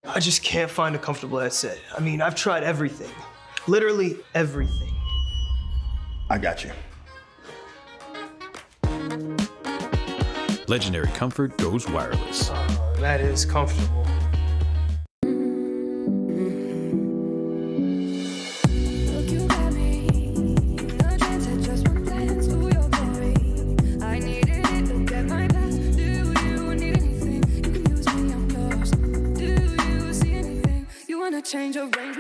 I just can't find a comfortable headset. I mean, I've tried everything. Literally everything. I got you. Legendary comfort goes wireless. That is comfortable. Change of range.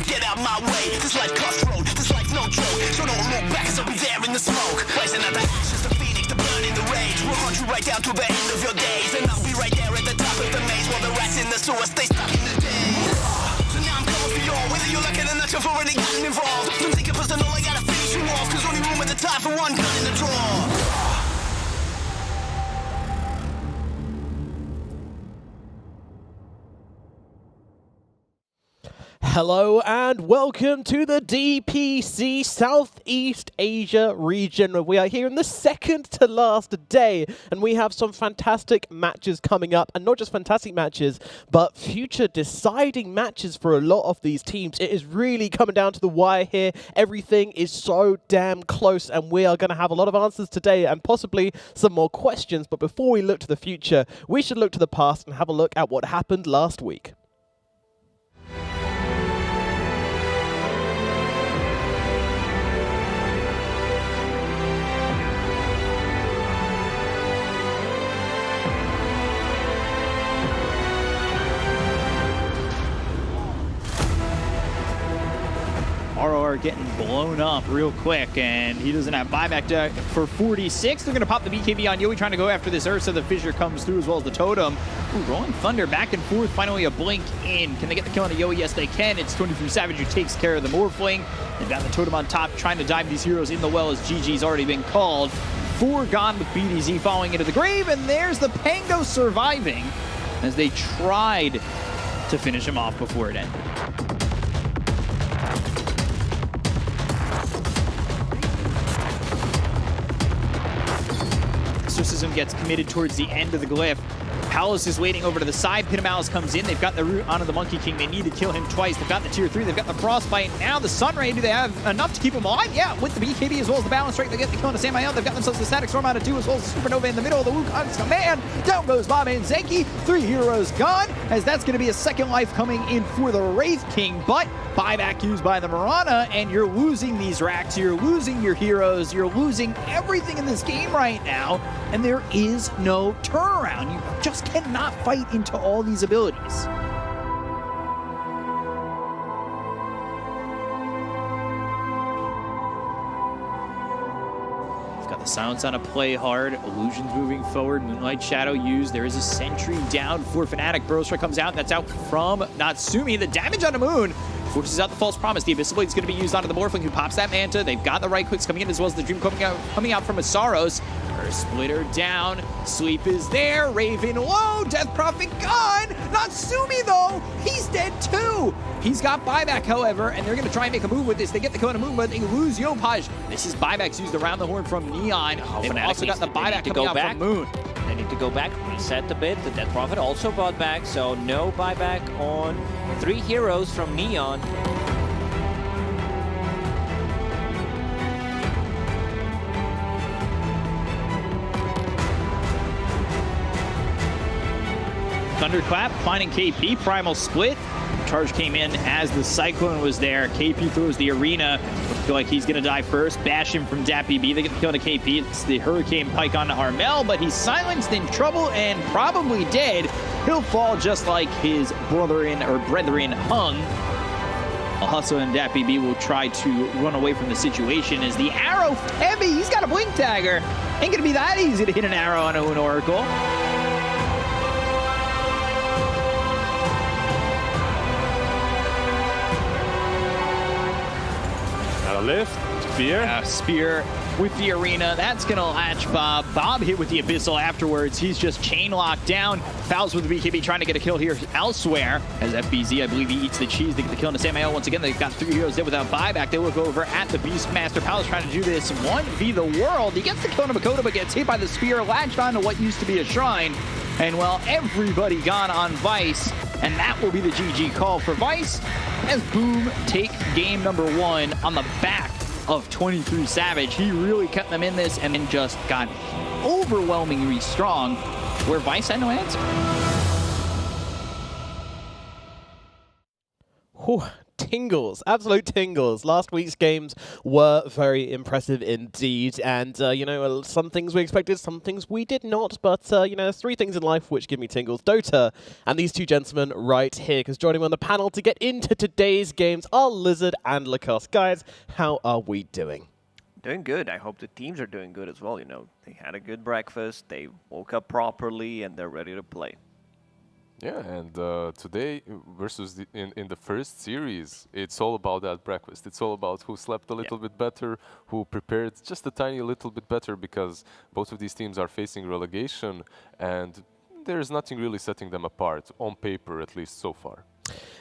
Get out my way, this life costs road, this life's no joke. So don't look back, cause I'll be there in the smoke. Rising out the ashes, the phoenix, the burning, the rage. We'll hunt you right down to the end of your days. And I'll be right there at the top of the maze, while the rats in the sewer stay stuck in the days. So now I'm coming for y'all, whether you're looking or not, you've already gotten involved. Don't take it personal, I gotta finish you off, cause only room at the time for one gun in the drawer. Hello and welcome to the DPC Southeast Asia region. We are here in the second to last day and we have some fantastic matches coming up, and not just fantastic matches but future deciding matches for a lot of these teams. It is really coming down to the wire here. Everything is so damn close and we are going to have a lot of answers today and possibly some more questions. But before we look to the future, we should look to the past and have a look at what happened last week. start getting blown up real quick, and he doesn't have buyback for 46. They're going to pop the BKB on Yui, trying to go after this Ursa. The Fissure comes through as well as the Totem. Ooh, Rolling Thunder back and forth, finally a blink in. Can they get the kill on a Yui? Yes, they can. It's 23 Savage who takes care of the Morphling. They've got the Totem on top, trying to dive these heroes in the well as GG's already been called. 4 gone with BDZ falling into the grave, and there's the Pango surviving as they tried to finish him off before it ended. Exorcism gets committed towards the end of the glyph. Palace is waiting over to the side. Pinamalice comes in. They've got the root onto the Monkey King. They need to kill him twice. They've got the tier 3. They've got the Frostbite. Now the Sunray. Do they have enough to keep him alive? Yeah, with the BKB as well as the Balance Strike. They get the kill on the Samael. They've got themselves the Static Storm out of 2 as well as the Supernova in the middle of the Wukong's command. Down goes Bob and Zenki. 3 heroes gone, as that's going to be a second life coming in for the Wraith King. But buyback used by the Mirana, and you're losing these racks. You're losing your heroes. You're losing everything in this game right now, and there is no turnaround. You just cannot fight into all these abilities. Got the silence on a play hard. Illusions moving forward. Moonlight Shadow used. There is a sentry down for Fnatic. Burrowstrike comes out. That's out from Natsumi. The damage on the Moon forces out the False Promise. The Abyssal Blade is going to be used onto the Morphling, who pops that Manta. They've got the right clicks coming in, as well as the Dream coming out from Asaros. Earth Splitter down. Sleep is there. Raven low. Death Prophet gone. Natsumi, though, he's dead too. He's got buyback, however, and they're going to try and make a move with this. They get the kill on a move, but they lose Yopaj. This is buybacks used around the horn from Neon. They've also got the buyback coming out from Moon. They need to go back, reset a bit. The Death Prophet also bought back, so no buyback on 3 heroes from Neon. Thunderclap finding KP, Primal Split. Charge came in as the Cyclone was there. KP throws the Arena. I feel like he's going to die first. Bash him from DapPB. They get the kill to KP. It's the Hurricane Pike on Armel, but he's silenced, in trouble, and probably dead. He'll fall just like his brethren hung. Hustle and DapPB will try to run away from the situation as the arrow heavy. He's got a blink dagger. Ain't going to be that easy to hit an arrow on an Oracle. Lift, Spear. Spear with the Arena. That's going to latch Bob. Bob hit with the Abyssal afterwards. He's just chain locked down. Fouls with the BKB, trying to get a kill here elsewhere. As FBZ, I believe he eats the cheese to get the kill into Samael. Once again, they've got 3 heroes dead without buyback. They look over at the Beastmaster. Palace trying to do this 1v the world. He gets the kill on Makoto, but gets hit by the Spear, latched onto what used to be a shrine. And well, everybody gone on Vice. And that will be the GG call for Vice, as Boom take game number 1 on the back of 23 Savage. He really kept them in this and then just got overwhelmingly strong, where Vice had no answer. Whew. Tingles, absolute tingles. Last week's games were very impressive indeed, and you know, some things we expected, some things we did not, but you know, there's 3 things in life which give me tingles: Dota and these 2 gentlemen right here. Because joining me on the panel to get into today's games are Lizard and Lacoste. Guys, how are we doing? Doing good. I hope the teams are doing good as well. You know, they had a good breakfast, they woke up properly, and they're ready to play. Yeah, and today versus in the first series, it's all about that breakfast. It's all about who slept a little bit better, who prepared just a tiny little bit better, because both of these teams are facing relegation, and there's nothing really setting them apart, on paper at least so far.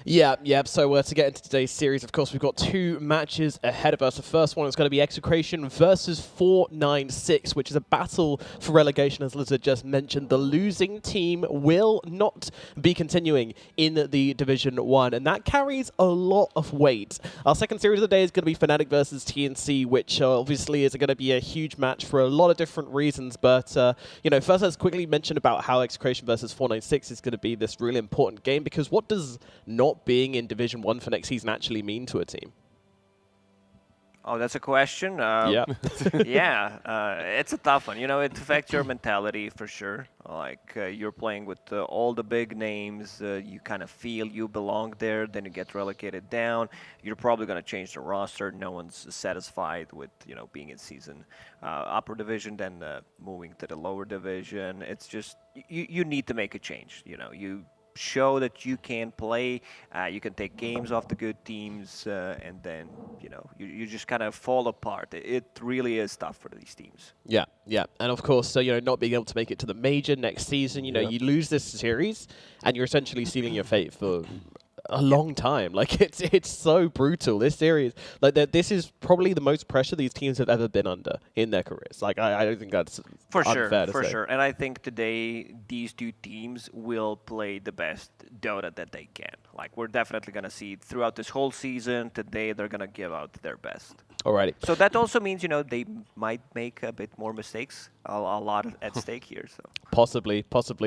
Yeah. So to get into today's series, of course, we've got 2 matches ahead of us. The first one is going to be Execration versus 496, which is a battle for relegation, as Lizard just mentioned. The losing team will not be continuing in the Division 1, and that carries a lot of weight. Our second series of the day is going to be Fnatic versus TNC, which obviously is going to be a huge match for a lot of different reasons. But you know, first let's quickly mention about how Execration versus 496 is going to be this really important game, because what does not being in Division 1 for next season actually mean to a team? Oh, that's a question. Yeah. It's a tough one. You know, it affects your mentality for sure. Like you're playing with all the big names, you kind of feel you belong there. Then you get relegated down. You're probably going to change the roster. No one's satisfied with being in season upper division, then moving to the lower division. It's just you need to make a change. You show that you can play, you can take games off the good teams, and then you just kind of fall apart. It really is tough for these teams. Yeah, and of course, not being able to make it to the major next season, you lose this series, and you're essentially sealing your fate for a long time. Like it's so brutal. This series, this is probably the most pressure these teams have ever been under in their careers. Like I don't think that's unfair to say. For sure. And I think today these two teams will play the best Dota that they can. Like we're definitely gonna see throughout this whole season. Today they're gonna give out their best. Alrighty. So that also means they might make a bit more mistakes. A lot at stake here. So possibly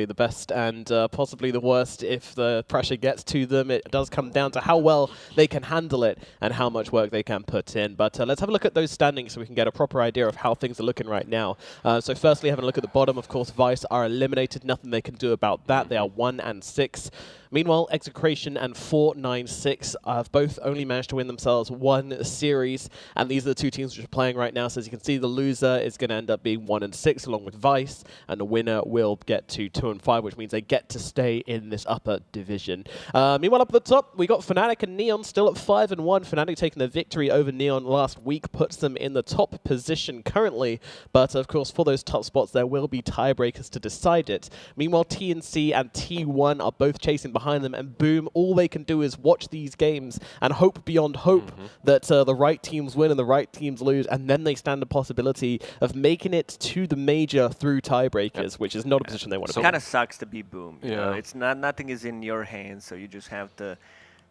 the best and possibly the worst if the pressure gets to them. It does come down to how well they can handle it and how much work they can put in. But let's have a look at those standings so we can get a proper idea of how things are looking right now. So firstly, having a look at the bottom, of course, Vice are eliminated. Nothing they can do about that. They are 1 and 6. Meanwhile, Execration and 496 have both only managed to win themselves one series, and these are the two teams which are playing right now. So as you can see, the loser is going to end up being 1 and 6 along with Vice, and the winner will get to 2 and 5, which means they get to stay in this upper division. Meanwhile, up at the top, we got Fnatic and Neon still at 5 and 1. Fnatic taking the victory over Neon last week puts them in the top position currently, but of course, for those top spots, there will be tiebreakers to decide it. Meanwhile, TNC and T1 are both chasing behind them, and boom, all they can do is watch these games and hope beyond hope that the right teams win and the right teams lose, and then they stand a possibility of making it to the major through tiebreakers, which is not a position they want to be in. It kind of sucks to be boom. You know? It's nothing is in your hands, so you just have to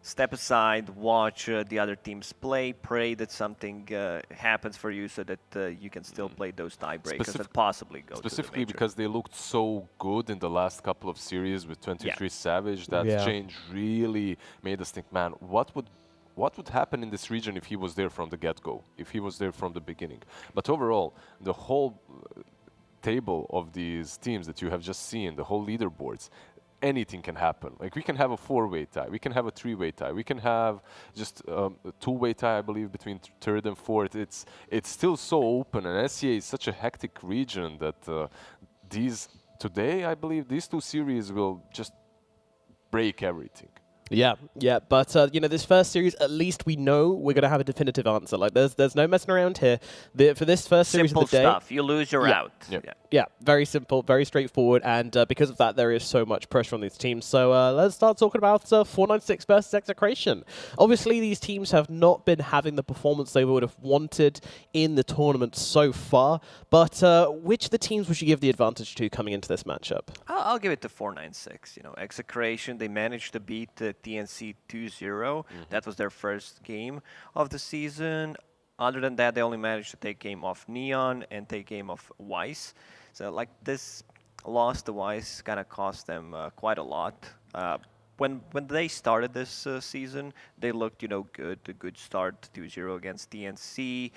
step aside, watch the other teams play, pray that something happens for you so that you can still play those tiebreakers and possibly go specifically to the major. because they looked so good in the last couple of series with 23 Savage. That change really made us think, man, what would happen in this region if he was there from the get-go, if he was there from the beginning? But overall, the whole table of these teams that you have just seen, the whole leaderboards, anything can happen. Like, we can have a 4-way tie, we can have a 3-way tie, we can have just a 2-way tie, I believe, between 3rd and 4th. It's still so open, and SCA is such a hectic region that today, I believe, these two series will just break everything. Yeah, but this first series, at least we know we're gonna have a definitive answer. Like, there's no messing around here. For this first series of the day, stuff. You lose, you're out. Yeah, very simple, very straightforward, and because of that, there is so much pressure on these teams. So let's start talking about 496 versus Execration. Obviously, these teams have not been having the performance they would have wanted in the tournament so far, but which of the teams would you give the advantage to coming into this matchup? I'll give it to 496. Execration, they managed to beat TNC 2-0. That was their first game of the season. Other than that, they only managed to take game off Neon and take game off Weiss. So, like, this loss to Weiss kind of cost them quite a lot. When they started this season, they looked, good. A good start, 2-0 against TNC.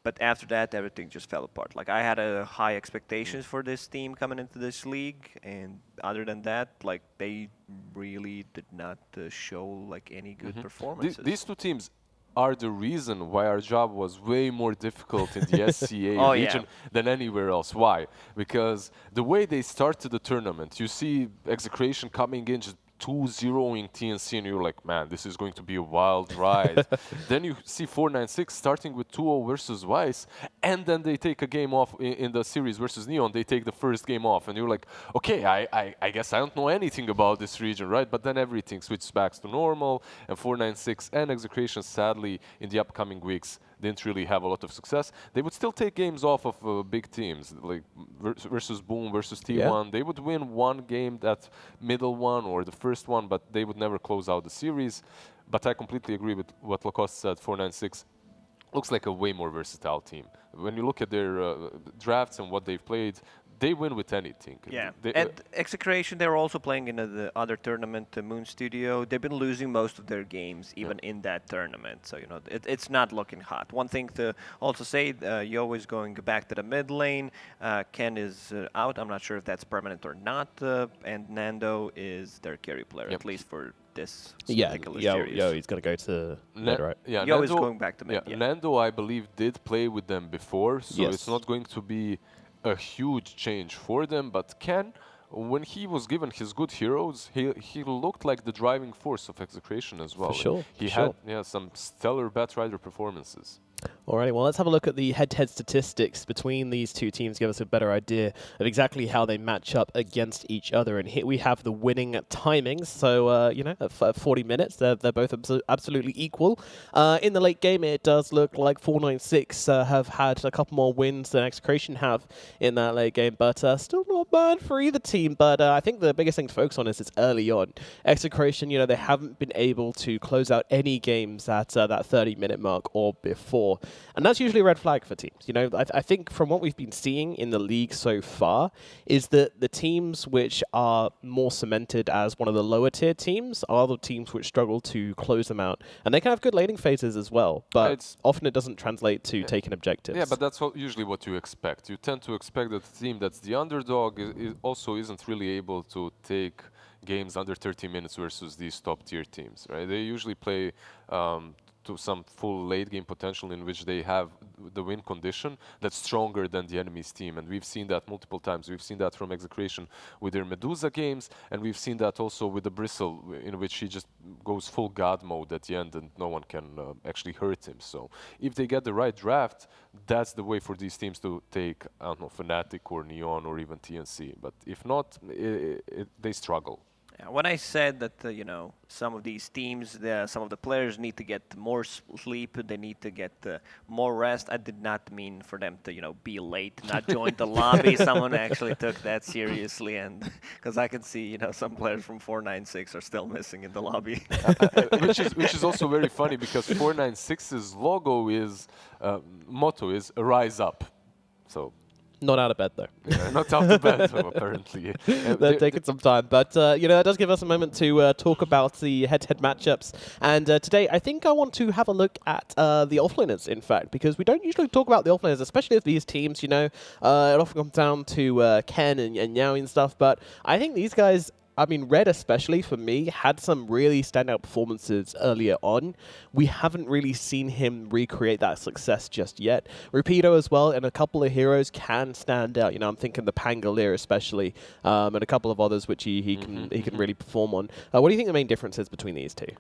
But after that, everything just fell apart. Like, I had high expectations for this team coming into this league, and other than that, like, they really did not show like any good performances. These two teams are the reason why our job was way more difficult in the SCA region than anywhere else. Why? Because the way they started the tournament, you see Execration coming in just 2-0ing TNC, and you're like, man, this is going to be a wild ride. Then you see 496 starting with 2-0 versus Weiss, and then they take a game off in the series versus Neon. They take the first game off, and you're like, okay, I guess I don't know anything about this region, right? But then everything switches back to normal, and 496 and Execration, sadly, in the upcoming weeks, didn't really have a lot of success. They would still take games off of big teams, like versus Boom, versus T1. They would win one game, that middle one or the first one, but they would never close out the series. But I completely agree with what Lacoste said. 496 looks like a way more versatile team. When you look at their drafts and what they've played, they win with anything. Yeah, They, and Execration, they're also playing in the other tournament, the Moon Studio. They've been losing most of their games, even in that tournament. So, it's not looking hot. One thing to also say, Yo is going back to the mid lane. Ken is out. I'm not sure if that's permanent or not. And Nando is their carry player, at least for this particular series. Yo, he's going to go to mid, right? Yeah, Yo Nando, is going back to mid. Yeah, Nando, I believe, did play with them before, so it's not going to be a huge change for them. But Ken, when he was given his good heroes, he looked like the driving force of Execration as well. For sure. He had some stellar Batrider performances. Alrighty, well, let's have a look at the head-to-head statistics between these two teams, give us a better idea of exactly how they match up against each other. And here we have the winning timings. So, at 40 minutes, they're both absolutely equal. In the late game, it does look like 496 have had a couple more wins than Execration have in that late game, but still not bad for either team. But I think the biggest thing to focus on is early on. Execration, they haven't been able to close out any games at that 30-minute mark or before. And that's usually a red flag for teams. I think from what we've been seeing in the league so far is that the teams which are more cemented as one of the lower tier teams are the teams which struggle to close them out. And they can have good laning phases as well, but often it doesn't translate to taking objectives. Yeah, but that's usually what you expect. You tend to expect that the team that's the underdog also isn't really able to take games under 30 minutes versus these top tier teams, right? They usually play to some full late game potential in which they have the win condition that's stronger than the enemy's team. And we've seen that multiple times. We've seen that from Execration with their Medusa games, and we've seen that also with the Bristle, in which he just goes full god mode at the end and no one can actually hurt him. So if they get the right draft, that's the way for these teams to take, I don't know, Fnatic or Neon or even TNC. But if not, they struggle. When I said that, some of these teams, some of the players need to get more sleep, they need to get more rest, I did not mean for them to, be late, not join the lobby. Someone actually took that seriously, and because I can see, some players from 496 are still missing in the lobby. which is also very funny because 496's motto is "Rise Up." So. Not out of bed, though. Yeah, not out of bed, apparently. They're taking some time. But, that does give us a moment to talk about the head-to-head matchups. And today, I think I want to have a look at the offlaners, in fact, because we don't usually talk about the offlaners, especially with these teams, it often comes down to Ken and Yaoi and stuff. But I think these guys... Red especially, for me, had some really standout performances earlier on. We haven't really seen him recreate that success just yet. Rapido as well, and a couple of heroes can stand out. I'm thinking the Pangolier especially, and a couple of others which he can really perform on. What do you think the main difference is between these two?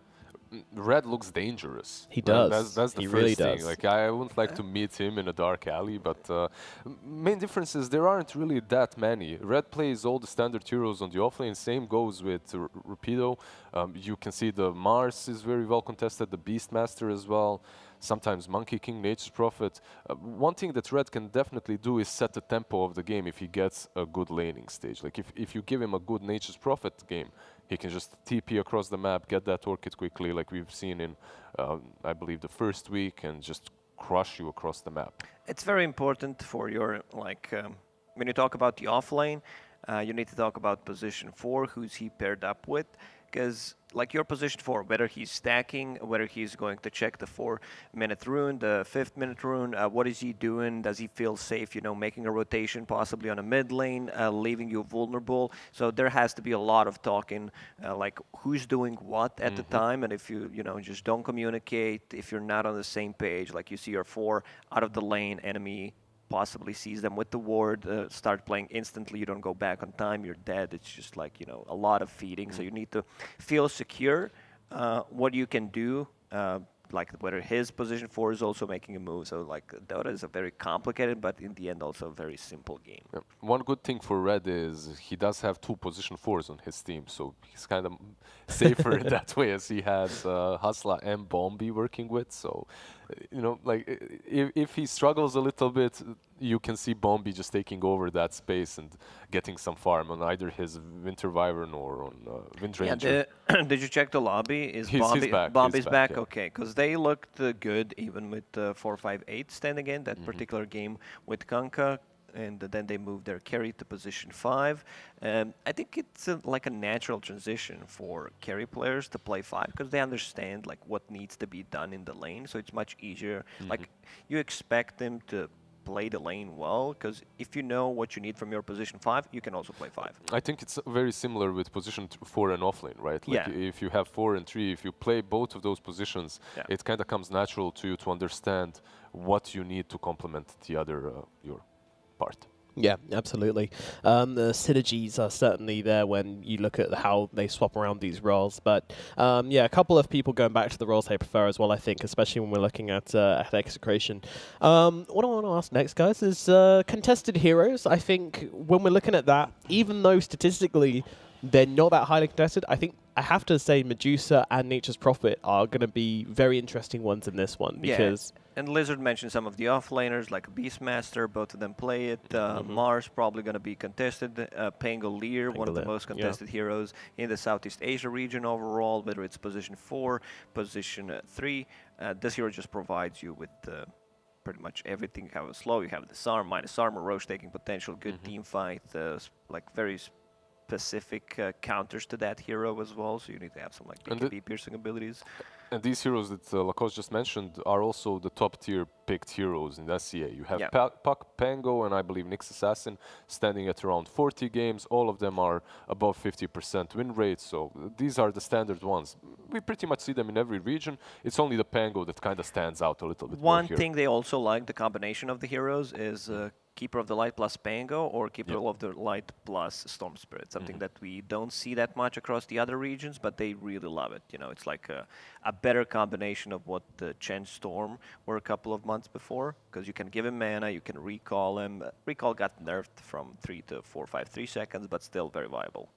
Red looks dangerous. He does. That's the first thing. Like, I wouldn't like to meet him in a dark alley, but main difference is there aren't really that many. Red plays all the standard heroes on the offlane. Same goes with Rapido. You can see the Mars is very well contested, the Beastmaster as well. Sometimes Monkey King, Nature's Prophet. One thing that Red can definitely do is set the tempo of the game if he gets a good laning stage. Like if you give him a good Nature's Prophet game, he can just TP across the map, get that Orchid quickly, like we've seen in, I believe, the first week, and just crush you across the map. It's very important for your, when you talk about the offlane, you need to talk about position 4, who's he paired up with. Because, your position 4, whether he's stacking, whether he's going to check the 4-minute rune, the 5th-minute rune, what is he doing? Does he feel safe, making a rotation possibly on a mid lane, leaving you vulnerable? So there has to be a lot of talking, who's doing what at the time. And if you, just don't communicate, if you're not on the same page, like you see your 4 out of the lane, enemy possibly sees them with the ward, start playing instantly, you don't go back on time, you're dead. It's just a lot of feeding. So you need to feel secure what you can do, whether his position 4 is also making a move. So Dota is a very complicated, but in the end also a very simple game. Yeah. One good thing for Red is he does have 2 position 4s on his team, so he's kind of safer in that way, as he has Hustla and Bombi working with. So, if he struggles a little bit, you can see Bombi just taking over that space and getting some farm on either his Winter Wyvern or on Wind Ranger. Yeah, did you check the lobby? Is Bombi's back? Yeah. Okay, because they looked good even with 4-5-8 standing in that particular game with Kanka. and then they moved their carry to position 5. I think it's like a natural transition for carry players to play 5 because they understand like what needs to be done in the lane, so it's much easier. Like you expect them to play the lane well, because if you know what you need from your position 5, you can also play 5. I think it's very similar with position 4 and offlane, right? Like if you have 4 and 3, if you play both of those positions, it kind of comes natural to you to understand what you need to complement the other your part. Yeah, absolutely. The synergies are certainly there when you look at how they swap around these roles. But yeah, a couple of people going back to the roles they prefer as well, I think, especially when we're looking at Execration. What I want to ask next, guys, is contested heroes. I think when we're looking at that, even though statistically they're not that highly contested, I think I have to say Medusa and Nature's Prophet are going to be very interesting ones in this one because... And Lizard mentioned some of the offlaners like Beastmaster, both of them play it. Mars probably going to be contested. Pango Lear, one of the most contested heroes in the Southeast Asia region overall, whether it's position 4, position 3. This hero just provides you with pretty much everything. You have a slow, you have disarm, minus armor, Roche taking potential, good team fight, like very specific counters to that hero as well, so you need to have some like BKB piercing abilities. And these heroes that Lacoste just mentioned are also the top tier picked heroes in SCA. You have Puck, Pango, and I believe Nyx Assassin standing at around 40 games. All of them are above 50% win rate, so these are the standard ones. We pretty much see them in every region. It's only the Pango that kind of stands out a little bit more here. One thing they also like, the combination of the heroes, is Keeper of the Light plus Pango or Keeper of the Light plus Storm Spirit. Something that we don't see that much across the other regions, but they really love it. You know, it's like a better combination of what the Chen Storm were a couple of months before, because you can give him mana, you can recall him. Recall got nerfed from 3 to 4, 5, 3 seconds, but still very viable.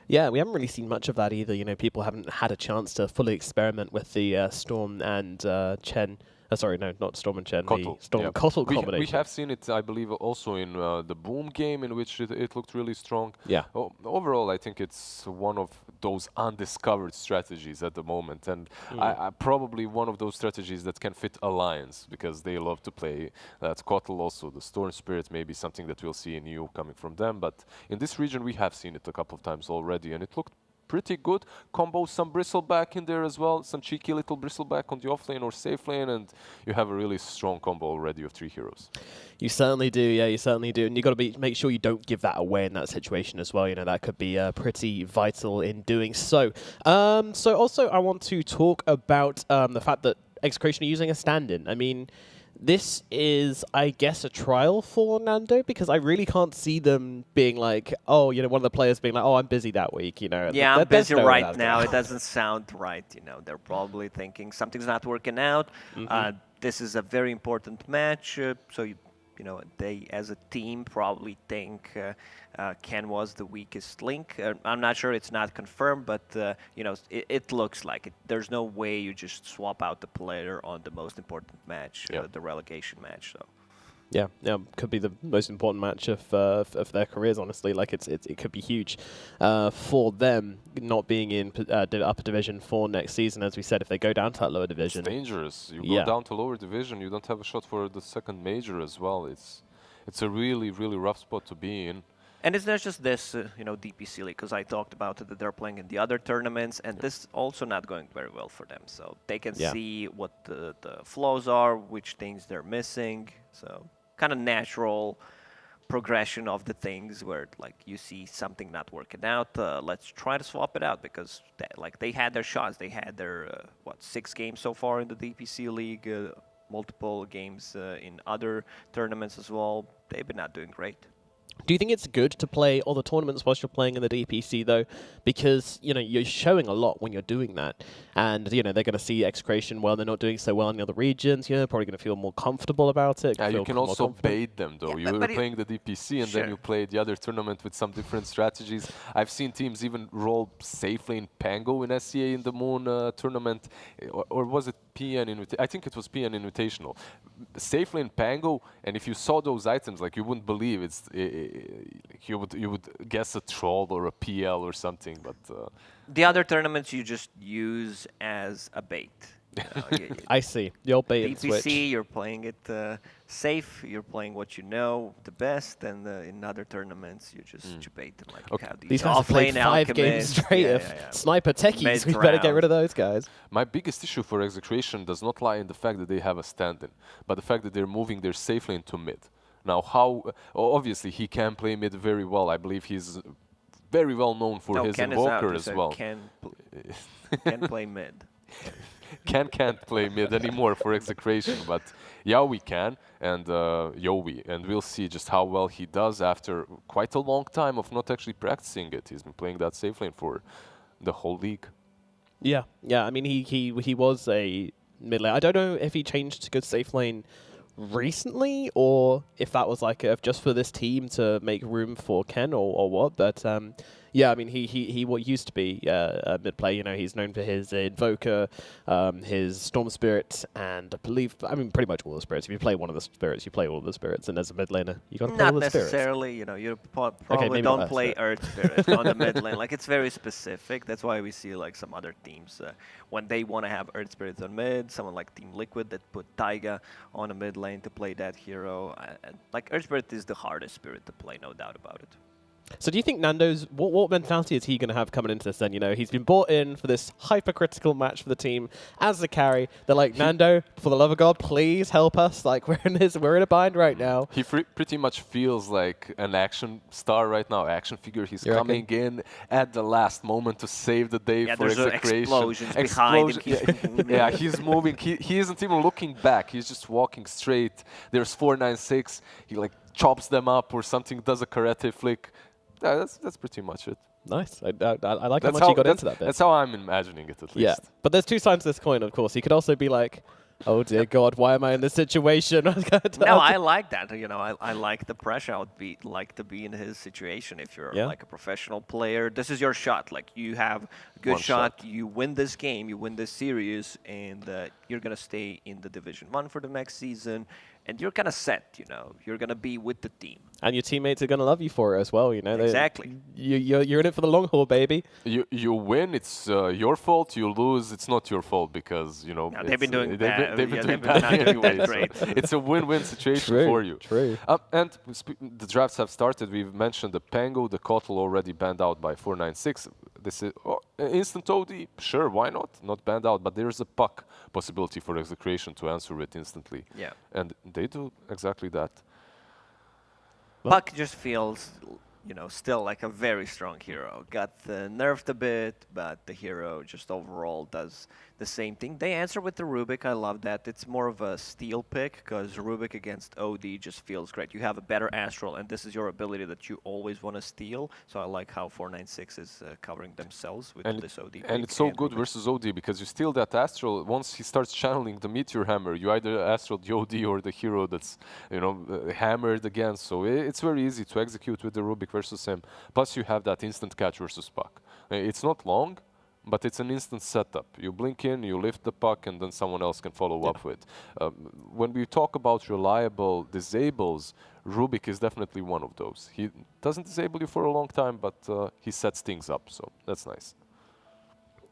Yeah, we haven't really seen much of that either. You know, people haven't had a chance to fully experiment with the Storm and Chen. Sorry, no, not Storm and Chen, the Storm and Kotl combination. We have seen it, I believe, also in the Boom game, in which it looked really strong. Yeah. Overall, I think it's one of those undiscovered strategies at the moment, and I probably one of those strategies that can fit Alliance, because they love to play that Kotl. Also, the Storm Spirit may be something that we'll see in EU coming from them, but in this region we have seen it a couple of times already, and it looked pretty good. Combo some Bristleback in there as well, some cheeky little Bristleback on the offlane or safe lane, and you have a really strong combo already of 3 heroes. You certainly do, yeah, you certainly do. And you've got to make sure you don't give that away in that situation as well. You know, that could be pretty vital in doing so. So also I want to talk about the fact that Execration are using a stand-in. I mean, this is, I guess, a trial for Nando, because I really can't see them being like, oh, you know, one of the players being like, oh, I'm busy that week, you know. Yeah, I'm busy right now. It doesn't sound right, you know. They're probably thinking something's not working out. This is a very important match, so you know, they as a team probably think Ken was the weakest link. I'm not sure, it's not confirmed, but you know, it looks like it. There's no way you just swap out the player on the most important match, the relegation match. So. Yeah, could be the most important match of their careers, honestly. Like, it could be huge for them not being in upper division for next season. As we said, if they go down to that lower division, it's dangerous. You go down to lower division, you don't have a shot for the second major as well. It's a really, really rough spot to be in. And it's not just this, you know, DPC league, because I talked about it, that they're playing in the other tournaments, and this is also not going very well for them. So they can see what the flaws are, which things they're missing. So kind of natural progression of the things where, like, you see something not working out, let's try to swap it out, because they had their shots. They had their 6 games so far in the DPC league, multiple games in other tournaments as well. They've been not doing great. Do you think it's good to play all the tournaments whilst you're playing in the DPC, though? Because, you know, you're showing a lot when you're doing that. And, you know, they're going to see Execration, well, they're not doing so well in the other regions. You know, they're probably going to feel more comfortable about it. Yeah, you can also bait them, though. You were playing the DPC, and then you play the other tournament with some different strategies. I've seen teams even roll safe lane Pango in SCA in the Moon tournament. Or was it PN Invitational? I think it was PN Invitational. Safe lane Pango, and if you saw those items, like, you wouldn't believe you would guess a troll or a PL or something, but the other tournaments you just use as a bait. I see. You're bait and switch. DPC, you're playing it safe. You're playing what you know the best, and in other tournaments, you just bait them. Like you have These guys have played 5 games straight of sniper techies. We better get rid of those guys. My biggest issue for Execration does not lie in the fact that they have a stand-in, but the fact that they're moving their safe lane to mid. Now, obviously, he can play mid very well. I believe he's very well known for his invoker as well. Can play mid. Can't play mid anymore for Execration, but Yowie can, and Yowie, and we'll see just how well he does after quite a long time of not actually practicing it. He's been playing that safe lane for the whole league. Yeah. I mean, he was a mid lane. I don't know if he changed to good safe lane recently, or if that was like just for this team to make room for Ken or what. But yeah, I mean, he what used to be a mid player. You know, he's known for his Invoker, his Storm Spirit, and I mean, pretty much all the spirits. If you play one of the spirits, you play all of the spirits. And as a mid laner, you got to play all the spirits. Not necessarily. You know, you probably don't play Earth Spirit on the mid lane. Like, it's very specific. That's why we see like some other teams when they want to have Earth Spirits on mid. Someone like Team Liquid that put Taiga on a mid lane to play that hero. Like, Earth Spirit is the hardest spirit to play, no doubt about it. So do you think Nando's, what mentality is he going to have coming into this then? You know, he's been brought in for this hypercritical match for the team as the carry. They're like, Nando, for the love of God, please help us. Like, we're in a bind right now. He pretty much feels like an action star right now, action figure. He's coming in at the last moment to save the day for Execration. Explosions behind him. Yeah, he's moving. He isn't even looking back. He's just walking straight. There's 496. He like chops them up or something, does a karate flick. Yeah, that's pretty much it. Nice. I like how much he got into that bit. That's how I'm imagining it, at least. Yeah, but there's two sides to this coin, of course. He could also be like, oh dear God, why am I in this situation? No, I like that. You know, I like the pressure. I would like to be in his situation. If you're like a professional player, this is your shot. Like, you have a good shot. You win this game, you win this series, and you're gonna stay in the Division 1 for the next season. And you're kind of set, you know. You're going to be with the team. And your teammates are going to love you for it as well, you know. Exactly. You're in it for the long haul, baby. You win, it's your fault. You lose, it's not your fault because, you know. No, they've been doing bad. They've been doing bad anyway. Great. So it's a win-win situation for you. True. And the drafts have started. We've mentioned the Pango, the Kotl already banned out by 496. This is instant OD, sure, why not? Not banned out, but there's a puck possibility for Execration to answer it instantly. Yeah. And they do exactly that. Puck just feels, you know, still like a very strong hero. Got nerfed a bit, but the hero just overall does the same thing. They answer with the Rubik. I love that. It's more of a steal pick because Rubik against OD just feels great. You have a better Astral, and this is your ability that you always want to steal. So I like how 496 is covering themselves with this OD. And it's so good versus OD because you steal that Astral. Once he starts channeling the Meteor Hammer, you either Astral the OD or the hero that's, you know, hammered again. So it's very easy to execute with the Rubik versus him. Plus you have that instant catch versus puck. It's not long, but it's an instant setup. You blink in, you lift the puck, and then someone else can follow up with. When we talk about reliable disables, Rubik is definitely one of those. He doesn't disable you for a long time, but he sets things up, so that's nice.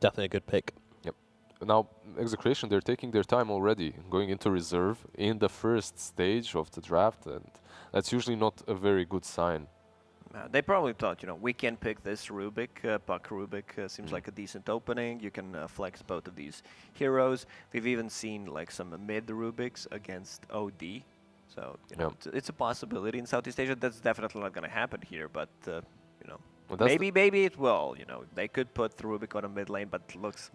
Definitely a good pick. Yep. Now, Execration, they're taking their time already, going into reserve in the first stage of the draft, and that's usually not a very good sign. They probably thought, you know, we can pick this Rubik, Puck Rubik seems like a decent opening. You can flex both of these heroes. We've even seen like some mid Rubiks against OD. So, you know, it's a possibility in Southeast Asia. That's definitely not going to happen here, but, you know, well, maybe it will. You know, they could put Rubik on a mid lane, but it looks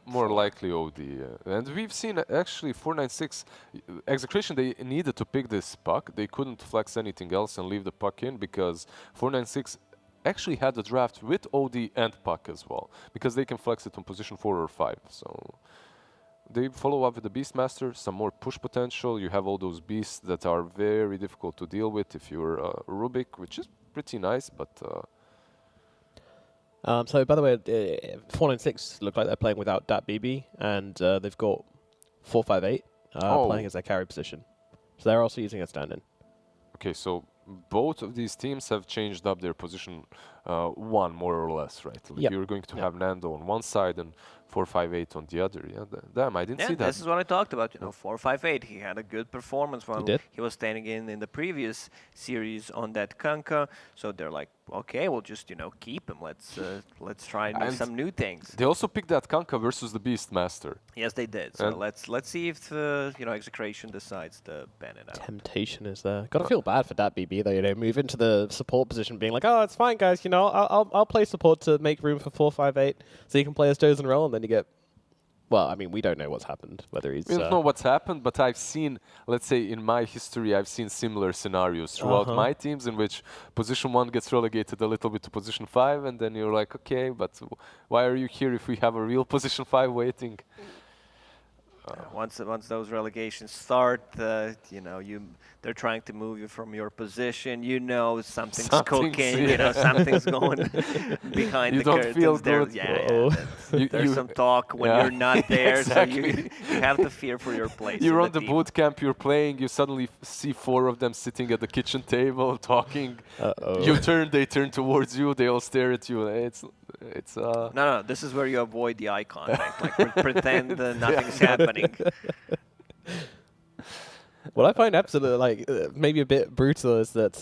more likely OD. And we've seen actually 496 Execration. They needed to pick this puck. They couldn't flex anything else and leave the puck in because 496 actually had the draft with OD and puck as well because they can flex it on position 4 or 5. So they follow up with the Beastmaster, some more push potential. You have all those beasts that are very difficult to deal with if you're Rubik, which is pretty nice, but. So, by the way, 496 look like they're playing without Dat BB, and they've got 458 playing as their carry position. So they're also using a stand-in. Okay, so both of these teams have changed up their position one, more or less, right? Like you're going to have Nando on one side and 4-5-8 on the other. Yeah, damn, I didn't Yeah, see that. this is what I talked about. 4-5-8. He had a good performance while did. he was standing in the previous series on that Kanka. So they're like, okay, we'll just keep him. Let's try and do And some new things. They also picked that Kanka versus the Beastmaster. Yes, they did. So And let's see if Execration decides to ban it out. Temptation is there. Gotta feel bad for that BB though. Move into the support position, being like, oh, it's fine, guys. I'll play support to make room for 4-5-8, so you can play as chosen role, and then you get. Well, I mean, we don't know what's happened. Whether he's. We don't know what's happened, but I've seen, let's say, in my history, I've seen similar scenarios throughout my teams in which position 1 gets relegated a little bit to position 5, and then you're like, okay, but why are you here if we have a real position 5 waiting? Once those relegations start, they're trying to move you from your position. Something's cooking. Something's going behind You the don't curtains. feel There- good. There's some talk when you're not there, Exactly. so you have to fear for your place. You're in on the team. boot camp, you're playing, you suddenly see 4 of them sitting at the kitchen table talking. You turn, they turn towards you, they all stare at you. It's No, this is where you avoid the eye contact. Like pretend nothing's happening. What I find absolutely maybe a bit brutal is that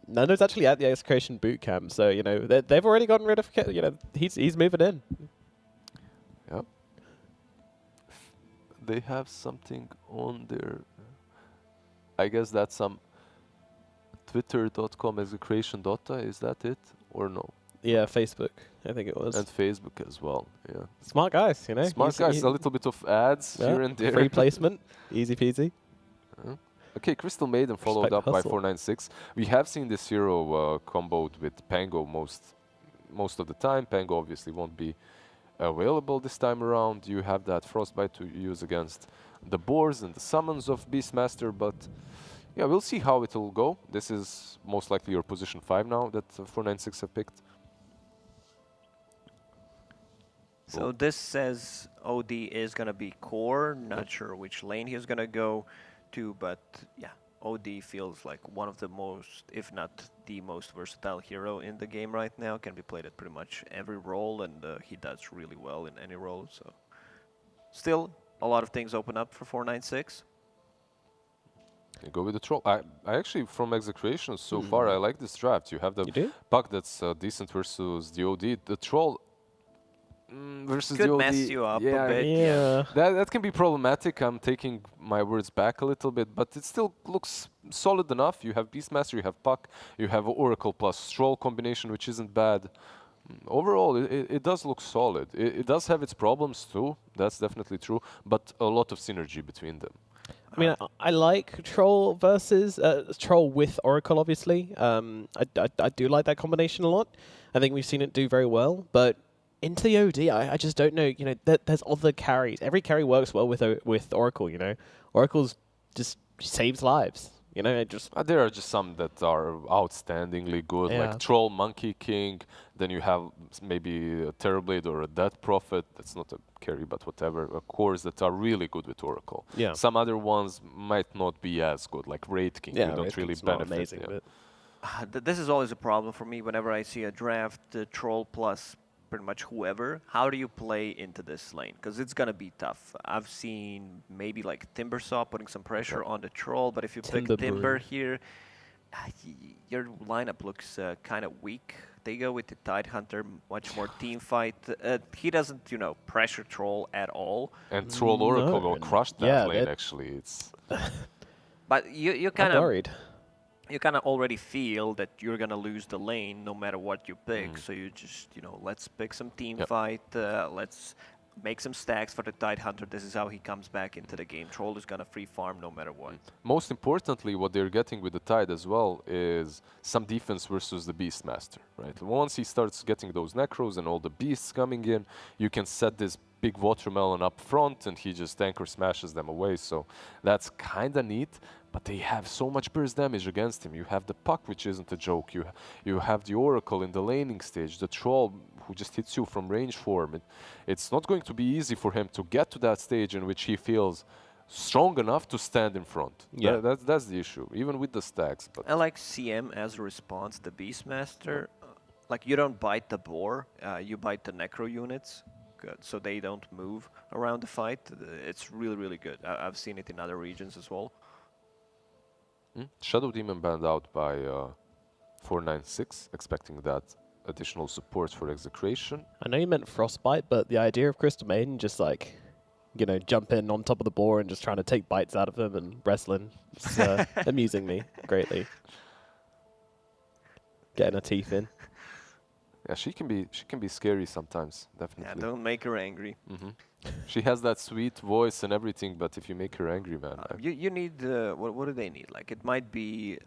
Nando's actually at the Execration boot camp, so they've already gotten rid of. He's moving in. Yep. They have something on their. I guess that's some twitter.com execration data. Is that it or no? Yeah, Facebook. I think it was. And Facebook as well. Yeah. Smart guys, Smart guys. A little bit of ads here and there. Free placement. Easy peasy. Okay, Crystal Maiden followed up by hustle. 496. We have seen this hero comboed with Pango most of the time. Pango obviously won't be available this time around. You have that Frostbite to use against the boars and the summons of Beastmaster, but yeah, we'll see how it will go. This is most likely your position 5 now that 496 have picked. So this says OD is going to be core. Not sure which lane he's going to go to, but yeah, OD feels like one of the most, if not the most versatile hero in the game right now. Can be played at pretty much every role, and he does really well in any role. So still, a lot of things open up for 496. You go with the troll. I actually, from Execration so far, I like this draft. You have the puck that's decent versus the OD. The troll versus Could the OD. mess you up yeah, a bit. Yeah. That can be problematic. I'm taking my words back a little bit, but it still looks solid enough. You have Beastmaster, you have puck, you have Oracle plus Troll combination, which isn't bad. Overall, it does look solid. It does have its problems too. That's definitely true, but a lot of synergy between them. I mean, I like Troll versus Troll with Oracle, obviously. I do like that combination a lot. I think we've seen it do very well, but into the OD, I just don't know. There's other carries. Every carry works well with Oracle. Oracle's just saves lives. It just There are just some that are outstandingly good, like Troll, Monkey King. Then you have maybe a Terrorblade or a Death Prophet. That's not a carry, but whatever. Cores that are really good with Oracle. Yeah. Some other ones might not be as good, like Raid King. yeah, you don't really it's not benefit. amazing, yeah. but This is always a problem for me whenever I see a draft Troll plus pretty much whoever. How do you play into this lane? Because it's going to be tough. I've seen maybe like Timbersaw putting some pressure on the Troll, but if you pick Timber here, your lineup looks kind of weak. They go with the Tidehunter, much more team fight. He doesn't, pressure Troll at all. And Troll Oracle will crush that lane, actually. It's But you kind I'm of worried. You kind of already feel that you're going to lose the lane no matter what you pick. So you just, let's pick some team fight. Let's make some stacks for the Tidehunter. This is how he comes back into the game. Troll is going to free farm no matter what. Most importantly, what they're getting with the Tide as well is some defense versus the Beastmaster, right? Once he starts getting those Necros and all the beasts coming in, you can set this big watermelon up front and he just anchor smashes them away. So that's kind of neat. But they have so much burst damage against him. You have the puck, which isn't a joke. You have the Oracle in the laning stage, the Troll who just hits you from range form. It's not going to be easy for him to get to that stage in which he feels strong enough to stand in front. Yeah. That's the issue, even with the stacks. But I like CM as a response, the Beastmaster. Like, you don't bite the boar, you bite the Necro units. good, so they don't move around the fight. It's really, really good. I've seen it in other regions as well. Shadow Demon banned out by 496, expecting that additional support for Execration. I know you meant Frostbite, but the idea of Crystal Maiden just like, you know, jumping on top of the boar and just trying to take bites out of him and wrestling, it's amusing me greatly. Getting her teeth in. Yeah, she can be scary sometimes, definitely. Yeah, don't make her angry. She has that sweet voice and everything, but if you make her angry, man. You need what do they need? Like it might be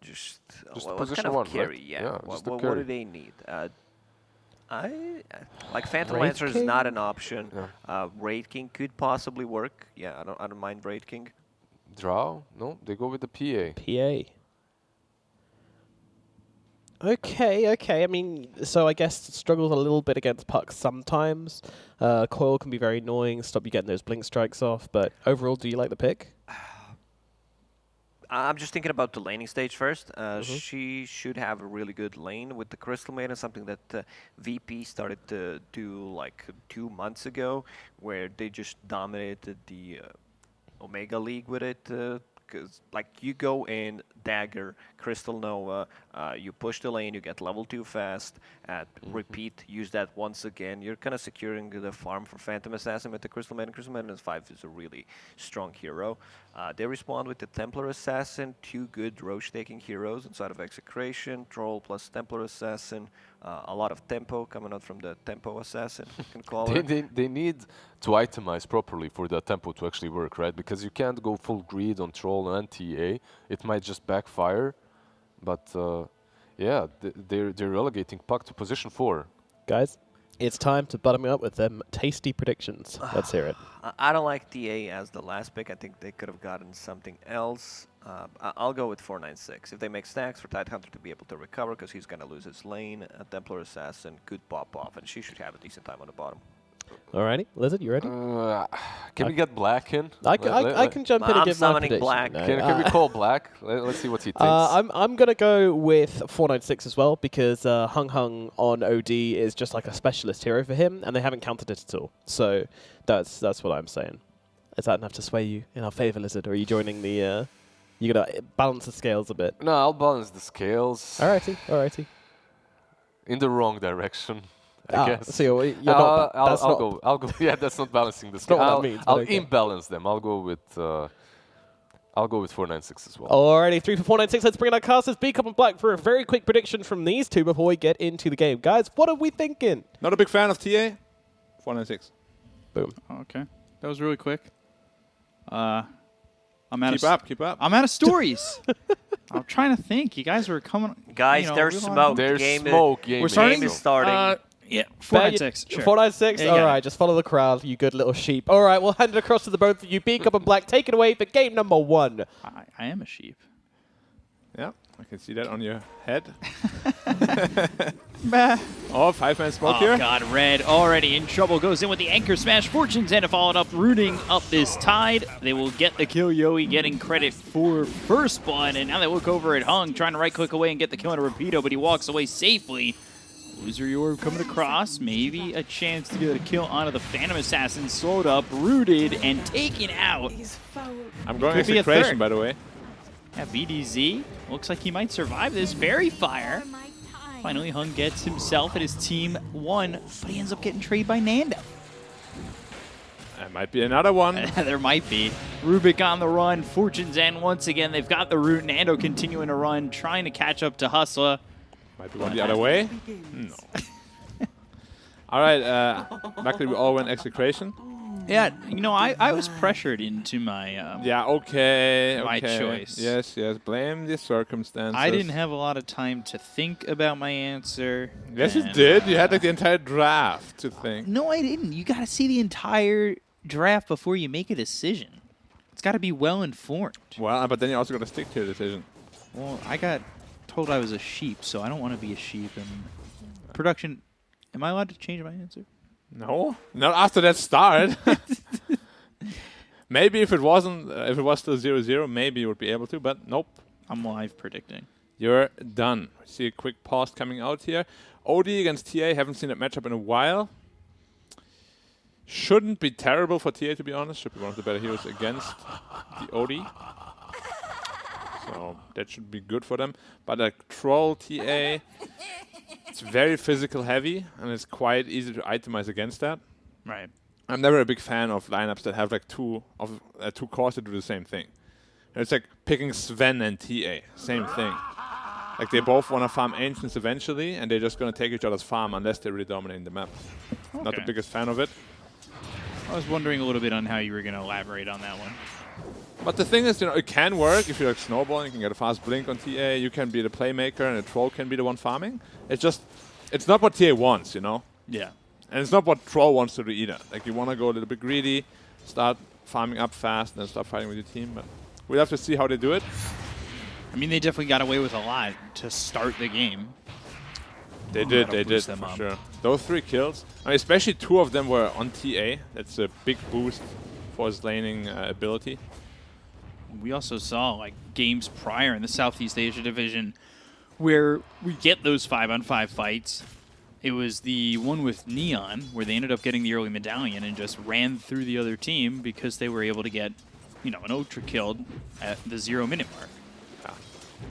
just a what position kind of one, carry? right? Yeah. Yeah, just a What carry. do they need? Like Phantom Wraith Lancer is King? not an option. Yeah. Wraith King could possibly work. Yeah, I don't mind Wraith King. Drow? No, they go with the PA. PA. Okay. I mean, so I guess it struggles a little bit against Puck sometimes. Coil can be very annoying, stop you getting those blink strikes off. But overall, do you like the pick? I'm just thinking about the laning stage first. She should have a really good lane with the Crystal Maiden, something that VP started to do like 2 months ago, where they just dominated the Omega League with it. Because like you go in Dagger, Crystal Nova, you push the lane, you get level 2 fast, repeat, use that once again. You're kind of securing the farm for Phantom Assassin with the Crystal Maiden. Crystal Maiden 5 is a really strong hero. They respond with the Templar Assassin, 2 good roach-taking heroes inside of Execration, Troll plus Templar Assassin, a lot of tempo coming out from the Tempo Assassin, you can call it. They need to itemize properly for the tempo to actually work, right? Because you can't go full greed on Troll and TA. It might just backfire. But yeah, they're relegating Puck to position 4. Guys, it's time to button me up with them tasty predictions. Let's hear it. I don't like TA as the last pick. I think they could have gotten something else. I'll go with 496. If they make stacks for Tidehunter to be able to recover, because he's going to lose his lane, a Templar Assassin could pop off, and she should have a decent time on the bottom. Alrighty, Lizard, you ready? Can we get Black in? I can jump in and I'm give my summoning prediction. Black. No, Can we call Black? Let's see what he thinks. I'm gonna go with 496 as well, because Hung Hung on OD is just like a specialist hero for him, and they haven't countered it at all. So that's what I'm saying. Is that enough to sway you in our favor, Lizard, or are you joining the? You gonna balance the scales a bit? No, I'll balance the scales. Alrighty. In the wrong direction, I guess. So you're not. I'll go. Yeah, that's not balancing the scales. not what that means, but I'll okay. imbalance them. I'll go with 496 as well. Alrighty, 3 for 496. Let's bring in our casters, B Cup and Black, for a very quick prediction from these two before we get into the game. Guys, what are we thinking? Not a big fan of TA. 496. Boom. Okay, that was really quick. Keep up. I'm out of stories. I'm trying to think. You guys were coming. Guys, there's smoke. There's Game smoke. We're starting. Game is starting. Yeah, 496. Sure. 496? Yeah, you got Alright, it. just follow the crowd, you good little sheep. Alright, we'll hand it across to the both of you. B Cup and Black, take it away for game number 1. I am a sheep. Yeah, I can see that on your head. Bah. Oh, 5-man smoke Oh here. god, Red already in trouble. Goes in with the Anchor Smash. Fortune's End followed up, rooting up this Tide. They will get the kill. Yoi getting credit for first blood. And now they look over at Hung, trying to right-click away and get the kill on a Rapido, but he walks away safely. Loser Yorb coming across. Maybe a chance to get a kill onto the Phantom Assassin. Slowed up, rooted, and taken out. I'm going Could be a Execration, third. by the way. Yeah, BDZ looks like he might survive this. Very fire. Finally, Hung gets himself and his team 1, but he ends up getting traded by Nando. There might be another one. There might be. Rubik on the run. Fortune's End once again. They've got the root. Nando continuing to run, trying to catch up to Hustler. Might be one the other way. No. All right, luckily we all went Execration. Yeah, you know, I was pressured into my Yeah, okay. my okay. choice. Yes, blame the circumstances. I didn't have a lot of time to think about my answer. Yes, you and, did. You had like the entire draft to think. No, I didn't. You got to see the entire draft before you make a decision. It's got to be well informed. Well, but then you also got to stick to your decision. Well, I got told I was a sheep, so I don't want to be a sheep. And production, am I allowed to change my answer? No, not after that start. Maybe if it wasn't, if it was still 0-0, maybe you would be able to, but nope. I'm live predicting. You're done. See a quick pause coming out here. OD against TA, haven't seen that matchup in a while. Shouldn't be terrible for TA, to be honest. Should be one of the better heroes against the OD. So that should be good for them. But like Troll TA, it's very physical heavy, and it's quite easy to itemize against that. Right. I'm never a big fan of lineups that have like two cores that do the same thing. And it's like picking Sven and TA, same thing. Like they both want to farm Ancients eventually, and they're just going to take each other's farm unless they're really dominating the map. Okay. Not the biggest fan of it. I was wondering a little bit on how you were going to elaborate on that one. But the thing is, you know, it can work if you're like snowballing. You can get a fast blink on TA. You can be the playmaker, and a Troll can be the one farming. It's just, it's not what TA wants, you know. Yeah. And it's not what Troll wants to do either. Like you want to go a little bit greedy, start farming up fast, and then start fighting with your team. But we'll have to see how they do it. I mean, they definitely got away with a lot to start the game. They did, for sure. Those 3 kills, I mean, especially 2 of them were on TA. That's a big boost for his laning ability. We also saw like games prior in the Southeast Asia division where we get those 5-on-5 fights. It was the one with Neon where they ended up getting the early medallion and just ran through the other team because they were able to get, you know, an ultra killed at the 0-minute mark.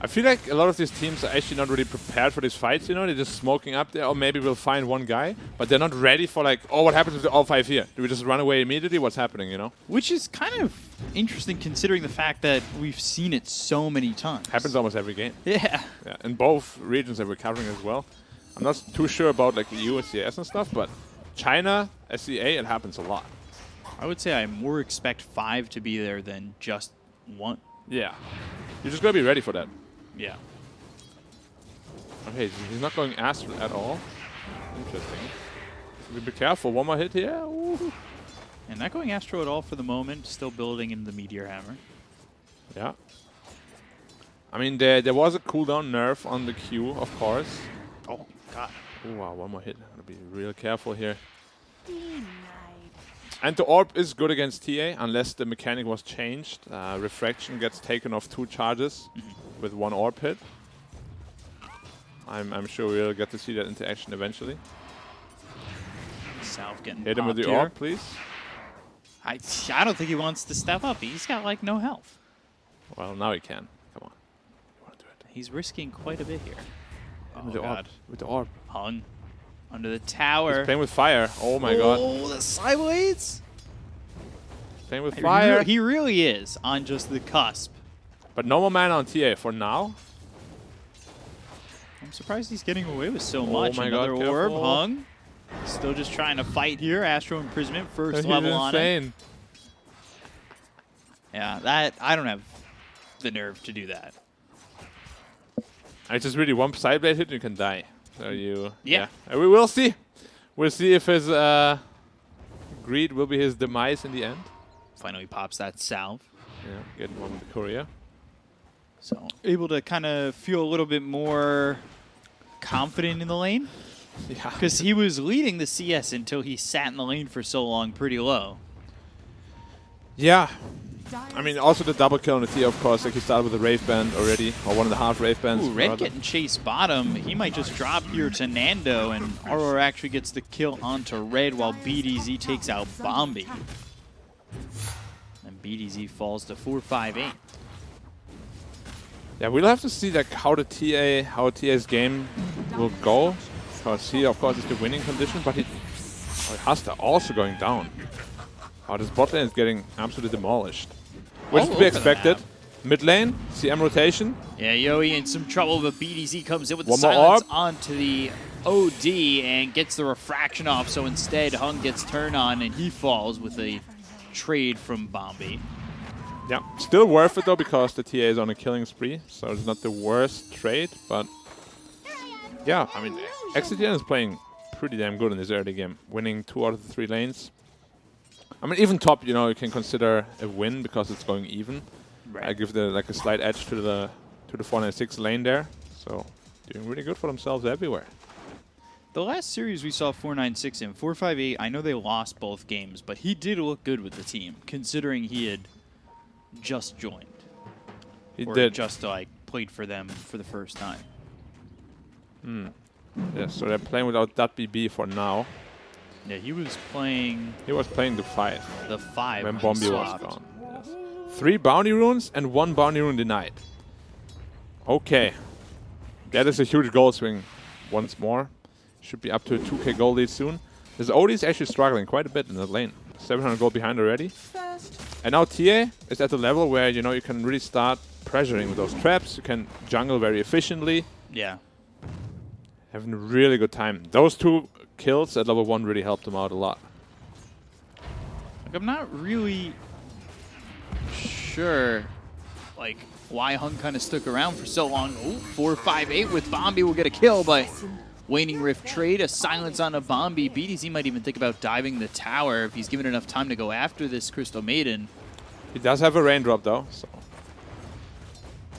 I feel like a lot of these teams are actually not really prepared for these fights, you know? They're just smoking up there, or maybe we'll find one guy, but they're not ready for like, oh, what happens if all 5 here? Do we just run away immediately? What's happening, you know? Which is kind of interesting considering the fact that we've seen it so many times. Happens almost every game. Yeah. Yeah, in both regions that we're covering as well. I'm not too sure about like the EU and CS and stuff, but China, SCA, it happens a lot. I would say I more expect 5 to be there than just 1. Yeah. You just gotta be ready for that. Yeah. Okay, he's not going Astral at all. Interesting. Be careful, one more hit here. Ooh. And not going Astro at all for the moment, still building in the Meteor Hammer. Yeah. I mean, there was a cooldown nerf on the Q, of course. Oh, God. Oh, wow, one more hit. Gotta be real careful here. And the orb is good against TA, unless the mechanic was changed. Refraction gets taken off 2 charges with 1 orb hit. I'm sure we'll get to see that interaction eventually. South getting hit him with the here. orb, please. I don't think he wants to step up. He's got like no health. Well, now he can. Come on. You want to do it? He's risking quite a bit here. Oh, with the orb. With the orb. Hung under the tower. He's playing with fire. Oh my god. Oh, the sideways. Playing with fire. He really is on just the cusp. But no more mana on TA for now. I'm surprised he's getting away with so much. My Another god, orb careful. hung. Still just trying to fight here. Astro Imprisonment, first level on it. Yeah, that I don't have the nerve to do that. It's just really one side blade hit and you can die. So you... Yeah. We will see. We'll see if his greed will be his demise in the end. Finally pops that salve. Yeah, getting one with the courier. So able to kind of feel a little bit more confident in the lane. Yeah. Because he was leading the CS until he sat in the lane for so long pretty low. Yeah. I mean, also the double kill on the T, of course. Like he started with a Wraith Band already, or 1.5 Wraith Bands. Ooh, Red getting chased bottom. He might just drop here to Nando, and Aurora actually gets the kill onto Red while BDZ takes out Bombi. And BDZ falls to 4-5-8. Yeah, we'll have to see like how TA's game will go. Because he, of course, is the winning condition, but Hasta also going down. Oh, this bot lane is getting absolutely demolished. Which is to be expected. Mid lane, CM rotation. Yeah, Yoey in some trouble, but BDZ comes in with the One more silence orb. onto the OD and gets the refraction off. So instead, Hung gets turn on and he falls with a trade from Bombi. Yeah, still worth it though because the TA is on a killing spree, so it's not the worst trade, but yeah, I mean, Execration is playing pretty damn good in this early game, winning 2 out of the 3 lanes. I mean, even top, you know, you can consider a win because it's going even. Right. I give like a slight edge to the 496 lane there, so doing really good for themselves everywhere. The last series we saw 496 in, 4-5-8, I know they lost both games, but he did look good with the team, considering he had just joined. He or did. just like played for them for the first time. Yeah, so they're playing without that BB for now. Yeah, he was playing... He was playing the 5. The 5 when he Bombi was swapped. gone. Yes. 3 bounty runes and 1 bounty rune denied. Okay. That is a huge goal swing once more. Should be up to a 2k goal lead soon. This Odie is actually struggling quite a bit in that lane. 700 gold behind already. And now TA is at the level where, you know, you can really start pressuring with those traps. You can jungle very efficiently. Yeah. Having a really good time. Those 2 kills at level 1 really helped him out a lot. Like, I'm not really sure, like, why Hung kind of stuck around for so long. Oh, 4-5-8 with Bombi will get a kill, but Waning Rift trade, a silence on a Bombi. BDZ might even think about diving the tower if he's given enough time to go after this Crystal Maiden. He does have a raindrop though, so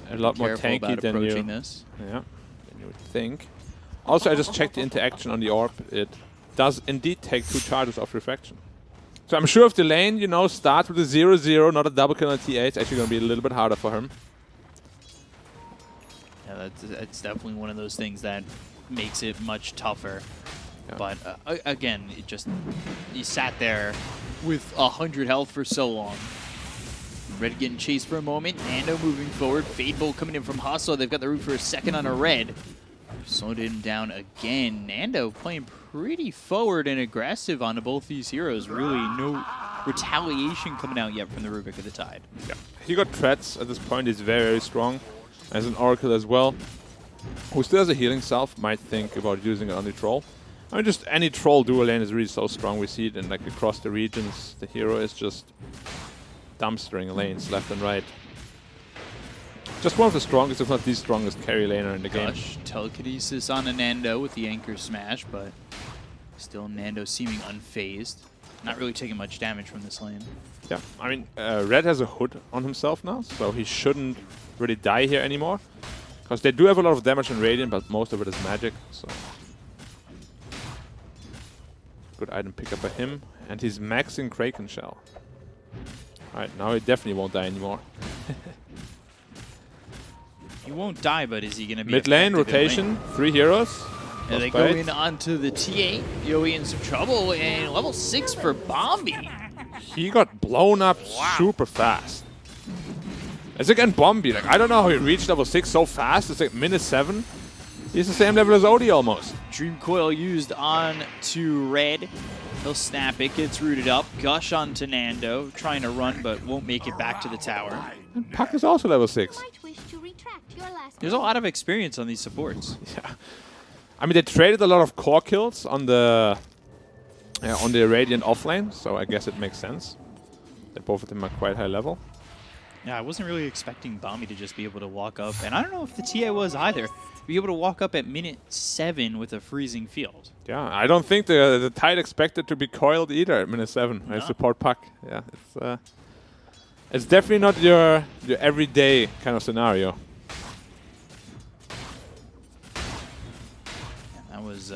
a lot more tanky than you. This. Yeah, than you would think. Also, I just checked the interaction on the orb. It does indeed take 2 charges of refraction. So I'm sure if the lane, you know, starts with a 0-0, not a double kill on TA, it's actually going to be a little bit harder for him. Yeah, that's definitely one of those things that makes it much tougher. Yeah. But again, it just, he sat there with 100 health for so long. Red getting chased for a moment. Nando moving forward. Fade Bolt coming in from Hustle. They've got the root for a second on a Red. Slowed him down again. Nando playing pretty forward and aggressive on both these heroes. Really no retaliation coming out yet from the Rubik of the Tide. Yeah. He got threats at this point. He's very, very strong. As an Oracle as well. Who still has a healing self. Might think about using it on the Troll. I mean, just any Troll dual lane is really so strong. We see it in, like, across the regions. The hero is just dumpstering lanes left and right. Just one of the strongest, if not the strongest, carry laner in the game. Telekinesis on a Nando with the anchor smash, but still Nando seeming unfazed. Not really taking much damage from this lane. Yeah, I mean, Red has a hood on himself now, so he shouldn't really die here anymore. Because they do have a lot of damage on Radiant, but most of it is magic, so... Good item pick up by him. And he's maxing Kraken Shell. Alright, now he definitely won't die anymore. He won't die, but is he going to be mid lane, rotation, 3 heroes. And they go in onto the TA. Yoey in some trouble, and level 6 for Bombi. He got blown up super fast. It's again Bombi. Like, I don't know how he reached level 6 so fast. It's like -7. He's the same level as Odie almost. Dream Coil used on to Red. He'll snap it, gets rooted up. Gush onto Nando, trying to run but won't make it back to the tower. And Puck is also level 6. There's a lot of experience on these supports. Yeah. I mean, they traded a lot of core kills on the Radiant offlane, so I guess it makes sense. That both of them are quite high level. Yeah, I wasn't really expecting Bombi to just be able to walk up, and I don't know if the TA was either, be able to walk up at minute 7 with a freezing field. Yeah, I don't think the Tide expected to be coiled either at minute 7. No. I support Puck. Yeah, it's definitely not your everyday kind of scenario. Yeah, that was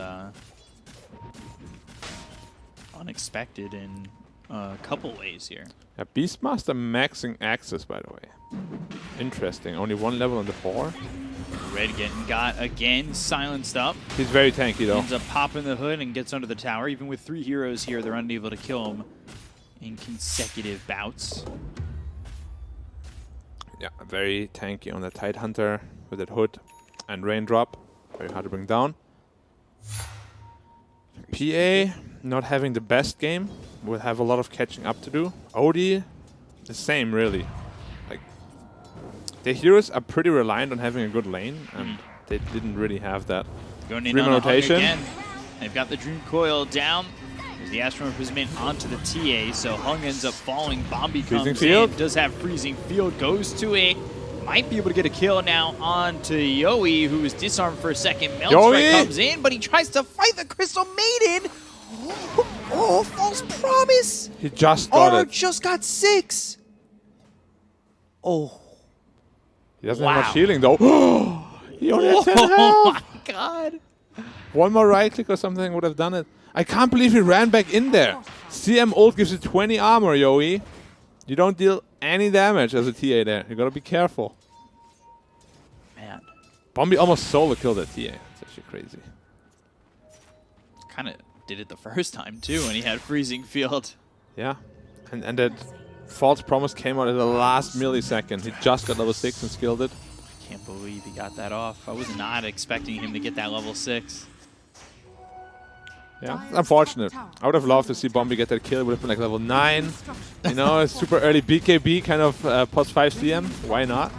unexpected in a couple ways here. Yeah, Beastmaster maxing access, by the way. Interesting. Only 1 level on the 4. Red getting got again, silenced up. He's very tanky though. Ends up popping the hood and gets under the tower. Even with 3 heroes here, they're unable to kill him in consecutive bouts. Yeah, very tanky on the Tidehunter with that hood and raindrop. Very hard to bring down. PA not having the best game. Will have a lot of catching up to do. Odie, the same really. Like, the heroes are pretty reliant on having a good lane, and they didn't really have that. Going in on rotation again. They've got the Dream Coil down. There's the Astral Imprisonment onto the TA, so Hung ends up falling. Bombi comes in, does have Freezing Field, goes to it. Might be able to get a kill now onto Yoey, who is disarmed for a second. Meltstrike comes in, but he tries to fight the Crystal Maiden. Oh, false promise! He just got it. Just got 6. Oh. He doesn't have much healing though. He only has 10 health. Oh my god. One more right click or something would have done it. I can't believe he ran back in there. CM ult gives you 20 armor, Yoey. You don't deal any damage as a TA there. You gotta be careful. Man. Bombi almost solo killed that TA. It's actually crazy. did it the first time too, and he had freezing field. Yeah, and that false promise came out at the last millisecond. He just got level 6 and skilled it. I can't believe he got that off. I was not expecting him to get that level 6. Yeah, unfortunate. I would have loved to see Bombi get that kill. It would have been like level 9. You know, a super early BKB kind of plus 5 CM. Why not?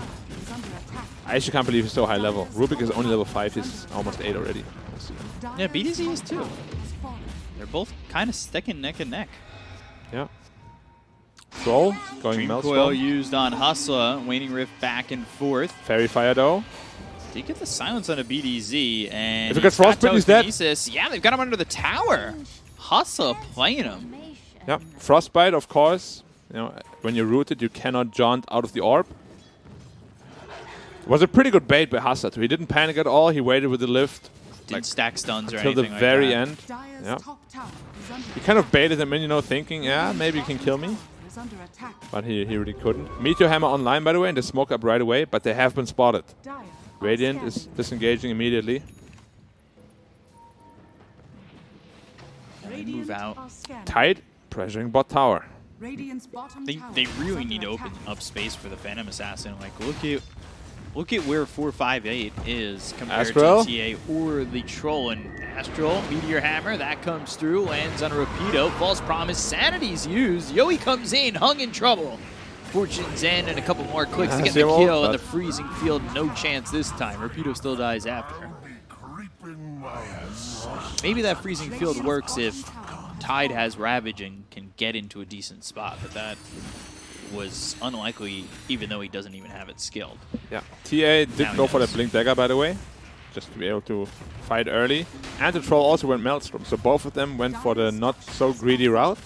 I actually can't believe he's so high level. Rubik is only level 5. He's almost 8 already. Yeah, BDZ is too. They're both kind of sticking neck and neck. Yeah. Troll going Dream Maelstrom. Coil used on Hustler. Waning Rift back and forth. Fairy Fire though. Did get the silence on a BDZ, and if it gets Frostbite, he's dead. Yeah, they've got him under the tower. Hustler playing him. Yeah, Frostbite, of course. You know, when you're rooted, you cannot jaunt out of the orb. It was a pretty good bait by Hustler too. He didn't panic at all. He waited with the lift. Didn't stack stuns or anything until the very end. Yeah. He kind of baited him in, you know, thinking, yeah, maybe you can kill me. But he really couldn't. Meteor Hammer online, by the way, and they smoke up right away, but they have been spotted. Radiant is disengaging immediately. They move out. Tide pressuring bot tower. They really need to open up space for the Phantom Assassin. Like, look at where 458 is compared Astral? to TA or the Troll. And Astral, Meteor Hammer, that comes through, lands on a Rapido. False Promise, Sanity's used. Yoi comes in, hung in trouble. Fortune's End and a couple more clicks to get the kill, and the freezing field, no chance this time. Rapido still dies after. Maybe that freezing field works if Tide has Ravage and can get into a decent spot, but that was unlikely, even though he doesn't even have it skilled. Yeah, TA did go for the Blink Dagger, by the way, just to be able to fight early. And the Troll also went Maelstrom, so both of them went for the not so greedy route,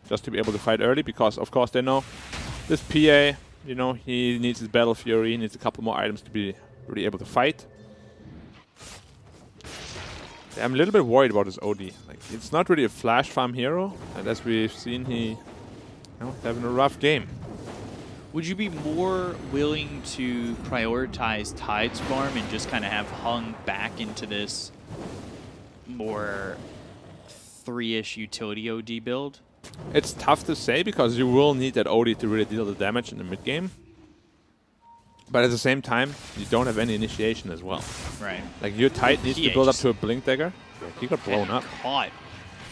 just to be able to fight early, because of course they know this PA, you know, he needs his Battle Fury, he needs a couple more items to be really able to fight. I'm a little bit worried about his OD. Like, it's not really a flash farm hero, and as we've seen, he's having a rough game. Would you be more willing to prioritize Tide's farm and just kind of have hung back into this more 3-ish utility OD build? It's tough to say because you will need that OD to really deal the damage in the mid game. But at the same time, you don't have any initiation as well. Right. Like your Tide needs to build up to a Blink Dagger. He got blown up. Caught.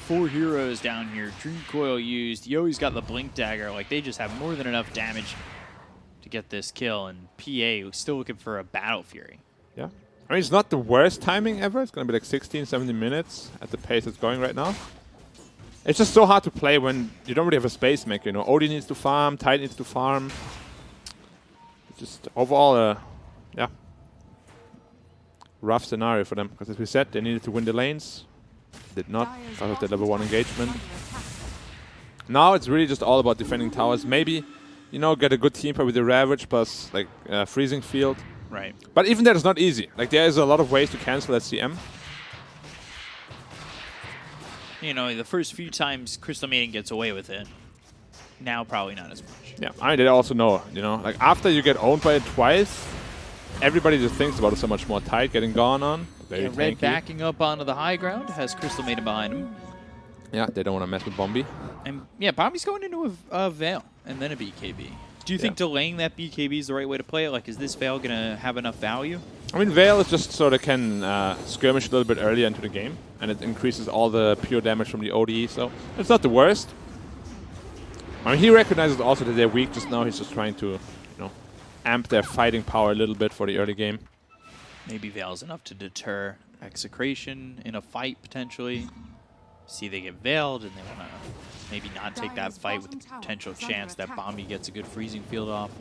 4 heroes down here. Dream Coil used. Yoi's got the Blink Dagger. Like, they just have more than enough damage to get this kill. And PA still looking for a Battle Fury. Yeah. I mean, it's not the worst timing ever. It's going to be like 16, 17 minutes at the pace it's going right now. It's just so hard to play when you don't really have a space maker. You know, Odie needs to farm, Tide needs to farm. It's just overall, yeah, rough scenario for them. Because as we said, they needed to win the lanes. Did not because of the level 1 engagement. Now it's really just all about defending towers. Maybe, you know, get a good team play with the Ravage plus like freezing field. Right. But even that is not easy. Like there is a lot of ways to cancel that CM. You know, the first few times Crystal Maiden gets away with it. Now probably not as much. Yeah, I mean, they also know, you know, like after you get owned by it twice, everybody just thinks about it so much more. Tide getting gone on. Yeah, Red backing up onto the high ground, has Crystal Maiden behind him. Yeah, they don't want to mess with Bombi. And yeah, Bombi's going into a Veil and then a BKB. Do you think delaying that BKB is the right way to play it? Like, is this Veil going to have enough value? I mean, Veil is just so they can skirmish a little bit earlier into the game, and it increases all the pure damage from the ODE, so it's not the worst. I mean, he recognizes also that they're weak just now. He's just trying to, you know, amp their fighting power a little bit for the early game. Maybe Veil's enough to deter Execration in a fight, potentially. See they get veiled, and they want to maybe not take that fight with the potential chance that Bombi gets a good freezing field off.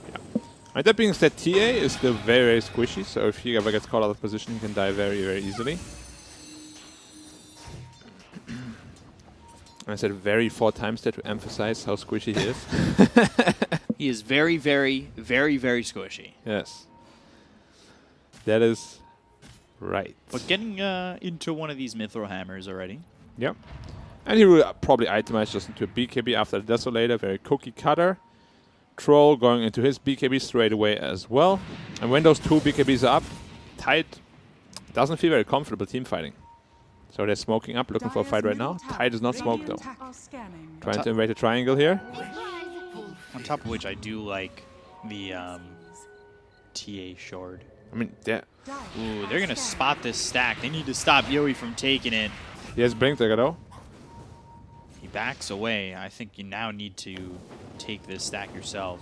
Yeah. Right, that being said, TA is still very, very squishy, so if he ever gets caught out of position, he can die very, very easily. I said very 4 times there to emphasize how squishy he is. He is very, very, very, very squishy. Yes. That is right. But getting into one of these Mithril Hammers already. Yep. And he will probably itemize just into a BKB after the Desolator. Very cookie cutter. Troll going into his BKB straight away as well. And when those 2 BKBs are up, Tide doesn't feel very comfortable team fighting. So they're smoking up, looking for a fight right now. Tide is not smoked though. Trying to invade the triangle here. On top of which, I do like the TA shard. I mean, yeah. Ooh, they're gonna spot this stack. They need to stop Yoey from taking it. He has Blink Dagger though. He backs away. I think you now need to take this stack yourself.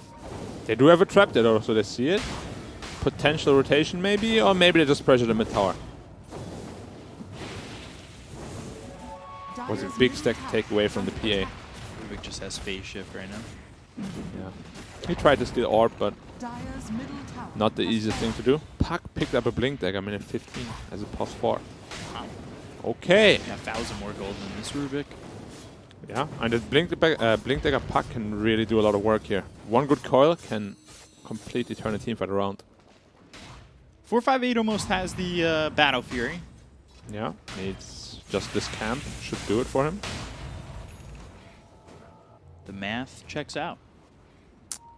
They do have a trap there though, so they see it. Potential rotation maybe, or maybe they just pressure the mid tower. Was a big stack to take away from the PA. Rubik just has phase shift right now. Yeah. He tried to steal orb, but not the easiest thing to do. Puck picked up a Blink Dagger a minute 15 as a +4. Wow. Okay. Yeah, 1,000 more gold than this Rubik. Yeah, and the Blink Dagger Puck can really do a lot of work here. One good coil can completely turn a teamfight around. 458 almost has the Battle Fury. Yeah, needs just this camp. Should do it for him. The math checks out.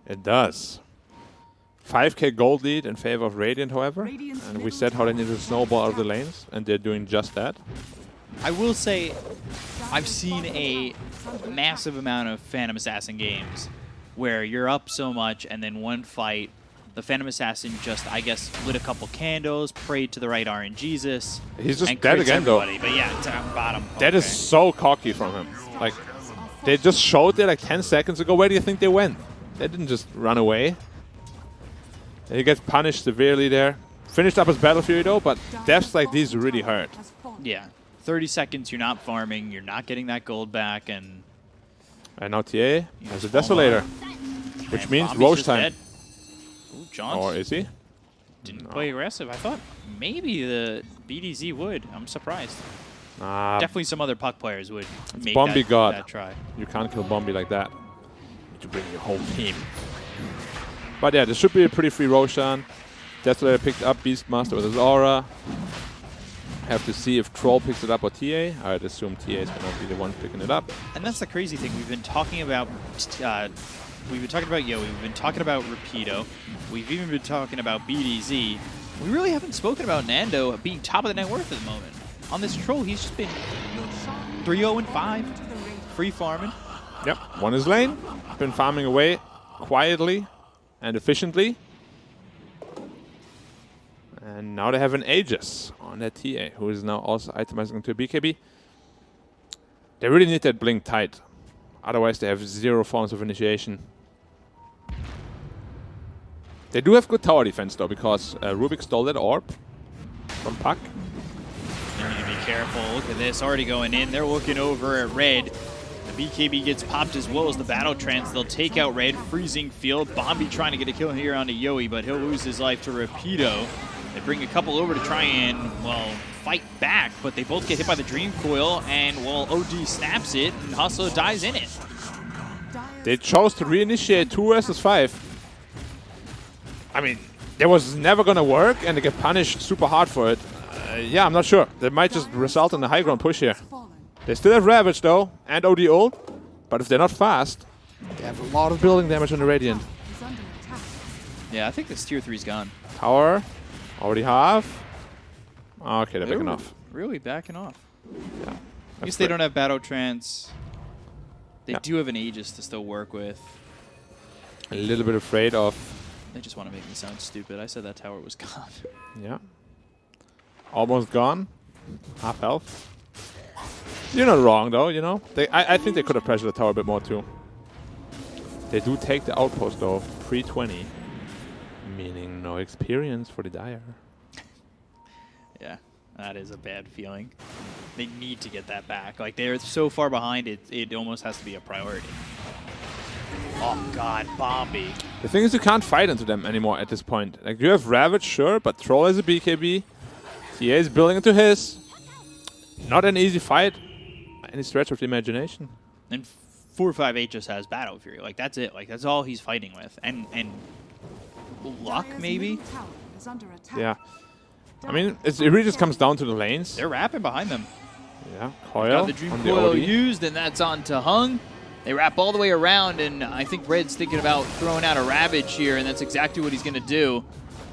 It does. 5k gold lead in favor of Radiant, however. And we said how they need to snowball out of the lanes, and they're doing just that. I will say, I've seen a massive amount of Phantom Assassin games where you're up so much, and then one fight, the Phantom Assassin just, I guess, lit a couple candles, prayed to the right RNGesus. He's just and dead crits again, everybody. though. But yeah, down bottom. That is so cocky from him. Like, they just showed there like 10 seconds ago. Where do you think they went? They didn't just run away. And he gets punished severely there. Finished up his Battle Fury though, but deaths like these really hurt. Yeah. 30 seconds, you're not farming, you're not getting that gold back, and now TA has a Desolator, which means Roche time. Dead. Ooh, John. Or is he? Didn't play aggressive. I thought maybe the BDZ would. I'm surprised. Definitely some other puck players would make Bombi God. that try. You can't kill Bombi like that. You need to bring your whole team. But yeah, this should be a pretty free Roshan. Desolator picked up Beastmaster with his aura. Have to see if Troll picks it up or TA. I'd assume TA is going to be the one picking it up. And that's the crazy thing. We've been talking about Yoey. We've been talking about Rapido. We've even been talking about BDZ. We really haven't spoken about Nando being top of the net worth at the moment. On this Troll, he's just been 3-0-5, free farming. Yep, won his lane. Been farming away quietly and efficiently. And now they have an Aegis on their TA, who is now also itemizing into a BKB. They really need that Blink tight. Otherwise, they have 0 forms of initiation. They do have good tower defense, though, because Rubik stole that orb from Puck. You need to be careful. Look at this, already going in. They're looking over at Red. The BKB gets popped as well as the Battle Trance. They'll take out Red, freezing field. Bombi trying to get a kill here onto Yoey, but he'll lose his life to Rapido. They bring a couple over to try and, well, fight back, but they both get hit by the Dream Coil, and, well, OD snaps it, and Hustler dies in it. They chose to reinitiate 2 versus 5. I mean, that was never going to work, and they get punished super hard for it. Yeah, I'm not sure. That might just result in a high ground push here. They still have Ravage, though, and OD ult, but if they're not fast, they have a lot of building damage on the Radiant. Yeah, I think this tier 3's gone. Tower. Already have. Okay, they're backing off. Really backing off. Yeah. I guess they don't have Battle Trance. They do have an Aegis to still work with. A little bit afraid of... They just want to make me sound stupid. I said that tower was gone. Yeah. Almost gone. Half health. You're not wrong, though, you know. I think they could have pressured the tower a bit more, too. They do take the outpost, though. Pre-20. Meaning no experience for the Dire. Yeah, that is a bad feeling. They need to get that back. Like, they're so far behind, it almost has to be a priority. Oh, God, Bombi. The thing is, you can't fight into them anymore at this point. Like, you have Ravage, sure, but Troll has a BKB. TA is building into his. Not an easy fight. Any stretch of the imagination. And 458 just has Battle Fury. Like, that's it. Like, that's all he's fighting with. And luck, maybe? Yeah. I mean, it really just comes down to the lanes. They're wrapping behind them. Yeah, Coil Got the Dream Coil used, and that's on to Hung. They wrap all the way around, and I think Red's thinking about throwing out a Ravage here, and that's exactly what he's going to do.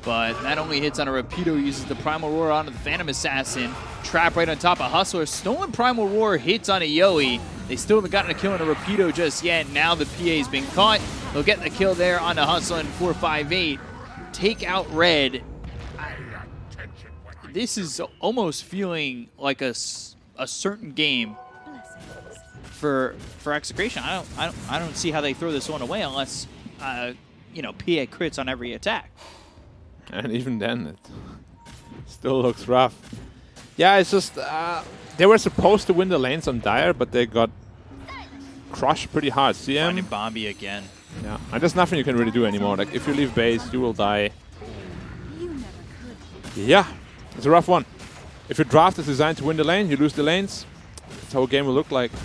but that only hits on a Rapido, uses the Primal Roar onto the Phantom Assassin. Trap right on top of Hustler. Stolen Primal Roar hits on a Yowie. They still haven't gotten a kill on a Rapido just yet. Now the PA's been caught. They'll get the kill there on the Hustler in 4-5-8. Take out Red. This is almost feeling like a certain game for Execration. I don't see how they throw this one away unless you know, PA crits on every attack. And even then, it still looks rough. Yeah, it's just they were supposed to win the lanes on Dire, but they got crushed pretty hard. CM Finding Bombi again. Yeah, and there's nothing you can really do anymore. Like if you leave base, you will die. Yeah, it's a rough one. If your draft is designed to win the lane, you lose the lanes. That's how a game will look like. You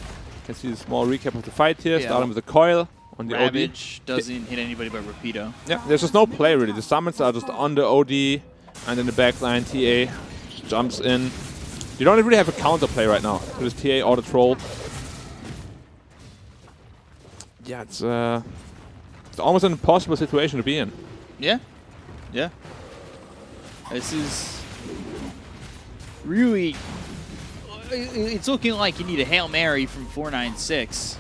can see the small recap of the fight here, starting with the coil on the Ravage OD. doesn't hit anybody but Rapido. Yeah, there's just no play really. The summons are just on the OD, and in the backline, TA just jumps in. You don't really have a counter play right now. So this TA auto troll. Yeah, it's almost an impossible situation to be in. Yeah, yeah. This is really, it's looking like you need a Hail Mary from 496.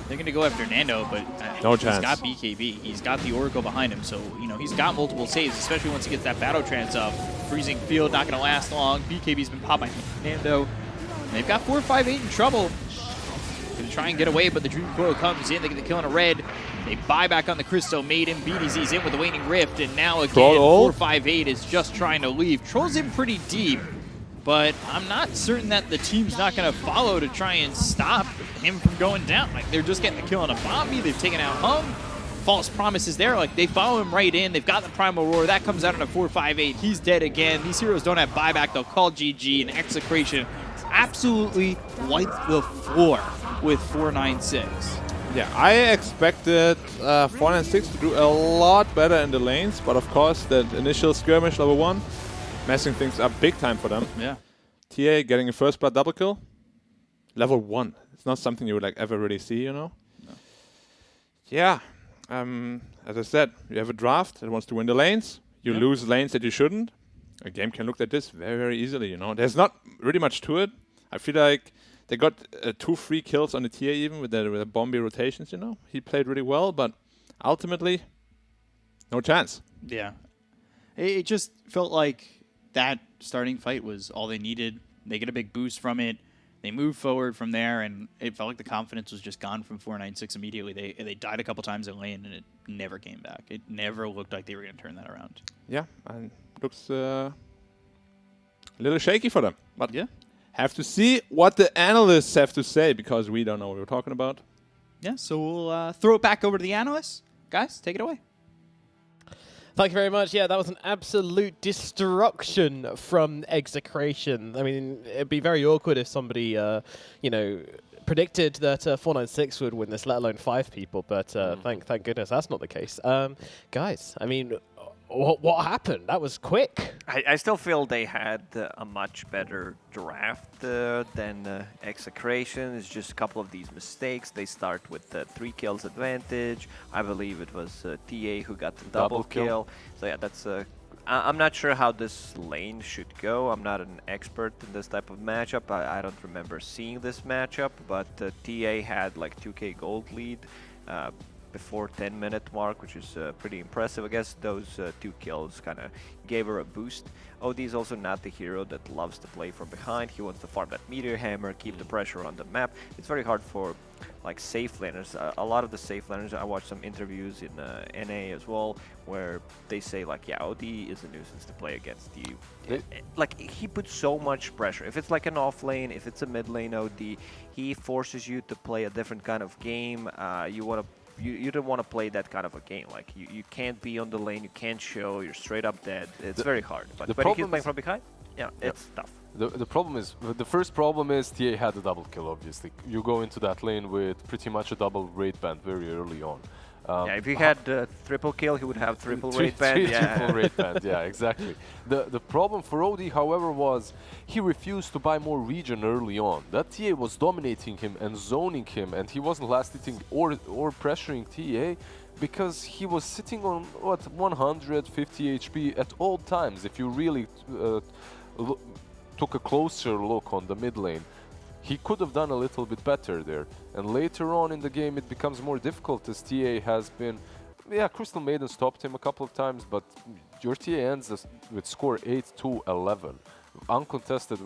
They're going to go after Nando, but no he's chance. Got BKB. He's got the Oracle behind him, so you know he's got multiple saves, especially once he gets that Battle Trance up. Freezing Field, not going to last long. BKB's been popped by Nando. And they've got 4-5-8 in trouble. Going to try and get away, but the Dream Coil comes in. They get the kill on a Red. They buy back on the Crystal Maiden. BDZ's in with the Waning Rift, and now again, 4-5-8 is just trying to leave. Troll's in pretty deep, but I'm not certain that the team's not going to follow to try and stop him from going down. Like, they're just getting the kill on a Bombi. They've taken out Hung. False Promises there. Like, they follow him right in. They've got the Primal Roar. That comes out on a 4-5-8. He's dead again. These heroes don't have buyback. They'll call GG, and Execration absolutely wiped the floor with 496. Yeah, I expected 496 to do a lot better in the lanes, but of course, that initial skirmish level 1, messing things up big time for them. Yeah. TA getting a first blood double kill. Level 1. It's not something you would like ever really see, you know? No. Yeah. As I said, you have a draft that wants to win the lanes. You lose lanes that you shouldn't. A game can look like this very, very easily, you know? There's not really much to it. I feel like they got 2 free kills on the TA even with the Bombi rotations, you know? He played really well, but ultimately, no chance. Yeah. It just felt like that starting fight was all they needed. They get a big boost from it. They move forward from there, and it felt like the confidence was just gone from 496 immediately. They died a couple times in lane, and it never came back. It never looked like they were going to turn that around. Yeah, and looks a little shaky for them. But yeah, have to see what the analysts have to say, because we don't know what we're talking about. Yeah, so we'll throw it back over to the analysts. Guys, take it away. Thank you very much. Yeah, that was an absolute destruction from Execration. I mean, it'd be very awkward if somebody, you know, predicted that 496 would win this, let alone 5 people. But thank goodness that's not the case. Guys, I mean, what happened? That was quick. I still feel they had a much better draft than Execration. It's just a couple of these mistakes. They start with 3 kills advantage. I believe it was TA who got the double kill. So yeah, that's I'm not sure how this lane should go. I'm not an expert in this type of matchup. I don't remember seeing this matchup, but TA had like 2k gold lead before 10-minute mark, which is pretty impressive. I guess those 2 kills kind of gave her a boost. OD is also not the hero that loves to play from behind. He wants to farm that Meteor Hammer, keep the pressure on the map. It's very hard for like safe laners. A lot of the safe laners, I watched some interviews in NA as well, where they say like, yeah, OD is a nuisance to play against. Like, he puts so much pressure. If it's like an off lane, if it's a mid lane OD, he forces you to play a different kind of game. You don't want to play that kind of a game. Like, you can't be on the lane, you can't show, you're straight up dead. It's very hard. But if he's playing from behind, yeah, it's tough. The problem is, the first problem is TA had a double kill, obviously. You go into that lane with pretty much a double raid band very early on. Yeah, if he had triple kill, he would have triple raid band. Triple raid band, yeah, exactly. The problem for OD, however, was he refused to buy more region early on. That TA was dominating him and zoning him, and he wasn't last hitting or pressuring TA. because he was sitting on, what, 150 HP at all times. If you really took a closer look on the mid lane, he could have done a little bit better there. And later on in the game, it becomes more difficult as TA has been... Yeah, Crystal Maiden stopped him a couple of times, but your TA ends with score 8-2-11. Uncontested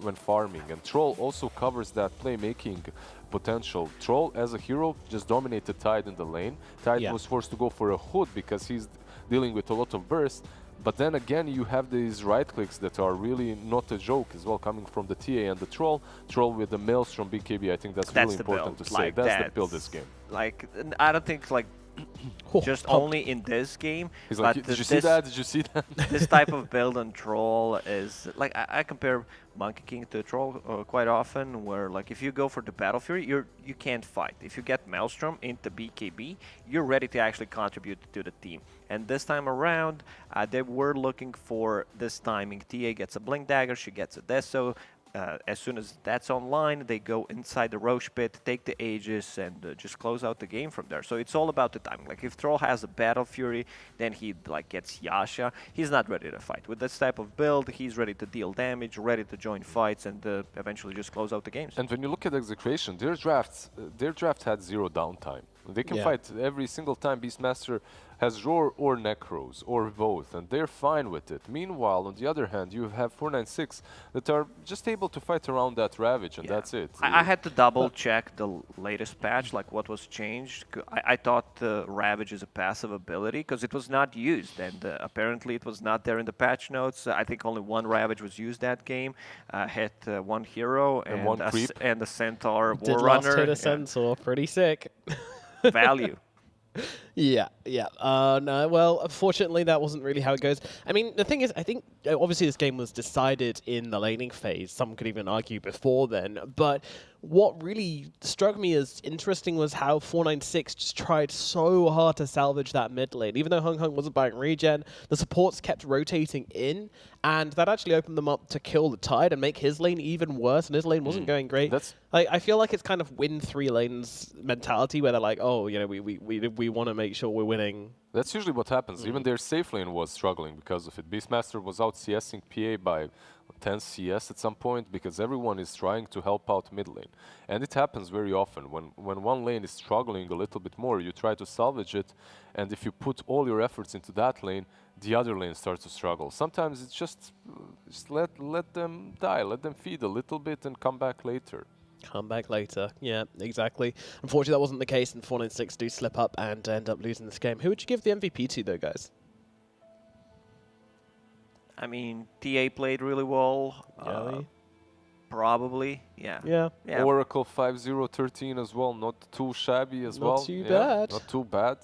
when farming, and Troll also covers that playmaking potential. Troll as a hero just dominated Tide in the lane. Tide was forced to go for a hood because he's dealing with a lot of burst, but then again you have these right clicks that are really not a joke as well, coming from the TA and the Troll with the Maelstrom BKB. I think that's really important to say. That's the build this game. Like, I don't think like just only in this game. He's like, did you see that? Did you see that? This type of build on Troll is like, I compare Monkey King to Troll quite often, where like if you go for the Battle Fury, you can't fight. If you get Maelstrom into BKB, you're ready to actually contribute to the team. And this time around, they were looking for this timing. TA gets a Blink Dagger, she gets a Deso. As soon as that's online, they go inside the Roche pit, take the Aegis, and just close out the game from there. So it's all about the timing. Like if Troll has a Battle Fury, then he like gets Yasha. He's not ready to fight. With this type of build, he's ready to deal damage, ready to join fights, and eventually just close out the games. And when you look at Execration, their draft had 0 downtime. They can fight every single time Beastmaster has Roar or Necros or both, and they're fine with it. Meanwhile, on the other hand, you have 496 that are just able to fight around that Ravage, and that's it. I had to double check the latest patch, like what was changed. I thought Ravage is a passive ability because it was not used, and apparently it was not there in the patch notes. I think only one Ravage was used that game. Hit one hero and one creep. And the Centaur Did War last Runner. hit a Centaur, pretty sick. Value. Yeah. No, well, unfortunately, that wasn't really how it goes. I mean, the thing is, I think, obviously, this game was decided in the laning phase. Some could even argue before then. But what really struck me as interesting was how 496 just tried so hard to salvage that mid lane. Even though Hung Hung wasn't buying regen, the supports kept rotating in, and that actually opened them up to kill the Tide and make his lane even worse, and his lane wasn't going great. I feel like it's kind of win 3 lanes mentality, where they're like, oh, you know, we want to make sure we're winning. That's usually what happens. Even their safe lane was struggling because of it. Beastmaster was out CSing PA by 10 CS at some point because everyone is trying to help out mid lane. And it happens very often. When one lane is struggling a little bit more, you try to salvage it, and if you put all your efforts into that lane, the other lane starts to struggle. Sometimes it's just let them die, let them feed a little bit and come back later. Come back later. Yeah, exactly. Unfortunately, that wasn't the case, and 496 do slip up and end up losing this game. Who would you give the MVP to, though, guys? I mean, TA played really well. Probably, yeah. Oracle 5-0-13 as well, not too shabby as well. Not too bad. Not too bad.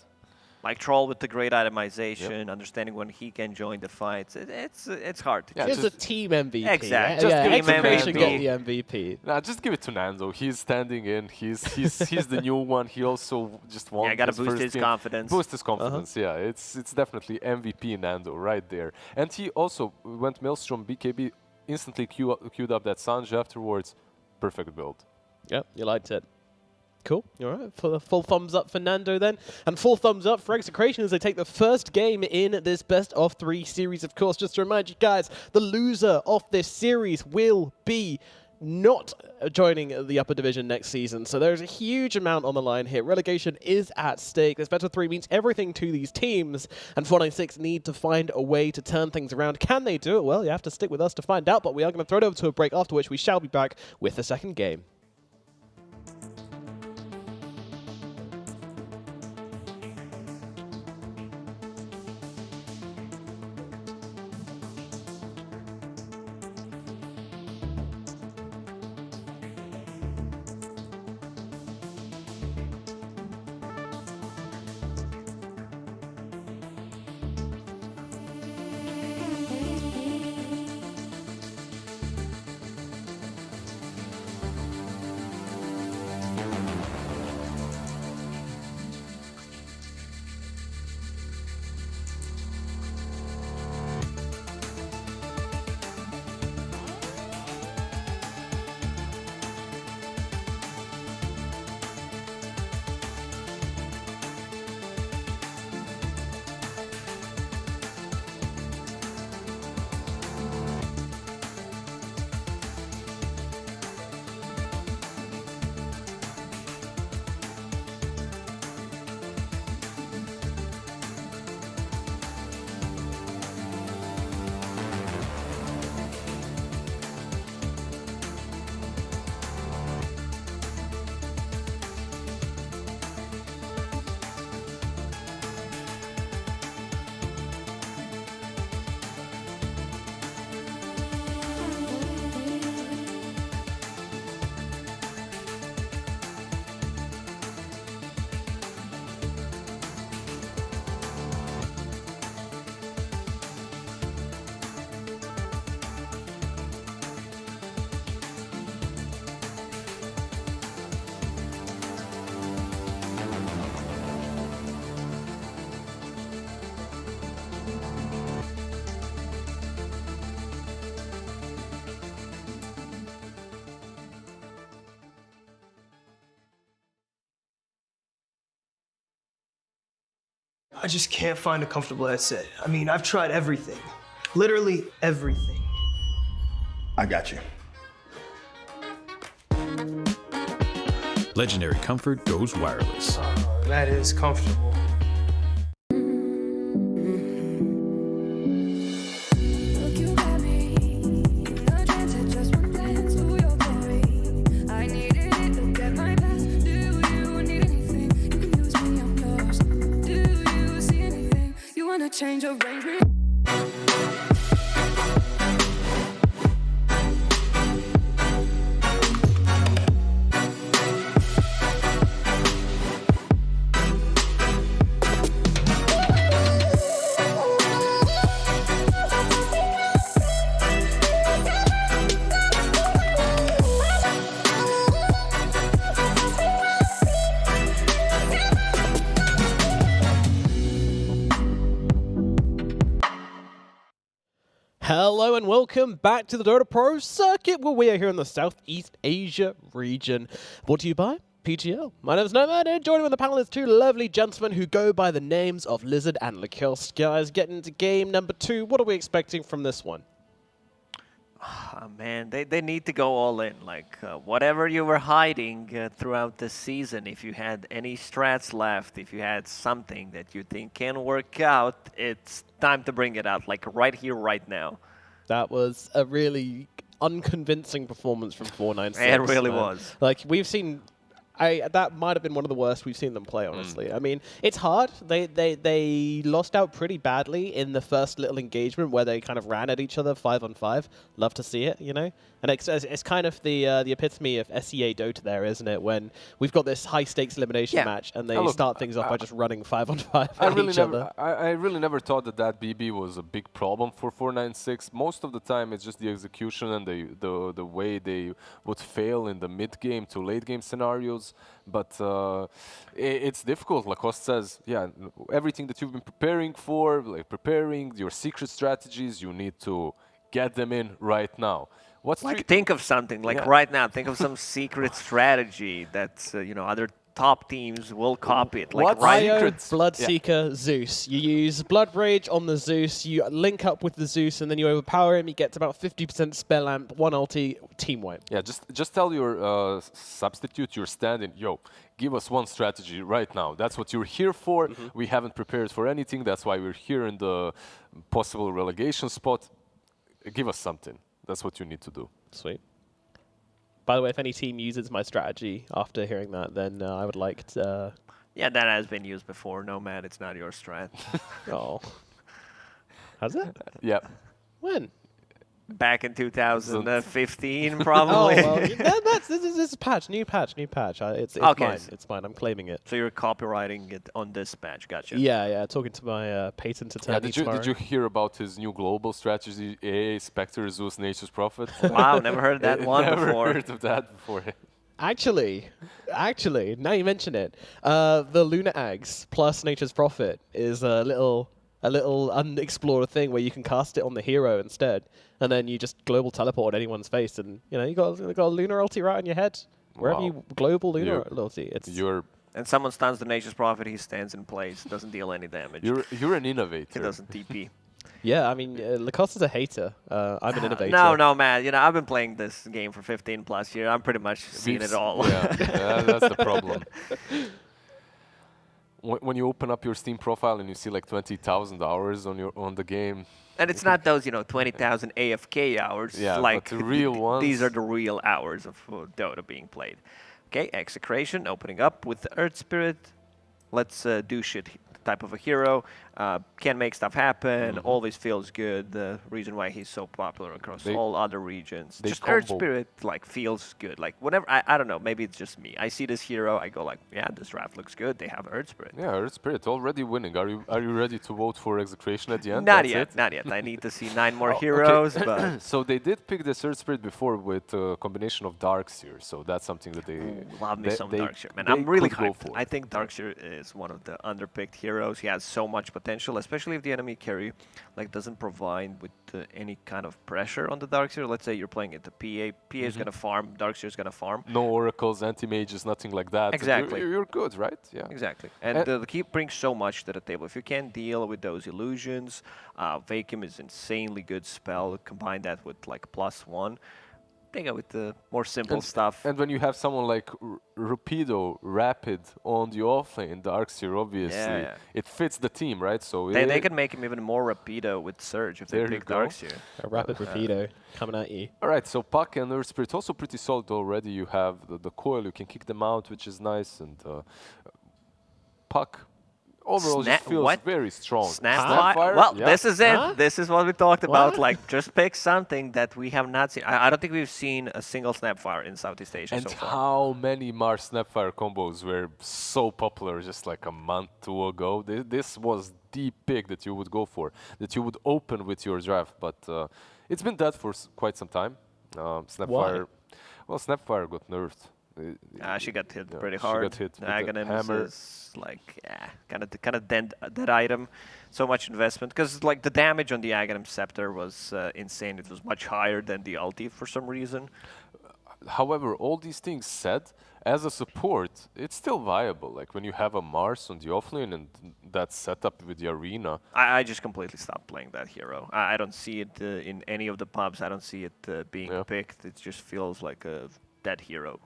Like Troll with the great itemization, understanding when he can join the fights. It's hard to It's a team MVP. Exactly. Yeah, Just team Execration MVP. get the MVP. Nah, just give it to Nando. He's standing in. He's the new one. He also just won. Yeah, gotta boost his confidence. Boost his confidence. Yeah, it's definitely MVP Nando right there. And he also went Maelstrom BKB, instantly queued up that Sanj afterwards. Perfect build. Yep, you liked it. Cool. All right. Full thumbs up for Nando then. And full thumbs up for Execration as they take the first game in this best of 3 series. Of course, just to remind you guys, the loser of this series will be not joining the upper division next season. So there's a huge amount on the line here. Relegation is at stake. This best of 3 means everything to these teams. And 496 need to find a way to turn things around. Can they do it? Well, you have to stick with us to find out. But we are going to throw it over to a break, after which we shall be back with the second game. I just can't find a comfortable headset. I mean, I've tried everything. Literally everything. I got you. Legendary comfort goes wireless. That is comfortable. Look, you got me. No chance at just one glance to your glory. I needed it. Look at my past. Do you need anything? You can use me, I'm yours. Do you see anything? You wanna change your arrangement? Hello and welcome back to the Dota Pro Circuit, where we are here in the Southeast Asia region. Brought to you by PGL. My name is Nomad, and joining me on the panel is two lovely gentlemen who go by the names of Lizard and Lacoste. Guys, getting into game number 2, what are we expecting from this one? Oh, man, they need to go all in. Like, whatever you were hiding throughout the season, if you had any strats left, if you had something that you think can work out, it's time to bring it out, like right here, right now. That was a really unconvincing performance from 496. It really was. Like, we've seen... that might have been one of the worst we've seen them play, honestly. I mean, it's hard. They lost out pretty badly in the first little engagement where they kind of ran at each other 5-on-5. Love to see it, you know? And it's kind of the epitome of SEA Dota there, isn't it? When we've got this high-stakes elimination match and they start things off by just running 5-on-5 at each other. I really never thought that BB was a big problem for 496. Most of the time, it's just the execution and the way they would fail in the mid-game to late-game scenarios. But it's difficult. Lacoste says, yeah, everything that you've been preparing for, like preparing your secret strategies, you need to get them in right now. Like, think of something, like right now, think of some secret strategy that, you know, other top teams will copy it. Like Bloodseeker, Zeus. You use Blood Rage on the Zeus, you link up with the Zeus, and then you overpower him. You get to about 50% spell lamp, 1 ulti, team wipe. Yeah, just tell your substitute you're standing, yo, give us one strategy right now. That's what you're here for. We haven't prepared for anything. That's why we're here in the possible relegation spot. Give us something. That's what you need to do. Sweet. By the way, if any team uses my strategy after hearing that, then I would like to... Yeah, that has been used before. Nomad, it's not your strat. Oh. Has it? Yeah. When? Back in 2015, probably. Oh, well, this is patch, new patch. It's okay. Mine. It's mine. I'm claiming it. So you're copywriting it on this patch. Gotcha. Yeah. Talking to my patent attorney Did you hear about his new global strategy, AA, Spectre, Zeus, Nature's Prophet? Wow, never heard that one before. Never heard of that before. Actually, now you mention it, the Lunar Ags plus Nature's Prophet is a little unexplored thing where you can cast it on the hero instead, and then you just global teleport on anyone's face, and you know you got a lunar ulti right on your head. Wherever you global lunar ulti, and someone stuns the Nature's Prophet, he stands in place, doesn't deal any damage. You're an innovator. He doesn't TP. Yeah, I mean, Lacoste is a hater. I'm an innovator. No, man. You know, I've been playing this game for 15 plus years. I'm pretty much seen it all. Yeah, that's the problem. When you open up your Steam profile and you see like 20,000 hours on the game. And it's not those, 20,000 AFK hours. Yeah, like but the real ones. These are the real hours of Dota being played. Okay, Execration opening up with the Earth Spirit. Let's do shit type of a hero. Can make stuff happen. Always feels good. The reason why he's so popular across all other regions. Just Earth Spirit feels good. Like whenever I don't know. Maybe it's just me. I see this hero. I go like, yeah, this draft looks good. They have Earth Spirit. Yeah, Earth Spirit already winning. Are you ready to vote for Execration at the end? Not yet. I need to see 9 more heroes. Okay. But so they did pick this Earth Spirit before with a combination of Darkseer. So that's something that they love me some Darkseer. Man, I'm really hyped. I think Darkseer is one of the underpicked heroes. He has so much potential. potential, especially if the enemy carry like doesn't provide with any kind of pressure on the Darkseer. Let's say you're playing at the PA. PA is gonna farm. Darkseer is gonna farm. No oracles, anti-mages, nothing like that. Exactly. You're good, right? Yeah. Exactly. And the keep brings so much to the table. If you can't deal with those illusions, Vacuum is insanely good spell. Combine that with like +1. They go with the more simple stuff. And when you have someone like Rapido, Rapid on the offlane, Darkseer, obviously, it fits the team, right? So they can make him even more Rapido with Surge if they pick Darkseer. A rapid Rapido coming at you. All right, so Puck and Earth Spirit also pretty solid already. You have the coil, you can kick them out, which is nice, and Puck overall just feels very strong. Snapfire? Well, this is it. Huh? This is what we talked about. Like, just pick something that we have not seen. I don't think we've seen a single Snapfire in Southeast Asia and so far. How many Mars Snapfire combos were so popular just like a month, 2 ago? This was the pick that you would go for, that you would open with your draft. But it's been dead for quite some time. Snapfire, well, Snapfire got nerfed. She got hit pretty hard. She got hit with Aghanim is like, kind of dead item. So much investment because like the damage on the Aghanim Scepter was insane. It was much higher than the ulti for some reason. However, all these things said, as a support, it's still viable. Like when you have a Mars on the offlane and that setup with the arena. I just completely stopped playing that hero. I don't see it in any of the pubs. I don't see it being picked. It just feels like a dead hero.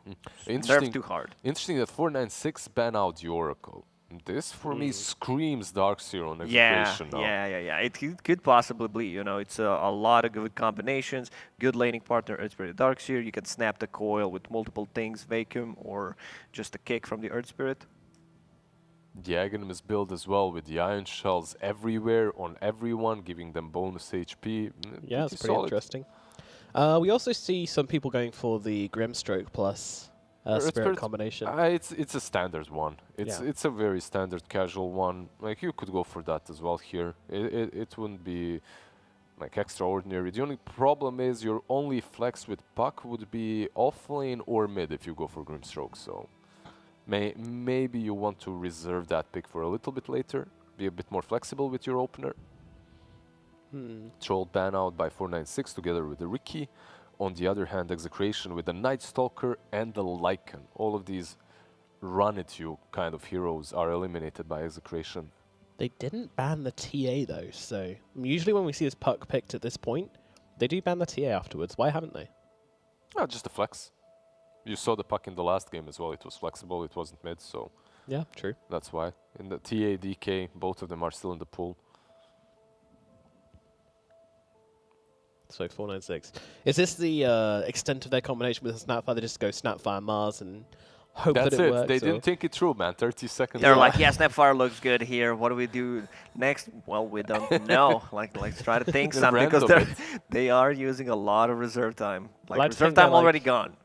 Nerfed too hard. Interesting that 496 ban out the Oracle. This for me screams Darkseer on Execration now. Yeah. It could possibly be. You know, it's a lot of good combinations. Good laning partner, Earth Spirit Darkseer. You can snap the coil with multiple things, Vacuum, or just a kick from the Earth Spirit. The Aghanim is built as well with the Iron Shells everywhere on everyone, giving them bonus HP. Yeah, it's pretty interesting. We also see some people going for the Grimstroke plus Spirit combination. It's a standard one. It's a very standard casual one. Like you could go for that as well here. It wouldn't be like extraordinary. The only problem is your only flex with Puck would be offlane or mid if you go for Grimstroke. So maybe you want to reserve that pick for a little bit later. Be a bit more flexible with your opener. Troll ban out by 496 together with the Ricky. On the other hand, Execration with the Night Stalker and the Lycan. All of these run-at-you kind of heroes are eliminated by Execration. They didn't ban the TA though, so usually when we see this Puck picked at this point, they do ban the TA afterwards. Why haven't they? Oh, just a flex. You saw the Puck in the last game as well. It was flexible, it wasn't mid, so... Yeah, true. That's why. In the TA, DK, both of them are still in the pool. So 496. Is this the extent of their combination with the Snapfire? They just go Snapfire Mars and hope that it works? They didn't think it through, man. 30 seconds. They're like, yeah, Snapfire looks good here. What do we do next? Well, we don't know. Let's try to think something because they are using a lot of reserve time. Like reserve time already gone.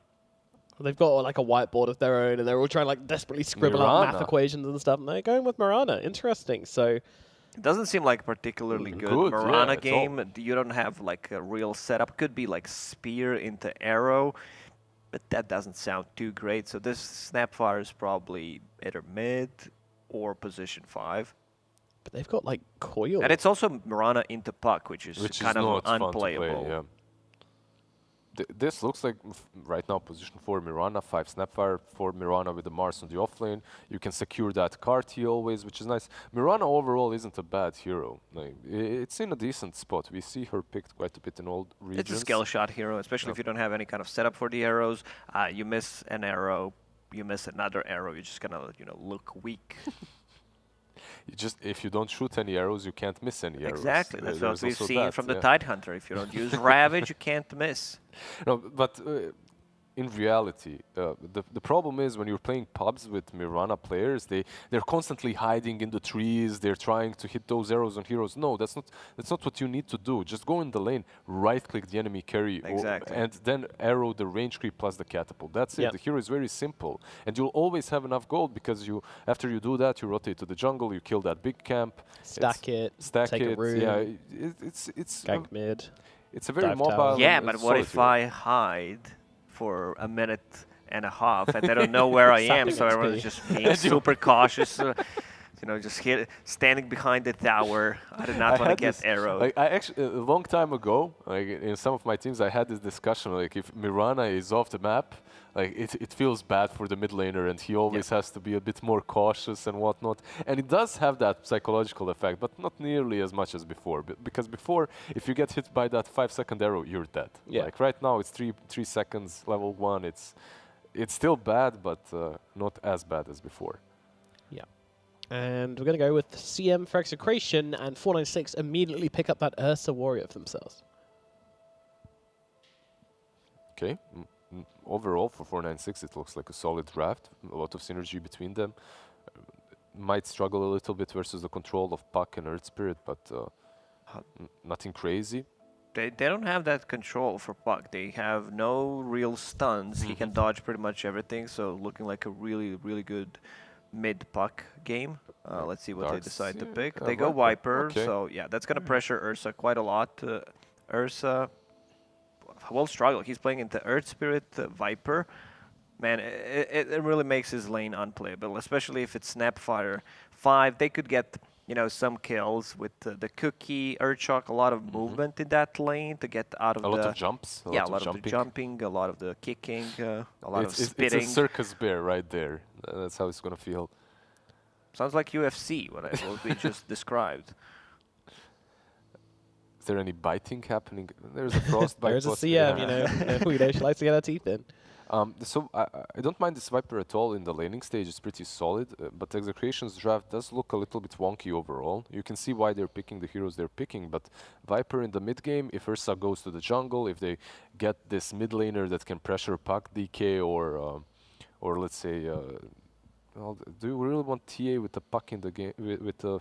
They've got like a whiteboard of their own, and they're all trying to like desperately scribble out math equations and stuff. And they're going with Mirana. Interesting. So. It doesn't seem like particularly good Mirana game. You don't have like a real setup. Could be like spear into arrow, but that doesn't sound too great. So this Snapfire is probably either mid or position 5. But they've got like coil. And it's also Mirana into Puck, which is kind of unplayable. Play, this looks like right now position 4 Mirana, 5 Snapfire, 4 Mirana with the Mars on the offlane. You can secure that Carti always, which is nice. Mirana overall isn't a bad hero. Like, it's in a decent spot. We see her picked quite a bit in all regions. It's a skill shot hero, especially if you don't have any kind of setup for the arrows. You miss an arrow, you miss another arrow. You're just gonna look weak. If you don't shoot any arrows, you can't miss any arrows. Exactly, that's what we've seen from the Tidehunter. If you don't use Ravage, you can't miss. No, but in reality, the problem is when you're playing pubs with Mirana players, they're constantly hiding in the trees. They're trying to hit those arrows on heroes. No, that's not what you need to do. Just go in the lane, right-click the enemy carry, and then arrow the range creep plus the catapult. That's it. The hero is very simple, and you'll always have enough gold because after you do that, you rotate to the jungle, you kill that big camp, stack it, take a rune, it's gank mid. It's a very mobile. Yeah, but what if I hide for a minute and a half and they don't know where I am, so everyone's just being super cautious. just standing behind the tower. I did not want to get arrowed. Like, I actually, a long time ago, like in some of my teams, I had this discussion. Like, if Mirana is off the map, like it feels bad for the mid laner, and he always has to be a bit more cautious and whatnot. And it does have that psychological effect, but not nearly as much as before. Because before, if you get hit by that 5-second arrow, you're dead. Yeah. Like right now, it's 3 seconds, level 1. It's still bad, but not as bad as before. Yeah. And we're going to go with CM for Execration, and 496 immediately pick up that Ursa Warrior for themselves. Okay. Overall, for 496, it looks like a solid draft. A lot of synergy between them. Might struggle a little bit versus the control of Puck and Earth Spirit, but nothing crazy. They don't have that control for Puck. They have no real stuns. He can dodge pretty much everything, so looking like a really, really good mid-Puck game. Let's see what they decide to pick. They go Viper, so yeah, that's going to pressure Ursa quite a lot. Ursa will struggle. He's playing into Earth Spirit, Viper. Man, it really makes his lane unplayable, especially if it's Snapfire 5. They could get, some kills with the Cookie, Earthshock, a lot of movement in that lane to get out of a lot of jumps. A lot of the jumping, a lot of the kicking, a lot of spitting. It's a circus bear right there. That's how it's going to feel. Sounds like UFC, what we just described. Is there any biting happening? There's a frostbite. There's a CM, she likes to get her teeth in. So I don't mind this Viper at all in the laning stage. It's pretty solid, but Execration's draft does look a little bit wonky overall. You can see why they're picking the heroes they're picking, but Viper in the mid game, if Ursa goes to the jungle, if they get this mid laner that can pressure Puck, DK, or let's say, well, do you really want TA with the Puck in the game, with the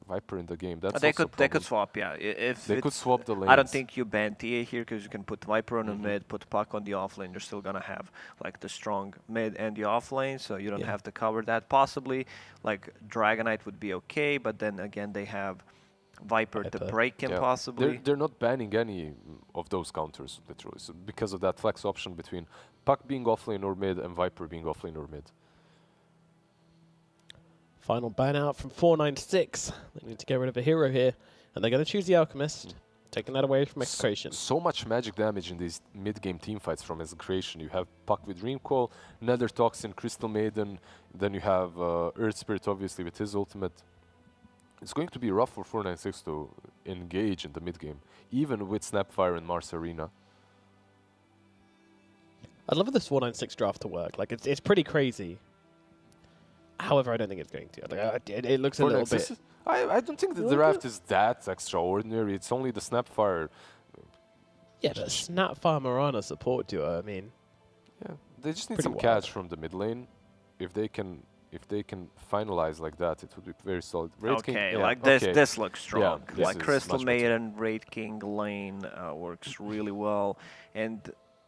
Viper in the game? That's they could swap, yeah. If they could swap the lanes. I don't think you ban TA here because you can put Viper on the mid, put Puck on the off lane. You're still gonna have like the strong mid and the off lane, so you don't have to cover that. Possibly, like Dragonite would be okay, but then again they have Viper to break him possibly. They're not banning any of those counters literally, so because of that flex option between Puck being off lane or mid and Viper being off lane or mid. Final ban out from 496. They need to get rid of a hero here, and they're going to choose the Alchemist, taking that away from Execration. So much magic damage in these mid-game teamfights from Execration. You have Puck with Dream Coil, Nether Toxin, Crystal Maiden, then you have Earth Spirit obviously with his ultimate. It's going to be rough for 496 to engage in the mid-game, even with Snapfire and Mars Arena. I'd love for this 496 draft to work. Like, it's pretty crazy. However, I don't think it's going to. Like, it looks a little bit... I don't think the draft is that extraordinary. It's only the Snapfire. Yeah, but Snapfire Marana support duo, I mean... Yeah, they just need some catch from the mid lane. If they can finalize like that, it would be very solid. Raid King, this looks strong. Yeah, like Crystal Maiden, Raid King lane works really well. And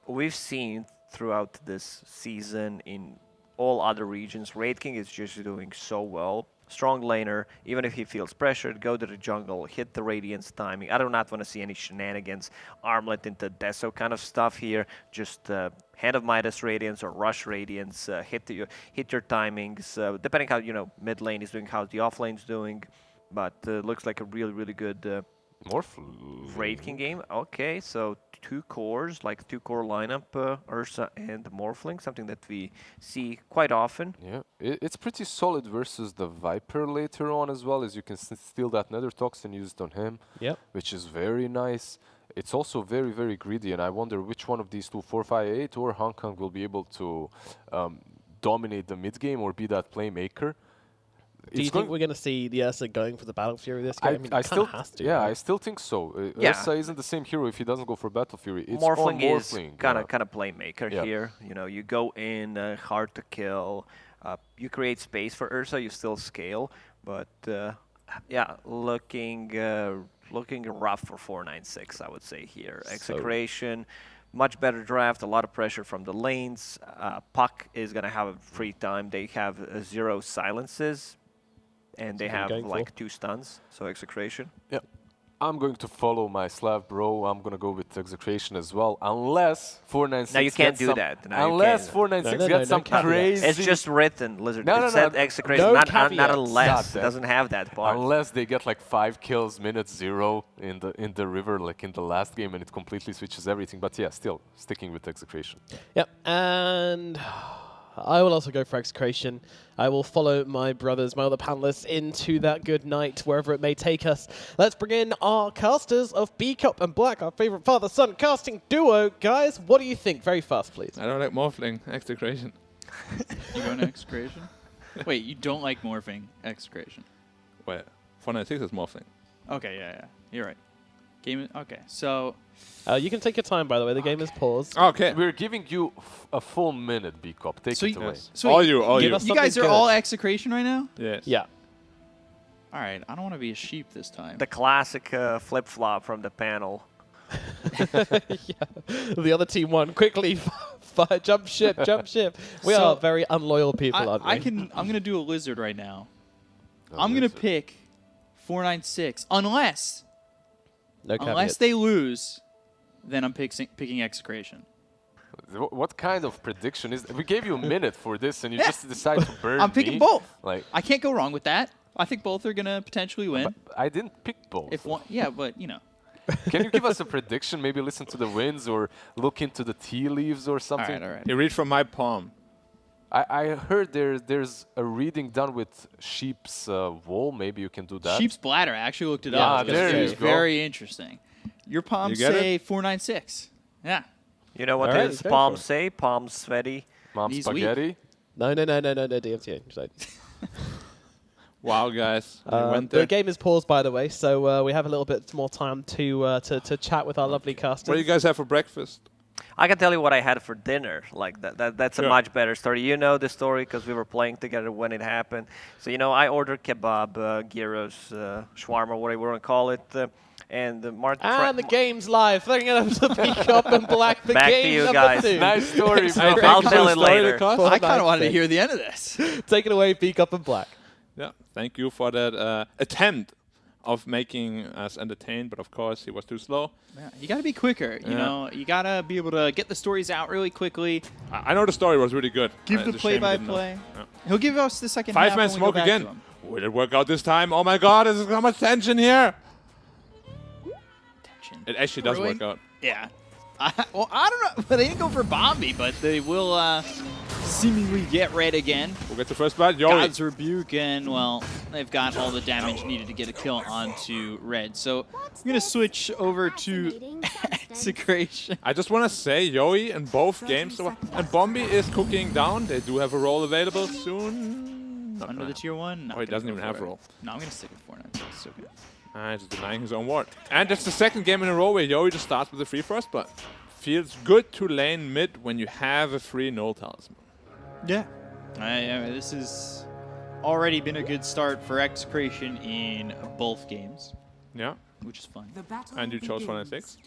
we've seen throughout this season in all other regions, Raid King is just doing so well. Strong laner, even if he feels pressured, go to the jungle, hit the Radiance timing. I do not want to see any shenanigans, Armlet into Deso kind of stuff here. Just Hand of Midas Radiance or Rush Radiance, hit your timings, depending how mid lane is doing, how the off lane's doing. But looks like a really, really good Raid King game. Okay, so two core lineup, Ursa and Morphling, something that we see quite often. Yeah, it's pretty solid versus the Viper later on as well, as you can steal that Nether Toxin used on him, which is very nice. It's also very, very greedy, and I wonder which one of these two, 458 or Hong Kong, will be able to dominate the mid game or be that playmaker. Do you think we're going to see the Ursa going for the Battle Fury this game? I mean, it still has to. Yeah, right? I still think so. Ursa isn't the same hero if he doesn't go for Battle Fury. It's Morphling is kind of playmaker here. You go in, hard to kill. You create space for Ursa. You still scale, but looking rough for 496, I would say here. Execration. Much better draft, a lot of pressure from the lanes. Puck is going to have a free time. They have 0 silences. And they have like 2 stuns, so Execration. Yeah. I'm going to follow my Slav bro. I'm going to go with Execration as well, unless 496 Now you can't gets do some, that. Now you unless can't. 496 gets some crazy. It's just written, Lizard. No, It no, said no. Execration, No not caveats. unless. Not It doesn't have that part. Unless they get like 5 kills, minute 0 in the river, like in the last game, and it completely switches everything. But yeah, still sticking with Execration. Yep, and I will also go for Execration. I will follow my brothers, my other panelists, into that good night, wherever it may take us. Let's bring in our casters of B-Cup and Black, our favorite father-son casting duo. Guys, what do you think? Very fast, please. I don't like Morphling. Execration. You going to Execration? Wait, you don't like morphing Execration? Well, 496 is Morphling. Okay, yeah. You're right. Game. Okay, so You can take your time, by the way. The game is paused. Okay. We're giving you a full minute, B-Cop. Take it away. So all you. Give us you guys something are all good. Execration right now? Yes. Yeah. All right, I don't want to be a sheep this time. The classic flip-flop from the panel. The other team won. Quickly, jump ship, jump ship. We So, are very unloyal people, aren't we? I'm gonna do a Lizard right now. I'm gonna pick 496 unless they lose, then I'm picking Execration. What kind of prediction is that? We gave you a minute for this, and you just decide to burn I'm picking me? both. Like, I can't go wrong with that. I think both are gonna potentially win. but I didn't pick both. If one, yeah, but you know. Can you give us a prediction? Maybe listen to the winds or look into the tea leaves or something? All right. You read from my palm. I heard there's a reading done with sheep's wool. Maybe you can do that. Sheep's bladder. I actually looked it Yeah, up. because there it was you go. very interesting. Your palms You get say 496. Yeah. You know what All right, his go palms for it. say? Palms sweaty. Mom Knees spaghetti. No, DMT. Sorry. Wow, guys. We went The there. game is paused, by the way, so we have a little bit more time to chat with our lovely casters. What do you guys have for breakfast? I can tell you what I had for dinner. Like that's Sure. a much better story. You know the story because we were playing together when it happened. So I ordered kebab, gyros, shawarma, whatever you want to call it, and Martin. And the game's live. Thanking it up to B-Cup and Black for Back to game you number guys. 2. Nice story, bro. I'll tell it later. I kind of wanted to hear the end of this. Take it away, B-Cup and Black. Yeah, thank you for that attempt of making us entertained, but of course he was too slow. Yeah, you got to be quicker. You know, you got to be able to get the stories out really quickly. I know the story was really good. Give It's the a shame we didn't know. play-by-play. Yeah. He'll give us the second half. 5-man when we go smoke back to again. him. Will it work out this time? Oh my god, there's so much tension here. Tension. It actually does Brewing. work out. Yeah. Well, I don't know. They didn't go for Bombi, but they will seemingly get red again. We'll get the first blood. Yo, God's Rebuke, and, well, they've got all the damage needed to get a kill onto red. So I'm going to switch over to Execration. I just want to say, Yoi in both games, and Bombi is cooking down. They do have a role available soon. Not Under gonna the tier 1? Oh, he doesn't even have roll. No, I'm going to stick with 496. It's okay. He's denying his own ward. And that's the second game in a row where Yoi just starts with a free frost, but feels good to lane mid when you have a free null talisman. Yeah. This has already been a good start for Execration in both games, Yeah. which is fun. And you chose 496?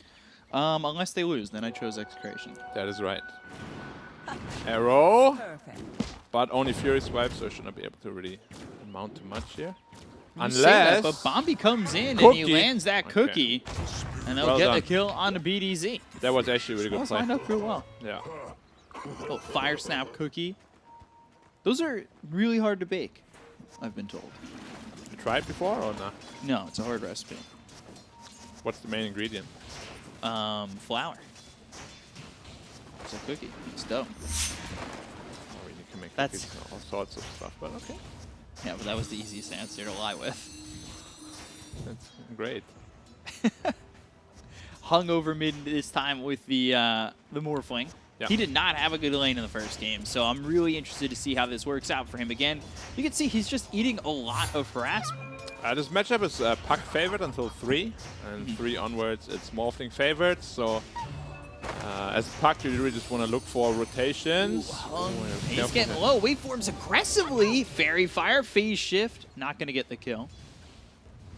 Unless they lose, then I chose Execration. That is right. Arrow. But only Fury swipe, so should not be able to really amount to much here. You say that, Unless... but Bombi comes in and Cookie. he lands that Okay. cookie, and they'll Well get done. the kill on the BDZ. That was actually a really That good was play. lined up real well. Yeah. Little fire snap cookie. Those are really hard to bake, I've been told. You tried before or not? No, it's a hard recipe. What's the main ingredient? Flour. It's a cookie. It's dough. Or you can make That's- cookies and all sorts of stuff, but okay. Yeah, but that was the easiest answer to lie with. That's great. Hung over mid this time with the Morphling. Yeah. He did not have a good lane in the first game, so I'm really interested to see how this works out for him again. You can see he's just eating a lot of harassment. This matchup is Puck favored until 3, and 3 onwards it's Morphling favored, so as a Puck you really just want to look for rotations. He's getting low. Waveforms aggressively. Fairy Fire, Phase Shift. Not going to get the kill.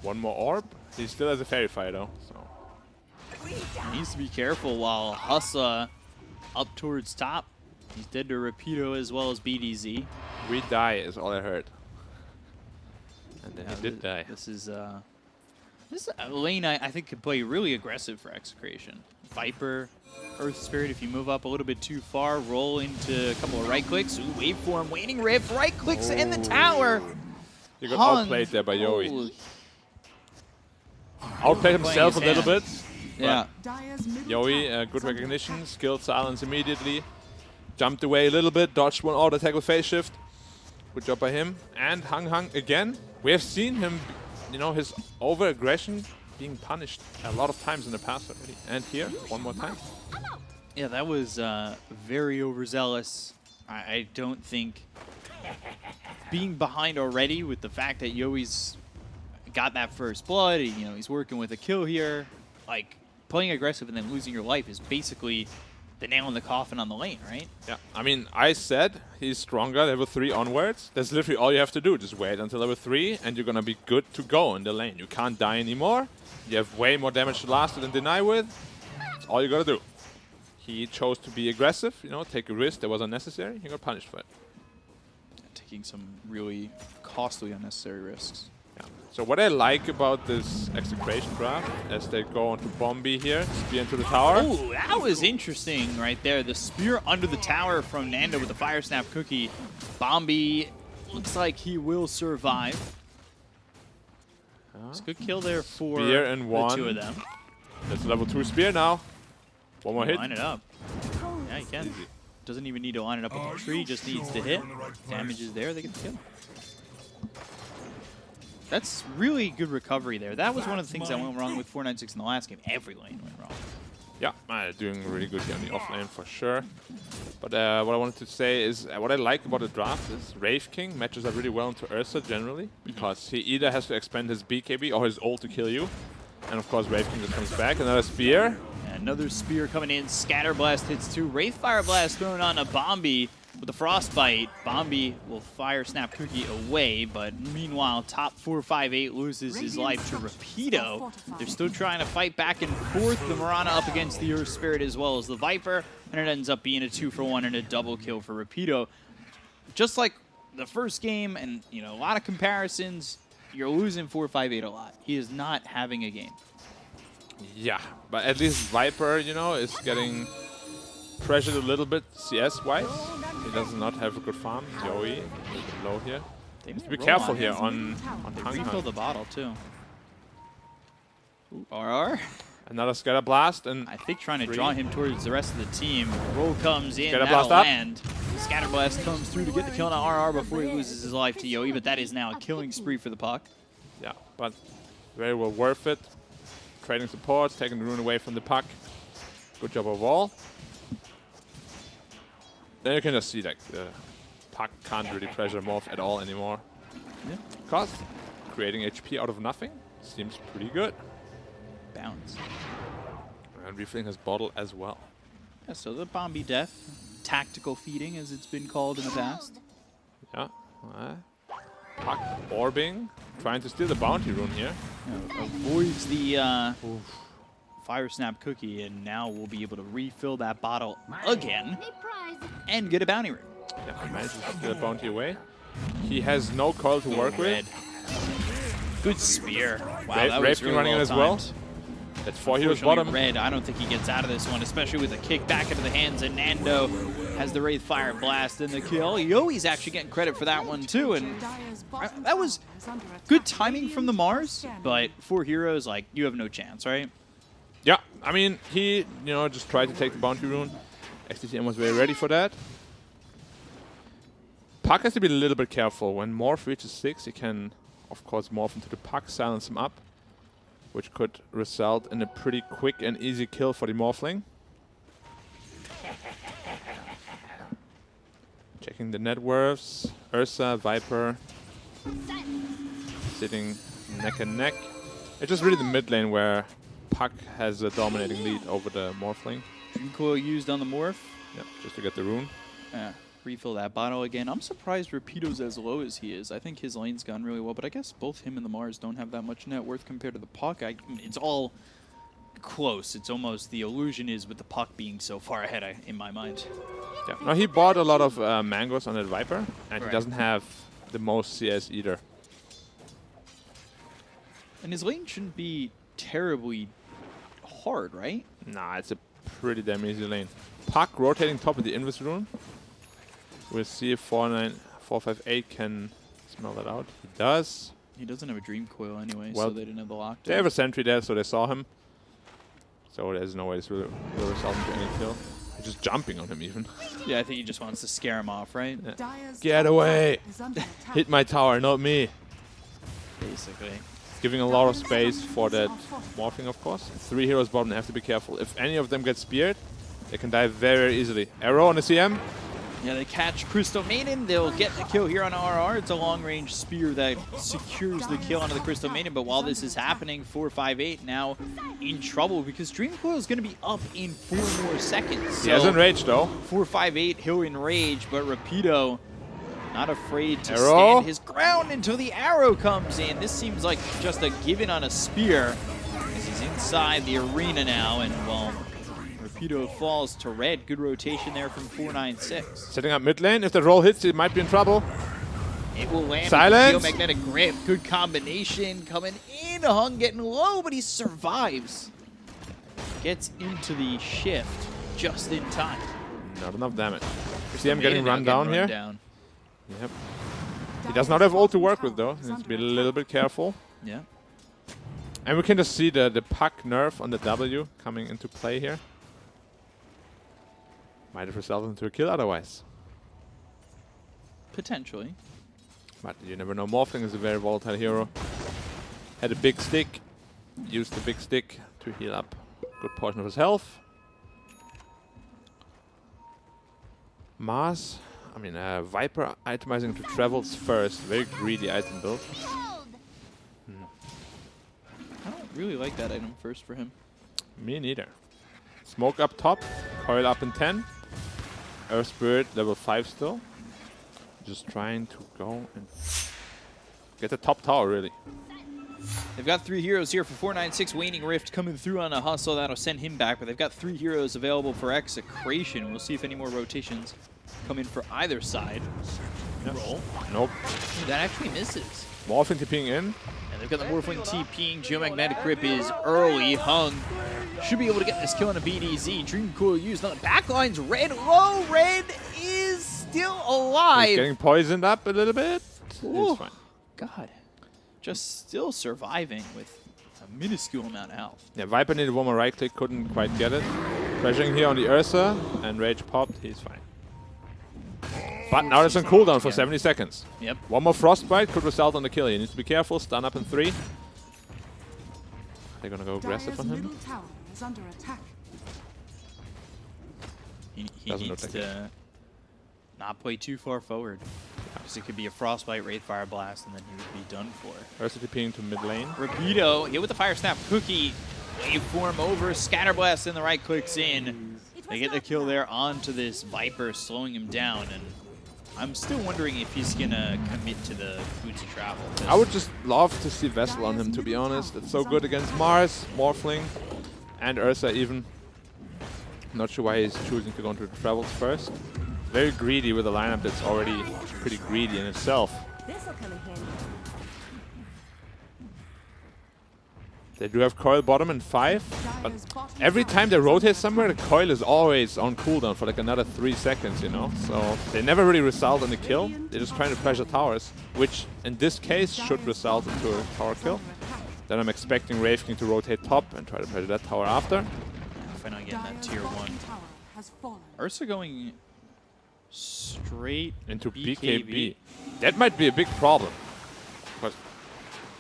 One more orb. He still has a Fairy Fire though, so. Needs to be careful while Hussa up towards top. He's dead to Rapido as well as BDZ. We die is all I heard. And then he did die. This is This lane, I think, could play really aggressive for Execration. Viper, Earth Spirit, if you move up a little bit too far, roll into a couple of right clicks. Ooh, waveform, waning rift, right clicks in the tower. You got outplayed there by Yowie. Outplayed himself a little bit. Yeah. Yowie, good recognition, skilled silence immediately. Jumped away a little bit, dodged one auto tackle phase shift. Good job by him. And Hang again. We have seen him, you know, his over-aggression being punished a lot of times in the past already. And here, one more time. Yeah, that was very overzealous. I don't think being behind already with the fact that Yowi's got that first blood, you know, he's working with a kill here. Like, playing aggressive and then losing your life is basically the nail in the coffin on the lane, right? Yeah, I mean, I said he's stronger level 3 onwards. That's literally all you have to do. Just wait until level 3 and you're gonna be good to go in the lane. You can't die anymore. You have way more damage to last it and deny with. That's all you gotta do. He chose to be aggressive, you know, take a risk that was unnecessary. He got punished for it. Taking some really costly unnecessary risks. Yeah. So what I like about this Execration draft, as they go onto Bombi here, spear into the tower. Oh, that was interesting right there. The spear under the tower from Nando with the Fire Snap Cookie. Bombi looks like he will survive. It's a good kill there for Spear and the one. two of them. That's level 2 spear now. One more hit. Line it up. Yeah, he can. Doesn't even need to line it up with the tree, just needs to hit. Damage is there, they get the kill. That's really good recovery there. That was one of the things that went wrong with 496 in the last game. Every lane went wrong. Yeah, doing really good here on the off lane for sure. But what I wanted to say is what I like about the draft is Wraith King matches up really well into Ursa generally, because he either has to expend his BKB or his ult to kill you. And of course Wraith King just comes back. Another spear. Another spear coming in. Scatter Blast hits 2. Wraith Fire Blast thrown on a Bombi with the Frostbite. Bombi will Fire Snap Cookie away, but meanwhile, top 458 loses his life to Rapido. They're still trying to fight back and forth. The Mirana up against the Earth Spirit as well as the Viper, and it ends up being a 2-for-1 and a double kill for Rapido. Just like the first game, and you know, a lot of comparisons, you're losing 458 a lot. He is not having a game. Yeah, but at least Viper, you know, is getting pressured a little bit CS-wise. He does not have a good farm. Yowie low here. They need to be careful here on Hang. Refill the bottle too. Ooh, RR. Another Scatter Blast, and I think trying to draw him towards the rest of the team. Roll comes in, Scatter that'll Blast up. land. Scatter Blast comes through to get the kill on RR before he loses his life to Yowie, but that is now a killing spree for the puck. Yeah, but very well worth it. Trading supports, taking the rune away from the puck. Good job overall. Then you can just see like the puck can't really pressure Morph at all anymore. Yeah. Because creating HP out of nothing seems pretty good. Bounce. And refilling his bottle as well. Yeah, so the Bombi death, tactical feeding as it's been called in the past. Yeah. Puck orbing, trying to steal the bounty rune here. Avoids the Fire Snap Cookie, and now we'll be able to refill that bottle again and get a bounty rune. Yeah, he manages to steal the bounty away. He has no coil to work with. Good spear. Wow, that was really running in as well. That's 4 heroes bottom. Red, I don't think he gets out of this one, especially with a kick back into the hands, and Nando has the Wraith Fire Blast in the kill. Yowi's actually getting credit for that one too, and that was good timing from the Mars, but 4 heroes, like, you have no chance, right? Yeah, I mean, he, you know, just tried to take the bounty rune. XTTM was very ready for that. Puck has to be a little bit careful. When Morph reaches 6, he can, of course, morph into the Puck, silence him up, which could result in a pretty quick and easy kill for the Morphling. Checking the net worths. Ursa, Viper, sitting neck and neck. It's just really the mid lane where Puck has a dominating lead over the Morphling. Dream Coil used on the Morph. Yeah, just to get the rune. Yeah, refill that bottle again. I'm surprised Rapido's as low as he is. I think his lane's gone really well, but I guess both him and the Mars don't have that much net worth compared to the Puck. It's all close. It's almost the illusion is with the Puck being so far ahead in my mind. Yeah. Now he bought a lot of mangoes on that Viper, and Right. he doesn't have the most CS either. And his lane shouldn't be terribly hard, right? Nah, it's a pretty damn easy lane. Puck rotating top of the Invis rune. We'll see if 458 can smell that out. He does. He doesn't have a Dream Coil anyway, Well, so they didn't have the lockdown. They have a sentry there, so they saw him. So there's no way this will result in any kill. He's just jumping on him even. Yeah, I think he just wants to scare him off, right? Yeah. Get away! Hit my tower, not me. Basically. Giving a lot of space for that morphing, of course. 3 heroes bottom, they have to be careful. If any of them get speared, they can die very easily. Arrow on the CM. Yeah, they catch Crystal Maiden. They'll get the kill here on RR. It's a long-range spear that secures the kill onto the Crystal Maiden. But while this is happening, 458 now in trouble because Dream Coil is going to be up in 4 more seconds. He has enraged though. 458, he'll enrage, but Rapido not afraid to Arrow. stand his ground until the arrow comes in. This seems like just a given on a spear as he's inside the arena now. And, well, Rapido falls to red. Good rotation there from 496. Setting up mid lane. If the roll hits, he might be in trouble. It will land. Silence. With the Geomagnetic Grip. Good combination coming in. Hung getting low, but he survives. Gets into the shift just in time. Not enough damage. See him getting run down here. Down. Yep. He does not have ult to work with though. He needs to be a little bit careful. Yeah. And we can just see the puck nerf on the W coming into play here. Might have resulted into a kill otherwise. Potentially. But you never know. Morphling is a very volatile hero. Had a big stick. Used the big stick to heal up a good portion of his health. Mars. I mean, Viper itemizing to travels first. Very greedy item build. I don't really like that item first for him. Me neither. Smoke up top. Coil up in 10. Earth Spirit level 5 still. Just trying to go and get the top tower, really. They've got 3 heroes here for 496. Waning Rift coming through on a hustle. That'll send him back. But they've got 3 heroes available for Execration. We'll see if any more rotations come in for either side. Yep. Roll. Nope. Ooh, that actually misses. Morphling TPing in. And they've got the Morphling TPing. Geomagnetic Grip is early. Hung should be able to get this kill on a BDZ. Dream Coil used on the backlines. Red low. Red is still alive. He's getting poisoned up a little bit. Ooh. It's fine. God. Just still surviving with a minuscule amount of health. Yeah, Viper needed one more right click, couldn't quite get it. Pressuring here on the Ursa, and Rage popped, he's fine. But now it's on cooldown for 70 seconds. Yep. One more Frostbite could result on the kill. He needs to be careful, stun up in 3. They're gonna go aggressive on him. He Doesn't needs look like to not play too far forward. Because it could be a Frostbite, Wraith Fire Blast, and then he would be done for. Ursa TPing to mid lane. Rapido hit with the Fire Snap Cookie. Waveform over, Scatter Blast, and the right clicks in. They get the kill there onto this Viper, slowing him down. And I'm still wondering if he's going to commit to the Boots of Travel. I would just love to see Vessel on him, to be honest. It's so good against Mars, Morphling, and Ursa even. Not sure why he's choosing to go into the Travels first. Very greedy with a lineup that's already pretty greedy in itself. They do have Coil bottom and 5, but every time they rotate somewhere, the Coil is always on cooldown for like another 3 seconds, you know? So they never really result in a kill. They're just trying to pressure towers, which in this case should result into a tower kill. Then I'm expecting Wraith King to rotate top and try to pressure that tower after. If I'm not getting that tier 1. Ursa going straight into BKB. That might be a big problem. But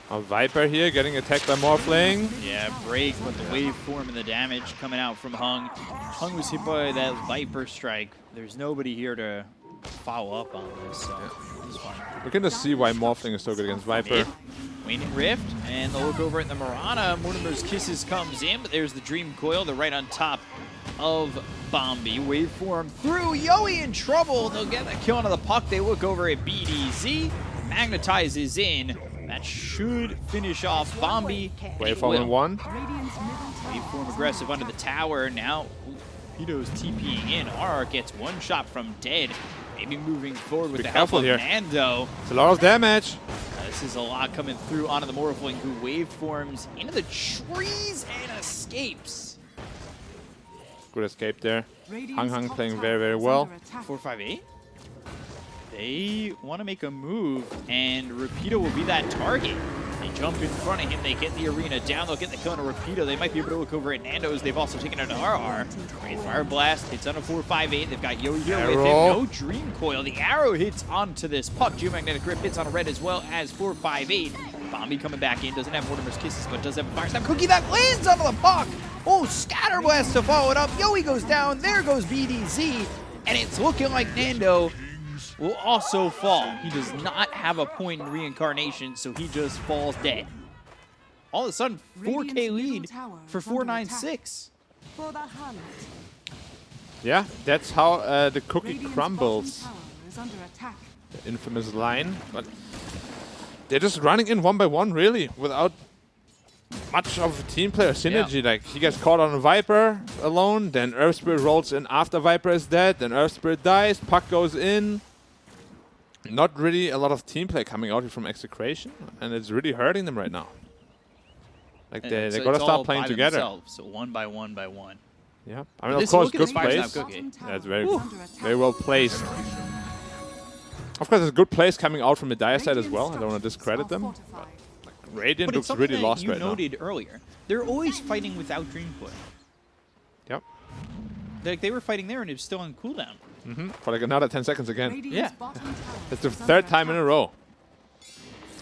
a Viper here getting attacked by Morphling. Yeah, break with the waveform and the damage coming out from Hung. Hung was hit by that Viper strike. There's nobody here to follow up on this, so this is fine. We can just see why Morphling is so good against Viper. Waning Rift, and the look over at the Mirana. Mortimer's Kisses comes in, but there's the Dream Coil. They're right on top of Bombi. Waveform through. Yoey in trouble. They'll get that kill onto the puck. They look over at BDZ. Magnetizes in. That should finish off Bombi. Waveform in 1. Waveform aggressive under the tower. Now, Rapido's TPing in. RR gets one shot from dead. Maybe moving forward with the help of here. Nando. It's a lot of damage. This is a lot coming through onto the Morphling, who waveforms into the trees and escapes. Good escape there. Hang playing very, very well. 4-5-8. They want to make a move, and Rapido will be that target. They jump in front of him, they get the arena down, they'll get the kill on Rapido. They might be able to look over at Nando's. They've also taken out an RR. Great Fire Blast hits on a 4-5-8. They've got Yo here with him. No Dream Coil. The arrow hits onto this puck. Geomagnetic Grip hits on a red as well as 4-5-8. Bombi coming back in, doesn't have Mortimer's Kisses, but does have a Fire Snap Cookie that lands onto the puck. Oh, Scatter Blast to follow it up. Yoey goes down, there goes BDZ, and it's looking like Nando will also fall. He does not have a point in reincarnation, so he just falls dead. All of a sudden, 4K lead for 496. Yeah, that's how the cookie crumbles. The infamous line. But they're just running in one by one, really, without much of a team player synergy. Like, he gets caught on a Viper alone, then Earth Spirit rolls in after Viper is dead, then Earth Spirit dies, puck goes in. Not really a lot of team play coming out here from Execration, and it's really hurting them right now. Like, they gotta start playing together. So one by one by one. Yeah, I mean, of course, good place. That's very well placed. Of course, there's good plays coming out from the Dire side as well. I don't want to discredit them. But, like, Radiant looks really lost right now. You noted earlier, they're always fighting without Dream Coil. Yep. Like, they were fighting there, and it was still on cooldown. For like another 10 seconds again. Yeah. It's the third time in a row.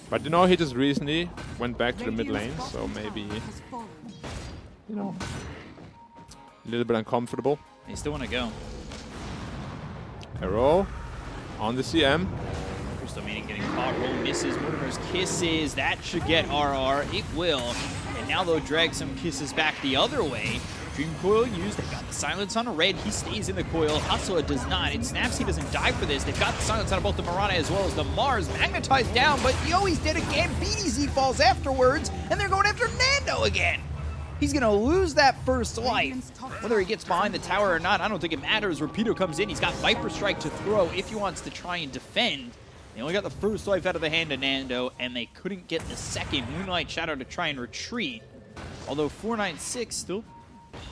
But you know, he just recently went back to the mid lane, so maybe, you know, a little bit uncomfortable. They still want to go. Arrow on the CM. Crystal Maiden getting caught, roll misses, Mortimer's Kisses, that should get RR, it will. And now they'll drag some Kisses back the other way. Dream Coil used, they've got the silence on a red, he stays in the coil, Hustler does not, and Snapsy doesn't die for this. They've got the silence on both the Mirana as well as the Mars, magnetized down, but Yoey's dead again, BDZ falls afterwards, and they're going after Nando again. He's gonna lose that first life. Whether he gets behind the tower or not, I don't think it matters. Rapido comes in, he's got Viper Strike to throw if he wants to try and defend. They only got the first life out of the hand of Nando, and they couldn't get the second. Moonlight Shadow to try and retreat. Although 496 still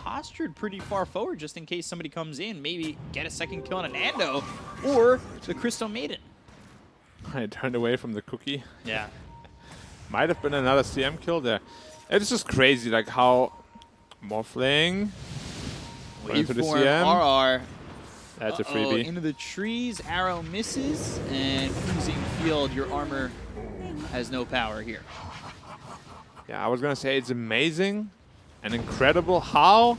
postured pretty far forward just in case somebody comes in, maybe get a second kill on a Nando or the Crystal Maiden. I turned away from the cookie. Yeah. Might have been another CM kill there. It's just crazy, like how Morphling went to the CM. RR. That's a freebie. Into the trees, arrow misses, and Fusing Field, your armor has no power here. Yeah, I was gonna say it's amazing and incredible how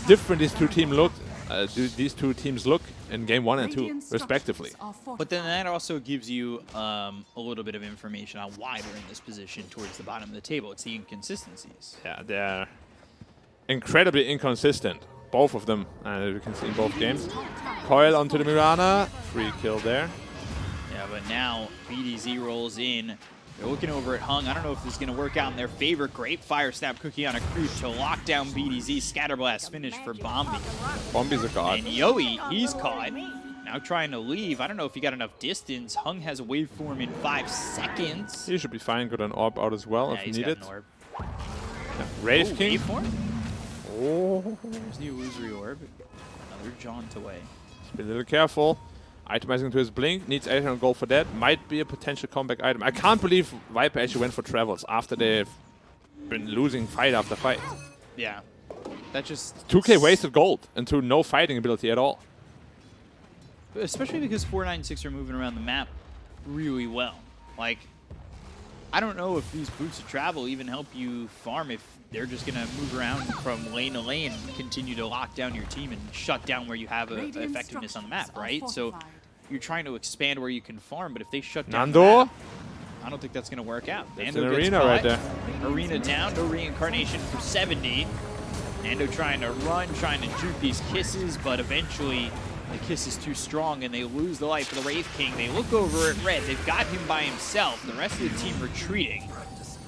different these two teams look in game 1 and 2, respectively. But then that also gives you a little bit of information on why they're in this position towards the bottom of the table. It's the inconsistencies. Yeah, they're incredibly inconsistent, both of them, as you can see in both games. Coil onto the Mirana, free kill there. Yeah, but now BDZ rolls in. They're looking over at Hung. I don't know if this is going to work out in their favor. Great Fire Snap Cookie on a creep to lock down BDZ. Scatterblast finish for Bombi. Bombi's a god. And Yoey, he's caught. Now trying to leave. I don't know if he got enough distance. Hung has a waveform in 5 seconds. He should be fine. Got an orb out as well if needed. Yeah, Wraith King. Waveform? Oh. There's the illusory orb. Another jaunt away. Just be a little careful. Itemizing to his blink, needs 800 gold for that. Might be a potential comeback item. I can't believe Viper actually went for travels after they've been losing fight after fight. Yeah. That just... 2k wasted gold into no fighting ability at all. Especially because 496 are moving around the map really well. Like, I don't know if these boots of travel even help you farm if they're just going to move around from lane to lane and continue to lock down your team and shut down where you have effectiveness on the map, right? So you're trying to expand where you can farm, but if they shut down the map, I don't think that's going to work out. That's an arena right there. Arena down, no reincarnation for 70. Nando trying to run, trying to juke these kisses, but eventually the kiss is too strong and they lose the life of the Wraith King. They look over at Red. They've got him by himself. The rest of the team retreating.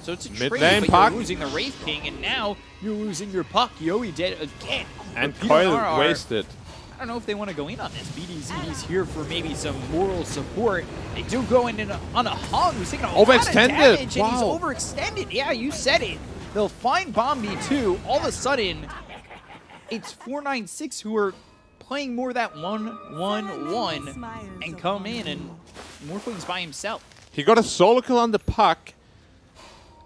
So it's a trade, but you're losing the Wraith King, and now you're losing your puck. Yoey dead again. And Coil wasted. don't know if they want to go in on this. BDZ is here for maybe some moral support. They do go in on a Hung who's taking a lot of Overextended. damage, and he's overextended. Yeah, you said it. They'll find Bombi too. All of a sudden, it's 496 who are playing more that 1-1-1 and come in, and Morphling's by himself. He got a solo kill on the puck,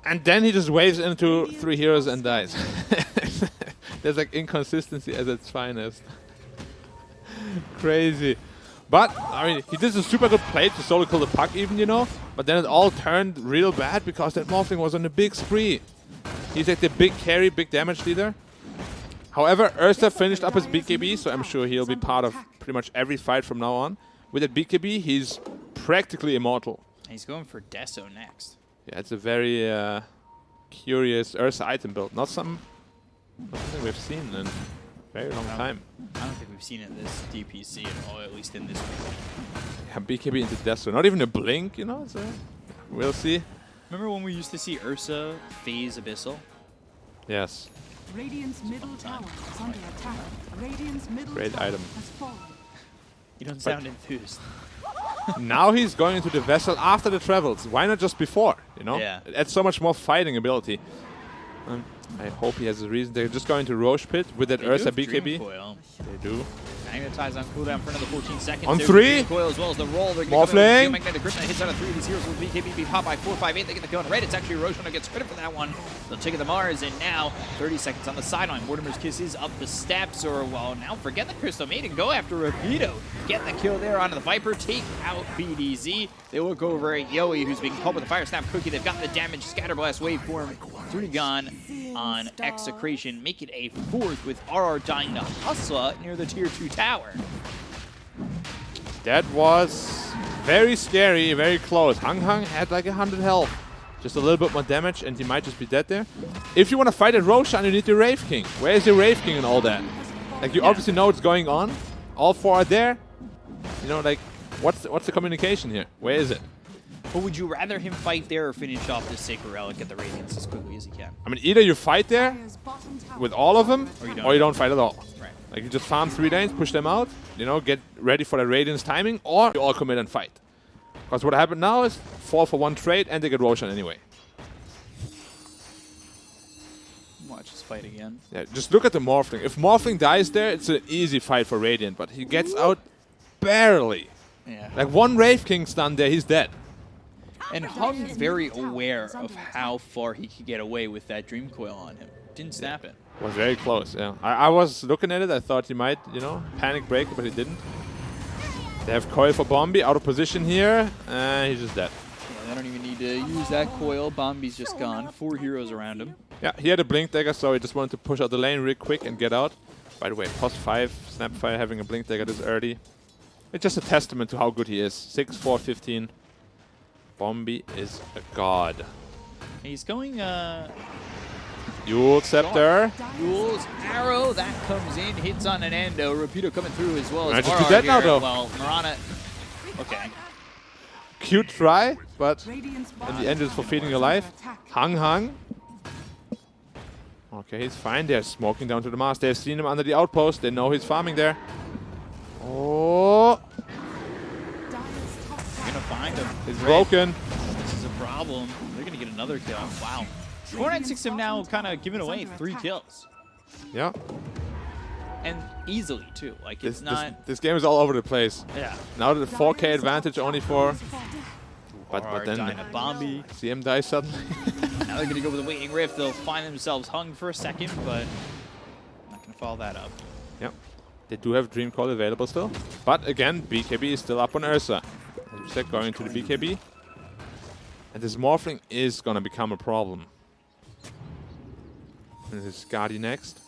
and then he just waves into 3 heroes and dies. There's like inconsistency at its finest. Crazy. But, I mean, he did a super good play to solo kill the puck even, you know, but then it all turned real bad because that Morphling was on a big spree. He's like the big carry, big damage leader. However, Ursa finished up his BKB, so I'm sure he'll be part of pretty much every fight from now on. With that BKB, he's practically immortal. He's going for Deso next. Yeah, it's a very curious Ursa item build. Not something we've seen in a very long time. I don't think we've seen it this DPC at all, at least in this week. Yeah, BKB into Deso. Not even a blink, you know? So we'll see. Remember when we used to see Ursa phase Abyssal? Yes. Radiant's middle tower is under attack. Radiant's middle Great tower item. has fallen. You don't sound enthused. Now he's going into the vessel after the travels. Why not just before, you know? Yeah. It adds so much more fighting ability. I hope he has a reason. They're just going to Roche Pit with that They Ursa do have BKB. Dream Coil. They do. Magnetize on cooldown for another 14 seconds. On There's 3. Dream Coil as well as the roll. They're Morphling. Magnetic Grip that hits out of 3 of these heroes with BKB be popped by 458. They get the kill on red. It's actually Roshan who gets credit for that one. They'll take the Mars, and now 30 seconds on the sideline. Mortimer's Kisses up the steps, or well, now forget the Crystal Maiden. Go after Rapido. Get the kill there onto the Viper. Take out BDZ. They look over at Yoey, who's being caught with the Fire Snap Cookie. They've got the damage Scatterblast waveform. 3 gone on Execration. Make it a 4th with RR dying to Hustla near the tier 2 tower. That was very scary, very close. Hung had like 100 health. Just a little bit more damage and he might just be dead there. If you want to fight at Roshan, you need the Wraith King. Where is the Wraith King and all that? Like, you obviously know what's going on. All 4 are there. You know, like, what's the communication here? Where is it? But would you rather him fight there or finish off this Sacred Relic at the Radiance as quickly as he can? I mean, either you fight there with all of them, or you don't fight at all. Right. Like, you just farm 3 lanes, push them out, you know, get ready for the Radiance timing, or you all commit and fight. Because what happened now is 4 for 1 trade, and they get Roshan anyway. Watch us fight again. Yeah, just look at the Morphling. If Morphling dies there, it's an easy fight for Radiant, but he gets out barely. Yeah. Like, 1 Wraith King stun there, he's dead. And Hung very aware of how far he could get away with that Dream Coil on him. Didn't snap it. Was very close, yeah. I was looking at it, I thought he might, you know, panic break, but he didn't. They have Coil for Bombi, out of position here, and he's just dead. Yeah, they don't even need to use that Coil. Bombi's just gone. 4 heroes around him. Yeah, he had a Blink Dagger, so he just wanted to push out the lane real quick and get out. By the way, +5, Snapfire having a Blink Dagger this early. It's just a testament to how good he is. 6, 4, 15. Bombi is a god. He's going, Yule Scepter. Yule's arrow, that comes in, hits on an endo. Rapido coming through as well as Just RR do that now, here. though. Well, Marana, okay. Cute try, but in the end it's for feeding your life. Hung. Okay, he's fine. They're smoking down to the mast. They've seen him under the outpost. They know he's farming there. Oh, They're gonna find him. it's broken. This is a problem. They're gonna get another kill. Wow. 496 have now kind of given away 3 kills. Yeah. And easily, too. Like, it's not... This game is all over the place. Yeah. Now the 4K advantage only for... But then dying to Bombi. CM dies suddenly. Now they're going to go with a Waiting Rift. They'll find themselves hung for a second, but not going to follow that up. Yep. They do have Dream Call available still. But again, BKB is still up on Ursa. As we said, going to the BKB. And this Morphling is going to become a problem. And this is Skadi next.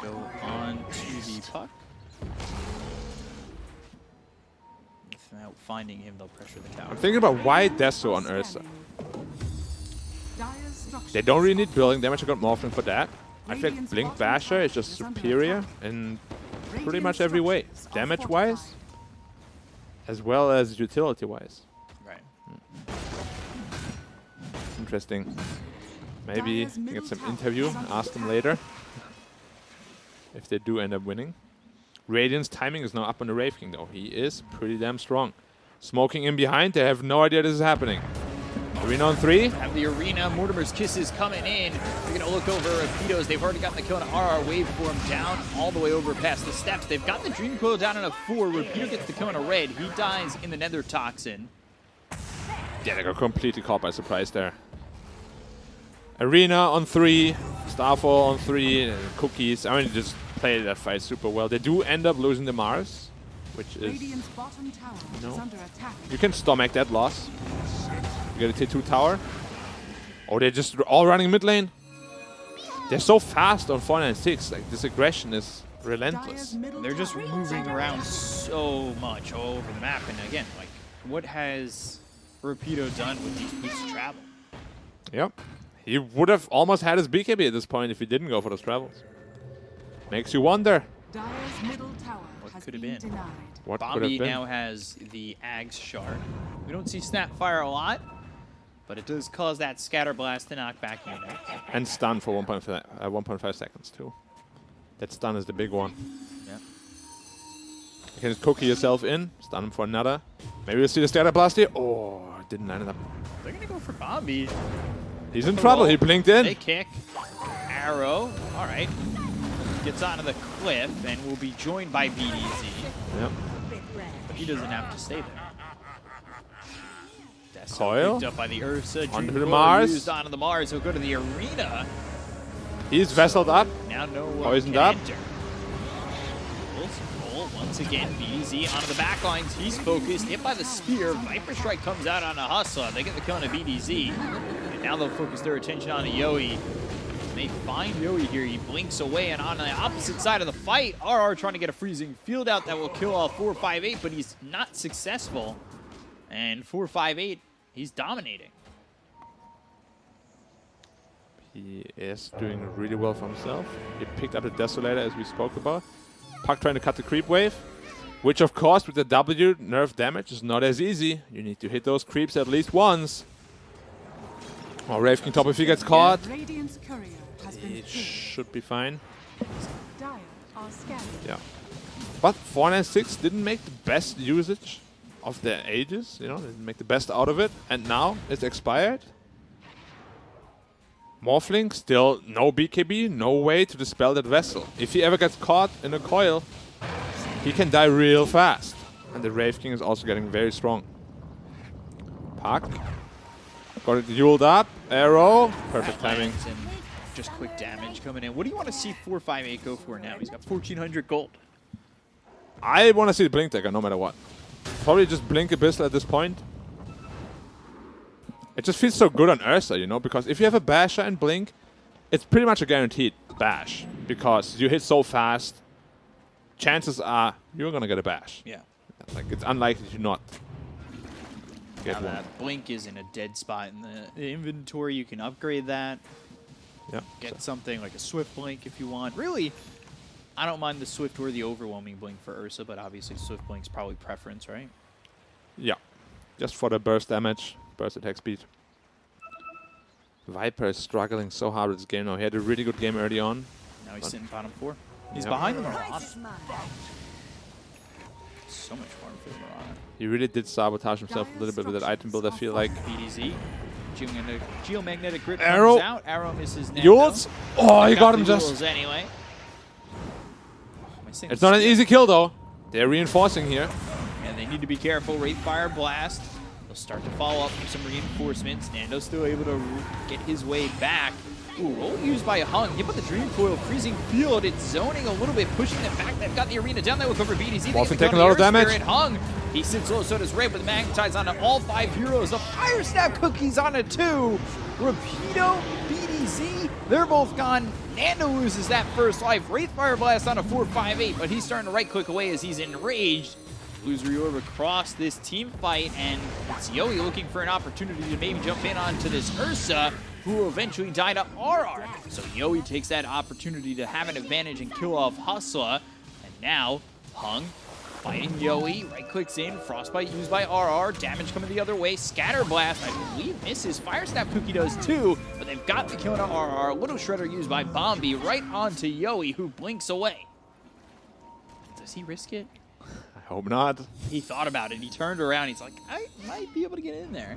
Go on to the puck. Without finding him, they'll pressure the tower. I'm thinking about why Deso on Ursa. They don't really need building damage. I got Morphling for that. I feel like Blink Basher is just superior in pretty much every way. Damage-wise, as well as utility-wise. Right. Interesting. Maybe get some interview, ask them later. if they do end up winning. Radiant's timing is now up on the Wraith King, though. He is pretty damn strong. Smoking in behind. They have no idea this is happening. Arena on 3. Have the Arena. Mortimer's Kisses coming in. They're going to look over Rapidos. They've already gotten the kill on RR Waveform down all the way over past the steps. They've got the Dream Coil down in a 4. Rapido gets the kill on a red. He dies in the Nether Toxin. Yeah, they got completely caught by surprise there. Arena on 3. Starfall on 3. Cookies. I mean, just play that fight super well. They do end up losing the Mars, which is... Bottom tower is under attack. You can stomach that loss. You get a T2 tower. Oh, they're just all running mid lane. They're so fast on 4 and 6. Like, this aggression is relentless. They're just moving around so much all over the map. And again, like, what has Rapido done with these boots of travel? Yep. He would have almost had his BKB at this point if he didn't go for those travels. Makes you wonder. Dire's middle tower What could have been? denied. What could Bobby have been? now has the Ags shard. We don't see Snapfire a lot, but it does cause that Scatter Blast to knock back units. And stun for 1.5 seconds too. That stun is the big one. Yeah. You can just cookie yourself in, stun him for another. Maybe we'll see the Scatter Blast here. Oh, didn't line it up. They're going to go for Bobby. He's in trouble. He blinked in. They kick. Arrow. All right. Gets onto the cliff and will be joined by BDZ. Yep. But he doesn't have to stay there. That's Coil. picked up by the Ursa. Onto Dream the Coil Mars. Used onto the Mars. He'll go to the Arena. He's vesseled up. Now no one Poisoned can up. enter. Roll once again. BDZ onto the back lines. He's focused. Hit by the spear. Viper Strike comes out on a Hustler. They get the kill on a BDZ. And now they'll focus their attention on a Yowie. They find Yowie here. He blinks away, and on the opposite side of the fight, RR trying to get a freezing field out that will kill off 458, but he's not successful. And 458, he's dominating. He is doing really well for himself. He picked up the Desolator, as we spoke about. Puck trying to cut the creep wave, which of course with the W nerf damage is not as easy. You need to hit those creeps at least once. Oh, Wraith King top if he gets caught. Radiant's courier has been It should be fine. Dire are scattered. Yeah. But 4 and 6 didn't make the best usage of their ages. You know, they didn't make the best out of it. And now it's expired. Morphling, still no BKB, no way to dispel that vessel. If he ever gets caught in a coil, he can die real fast. And the Wraith King is also getting very strong. Puck. Got it dueled up. Arrow. Perfect timing. And just quick damage coming in. What do you want to see 458 go for now? He's got 1,400 gold. I want to see the Blink Dagger no matter what. Probably just Blink Abyssal at this point. It just feels so good on Ursa, you know, because if you have a Basher and Blink, it's pretty much a guaranteed bash. Because you hit so fast, chances are you're going to get a bash. Yeah. Like, it's unlikely to not get Now one. that Blink is in a dead spot in the inventory. You can upgrade that. Yeah. Get something like a Swift Blink if you want. Really, I don't mind the Swift or the Overwhelming Blink for Ursa, but obviously Swift Blink's probably preference, right? Yeah. Just for the burst damage, burst attack speed. Viper is struggling so hard with this game now. He had a really good game early on. Now he's sitting bottom 4. He's Yep. behind the Mirana. So much farm for the Mirana. He really did sabotage himself a little bit with that item build, I feel like. BDZ. Geomagnetic Grip Arrow. comes out. Arrow misses Nando. Yules. Oh, he got him the just. Yules anyway. It's not an easy kill though. They're reinforcing here. And they need to be careful. Wraithfire Blast. They'll start to follow up for some reinforcements. Nando's still able to get his way back. Ooh, roll used by Hung. Give up the Dream Coil. Freezing Field. It's zoning a little bit, pushing them back. They've got the Arena down there with over BDZ. Wolfen taking a lot of damage. Hung. He sits low, so does Ray, but the Magnetize onto all 5 heroes. The Fire Snap Cookies on a 2. Rapido, BDZ, they're both gone. Nando loses that first life. Wraithfire Blast on a 458, but he's starting to right-click away as he's enraged. Illusory Orb across this team fight, and it's Yowie looking for an opportunity to maybe jump in onto this Ursa, who will eventually die to RR. So Yowie takes that opportunity to have an advantage and kill off Hustler, and now Hung Fighting Yoey, right clicks in, Frostbite used by RR, damage coming the other way, Scatter Blast, I believe misses, Fire Snap Pookie does too, but they've got the kill on RR, Little Shredder used by Bombi right onto Yoey, who blinks away. Does he risk it? I hope not. He thought about it, he turned around, he's like, I might be able to get in there.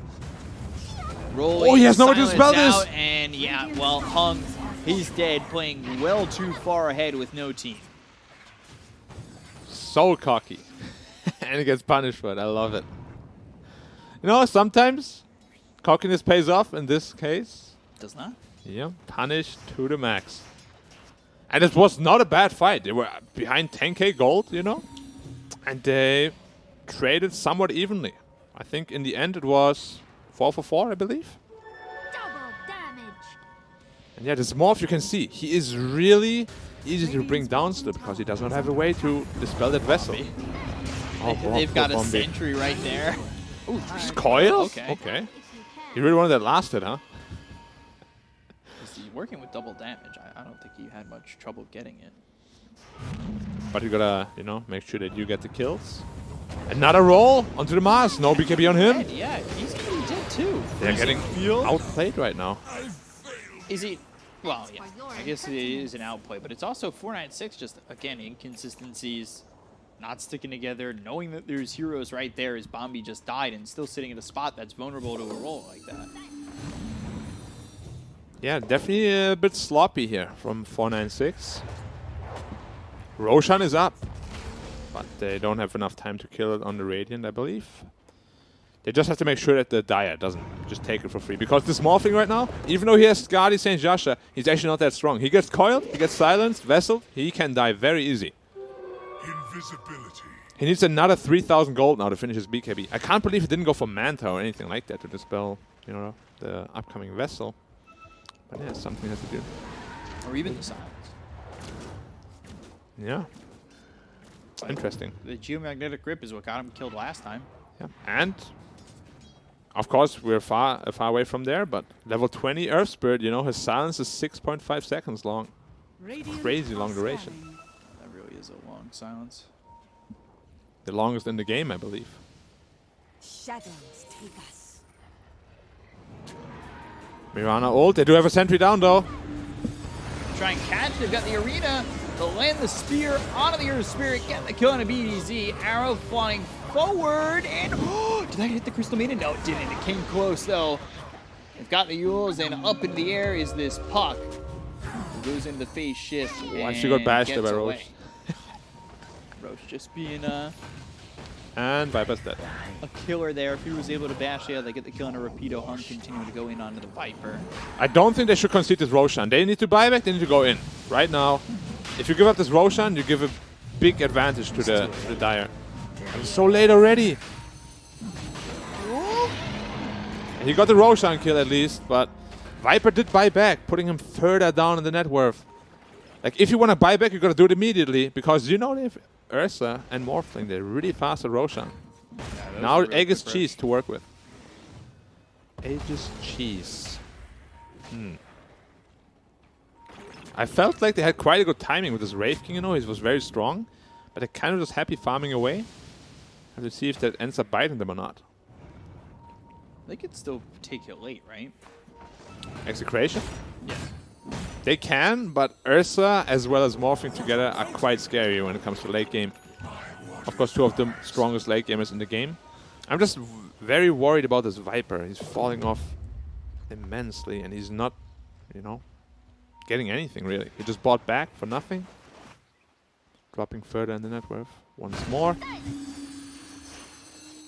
Rolling, Oh, he has nowhere to spell out, this! and yeah, well, Hung, he's dead, playing well too far ahead with no team. So cocky. And he gets punished for it. I love it. You know, sometimes cockiness pays off. In this case, Does not? yeah, punished to the max. And it was not a bad fight. They were behind 10k gold, you know, and they traded somewhat evenly. I think in the end it was 4 for 4, I believe. Double damage. And yeah, this morph you can see, he is really easy to bring down still because he does not have a way to dispel that vessel. Oh, They've got a Bombi. sentry right there. Ooh, Coil? Okay. Okay. You really wanted that lasted, huh? He's working with double damage. I don't think he had much trouble getting it. But you gotta, you know, make sure that you get the kills. Another roll onto the Mars. No BKB on him. Yeah, he's gonna be dead too. They're getting outplayed right now. Is he? Well, yeah. I guess it is an outplay, but it's also 496. Just again, inconsistencies, not sticking together, knowing that there's heroes right there. As Bombi just died and still sitting at a spot that's vulnerable to a roll like that. Yeah, definitely a bit sloppy here from 496. Roshan is up, but they don't have enough time to kill it on the Radiant, I believe. They just have to make sure that the Dire doesn't just take it for free. Because this morphing right now, even though he has Skadi St. Jasha, he's actually not that strong. He gets coiled, he gets silenced, vesseled, he can die very easy. Invisibility. He needs another 3,000 gold now to finish his BKB. I can't believe he didn't go for Manta or anything like that to dispel, you know, the upcoming vessel. But yeah, something he has to do. Or even the silence. Yeah. Interesting. The geomagnetic grip is what got him killed last time. Yeah. And of course we're far away from there, but level 20 Earth Spirit, you know, his silence is 6.5 seconds long. Crazy long duration. That really is a long silence. The longest in the game, I believe. Shadows take us. Mirana ult. They do have a sentry down though. Try and catch. They've got the arena. They'll land the spear onto the Earth Spirit, get the kill on a BDZ. Arrow flying forward, and did that hit the Crystal Maiden? No, it didn't. It came close though. They've got the Yules, and up in the air is this puck. It goes into the phase shift. Why she got bashed by away. Roche? Roche just being And Viper's dead. a killer there. If he was able to bash, yeah, they get the kill on a Rapido. Hun continuing to go in onto the Viper. I don't think they should concede this Roshan. They need to buy back, they need to go in. Right now, if you give up this Roshan, you give a big advantage to the Dire. And it's so late already. And he got the Roshan kill at least, but Viper did buy back, putting him further down in the net worth. Like, if you want to buy back, you got to do it immediately, because you know they have Ursa and Morphling. They're really fast at Roshan. Yeah, Now Aegis cheese to work with. Aegis cheese. I felt like they had quite a good timing with this Wraith King, you know, he was very strong, but they're kind of just happy farming away. Have to see if that ends up biting them or not. They could still take it late, right? Execration? Yeah. They can, but Ursa as well as Morphing together are quite scary when it comes to late game. Of course, two of the strongest late gamers in the game. I'm just very worried about this Viper. He's falling off immensely, and he's not, you know, getting anything really. He just bought back for nothing. Dropping further in the net worth once more.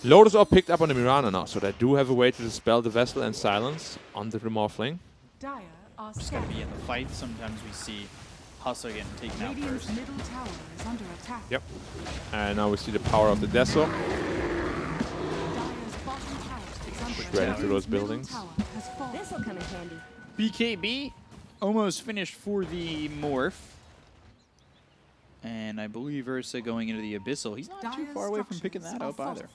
Lotus are picked up on the Mirana now, so they do have a way to dispel the Vessel and silence on the Morphling. Just gotta be in the fight. Sometimes we see Hustle getting taken out first. Middle tower is under attack. Yep. And now we see the power of the Deso. Push right into those buildings. This'll come in handy. BKB almost finished for the Morph. And I believe Ursa going into the Abyssal. He's not too far away from picking that up either.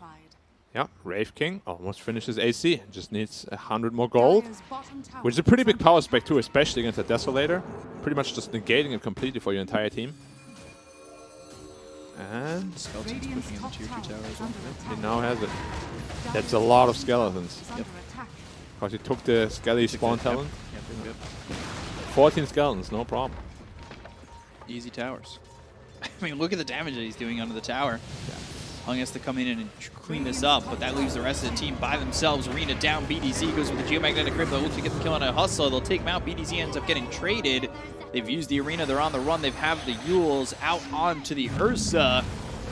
Yeah, Wraith King almost finishes AC. Just needs 100 more gold, which is a pretty big power spec too, especially against a Desolator. Pretty much just negating it completely for your entire team. And Skeleton's pushing in the tier 2 tower as well. he now has it. That's a lot of skeletons. Yep. Because he took the Skelly spawn talent. Yep. 14 skeletons, no problem. Easy towers. I mean, look at the damage that he's doing under the tower. Hung has to come in and clean this up, but that leaves the rest of the team by themselves. Arena down, BDZ goes with the Geomagnetic Grip. They'll look to get the kill on a hustle. They'll take him out. BDZ ends up getting traded. They've used the arena. They're on the run. They've have the Yules out onto the Ursa,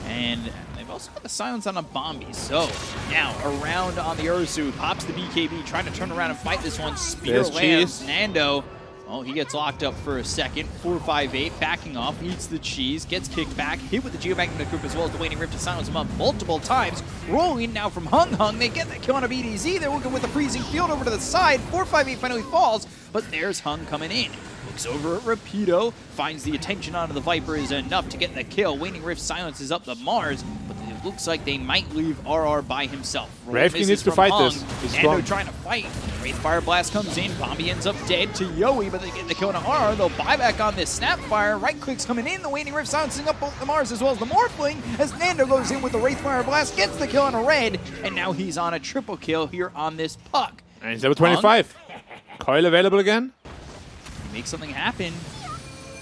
and they've also got the silence on a Bombi. So now around on the Ursu, pops the BKB, trying to turn around and fight this one. Spear lands Nando. Oh, he gets locked up for a second. 4-5-8, backing off, eats the cheese, gets kicked back, hit with the Geomagnetic Group as well as the Waning Rift to silence him up multiple times. Rolling now from Hung. They get the kill on a BDZ. They're working with the freezing field over to the side. 4-5-8 finally falls, but there's Hung coming in. Looks over at Rapido, finds the attention onto the Viper is enough to get the kill. Waning Rift silences up the Mars, but it looks like they might leave RR by himself. Ravking needs to fight this. He's Nando strong. trying to fight. Wraith Fire Blast comes in. Bombi ends up dead to Yowie, but they get the kill on RR. They'll buy back on this Snapfire. Right click's coming in. The Waning Rift silencing up both the Mars as well as the Morphling as Nando goes in with the Wraith Fire Blast, gets the kill on a Red, and now he's on a triple kill here on this Puck. And he's level 25. Coil available again. Make something happen.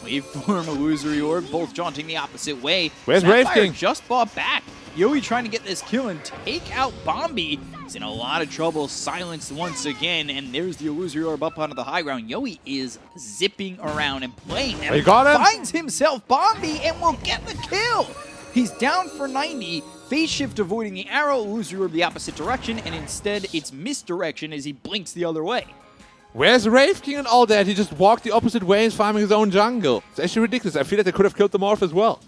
Waveform, Illusory Orb, both jaunting the opposite way. Where's Snapfire Ravking? just bought back. Yowie trying to get this kill and take out Bombi. He's in a lot of trouble, silenced once again, and there's the Illusory Orb up onto the high ground. Yowie is zipping around and playing them. He got him. Finds himself Bombi and will get the kill. He's down for 90. Phase shift avoiding the arrow, Illusory Orb the opposite direction, and instead it's misdirection as he blinks the other way. Where's Ravking and all that? He just walked the opposite way and farming his own jungle. It's actually ridiculous. I feel like they could have killed the Morph as well.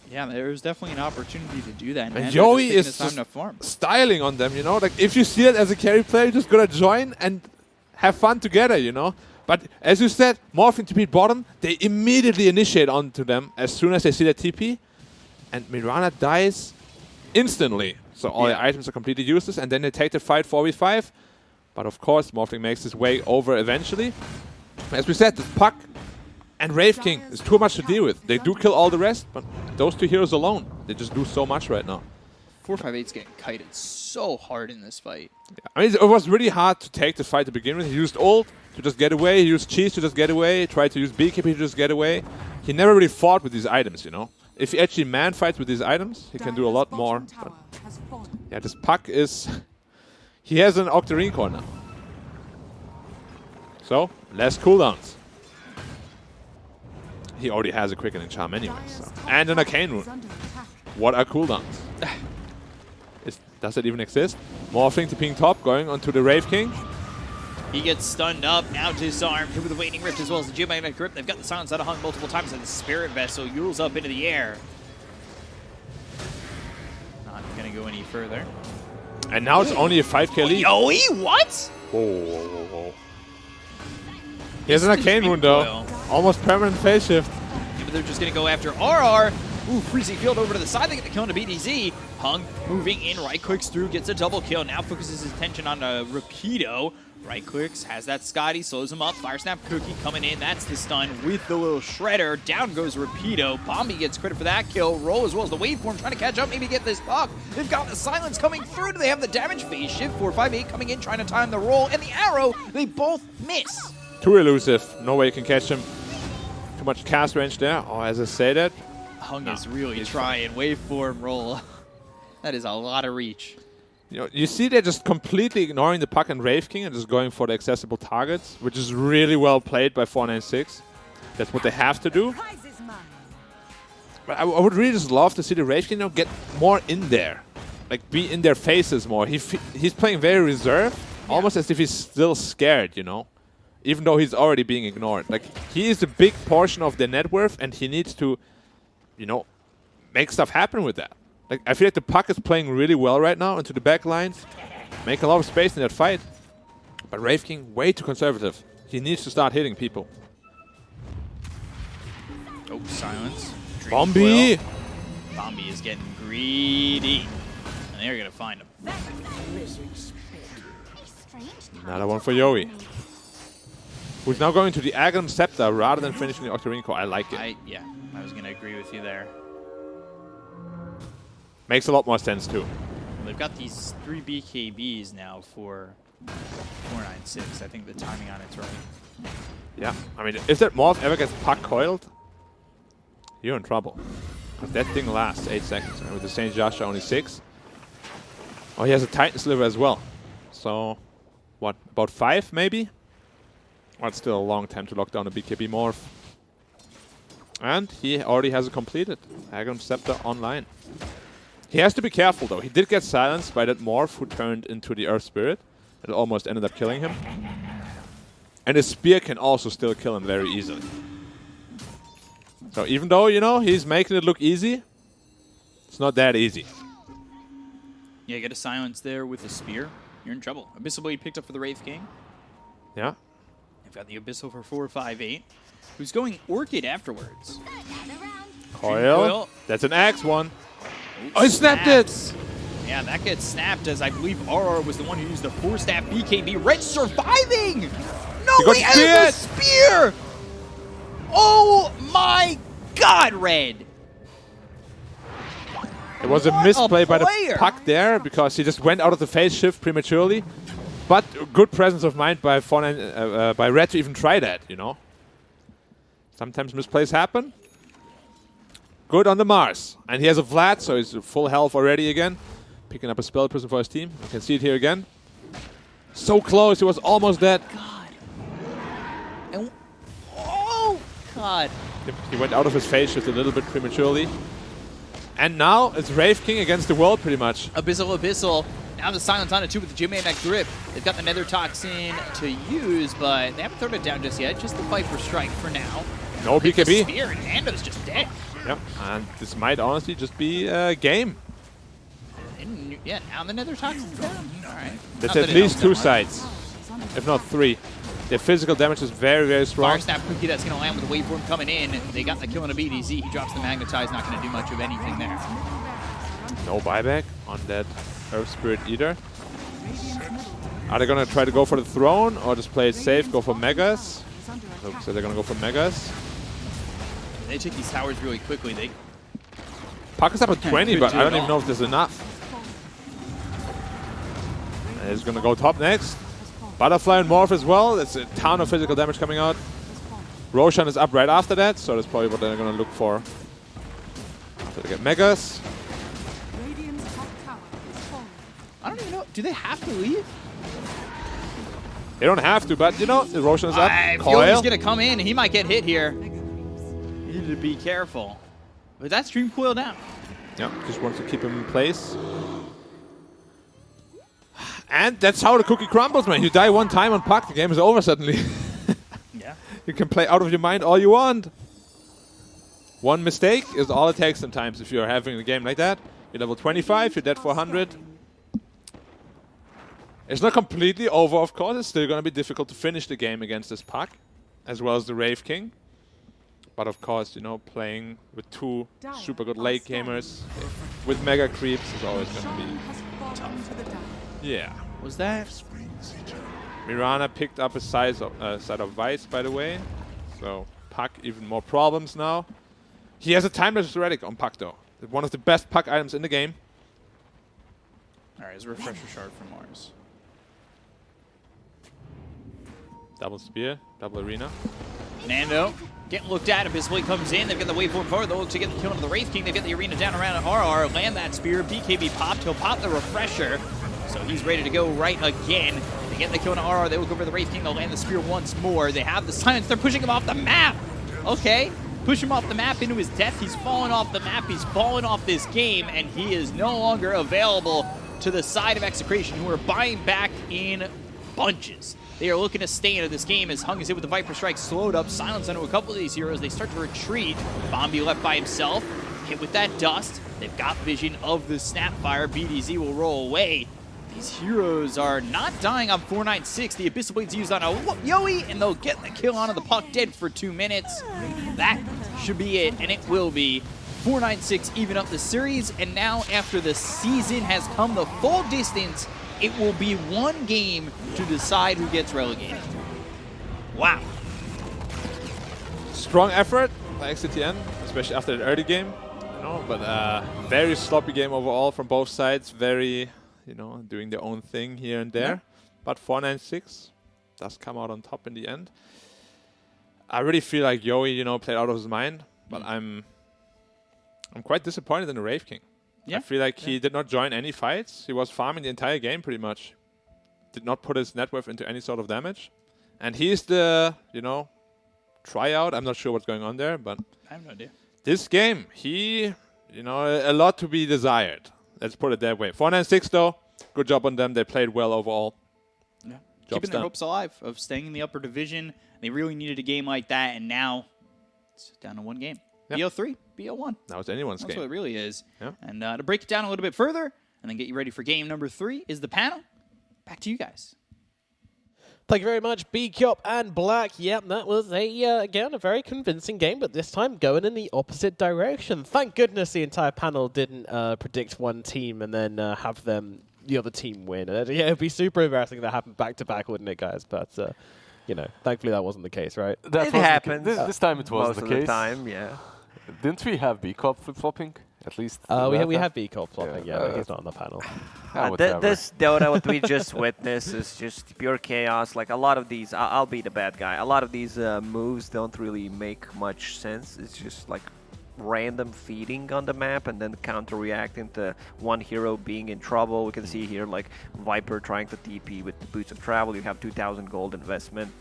Yeah, there's definitely an opportunity to do that. And Yowie is just styling on them, you know? Like, if you see it as a carry player, you're just gonna join and have fun together, you know? But as you said, Morphing to beat bottom, they immediately initiate onto them as soon as they see their TP. And Mirana dies instantly. So all the items are completely useless, and then they take the fight 4v5. But of course, Morphling makes his way over eventually. As we said, the Puck and Ravking is too much to deal with. They do kill all the rest, but those two heroes alone, they just do so much right now. 458's getting kited so hard in this fight. Yeah. I mean, it was really hard to take the fight to begin with. He used ult to just get away, he used cheese to just get away, tried to use BKB to just get away. He never really fought with these items, you know? If he actually man fights with these items, he can do a lot more. But yeah, this Puck is... He has an Octarine core now. So, less cooldowns. He already has a quickening charm anyway. So. And an Arcane Rune. What are cooldowns? Does it even exist? Morphling to ping top, going onto the Wraith King. He gets stunned up, now disarmed, hit with the Waning Rift as well as the Geomagnetic Grip. They've got the silence out of Hung multiple times, and the Spirit Vessel yules up into the air. Not going to go any further. And now it's only a 5k lead. Yowie, what? Whoa. He has an Arcane Rune though. Almost permanent phase shift. Yeah, but they're just going to go after RR. Ooh, freezing field over to the side. They get the kill on a BDZ. Hung moving in, right clicks through, gets a double kill. Now focuses his attention on Rapido. Right clicks, has that Scotty, slows him up. Fire Snap Cookie coming in. That's the stun with the little shredder. Down goes Rapido. Bombi gets credit for that kill. Roll as well as the waveform trying to catch up, maybe get this Puck. They've got the silence coming through. Do they have the damage phase shift? 4-5-8 coming in, trying to time the roll. And the arrow, they both miss. Too elusive. No way you can catch him. Too much cast range there. Oh, as I say that. Hung is really trying. Waveform roll. That is a lot of reach. You know, you see they're just completely ignoring the Puck and Wraith King and just going for the accessible targets, which is really well played by 496. That's what they have to do. But I would really just love to see the Wraith King, you know, get more in there. Like, be in their faces more. He's playing very reserved, almost as if he's still scared, you know? Even though he's already being ignored. Like, he is a big portion of their net worth, and he needs to, you know, make stuff happen with that. Like, I feel like the Puck is playing really well right now into the back lines. Make a lot of space in that fight. But Wraith King, way too conservative. He needs to start hitting people. Oh, silence. Bombi! Bombi is getting greedy. And they're going to find him. Another one for Yowie. Who's now going to the Aghanim Scepter rather than finishing the Octarine Core. I like it. I I was going to agree with you there. Makes a lot more sense too. Well, they've got these 3 BKBs now for 496. I think the timing on it's right. Yeah, I mean, if that morph ever gets puck coiled, you're in trouble. Because that thing lasts 8 seconds. And with the St. Joshua only 6. Oh, he has a Titan Sliver as well. So, what, about 5 maybe? Well, it's still a long time to lock down a BKB morph. And he already has it completed. Agon Scepter online. He has to be careful though. He did get silenced by that morph who turned into the Earth Spirit. It almost ended up killing him. And his spear can also still kill him very easily. So even though, you know, he's making it look easy, it's not that easy. Yeah, you get a silence there with a spear. You're in trouble. Abyssal Blade picked up for the Wraith King. Yeah. They've got the Abyssal for 458, who's going Orchid afterwards. Coil. That's an Axe one. Oh, he snapped it! Yeah, that gets snapped as I believe RR was the one who used the 4-staff BKB. Red surviving! No, he has a spear! Oh my god, Red! It was a misplay by the puck there because he just went out of the phase shift prematurely. But good presence of mind by by Red to even try that, you know. Sometimes misplays happen. Good on the Mars. And he has a Vlad, so he's full health already again. Picking up a spell prison for his team. You can see it here again. So close, he was almost dead. God. And oh, God. He went out of his phase shift a little bit prematurely. And now it's Wraith King against the world, pretty much. Abyssal. Now the silence on it too with the Geomaniac Grip. They've got the Nether Toxin to use, but they haven't thrown it down just yet. Just the Viper Strike for now. No BKB. Spear and Nando's just dead. Yep, and this might honestly just be a game. And, yeah, now the Nether Toxin's down. All right. That's at least 2 sides, if not 3. Their physical damage is very, very strong. Fire Snap Cookie that's going to land with the Waveform coming in. They got the kill on a BDZ. He drops the Magnetize, not going to do much of anything there. No buyback on that Earth Spirit either. Are they going to try to go for the throne or just play it safe, go for Megas? Looks like they're going to go for Megas. They take these towers really quickly. Puck is up at 20, but I don't even know if there's enough. And he's going to go top next. Butterfly and Morph as well. That's a ton of physical damage coming out. Roshan is up right after that, so that's probably what they're going to look for. After they get Megas. I don't even know. Do they have to leave? They don't have to, but you know, the Roshan is up. I feel he's going to come in. He might get hit here. You need to be careful. But that stream coiled down. Yeah, just wants to keep him in place. And that's how the cookie crumbles, man. You die one time on puck, the game is over suddenly. Yeah. You can play out of your mind all you want. One mistake is all it takes sometimes if you're having a game like that. You're level 25, you're dead for 100. It's not completely over, of course. It's still going to be difficult to finish the game against this puck, as well as the Wraith King. But of course, you know, playing with 2 super good late gamers with mega creeps is always going to be tough. Yeah. Was that? Mirana picked up a side of Vice, by the way. So Puck even more problems now. He has a timeless Relic on Puck though. One of the best Puck items in the game. Alright, it's a Refresher Shard from Mars. Double Spear, double Arena. Nando getting looked at. Abyssal Blade comes in. They've got the Waveform forward. They'll look to get the kill onto the Wraith King. They've got the Arena down around RR. Land that Spear. BKB popped. He'll pop the Refresher. So he's ready to go right again. They get the kill on RR. They look over the Wraith King. They'll land the Spear once more. They have the silence. They're pushing him off the map. Okay. Push him off the map into his death. He's fallen off the map. He's fallen off this game. And he is no longer available to the side of Execration, who are buying back in bunches. They are looking to stay into this game as Hung is hit with the Viper Strike, slowed up, silence onto a couple of these heroes. They start to retreat. Bombi left by himself, hit with that dust. They've got vision of the Snapfire. BDZ will roll away. These heroes are not dying on 496. The Abyssal Blade's used on a Yoi, and they'll get the kill onto the puck, dead for 2 minutes. That should be it, and it will be. 496 even up the series, and now after the season has come the full distance, it will be 1 game to decide who gets relegated. Wow. Strong effort by XCTN, especially after the early game. You know, but very sloppy game overall from both sides. Very, you know, doing their own thing here and there. But 496 does come out on top in the end. I really feel like Yowie, you know, played out of his mind. But I'm quite disappointed in the Wraith King. I feel like he did not join any fights. He was farming the entire game pretty much. Did not put his net worth into any sort of damage. And he's the, you know, tryout. I'm not sure what's going on there, but I have no idea. This game, he, you know, a lot to be desired. Let's put it that way. 496 though, good job on them. They played well overall. Yeah. Keeping their hopes alive of staying in the upper division. They really needed a game like that, and now it's down to one game. BO3, BO1. Now it's anyone's game. That's what it really is. Yeah. And to break it down a little bit further, and then get you ready for game number 3 is the panel. Back to you guys. Thank you very much, B-Kyop and Black. Yep, that was, again, a very convincing game, but this time going in the opposite direction. Thank goodness the entire panel didn't predict one team and then have the other team win. Yeah, it would be super embarrassing if that happened back-to-back, wouldn't it, guys? But, you know, thankfully that wasn't the case, right? It happens. This time it was most the of case. the time, yeah. Didn't we have B-Cop flip-flopping? At least we have B-Cop flopping, but he's not on the panel. This Dota, what we just witnessed, is just pure chaos. Like a lot of these, I'll be the bad guy. A lot of these moves don't really make much sense. It's just like random feeding on the map and then counter-reacting to one hero being in trouble. We can see here like Viper trying to TP with the Boots of Travel. You have 2,000 gold investment.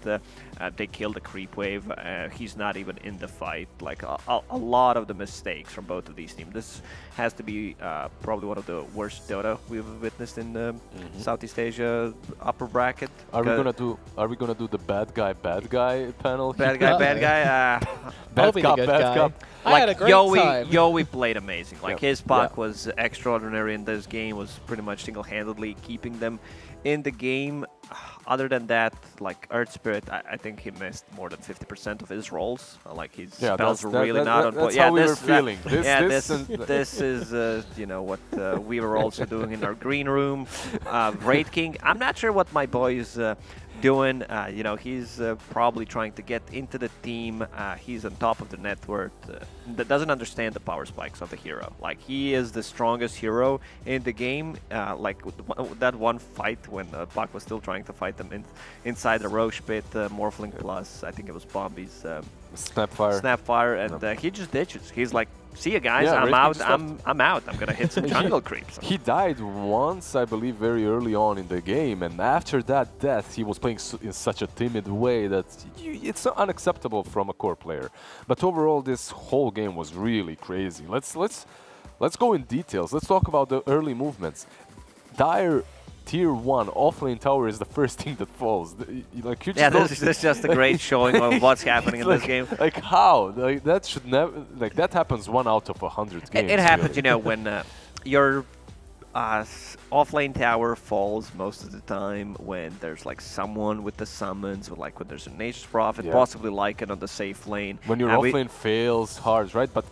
They kill the creep wave. He's not even in the fight. Like a lot of the mistakes from both of these teams. This has to be probably one of the worst Dota we've witnessed in Southeast Asia upper bracket. Are we gonna do the bad guy panel? Bad guy. Bad cop. I had a great time. Yowie played amazing. Like his puck was extraordinary in this game. Was pretty much single-handedly keeping them in the game. Other than that, like Earth Spirit, I think he missed more than 50% of his rolls. Like his spells were really not on point. That's how we were feeling. This is you know what we were also doing in our green room. Wraith King. I'm not sure what my boy is doing. You know, he's probably trying to get into the team. He's on top of the net worth. That doesn't understand the power spikes of the hero. Like he is the strongest hero in the game. Like that one fight when Buck was still trying to fight them inside the Roche pit, Morphling plus I think it was Bombi's Snapfire, and he just ditches. He's like, see you guys, I'm out. I'm out. I'm gonna hit some jungle creeps. He died once, I believe, very early on in the game, and after that death, he was playing in such a timid way that it's unacceptable from a core player. But overall, this whole game was really crazy. Let's go in details. Let's talk about the early movements. Dire Tier 1 offlane tower is the first thing that falls. Like you just this is just a great showing of what's happening in this game. Like how? Like that should never. Like that happens 1 out of 100 games. It happens, you know, when your offlane tower falls most of the time when there's like someone with the summons, or like when there's a Nature's Prophet, possibly Lycan on the safe lane. When your offlane fails hard, right? But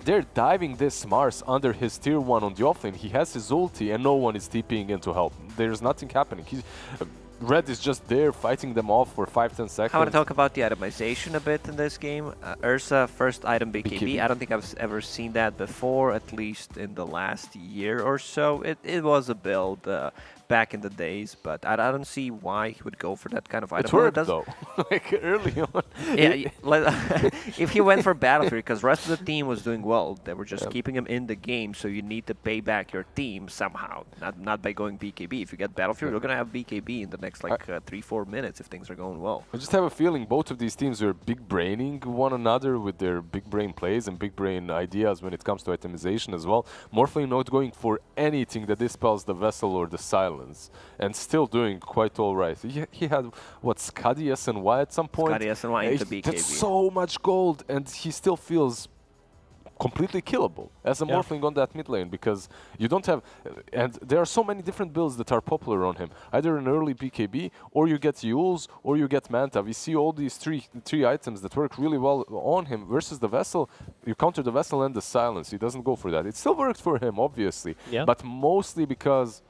they're diving this Mars under his tier 1 on the offlane. He has his ulti and no one is TPing in to help. There's nothing happening. Red is just there fighting them off for 5-10 seconds. I want to talk about the itemization a bit in this game. Ursa, first item BKB. I don't think I've ever seen that before, at least in the last year or so. It was a build back in the days, but I don't see why he would go for that kind of item. It worked though, like early on. Yeah, if he went for Battlefield, because the rest of the team was doing well, they were just keeping him in the game, so you need to pay back your team somehow, not by going BKB. If you get Battlefield, you're going to have BKB in the next like 3-4 minutes if things are going well. I just have a feeling both of these teams are big braining one another with their big brain plays and big brain ideas when it comes to itemization as well. Morphling not going for anything that dispels the Vessel or the Silence, and still doing quite all right. He had, what, Skadi SNY at some point? Skadi SNY into BKB. That's so much gold, and he still feels completely killable as a Morphling on that mid lane, because you don't have... and there are so many different builds that are popular on him. Either an early BKB, or you get Yules, or you get Manta. We see all these three items that work really well on him versus the Vessel. You counter the Vessel and the Silence. He doesn't go for that. It still works for him, obviously, but mostly because...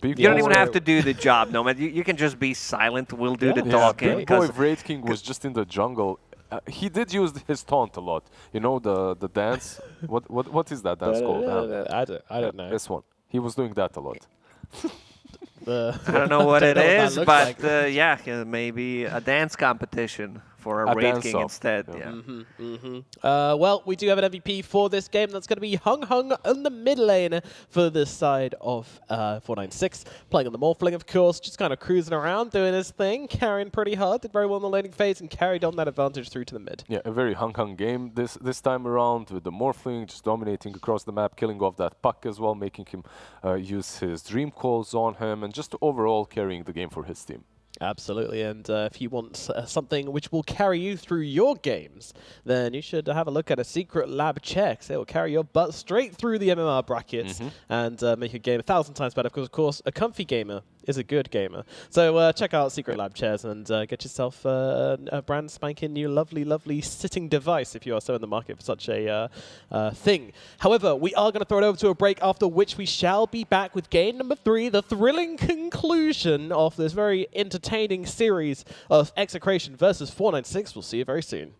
you don't even have to do the job, Nomad. You can just be silent. We'll do the talking. Big Boy Wraith King was just in the jungle He did use his taunt a lot. You know the dance. What is that dance called? I don't know. This one. He was doing that a lot. I don't know what it that is, looks but like. yeah, maybe a dance competition for a A Raid King dance-off, instead. yeah. Yeah. Well, we do have an MVP for this game. That's going to be Hung in the mid lane for this side of 496. Playing on the Morphling, of course, just kind of cruising around, doing his thing, carrying pretty hard, did very well in the laning phase, and carried on that advantage through to the mid. Yeah, a very Hung game this time around with the Morphling just dominating across the map, killing off that puck as well, making him use his dream calls on him, and just overall carrying the game for his team. Absolutely, and if you want something which will carry you through your games, then you should have a look at a Secret Lab Checks. It will carry your butt straight through the MMR brackets and make your game 1,000 times better, because, of course, a comfy gamer is a good gamer. So check out Secret Lab Chairs and get yourself a brand spanking new lovely sitting device if you are so in the market for such a thing. However, we are going to throw it over to a break, after which we shall be back with game number 3, the thrilling conclusion of this very entertaining series of Execration versus 496. We'll see you very soon.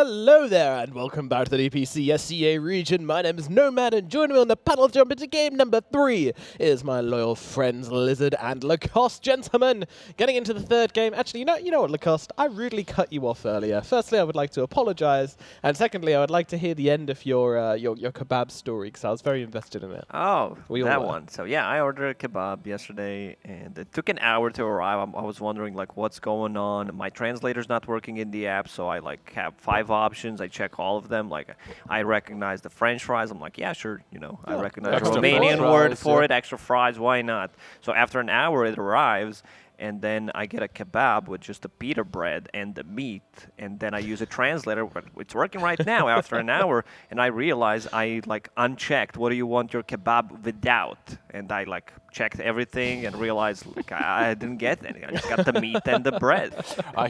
Hello there, and welcome back to the DPC SCA region. My name is Nomad, and joining me on the panel to jump into game number 3 is my loyal friends Lizard and Lacoste. Gentlemen, getting into the third game. Actually, you know what, Lacoste? I rudely cut you off earlier. Firstly, I would like to apologize, and secondly, I would like to hear the end of your kebab story, because I was very invested in it. Oh, We all that were. one. So yeah, I ordered a kebab yesterday, and it took an hour to arrive. I was wondering like what's going on. My translator's not working in the app, so I like have 5 options. I check all of them. Like I recognize the French fries. I'm like, yeah, sure. I recognize the Extra Romanian fries, word for yeah. it. Extra fries, why not? So after an hour, it arrives. And then I get a kebab with just the pita bread and the meat, and then I use a translator. It's working right now after an hour, and I realize I like unchecked. What do you want your kebab without? And I like checked everything and realized like I didn't get any. I just got the meat and the bread.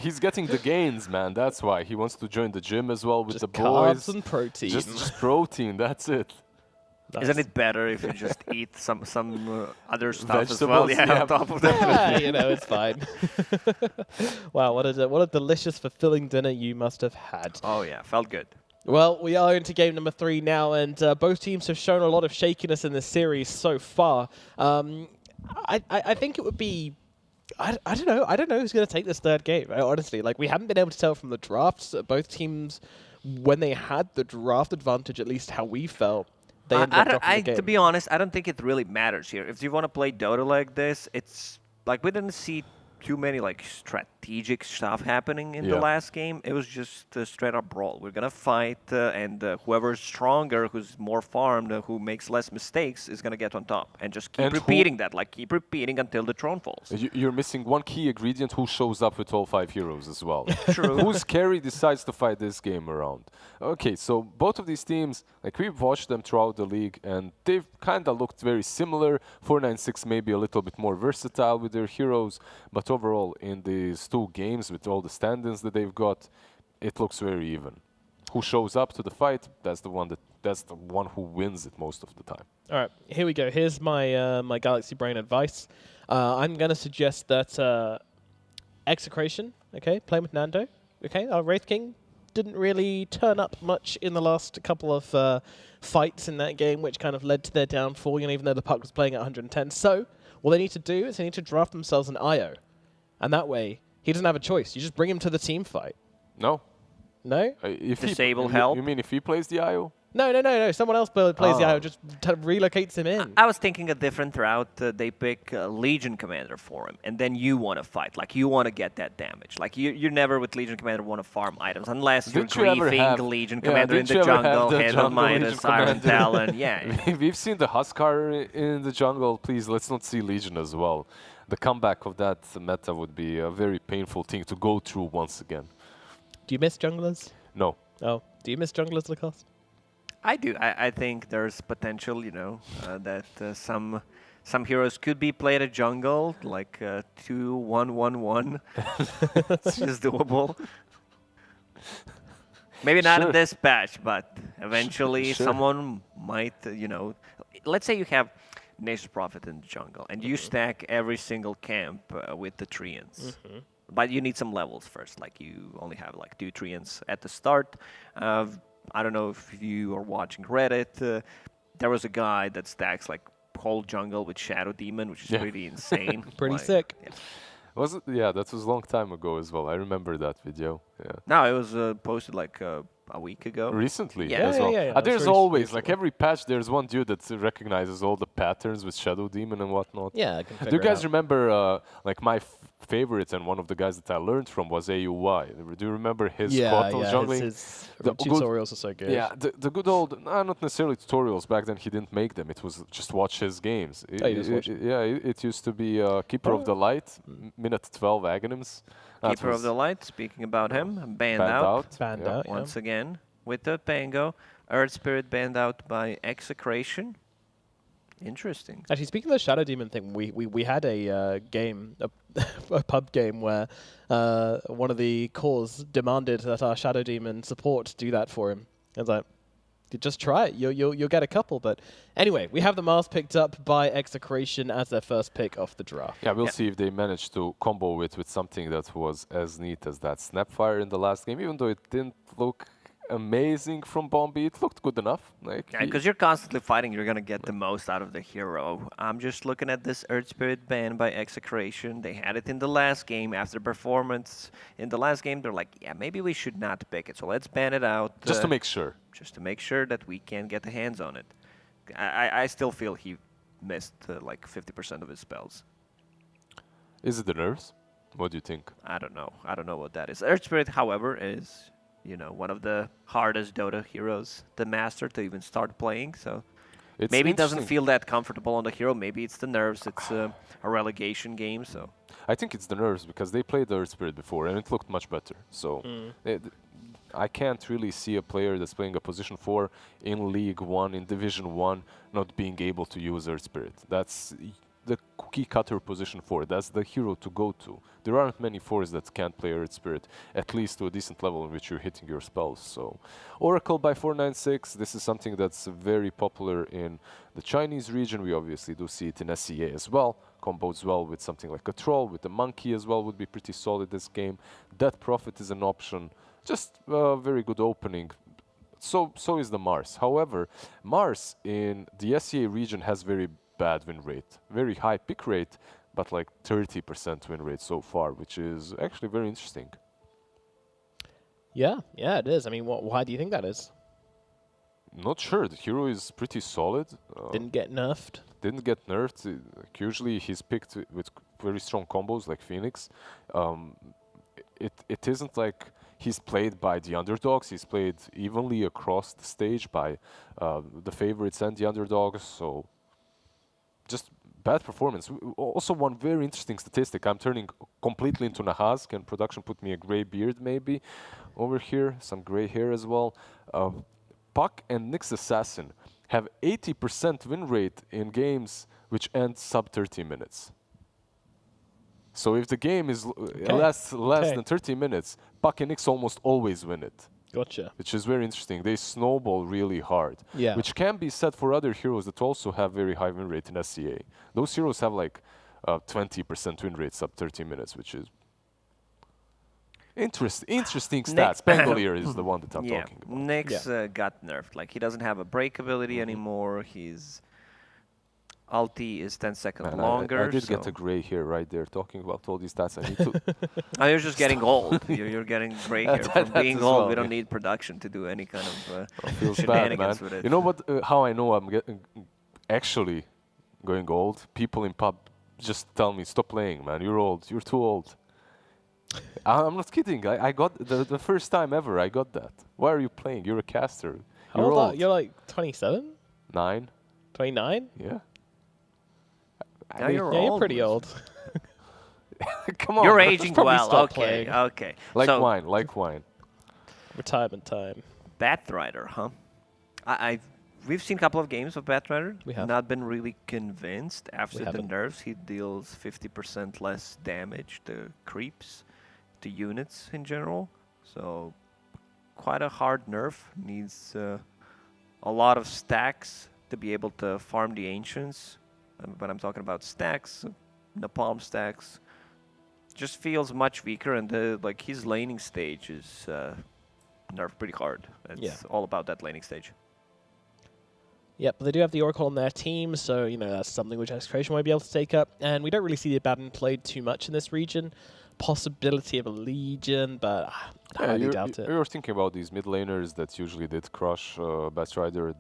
He's getting the gains, man. That's why he wants to join the gym as well with Just the boys. carbs and protein. Just protein. That's it. Isn't it better if you just eat some other stuff as well? Vegetables, Yeah, yeah. on top of that. It's fine. Wow, what a delicious, fulfilling dinner you must have had. Oh yeah, felt good. Well, we are into game number 3 now, and both teams have shown a lot of shakiness in this series so far. I think it would be... I don't know. I don't know who's going to take this third game, honestly. Like, we haven't been able to tell from the drafts. Both teams, when they had the draft advantage, at least how we felt, they ended up dropping the game. To be honest, I don't think it really matters here. If you want to play Dota like this, it's like we didn't see too many like strategic stuff happening in the last game. It was just a straight up brawl. We're gonna fight, and whoever's stronger, who's more farmed, who makes less mistakes, is gonna get on top. And just keep repeating that, like keep repeating until the throne falls. You're missing one key ingredient: who shows up with all 5 heroes as well. True. Whose carry decides to fight this game around? Okay, so both of these teams, like we've watched them throughout the league, and they've kind of looked very similar. 496 maybe a little bit more versatile with their heroes, but overall in these 2 games with all the stand-ins that they've got, it looks very even. Who shows up to the fight, that's the one who wins it most of the time. All right, here we go. Here's my my Galaxy Brain advice. I'm going to suggest that Execration, okay, playing with Nando. Okay, our Wraith King didn't really turn up much in the last couple of fights in that game, which kind of led to their downfall, even though the puck was playing at 110. So what they need to do is they need to draft themselves an IO. And that way, he doesn't have a choice. You just bring him to the team fight. No. No? If Disable help? You mean if he plays the IO? No. Someone else plays the IO, just relocates him in. I was thinking a different route. They pick Legion Commander for him, and then you want to fight. Like, you want to get that damage. Like, you never with Legion Commander want to farm items, unless you're griefing Legion Commander in the jungle, Hand of Midas, Iron Talon. Yeah. We've seen the Huskar in the jungle. Please, let's not see Legion as well. The comeback of that meta would be a very painful thing to go through once again. Do you miss junglers? No. Oh, do you miss junglers, Lacoste? I do. I think there's potential, that some heroes could be played at jungle, like 2-1-1-1. It's just doable. Maybe not in this patch, but eventually someone might, let's say you have Nature's Prophet in the jungle, and you stack every single camp with the Treants. But you need some levels first, like you only have like 2 Treants at the start. I don't know if you are watching Reddit. There was a guy that stacks like whole jungle with Shadow Demon, which is pretty insane. Pretty sick. Yeah. Was it? Yeah, that was a long time ago as well. I remember that video. Yeah. No, it was posted like a week ago. Recently Yeah. as well. Yeah. There's always, like every patch, there's one dude that recognizes all the patterns with Shadow Demon and whatnot. Yeah, I can Do you figure it guys out. remember, like my favorite and one of the guys that I learned from was AUY. Do you remember his Kotal jungling? His The tutorials are so good. Yeah, the good old, not necessarily tutorials. Back then he didn't make them. It was just watch his games. It used to be Keeper of the Light, minute 12 Aghanims. Keeper of the Light, speaking about him, banned out. Banned out, Once again, with the Pango. Earth Spirit banned out by Execration. Interesting. Actually, speaking of the Shadow Demon thing, we had a game, a pub game where one of the cores demanded that our Shadow Demon support do that for him. I was like, just try it. You'll get a couple. But anyway, we have the Mars picked up by Execration as their first pick off the draft. Yeah, we'll see if they manage to combo it with something that was as neat as that Snapfire in the last game, even though it didn't look amazing from Bombi. It looked good enough. Like Yeah, because you're constantly fighting, you're gonna get the most out of the hero. I'm just looking at this Earth Spirit ban by Execration. They had it in the last game after performance. In the last game, they're like, yeah, maybe we should not pick it, so let's ban it out. just to make sure. Just to make sure that we can get the hands on it. I still feel he missed like 50% of his spells. Is it the nerves? What do you think? I don't know. I don't know what that is. Earth Spirit, however, is, you know, one of the hardest Dota heroes, the master, to even start playing. So It's maybe it doesn't interesting. feel that comfortable on the hero. Maybe it's the nerves. It's a relegation game. So I think it's the nerves because they played the Earth Spirit before and it looked much better. So I can't really see a player that's playing a position 4 in League 1, in Division 1, not being able to use Earth Spirit. That's the cookie cutter position 4. That's the hero to go to. There aren't many 4s that can't play Earth Spirit, at least to a decent level in which you're hitting your spells. So Oracle by 496, this is something that's very popular in the Chinese region. We obviously do see it in SEA as well. Combos well with something like a Troll, with a Monkey as well would be pretty solid this game. Death Prophet is an option. Just a very good opening. So is the Mars. However, Mars in the SEA region has very bad win rate. Very high pick rate, but like 30% win rate so far, which is actually very interesting. Yeah, it is. I mean, why do you think that is? Not sure. The hero is pretty solid. Didn't get nerfed. Didn't get nerfed. Like, usually he's picked with very strong combos like Phoenix. It isn't like he's played by the underdogs. He's played evenly across the stage by the favorites and the underdogs. So just bad performance. Also, one very interesting statistic. I'm turning completely into Nahaz. Can production put me a gray beard maybe over here? Some gray hair as well. Puck and Nyx Assassin have 80% win rate in games which end sub 30 minutes. So if the game is lasts less than 30 minutes, Puck and Nyx almost always win it. Gotcha. Which is very interesting. They snowball really hard. Yeah. Which can be said for other heroes that also have very high win rate in SCA. Those heroes have like 20% win rate sub 30 minutes, which is interesting stats. Pangolier is the one that I'm talking about. Nyx got nerfed. Like, he doesn't have a break ability anymore. His ulti is 10 seconds longer. I did get a gray hair right there talking about all these stats. I need to. Oh, you're just getting old. You're getting gray hair from being old. Well, we don't need production to do any kind of shenanigans with it. You know what? How I know I'm actually going old? People in pub just tell me, "Stop playing, man. You're old. You're too old." I'm not kidding. I got the first time ever. I got that. Why are you playing? You're a caster. How old are you? You're like 27? 9. 29? Yeah. Now you're pretty old. Come on. You're aging well. Stop Okay, playing. okay. Like so, wine, like wine. Retirement time. Batrider, huh? We've seen a couple of games of Batrider. We have. Not been really convinced. After the nerfs, he deals 50% less damage to creeps, to units in general. So quite a hard nerf. Needs a lot of stacks to be able to farm the Ancients. But I'm talking about stacks, Napalm stacks. Just feels much weaker, and like his laning stage is nerfed pretty hard. It's all about that laning stage. Yep, but they do have the Oracle on their team, so you know that's something which Execration might be able to take up. And we don't really see the Abaddon played too much in this region. Possibility of a Legion, but I highly doubt it. You're thinking about these mid laners that usually did crush Batrider.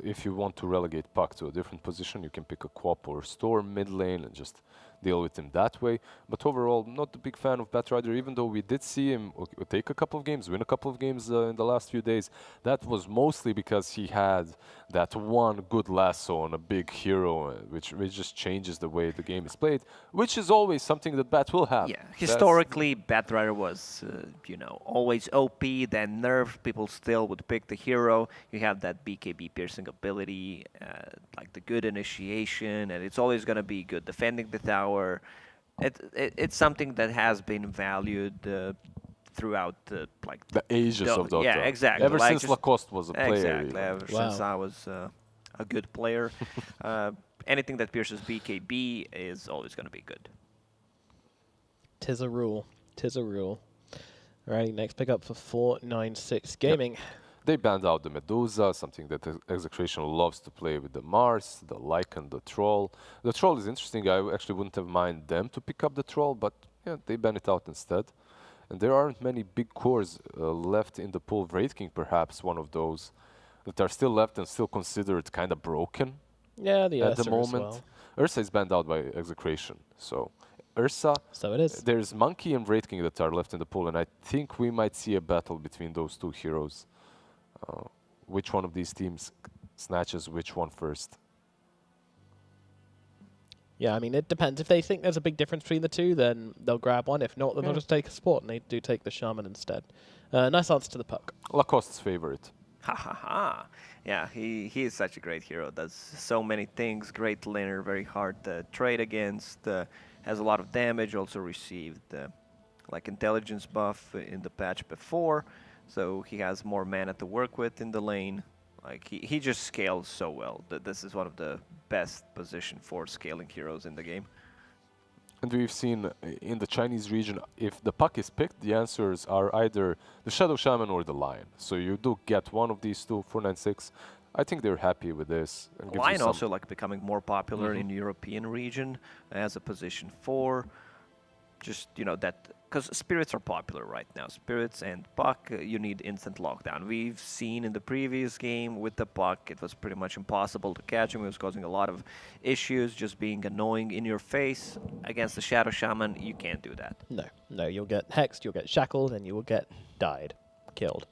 If you want to relegate Puck to a different position, you can pick a Quap or Storm mid lane and just deal with him that way. But overall, not a big fan of Batrider, even though we did see him take a couple of games, win a couple of games in the last few days. That was mostly because he had that one good lasso on a big hero, which just changes the way the game is played, which is always something that Bat will have. Yeah, historically, Batrider was, always OP, then nerfed. People still would pick the hero. You have that BKB piercing ability, like the good initiation, and it's always going to be good defending the tower. It's something that has been valued throughout the ages of Dota. Yeah, exactly. Ever since Lacoste was a player. Exactly. Ever since I was a good player, anything that pierces BKB is always going to be good. Tis a rule. Tis a rule. Right, next pick up for 496 Gaming. They banned out the Medusa, something that Execration loves to play with the Mars, the Lycan, the Troll. The Troll is interesting. I actually wouldn't have mind them to pick up the Troll, but yeah, they ban it out instead. And there aren't many big cores left in the pool. Wraith King, perhaps one of those that are still left and still considered kind of broken. Yeah, the at Ursa the moment. as well. Ursa is banned out by Execration, so Ursa. So it is. There's Monkey and Wraith King that are left in the pool, and I think we might see a battle between those two heroes. Which one of these teams snatches which one first? Yeah, I mean, it depends. If they think there's a big difference between the two, then they'll grab one. If not, then they'll just take a support, and they do take the Shaman instead. Nice answer to the puck. Lacoste's favorite. Ha ha ha. Yeah, he is such a great hero. Does so many things. Great laner, very hard to trade against. Has a lot of damage. Also received like intelligence buff in the patch before, so he has more mana to work with in the lane. Like he just scales so well. This is one of the best position for scaling heroes in the game. And we've seen in the Chinese region, if the puck is picked, the answers are either the Shadow Shaman or the Lion. So you do get one of these two, 496. I think they're happy with this. And Lion also like becoming more popular in European region as a position 4. Just, you know, that, because spirits are popular right now. Spirits and puck, you need instant lockdown. We've seen in the previous game with the puck, it was pretty much impossible to catch him. It was causing a lot of issues, just being annoying in your face. Against the Shadow Shaman, you can't do that. No, you'll get hexed, you'll get shackled, and you will get killed.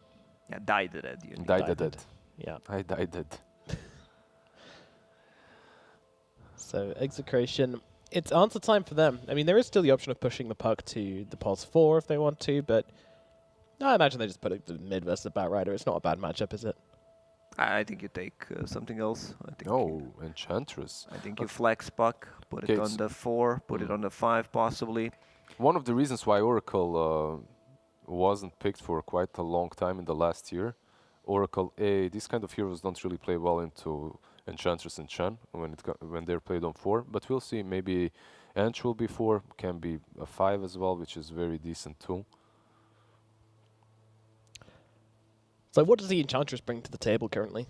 Yeah, died it. You died it. Yeah. I died it. So Execration, it's answer time for them. I mean, there is still the option of pushing the puck to the pulse 4 if they want to, but I imagine they just put it the mid versus the Batrider. It's not a bad matchup, is it? I think you take something else. I think Enchantress. I think you flex puck, put it on the 4, put it on the 5 possibly. One of the reasons why Oracle wasn't picked for quite a long time in the last year, Oracle these kind of heroes don't really play well into Enchantress and Chen when they're played on 4, but we'll see. Maybe Ench will be 4, can be a 5 as well, which is very decent too. So what does the Enchantress bring to the table currently?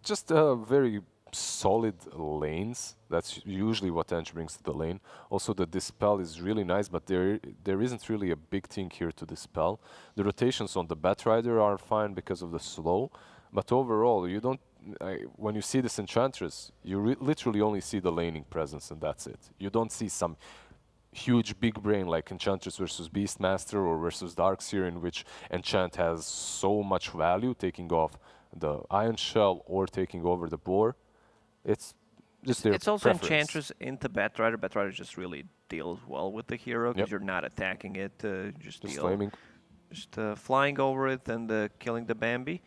Just very solid lanes. That's usually what Ench brings to the lane. Also the Dispel is really nice, but there isn't really a big thing here to Dispel. The rotations on the Batrider are fine because of the slow, but overall you don't. When you see this Enchantress, you literally only see the laning presence, and that's it. You don't see some huge big brain like Enchantress versus Beastmaster or versus Darkseer, in which Enchant has so much value, taking off the Iron Shell or taking over the boar. It's just their It's also preference. Enchantress into Batrider. Batrider just really deals well with the hero because you're not attacking it, just flaming. Just flying over it and killing the Bambi.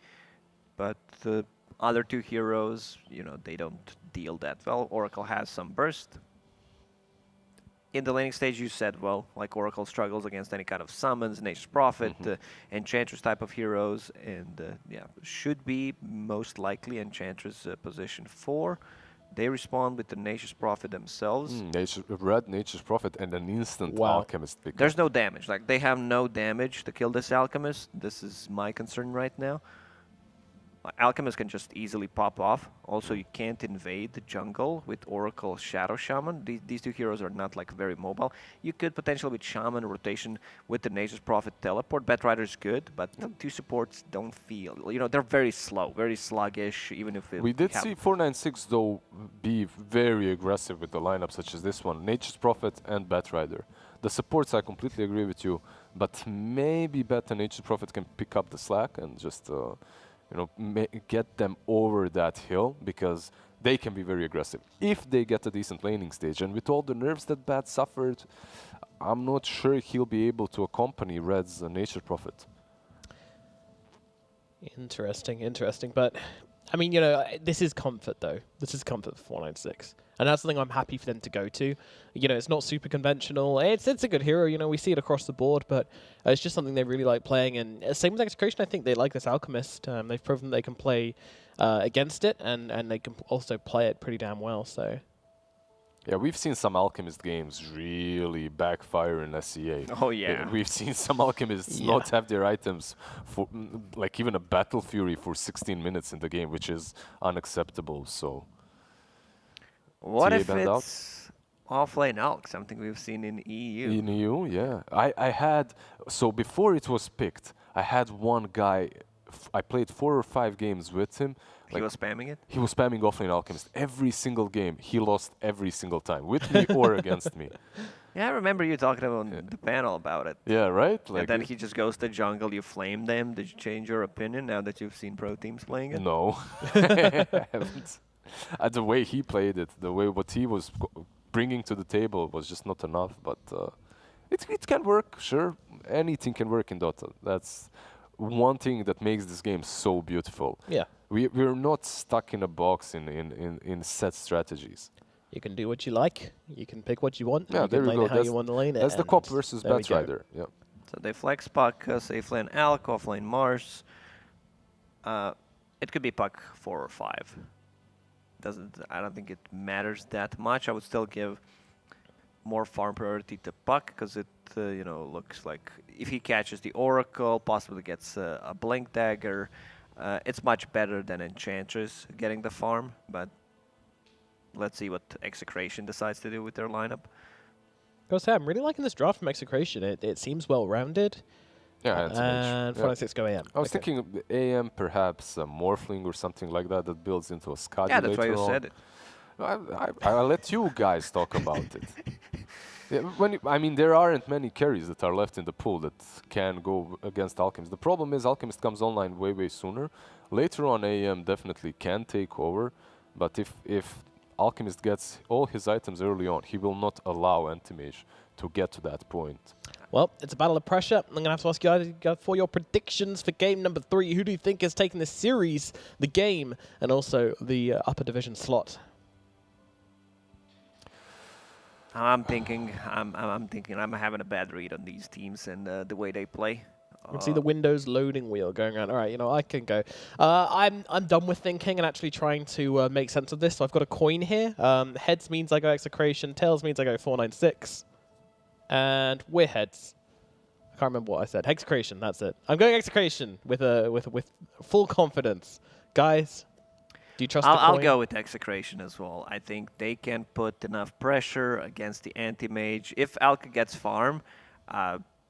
But the other two heroes, you know, they don't deal that well. Oracle has some burst. In the laning stage, you said, well, like Oracle struggles against any kind of summons, Nature's Prophet, Enchantress type of heroes, and yeah, should be most likely Enchantress position 4. They respond with the Nature's Prophet themselves. Red Nature's Prophet and an instant Wow. Alchemist pickup. There's no damage. Like, they have no damage to kill this Alchemist. This is my concern right now. Alchemist can just easily pop off. Also, you can't invade the jungle with Oracle Shadow Shaman. These two heroes are not like very mobile. You could potentially with Shaman rotation with the Nature's Prophet teleport. Batrider is good, but the two supports don't feel. You know, they're very slow, very sluggish. Even if we did see 496 though be very aggressive with the lineup such as this one, Nature's Prophet and Batrider. The supports, I completely agree with you, but maybe Bat and Nature's Prophet can pick up the slack and just you know, get them over that hill, because they can be very aggressive if they get a decent laning stage. And with all the nerfs that Bat suffered, I'm not sure he'll be able to accompany Red's Nature's Prophet. Interesting. But, I mean, you know, this is comfort, though. This is comfort for 496. And that's something I'm happy for them to go to. You know, it's not super conventional. It's a good hero. You know, we see it across the board, but it's just something they really like playing. And same with Execration, I think they like this Alchemist. They've proven they can play against it, and they can also play it pretty damn well. So Yeah, we've seen some Alchemist games really backfire in SEA. Oh, yeah. We've seen some Alchemists not have their items for, like even a Battle Fury for 16 minutes in the game, which is unacceptable, so... What TA if banned out. it's offlane Alk, something we've seen in EU? In EU, yeah. I had, so before it was picked, I had one guy, I played 4 or 5 games with him. He was spamming it? He was spamming offlane Alchemist. Every single game, he lost every single time, with me or against me. Yeah, I remember you talking on the panel about it. Yeah, right? And then he just goes to jungle, you flame them. Did you change your opinion now that you've seen pro teams playing it? No, I haven't. The way he played it, the way what he was bringing to the table was just not enough, but it can work, sure. Anything can work in Dota. That's one thing that makes this game so beautiful. Yeah. We're not stuck in a box in set strategies. You can do what you like. You can pick what you want. Yeah, you there can we lane go. it how you want to lane it. That's the and Cop versus there we go. Batrider. Yeah. So they flex Puck, safe lane Alk, off lane Mars. It could be Puck 4 or 5. I don't think it matters that much. I would still give more farm priority to Puck because it looks like if he catches the Oracle, possibly gets a Blink Dagger, it's much better than Enchantress getting the farm. But let's see what Execration decides to do with their lineup. Go say, I'm really liking this draft from Execration. It seems well rounded. Yeah, and 496 go AM. I was thinking of AM, perhaps a Morphling or something like that that builds into a Skadi. Yeah, that's why you said it. I'll let you guys talk about it. Yeah, I mean, there aren't many carries that are left in the pool that can go against Alchemist. The problem is Alchemist comes online way sooner. Later on, AM definitely can take over, but if Alchemist gets all his items early on, he will not allow Anti-Mage to get to that point. Well, it's a battle of pressure. I'm going to have to ask you guys for your predictions for game number 3. Who do you think is taking the series, the game, and also the upper division slot? I'm thinking I'm having a bad read on these teams and the way they play. You can see the Windows loading wheel going around. All right, I can go. I'm done with thinking and actually trying to make sense of this. So I've got a coin here. Heads means I go Execration. Tails means I go 496. And we're heads. I can't remember what I said. Execration, that's it. I'm going Execration with full confidence. Guys, do you trust the coin? I'll go with Execration as well. I think they can put enough pressure against the anti-mage. If Alka gets farm,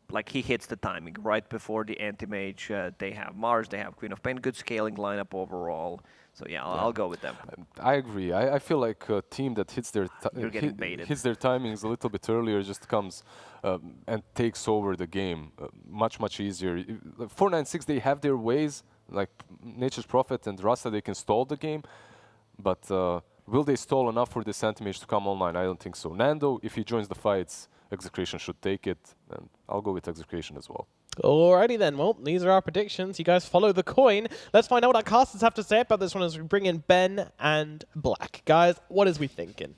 like he hits the timing right before the anti-mage. They have Mars, they have Queen of Pain, good scaling lineup overall. So yeah, I'll go with them. I agree. I feel like a team that hits their hits their timings a little bit earlier just comes and takes over the game much easier. 496, they have their ways, like Nature's Prophet and Rasta, they can stall the game, but will they stall enough for this anti-mage to come online? I don't think so. Nando, if he joins the fights, Execration should take it, and I'll go with Execration as well. Alrighty then, well, these are our predictions. You guys follow the coin. Let's find out what our casters have to say about this one as we bring in Ben and Black. Guys, what is we thinking?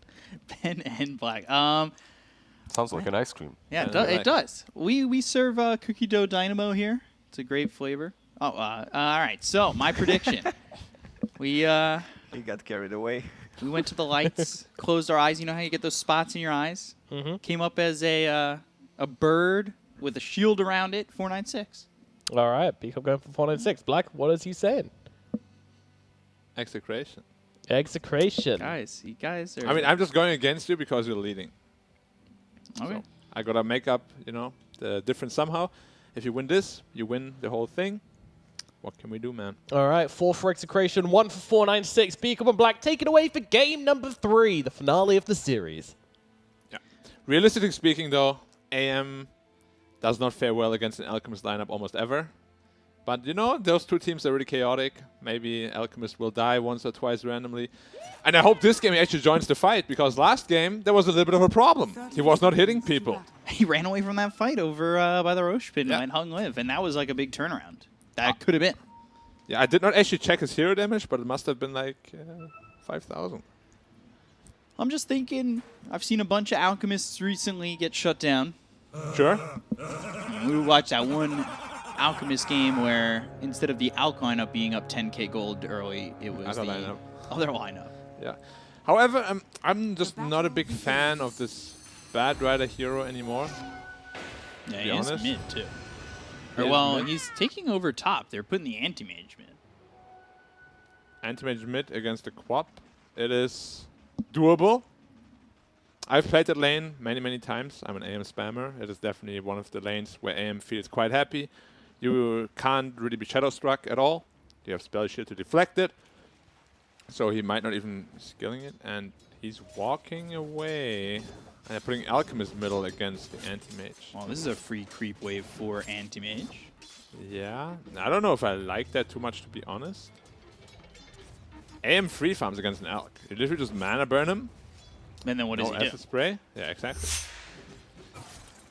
Ben and Black. Sounds like an ice cream. Yeah, it does. We serve cookie dough dynamo here. It's a great flavor. Oh, all right. So my prediction. He got carried away. We went to the lights, closed our eyes. You know how you get those spots in your eyes? Mm-hmm. Came up as a bird with a shield around it, 496. All right, Beacon going for 496. Black, what is he saying? Execration. Execration. Guys, you guys are... I mean, I'm just going against you because you're leading. Okay. So I got to make up, the difference somehow. If you win this, you win the whole thing. What can we do, man? All right, 4 for Execration, 1 for 496. Beacon and Black take it away for game number 3, the finale of the series. Yeah. Realistically speaking, though, AM does not fare well against an Alchemist lineup almost ever. But, those two teams are really chaotic. Maybe Alchemist will die once or twice randomly. And I hope this game he actually joins the fight, because last game there was a little bit of a problem. He was not hitting people. He ran away from that fight over by the Roche pin and hung live, and that was like a big turnaround. That could have been. Yeah, I did not actually check his hero damage, but it must have been like 5,000. I'm just thinking, I've seen a bunch of Alchemists recently get shut down. Sure. We watched that one Alchemist game where instead of the Alk lineup being up 10k gold early, it was other the lineup. other lineup. Yeah. However, I'm just not a big fan of this Bad Rider hero anymore. Yeah, be he is honest. mid too. He Or, is well, mid. he's taking over top. They're putting the anti-mage mid. Anti-mage mid against the Quap. It is doable. I've played that lane many, many times. I'm an AM spammer. It is definitely one of the lanes where AM feels quite happy. You can't really be shadow struck at all. You have spell shield to deflect it. So he might not even skilling it. And he's walking away. And they're putting Alchemist middle against the anti-mage. Well, this is a free creep wave for anti-mage. Yeah. I don't know if I like that too much, to be honest. AM free farms against an Alch. You literally just mana burn him. And then what does No he do? acid spray? Yeah, exactly.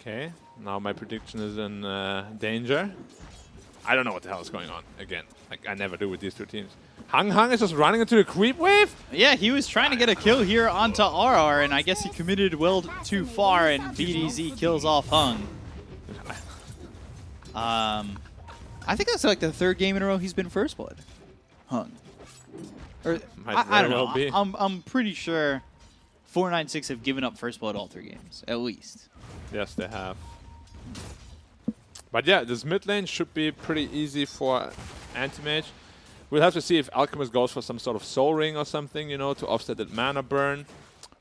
Okay, now my prediction is in danger. I don't know what the hell is going on again. Like I never do with these two teams. Hung is just running into the creep wave? Yeah, he was trying to get a kill here onto RR, and I guess he committed well too far, and BDZ kills off Hung. I think that's like the third game in a row he's been first blood. Hung. Or Might I don't very know. well be. I'm pretty sure 496 have given up first blood all 3 games, at least. Yes, they have. But yeah, this mid lane should be pretty easy for anti-mage. We'll have to see if Alchemist goes for some sort of soul ring or something, you know, to offset that mana burn.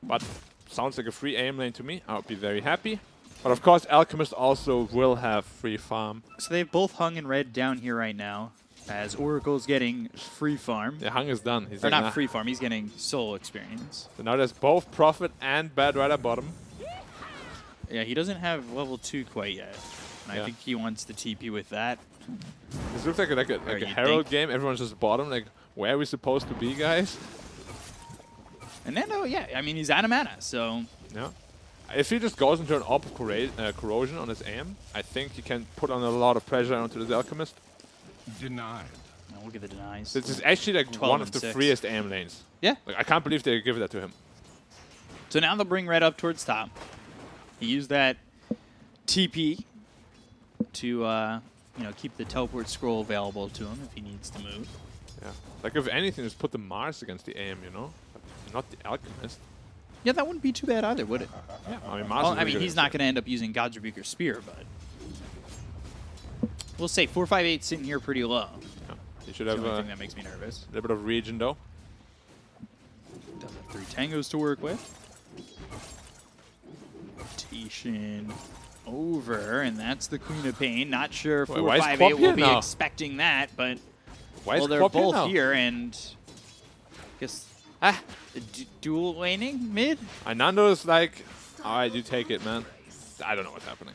But sounds like a free aim lane to me. I would be very happy. But of course, Alchemist also will have free farm. So they've both Hung and Red down here right now, as Oracle's getting free farm. Yeah, Hung is done. He's Or like, not nah. free farm, he's getting soul experience. So now there's both Prophet and Bad Rider bottom. Yeah, he doesn't have level 2 quite yet. And Yeah. I think he wants the TP with that. This looks like a you Herald think? game. Everyone's just bottom. Like, where are we supposed to be, guys? And Nando, yeah, I mean, he's out of mana, so... Yeah. If he just goes into an AWP corrosion on his aim, I think he can put on a lot of pressure onto this Alchemist. Denied. Oh, look at the denies. This is actually like 12 one of and the 6. freest aim lanes. Yeah. Like, I can't believe they give that to him. So now they'll bring Red up towards top. He used that TP to, you know, keep the teleport scroll available to him if he needs to move. Yeah. Like, if anything, just put the Mars against the aim, you know? Not the Alchemist. Yeah, that wouldn't be too bad either, would it? Yeah, I mean, Mars Well, is I really mean, good he's against not it. going to end up using God's Rebuke or Spear, but... We'll say 458 sitting here pretty low. Yeah. He should That's have the only a thing that makes me nervous. little bit of regen, though. Does have 3 tangos to work with. Rotation over, and that's the Queen of Pain. Not sure if Wait, why is 458 Quap will here be now? expecting that, but... Why well, is they're Quap here both now? here, and... I guess... dual laning mid? Nando is like, alright, you take it, man. I don't know what's happening.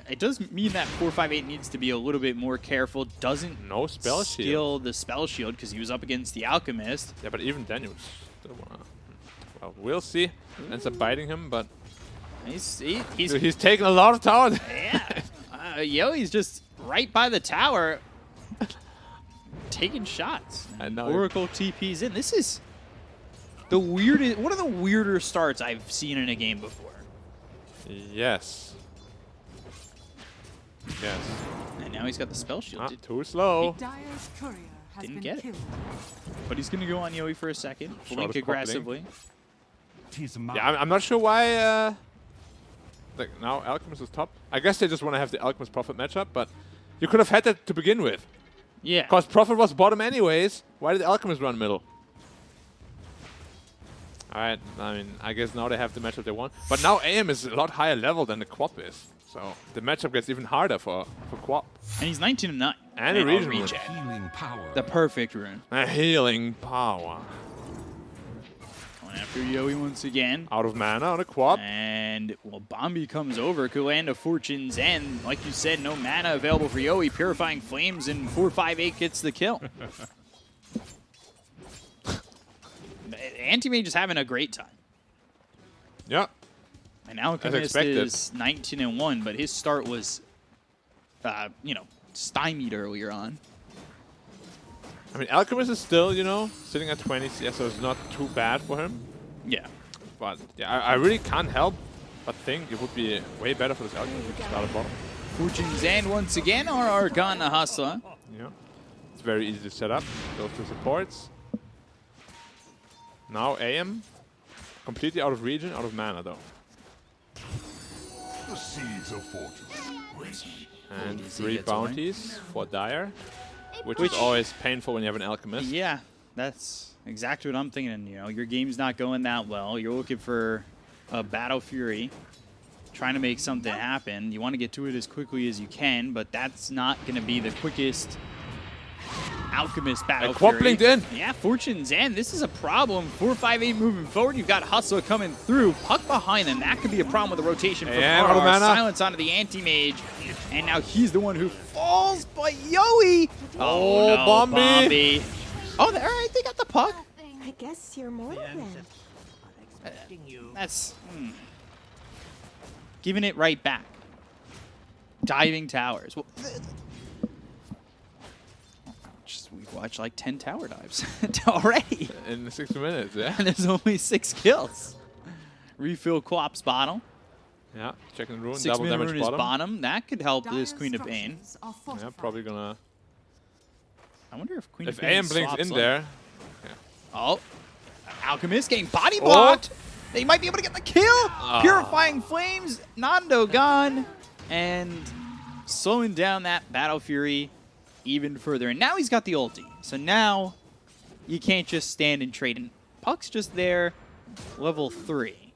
It does mean that 458 needs to be a little bit more careful. Doesn't No spell shield. steal the spell shield because he was up against the Alchemist. Yeah, but even then, you still wanna... Well, we'll see. Ends up biting him, but He's he's taking a lot of tower. yeah. Yoi's just right by the tower, taking shots. And now Oracle TP's in. This is the weirdest, one of the weirder starts I've seen in a game before. Yes. Yes. And now he's got the spell shield. Too slow. Dyer's courier has Didn't been get it. killed. But he's going to go on Yoi for a second. Shot Blink is popping. aggressively. Yeah, I'm not sure why. Like now, Alchemist is top. I guess they just want to have the Alchemist Prophet matchup, but you could have had that to begin with. Yeah. Because Prophet was bottom anyways. Why did Alchemist run middle? Alright, I mean, I guess now they have the matchup they want. But now AM is a lot higher level than the Quap is. So the matchup gets even harder for Quap. And he's 19-9. And a region rune. Healing power. The perfect rune. A healing power. Going after Yoi once again. Out of mana on a Quap. And, well, Bombi comes over. Could land a Fortune's End. Like you said, no mana available for Yoi. Purifying Flames, and 458 gets the kill. Anti-Mage is having a great time. Yeah. And Alchemist is 19-1, but his start was, you know, stymied earlier on. I mean, Alchemist is still, you know, sitting at 20 CS, so it's not too bad for him. Yeah. But yeah, I really can't help but think it would be way better for this Alchemist if he started bottom. Fortune's End once again, or Argana Hustler. Yeah. It's very easy to set up. Those two supports. Now AM, completely out of region, out of mana though. The seeds of fortune. And DPC 3 gets away. bounties for Dire, which is always painful when you have an Alchemist. Yeah, that's exactly what I'm thinking. You know, your game's not going that well. You're looking for a Battle Fury, trying to make something happen. You want to get to it as quickly as you can, but that's not going to be the quickest Alchemist Battle Quap Fury. blinked in. Yeah, Fortune's End. This is a problem. 4-5-8 moving forward. You've got Hustler coming through. Puck behind them. That could be a problem with the rotation from And out of RR. mana. Silence onto the Anti-Mage. And now he's the one who falls, but Yoey. Oh, no, Bombi. Oh, all right, they got the puck. I guess you're mortal then. That's giving it right back. Diving towers. Well, we've watched like 10 tower dives already. In 60 minutes, yeah. And there's only 6 kills. Refill Quap's bottom. Yeah, checking the rune, 6 double minute damage rune is bottom. bottom. That could help this Queen of Pain. Yeah, probably gonna... I wonder if Queen of If Pain AM blinks swaps in on- there... Oh, Alchemist getting body blocked. They might be able to get the kill. Purifying Flames, Nando gone, and slowing down that Battle Fury even further. And now he's got the ulti. So now you can't just stand and trade. And Puck's just there, level 3.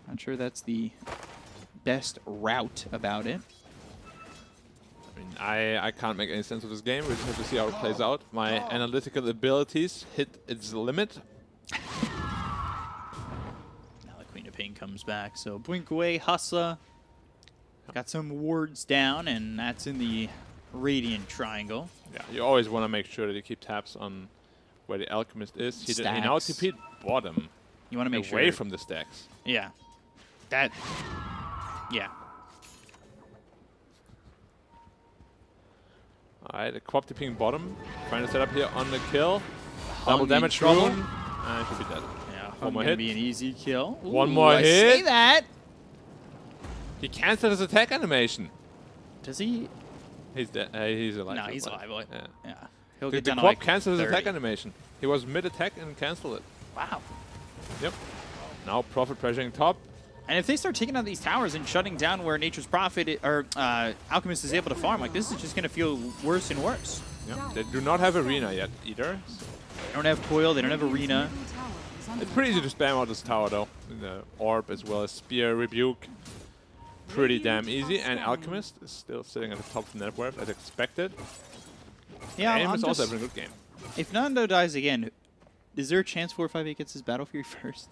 Not sure that's the best route about it. I mean, I can't make any sense of this game. We just have to see how it plays out. My analytical abilities hit its limit. Now the Queen of Pain comes back. So blink away, Hustler. Got some wards down, and that's in the Radiant Triangle. Yeah, you always want to make sure that you keep tabs on where the Alchemist is. He now Stacks. TP'd bottom. You want to make away sure from the stacks. Yeah. That. Yeah. Alright, the Quap TPing bottom. Trying to set up here on the kill. Hung Double in damage trouble. rune. And should be dead. Yeah. One more gonna hit. be an easy kill. One Ooh, more I hit. Say that. He cancelled his attack animation. Does he? He's dead. He's alive. No, he's alive. Yeah. Yeah. He'll The get down to Quap like cancelled his 30. attack animation. He was mid-attack and cancelled it. Wow. Yep. Now Prophet pressuring top. And if they start taking out these towers and shutting down where Nature's Prophet or Alchemist is able to farm, like this is just going to feel worse and worse. Yep. They do not have Arena yet either. They don't have Coil. They don't have Arena. It's pretty easy to spam out this tower though. The Orb as well as Spear, Rebuke. Pretty damn easy. And Alchemist is still sitting at the top of the net worth as expected. Yeah, Aim I'm is also just- having a good game. If Nando dies again, is there a chance 4-5-8 gets his Battle Fury first?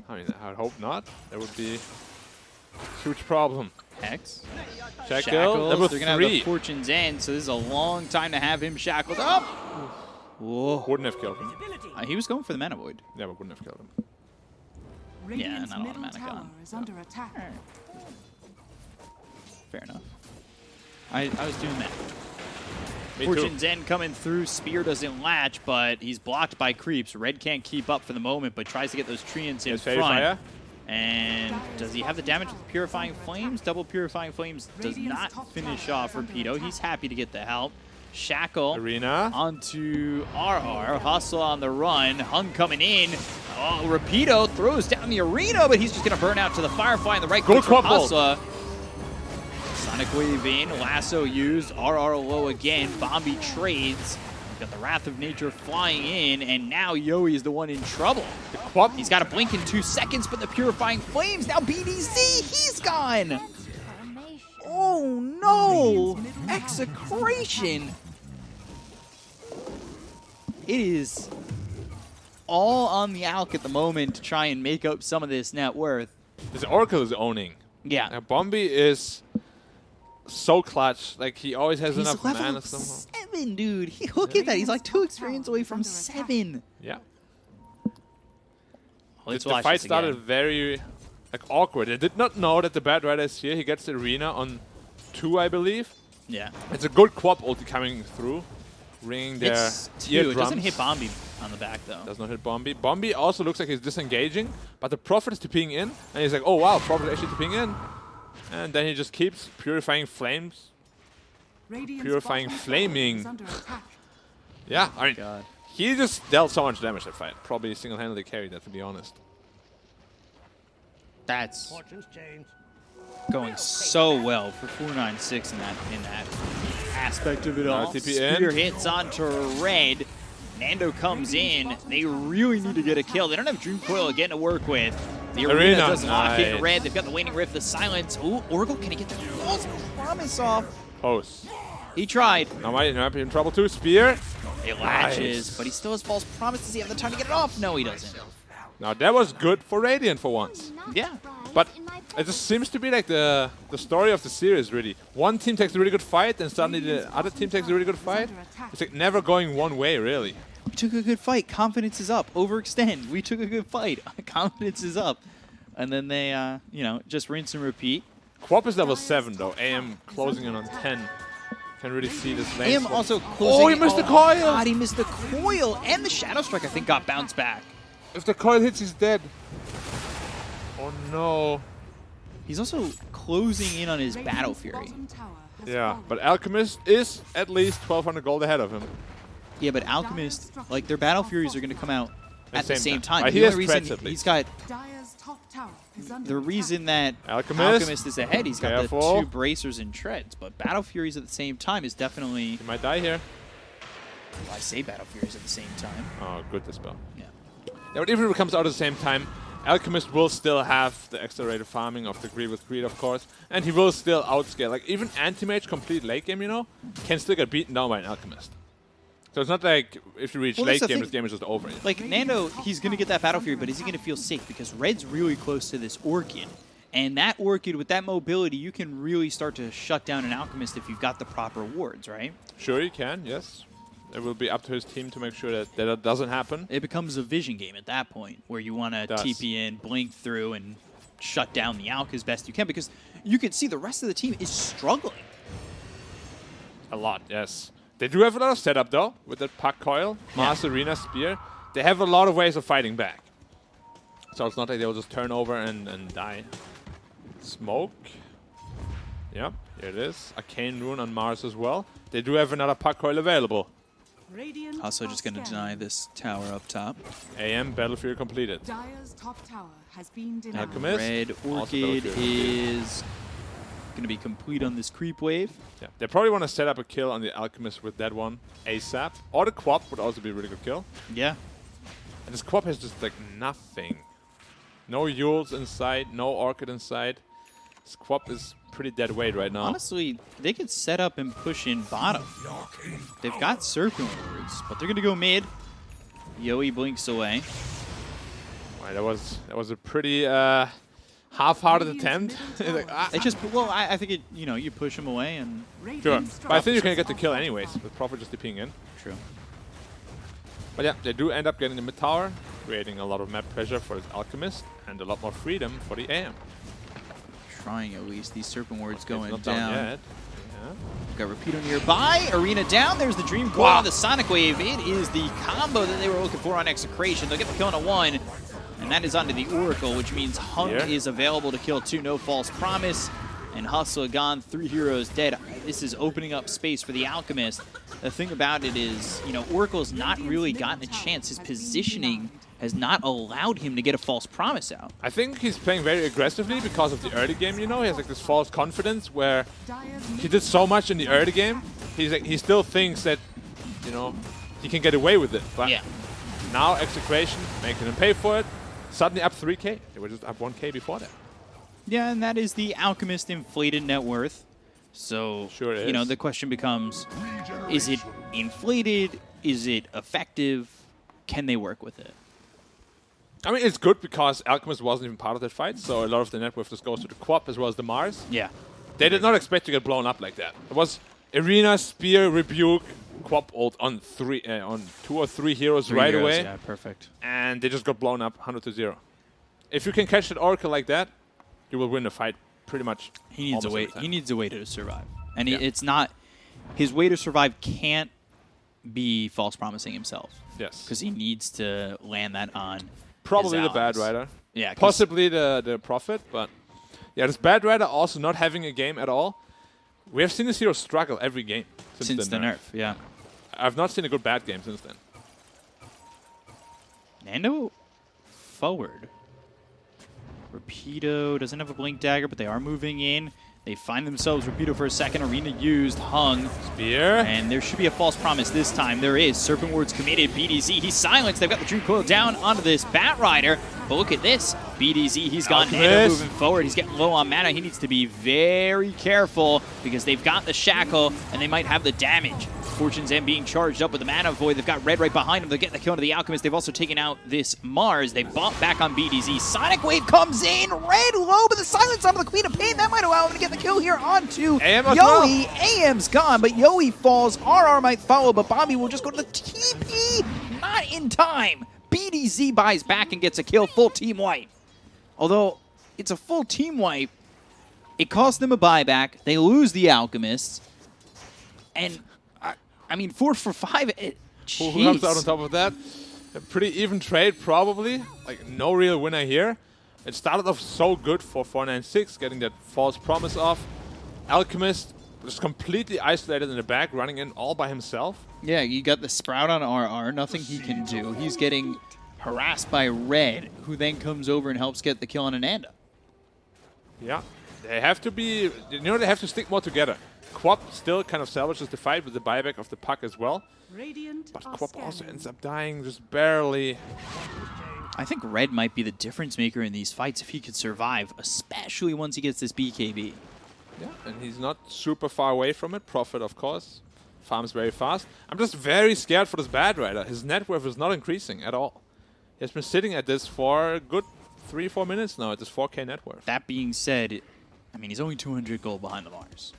I mean, I hope not. That would be a huge problem. Hex. Shackle, level They're going to 3. have a Fortune's End, so this is a long time to have him shackled up. Whoa. Wouldn't have killed him. He was going for the Mana Void. Yeah, but wouldn't have killed him. Yeah, not a lot of mana gone. is under attack. Fair enough. I was doing that. Me Fortune's too. End coming through. Spear doesn't latch, but he's blocked by creeps. Red can't keep up for the moment, but tries to get those treants in Yes, Fairy front. Fire. And does he have the damage with Purifying Flames? Double Purifying Flames does not finish off Rapido. He's happy to get the help. Shackle Arena. onto RR. Hustle on the run. Hung coming in. Oh, Rapido throws down the Arena, but he's just going to burn out to the Firefly in the right Good click for couple. Hustle. Sonic Wave in, Lasso used, RR low again, Bombi trades. We've got the Wrath of Nature flying in, and now Yoey is the one in trouble. He's got a blink in 2 seconds, but the Purifying Flames, now BDZ, he's gone! Oh no! Execration! It is all on the Alk at the moment to try and make up some of this net worth. This Oracle is owning. Yeah. Now, Bombi is so clutch. Like, he always has He's enough level mana somehow. 7, dude. Look at that. He's like 2 experience away from 7. Yeah. Let's the watch fight this started again. very awkward. I did not know that the Bad Rider is here. He gets the Arena on 2, I believe. Yeah. It's a good Quap ulti coming through. Ringing their It's 2. eardrums. It doesn't hit Bombi on the back, though. Does not hit Bombi. Bombi also looks like he's disengaging, but the Prophet is TPing in, and he's like, oh wow, Prophet is actually TPing in. And then he just keeps Purifying Flames. Purifying Flaming. Yeah, I mean, He just dealt so much damage that fight. Probably single-handedly carried that, to be honest. That's going so well for 496 in that aspect of it all. TP in. Spear hits onto Red. Nando comes in. They really need to get a kill. They don't have Dream Coil again to work with. The Arena does lock in Red. They've got the Waning Rift, the Silence. Ooh, Oracle, can he get the false promise off? Pose. He tried. Now might be in trouble too. Spear. It latches, but he still has false promise. Does he have the time to get it off? No, he doesn't. Now that was good for Radiant for once. Yeah. But it just seems to be like the story of the series, really. One team takes a really good fight, and suddenly the other team takes a really good fight. It's like never going one way, really. We took a good fight. Confidence is up. Overextend. We took a good fight. Confidence is up. And then they, you know, just rinse and repeat. Quap is level 7, though. AM closing in on 10. Can really see this lane. AM also closing. Oh, he missed the coil! God, he missed the coil. And the Shadow Strike, I think, got bounced back. If the coil hits, he's dead. Oh, no. He's also closing in on his Battle Fury. Yeah, but Alchemist is at least 1,200 gold ahead of him. Yeah, but Alchemist, like, their Battle Furies are going to come out at the same time. He The has only threats, reason at least. he's got the reason that Alchemist is ahead, he's got Careful. the 2 bracers and treads, but Battle Furies at the same time is definitely... He might die here. Well, I say Battle Furies at the same time. Oh, good dispel. Yeah. Yeah, but even if it comes out at the same time, Alchemist will still have the accelerated farming of the Greed with Greed, of course, and he will still outscale. Like, even Anti-Mage complete late game, you know, can still get beaten down by an Alchemist. So it's not like if you reach late game, this game is just over. Like, Nando, he's going to get that Battle Fury, but is he going to feel safe? Because Red's really close to this Orchid. And that Orchid, with that mobility, you can really start to shut down an Alchemist if you've got the proper wards, right? Sure, you can, yes. It will be up to his team to make sure that that doesn't happen. It becomes a vision game at that point, where you want to TP in, blink through, and shut down the Alch as best you can, because you can see the rest of the team is struggling. A lot, yes. They do have a lot of setup, though, with that Puck Coil, Mars Arena Spear. They have a lot of ways of fighting back. So it's not like they'll just turn over and die. Smoke. Yep, here it is. Arcane Rune on Mars as well. They do have another Puck Coil available. Also just going to deny this tower up top. AM Battle Fury completed. Dire's top tower has been denied. Alchemist. Red Orchid is going to be complete on this creep wave. Yeah, they probably want to set up a kill on the Alchemist with that one ASAP. Or the Quap would also be a really good kill. Yeah. And this Quap has just like nothing. No Yules inside, no Orchid inside. This Quap is pretty dead weight right now. Honestly, they could set up and push in bottom. They've got Serpent Wards, but they're going to go mid. Yoey blinks away. Right, that was a pretty half-hearted attempt. Like, It just, well, I think it, you know, you push them away and... Sure, but I think you can get the kill anyways, with Prophet just TPing in. True. But yeah, they do end up getting the mid tower, creating a lot of map pressure for this Alchemist, and a lot more freedom for the AM. Trying at least. These Serpent Wards going Not down. yet. Yeah. Got Repeater nearby. Arena down. There's the Dream Coil on the Sonic Wave. It is the combo that they were looking for on Execration. They'll get the kill on a 1. And that is onto the Oracle, which means Hunk is available to kill 2. No False Promise. And Hustle gone. 3 heroes dead. This is opening up space for the Alchemist. The thing about it is, you know, Oracle's not really gotten a chance. His positioning has not allowed him to get a False Promise out. I think he's playing very aggressively because of the early game, you know? He has like this false confidence where he did so much in the early game. He still thinks that, you know, he can get away with it. But now Execration making him pay for it. Suddenly up 3k. They were just up 1k before that. Yeah, and that is the Alchemist inflated net worth. So, sure it you know, is. the question becomes, is it inflated? Is it effective? Can they work with it? I mean, it's good because Alchemist wasn't even part of that fight, so a lot of the net worth just goes to the Quap as well as the Mars. Yeah. They did not expect to get blown up like that. It was Arena, Spear, Rebuke, Quap ult on 2 or 3 heroes right away. Yeah, perfect. And they just got blown up 100-0. If you can catch that Oracle like that, you will win the fight pretty much. He needs a way. He needs a way to survive, and it's not his way to survive. Can't be false promising himself. Yes, because he needs to land that on. Probably the Bad Rider. Yeah, possibly the Prophet, but yeah, this Bad Rider also not having a game at all. We have seen this hero struggle every game since the nerf. Yeah, I've not seen a good bad game since then. Nando forward. Rapido doesn't have a blink dagger, but they are moving in. They find themselves Rapido for a second. Arena used. Hung. Spear. And there should be a false promise this time. There is. Serpent Ward's committed. BDZ, he's silenced. They've got the Dream Coil down onto this Bat Rider. But look at this. BDZ, he's got Nando moving forward. He's getting low on mana. He needs to be very careful because they've got the Shackle and they might have the damage. Fortune's End being charged up with the Mana Void. They've got Red right behind them. They're getting the kill into the Alchemist. They've also taken out this Mars. They bought back on BDZ. Sonic Wave comes in. Red low, but the silence on the Queen of Pain. That might allow him to get the kill here onto Yoey. AM's gone, but Yoey falls. RR might follow, but Bobby will just go to the TP. Not in time. BDZ buys back and gets a kill. Full team wipe. Although it's a full team wipe, it costs them a buyback. They lose the Alchemists. And I mean, 4 for 5. Who comes out on top of that? A pretty even trade, probably. Like, no real winner here. It started off so good for 496, getting that false promise off. Alchemist was completely isolated in the back, running in all by himself. Yeah, you got the Sprout on RR, nothing he can do. He's getting harassed by Red, who then comes over and helps get the kill on Ananda. Yeah, they have to be, you know, they have to stick more together. Quap still kind of salvages the fight with the buyback of the puck as well. But Quap also ends up dying just barely. I think Red might be the difference maker in these fights if he could survive, especially once he gets this BKB. Yeah, and he's not super far away from it. Prophet, of course, farms very fast. I'm just very scared for this Bad Rider. His net worth is not increasing at all. He has been sitting at this for a good 3-4 minutes now at this 4K net worth. That being said, I mean, he's only 200 gold behind the Mars.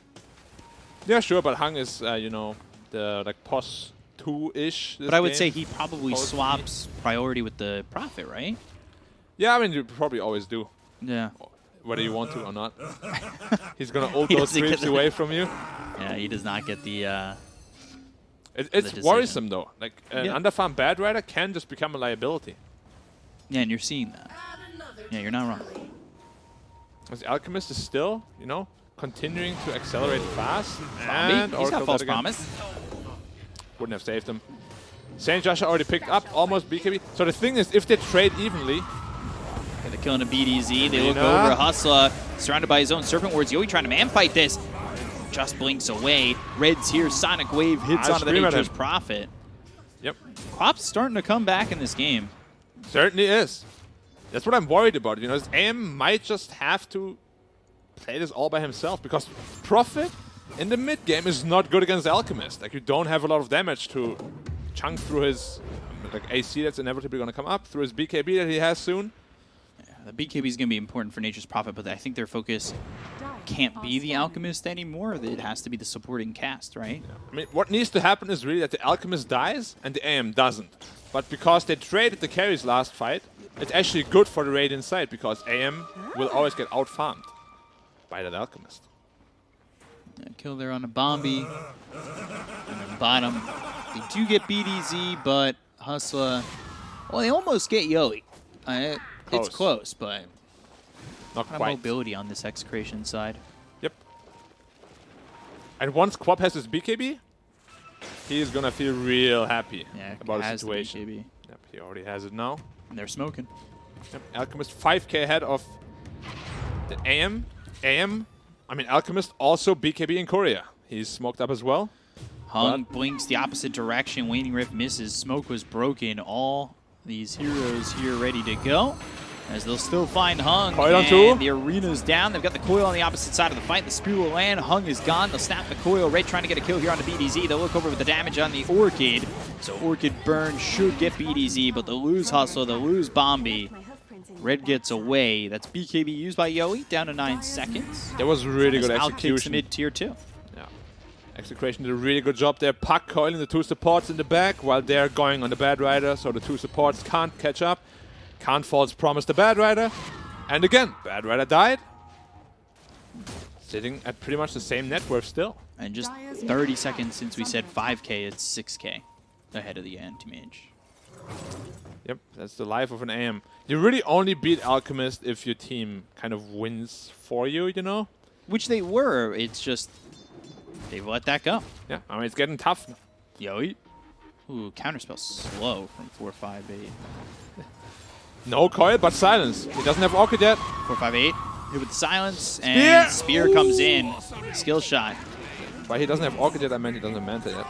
Yeah, sure, but Hung is, you know, the like POS 2-ish. But I would say he probably swaps priority with the Prophet, right? Yeah, I mean, you probably always do. Yeah. Whether you want to or not. He's going to ult those creeps away from you. Yeah, he does not get the... It's worrisome, though. Like, an underfarm Bad Rider can just become a liability. Yeah, and you're seeing that. Yeah, you're not wrong. As Alchemist is still, you know, continuing to accelerate fast. And he's got false promise. Wouldn't have saved him. Saint Joshua already picked up almost BKB. So the thing is, if they trade evenly... Get the kill into BDZ. They look over. Hustler surrounded by his own Serpent Wards. Yoey trying to man fight this. Just blinks away. Red's here. Sonic Wave hits onto the Nature's Prophet. Yep. Quap's starting to come back in this game. Certainly is. That's what I'm worried about. You know, this AM might just have to play this all by himself because Prophet in the mid game is not good against Alchemist. Like, you don't have a lot of damage to chunk through his like AC that's inevitably going to come up, through his BKB that he has soon. Yeah, the BKB is going to be important for Nature's Prophet, but I think their focus can't be the Alchemist anymore. It has to be the supporting cast, right? Yeah. I mean, what needs to happen is really that the Alchemist dies and the AM doesn't. But because they traded the carries last fight, it's actually good for the Radiant side because AM will always get out-farmed by that Alchemist. Yeah, kill there on a Bombi. And then bottom. They do get BDZ, but Hustler... Well, they almost get Yoey. It's close, but... Not quite. quite. Mobility on this Execration side. Yep. And once Quap has his BKB, he is going to feel real happy about the situation. The BKB. Yep, he already has it now. And they're smoking. Yep. Alchemist 5k ahead of the AM. I mean, Alchemist also BKB in Korea. He's smoked up as well. Hung blinks the opposite direction. Waning Rift misses. Smoke was broken. All these heroes here ready to go. As they'll still find Hung. Coil on 2. The arena's down. They've got the coil on the opposite side of the fight. The spear will land. Hung is gone. They'll snap the coil. Red trying to get a kill here on the BDZ. They'll look over with the damage on the Orchid. So Orchid burn should get BDZ, but they'll lose Hustle. They'll lose Bombi. Red gets away. That's BKB used by Yoey. Down to 9 seconds. That was really good execution. Mid-tier 2. Yeah. Execration did a really good job there. Puck coiling the 2 supports in the back while they're going on the Bad Rider, so the 2 supports can't catch up. Can't false promise the Bad Rider. And again, Bad Rider died. Sitting at pretty much the same net worth still. And just 30 seconds since we said 5k, it's 6k ahead of the anti-mage. Yep, that's the life of an AM. You really only beat Alchemist if your team kind of wins for you, you know? Which they were, it's just they've let that go. Yeah, I mean, it's getting tough. Yoey. Ooh, counterspell slow from 458. No coil, but silence. He doesn't have Orchid yet. 458. Hit with the silence, and Spear comes in. Skill shot. But he doesn't have Orchid yet. I meant he doesn't have Manta yet.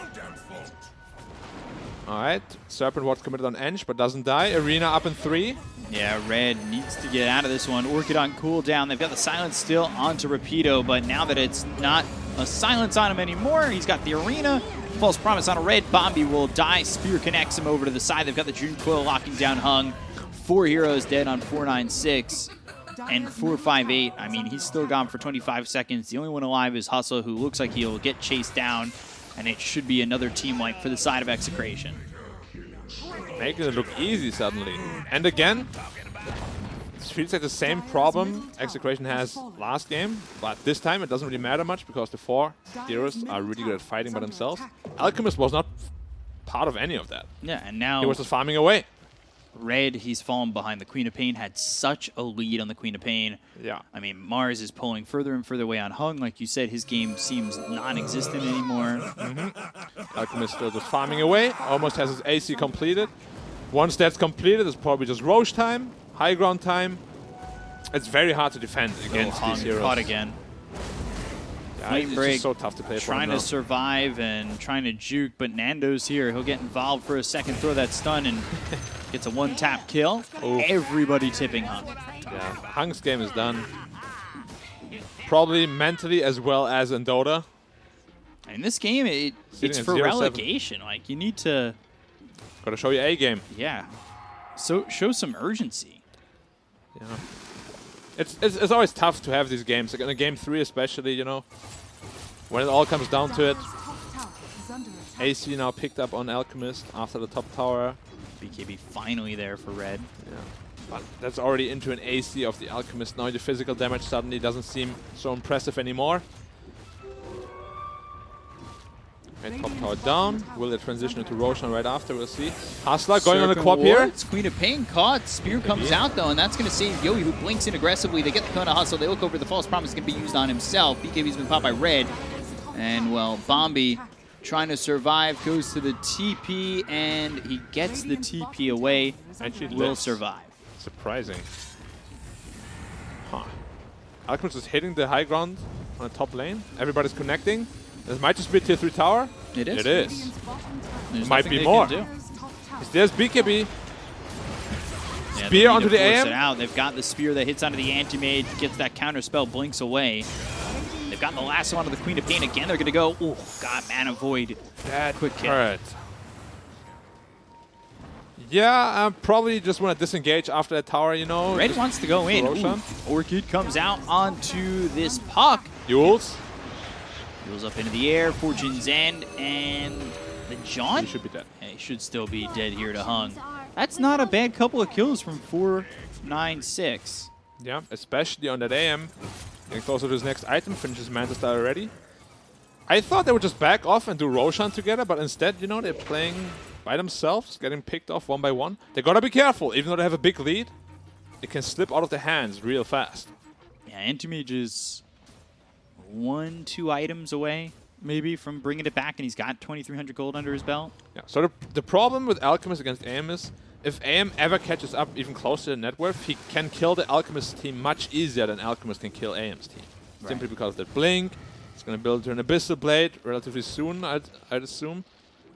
Alright. Serpent Ward's committed on Ench, but doesn't die. Arena up in 3. Yeah, Red needs to get out of this one. Orchid on cooldown. They've got the silence still onto Rapido, but now that it's not a silence on him anymore, he's got the Arena. False Promise on a Red. Bombi will die. Spear connects him over to the side. They've got the June Coil locking down Hung. 4 heroes dead on 496. And 458, I mean, he's still gone for 25 seconds. The only one alive is Hustle, who looks like he'll get chased down. And it should be another team wipe for the side of Execration. Making it look easy suddenly. And again, it feels like the same problem Execration has last game, but this time it doesn't really matter much because the 4 heroes are really good at fighting by themselves. Alchemist was not part of any of that. Yeah, and now he was just farming away. Red, he's fallen behind. The Queen of Pain had such a lead on the Queen of Pain. Yeah. I mean, Mars is pulling further and further away on Hung. Like you said, his game seems non-existent anymore. Alchemist still just farming away. Almost has his AC completed. Once that's completed, it's probably just Roche time, high ground time. It's very hard to defend against these heroes. Caught again. Yeah, Flame it's Break, just so tough to play for trying him to survive and trying to juke, but Nando's here. He'll get involved for a second, throw that stun, and gets a one-tap kill. Oof. Everybody tipping Hung. Yeah, Hung's game is done. Probably mentally as well as in Dota. In this game, it's at for 0-7. relegation. Like, you need to... Gotta show your A game. Yeah. So show some urgency. Yeah. It's always tough to have these games. Like in a game 3 especially, you know. When it all comes down to it. AC now picked up on Alchemist after the top tower. BKB finally there for Red. Yeah. But that's already into an AC of the Alchemist. Now the physical damage suddenly doesn't seem so impressive anymore. Okay, top tower down. Will it transition into Roshan right after? We'll see. Hustler going on the quap here. It's Queen of Pain caught. Spear comes out though, and that's going to save Yowie, who blinks in aggressively. They get the Kona Hustle. They look over. The False Promise can be used on himself. BKB's been popped by Red. And, well, Bombi trying to survive, goes to the TP, and he gets the TP away. Actually will lives. survive. Surprising. Huh. Alchemist is hitting the high ground on the top lane. Everybody's connecting. This might just be a tier 3 tower. It is. It is. There's Might nothing be they more. can do. There's BKB. Yeah, Spear they need onto to the force AM. it out. They've got the spear that hits onto the anti-mage, gets that counter spell, blinks away. They've got the lasso onto the Queen of Pain again. They're going to go. Oh, God, Mana Void. That quick kill. hurt. Yeah, I probably just want to disengage after that tower, you know. Red just wants to go in. Roshan. Ooh, Orchid comes out onto this puck. Yules. Goes up into the air. Fortune's End. And the Jaunt? He should be dead. Yeah, he should still be dead here to Hung. That's not a bad couple of kills from 496. Yeah, especially on that AM. Getting closer to his next item, finishes Manta Star already. I thought they would just back off and do Roshan together, but instead, you know, they're playing by themselves, getting picked off one by one. They gotta be careful, even though they have a big lead. It can slip out of their hands real fast. Yeah, Anti-Mage is 1-2 items away, maybe, from bringing it back, and he's got 2,300 gold under his belt. Yeah. So the problem with Alchemist against AM is, if AM ever catches up even closer to net worth, he can kill the Alchemist team much easier than Alchemist can kill AM's team. Right. Simply because of the blink. He's going to build an Abyssal Blade relatively soon, I'd assume.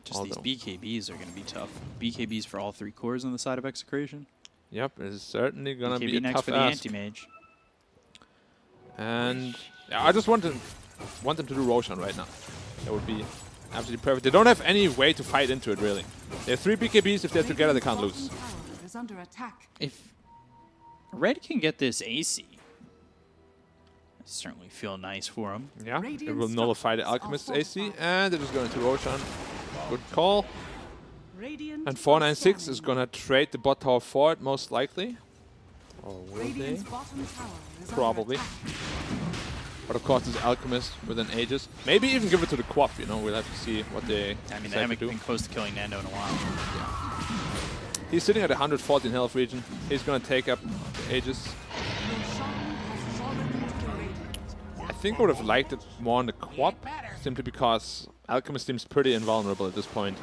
Just these BKBs are going to be tough. BKBs for all 3 cores on the side of Execration. Yep, it's certainly going to be BKB a next tough for the ask. Anti-Mage. And yeah, I just want them to do Roshan right now. That would be absolutely perfect. They don't have any way to fight into it, really. They have 3 BKBs. If they're together, they can't lose. If Red can get this AC, I certainly feel nice for him. Yeah, it will nullify the Alchemist's AC, and it is going to Roshan. Good call. And 496 is going to trade the bot tower for it, most likely. Or will they? Probably. But of course, this Alchemist with an Aegis. Maybe even give it to the Quap, you know. We'll have to see what they I mean, they decide haven't to do. been close to killing Nando in a while. He's sitting at 114 health region. He's going to take up the Aegis. I think I would have liked it more on the Quap, simply because Alchemist seems pretty invulnerable at this point.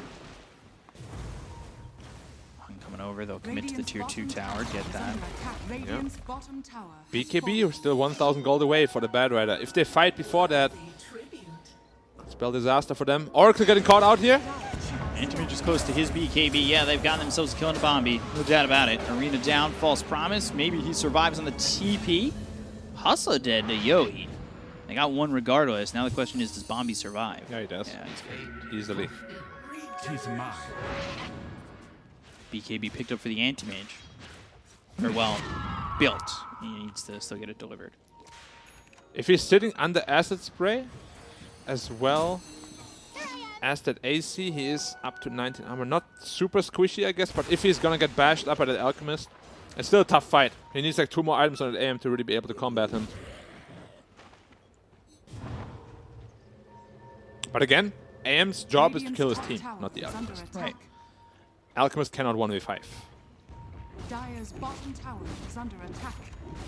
over. They'll commit to the tier 2 tower, get that. Radiant's bottom tower. BKB are still 1,000 gold away for the Bad Rider. If they fight before that, spell disaster for them. Oracle getting caught out here. Antimage is close to his BKB. Yeah, they've gotten themselves killing Bombi. No doubt about it. Arena down, false promise. Maybe he survives on the TP. Hustler dead to Yohi. They got one regardless. Now the question is, does Bombi survive? Yeah, he does. Yeah, he's great. Easily. Tis mine. BKB picked up for the Anti-Mage. Or, well, built. He needs to still get it delivered. If he's sitting under Acid Spray, as well as that AC, he is up to 19 armor. Not super squishy, I guess, but if he's gonna get bashed up by the Alchemist, it's still a tough fight. He needs like 2 more items on the AM to really be able to combat him. But again, AM's job is to kill his team, not the Alchemist. Right. Alchemist cannot 1v5. Dire's bottom tower is under attack.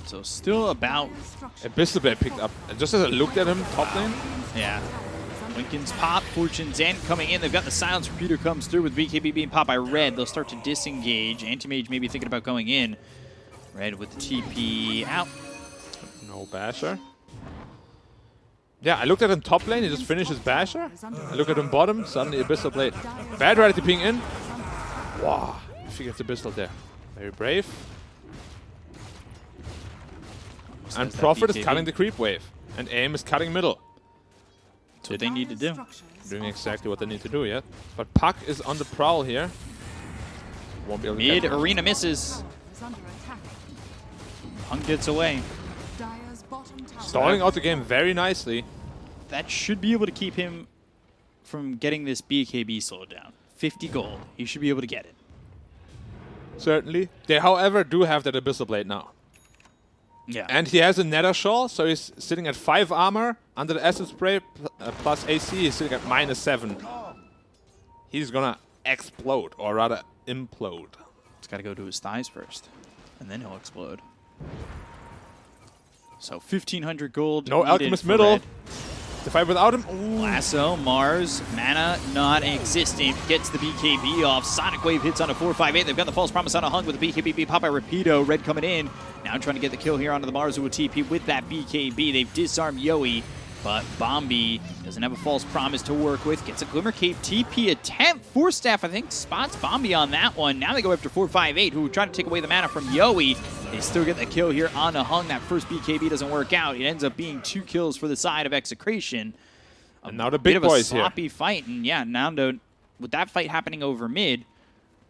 So still about... Abyssal Blade picked up. And just as I looked at him, top lane, Yeah. Lincoln's pop, Fortune's End coming in. They've got the silence repeater comes through with BKB being popped by Red. They'll start to disengage. Anti-Mage maybe thinking about going in. Red with the TP out. no Basher. Yeah, I looked at him top lane, he just finished his Basher. I look at him bottom, suddenly Abyssal Blade. Bad Rider TPing in. Wow, if he gets Abyssal there. Very brave. And Prophet is cutting the creep wave. And AIM is cutting middle. That's what they need to do. Doing exactly what they need to do, yeah. But Puck is on the prowl here. Won't be able to Mid catch him. arena misses. Hung gets away. Stalling out the game very nicely. That should be able to keep him from getting this BKB slowed down. 50 gold. He should be able to get it. Certainly. They, however, do have that Abyssal Blade now. Yeah. And he has a Nether Shawl, so he's sitting at 5 armor under the Acid Spray plus AC. He's sitting at -7. He's gonna explode, or rather implode. It's got to go to his thighs first, and then he'll explode. So 1,500 gold. No Alchemist middle. To fight without him. Ooh. Lasso, Mars, mana not existent. Gets the BKB off. Sonic Wave hits on a 4-5-8. They've got the false promise on a Hung with the BKB pop by Rapido. Red coming in. Now trying to get the kill here onto the Mars with TP with that BKB. They've disarmed Yoey, but Bombi doesn't have a false promise to work with. Gets a Glimmer Cape TP attempt. Force Staff, I think, spots Bombi on that one. Now they go after 4-5-8, who try to take away the mana from Yoey. They still get the kill here on a Hung. That first BKB doesn't work out. It ends up being 2 kills for the side of Execration. And now the big boys here. Bit of a sloppy fight, and yeah, now with that fight happening over mid,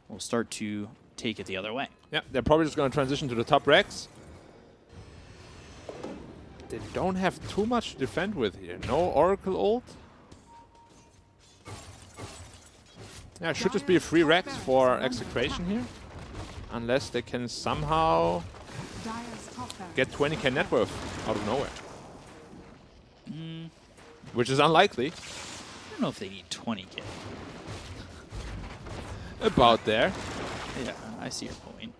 we'll start to take it the other way. Yeah, they're probably just going to transition to the top Rex. They don't have too much to defend with here. No Oracle ult. Yeah, it should just be a free Rex for Execration here. Unless they can somehow get 20k net worth out of nowhere. Which is unlikely. I don't know if they need 20k. About there. Yeah, I see your point.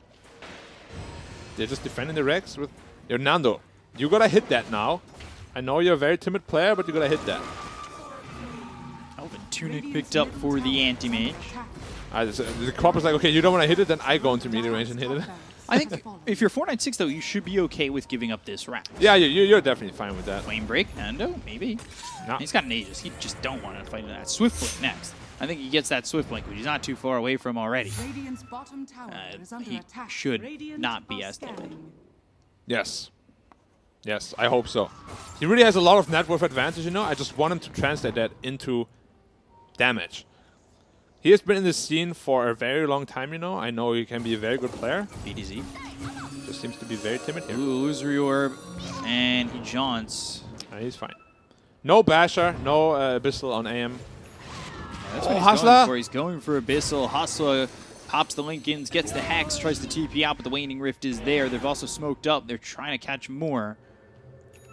They're just defending the Rex with... Yo, Nando, you gotta hit that now. I know you're a very timid player, but you gotta hit that. Elven Tunic picked up for the Anti-Mage. The Crop is like, okay, you don't want to hit it, then I go into melee range and hit it. I think if you're 496, though, you should be okay with giving up this round. Yeah, you're definitely fine with that. Flame Break, Nando, maybe. No. He's got an Aegis. He just don't want to fight that. Swift Blink next. I think he gets that Swift Blink, which he's not too far away from already. Radiant's bottom tower is under He attack. should Radiant not be are as dead. scanning. Yes. Yes, I hope so. He really has a lot of net worth advantage, you know. I just want him to translate that into damage. He has been in this scene for a very long time, you know. I know he can be a very good player. BDZ. Just seems to be very timid here. Ooh, Illusory Orb, and he jaunts. He's fine. No Basher, no Abyssal on AM. That's what he's going for. He's going for Abyssal. Hustler pops the Lincolns, gets the Hex, tries to TP out, but the Waning Rift is there. They've also smoked up. They're trying to catch more.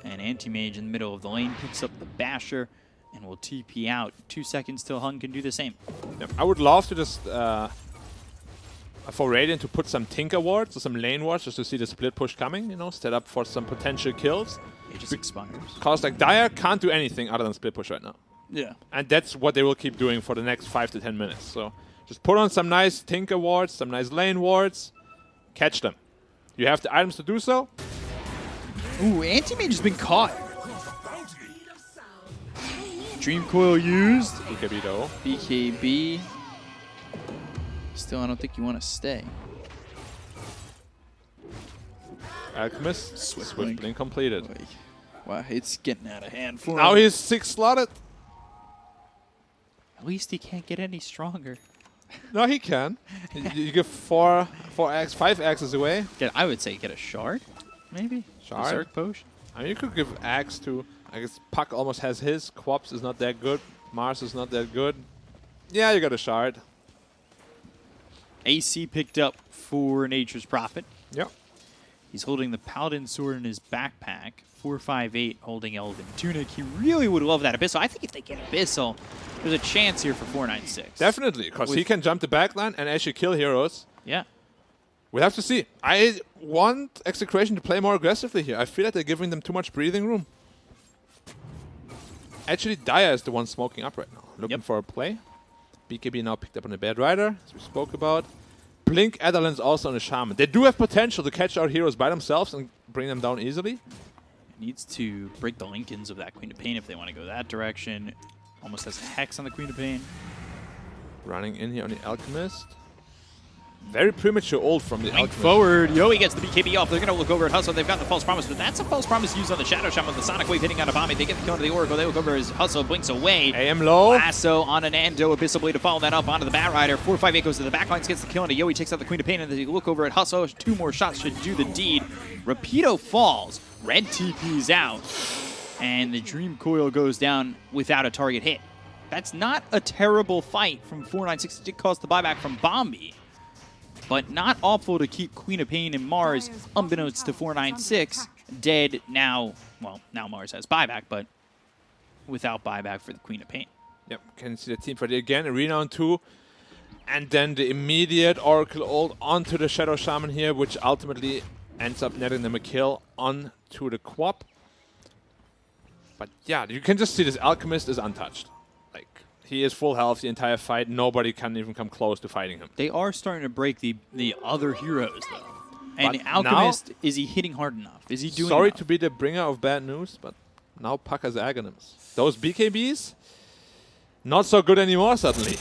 And Anti-Mage in the middle of the lane picks up the Basher and will TP out. 2 seconds till Hung can do the same. Yep. I would love to just, for Radiant, to put some Tinker wards or some lane wards just to see the split push coming, you know, set up for some potential kills. It just expires. Because, like, Dire can't do anything other than split push right now. Yeah. And that's what they will keep doing for the next 5 to 10 minutes. So Just put on some nice Tinker wards, some nice lane wards. Catch them. You have the items to do so. Ooh, Anti-Mage has been caught. Dream Coil used. BKB though. BKB. Still, I don't think you want to stay. Alchemist. Swift Blink completed. Wow, it's getting out of hand for Now him. he's 6 slotted. At least he can't get any stronger. No, he can. You give 5 axes away. I would say get a shard, maybe. Shard. Berserk potion. I mean, you could give axe to. I guess Puck almost has his. Quops is not that good. Mars is not that good. Yeah, you got a shard. AC picked up for Nature's Prophet. Yep. He's holding the Paladin Sword in his backpack. 458 holding Elven Tunic. He really would love that Abyssal. I think if they get Abyssal, there's a chance here for 496. Definitely, because he can jump the backline and actually kill heroes. Yeah. We'll have to see. I want Execration to play more aggressively here. I feel like they're giving them too much breathing room. Actually, Dia is the one smoking up right now. Looking for a play. BKB now picked up on a Bad Rider, as we spoke about. Blink Adderlands also on a Shaman. They do have potential to catch out heroes by themselves and bring them down easily. Needs to break the Lincolns of that Queen of Pain if they want to go that direction. Almost has a Hex on the Queen of Pain. Running in here on the Alchemist. Very premature ult from the Alchemist. Forward. Yoey gets the BKB off. They're going to look over at Hustle. They've got the False Promise, but that's a False Promise used on the Shadow Shaman with the Sonic Wave hitting out of Bombi. They get the kill into the Oracle. They look over as Hustle blinks away. AM low. Lasso on an Ando. Abyssal Blade to follow that up onto the Bat Rider. 458 goes to the backlines, gets the kill into Yoey, takes out the Queen of Pain, and they look over at Hustle. 2 more shots should do the deed. Rapido falls. Red TP's out. And the Dream Coil goes down without a target hit. That's not a terrible fight from 496. It did cost the buyback from Bombi. But not awful to keep Queen of Pain and Mars, unbeknownst to 496, dead now. Well, now Mars has buyback, but without buyback for the Queen of Pain. Yep, can see the team fight again. Arena on 2. And then the immediate Oracle ult onto the Shadow Shaman here, which ultimately ends up netting them a kill onto the Quap. But yeah, you can just see this Alchemist is untouched. Like, he is full health the entire fight. Nobody can even come close to fighting him. They are starting to break the other heroes, though. And But Alchemist, is he hitting hard enough? Is he doing Sorry enough? to be the bringer of bad news, but now Puck has Aghanims. Those BKBs, not so good anymore suddenly.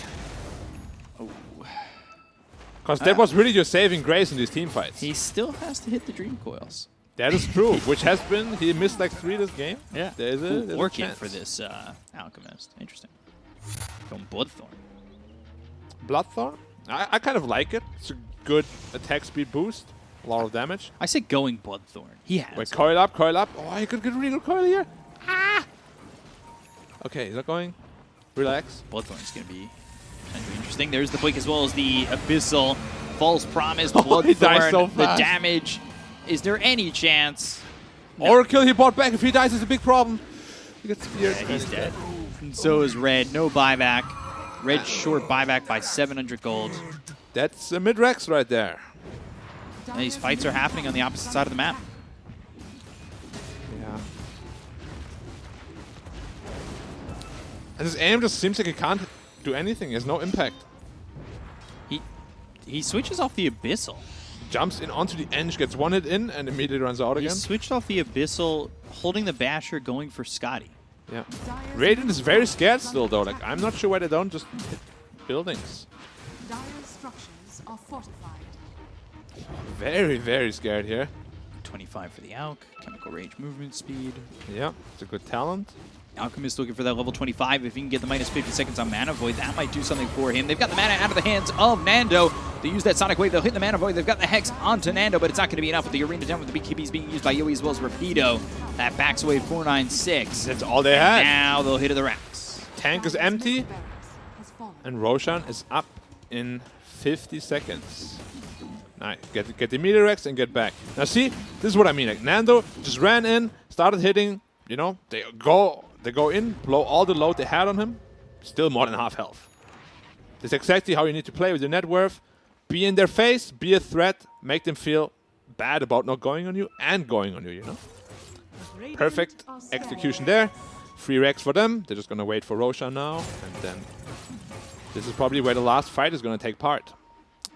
Because that was really your saving grace in these team fights. He still has to hit the Dream Coils. That is true, which has been, he missed like 3 this game. Yeah. There's a working chance. for this Alchemist. Interesting. Going Bloodthorn. Bloodthorn? I kind of like it. It's a good attack speed boost. A lot of damage. I said going Bloodthorn. He has. Wait, coil up, coil up. Oh, you could get a really good coil here. Ah! Okay, is that going? Relax. Bloodthorn's going to be interesting. There's the blink as well as the Abyssal. False Promise, Oh, he dies Bloodthorn, so the fast. damage. Is there any chance? Oracle, he bought back. If he dies, it's a big problem. He gets speared. Yeah, he's dead. And so is Red. No buyback. Red short buyback by 700 gold. That's a mid-rex right there. And these fights are happening on the opposite side of the map. Yeah. And his aim just seems like he can't do anything. He has no impact. He switches off the Abyssal. Jumps in onto the edge, gets one hit in, and immediately runs out He again. switched off the Abyssal, holding the Basher, going for Scotty. Yeah. Radiant is very scared still, though. Like, I'm not sure why they don't just hit buildings. Dire's structures are fortified. Very, very scared here. 25 for the Alch. Chemical Rage movement speed. Yeah, it's a good talent. Alchemist looking for that level 25. If he can get the minus 50 seconds on Mana Void, that might do something for him. They've got the mana out of the hands of Nando. They use that Sonic Wave. They'll hit the Mana Void. They've got the Hex onto Nando, but it's not going to be enough with the Arena down with the BKBs being used by Yoey as well as Rapido. That backs away 496. That's all they had. Now they'll hit to the racks. Tank is empty, Barracks has fallen. and Roshan is up in 50 seconds. Nice. Get the meter Rex and get back. Now see, this is what I mean. Like, Nando just ran in, started hitting, you know, they go in, blow all the load they had on him, still more than half health. That's exactly how you need to play with your net worth. Be in their face, be a threat, make them feel bad about not going on you and going on you, you know? Perfect execution there. 3 Rex for them. They're just going to wait for Roshan now and then This is probably where the last fight is going to take part.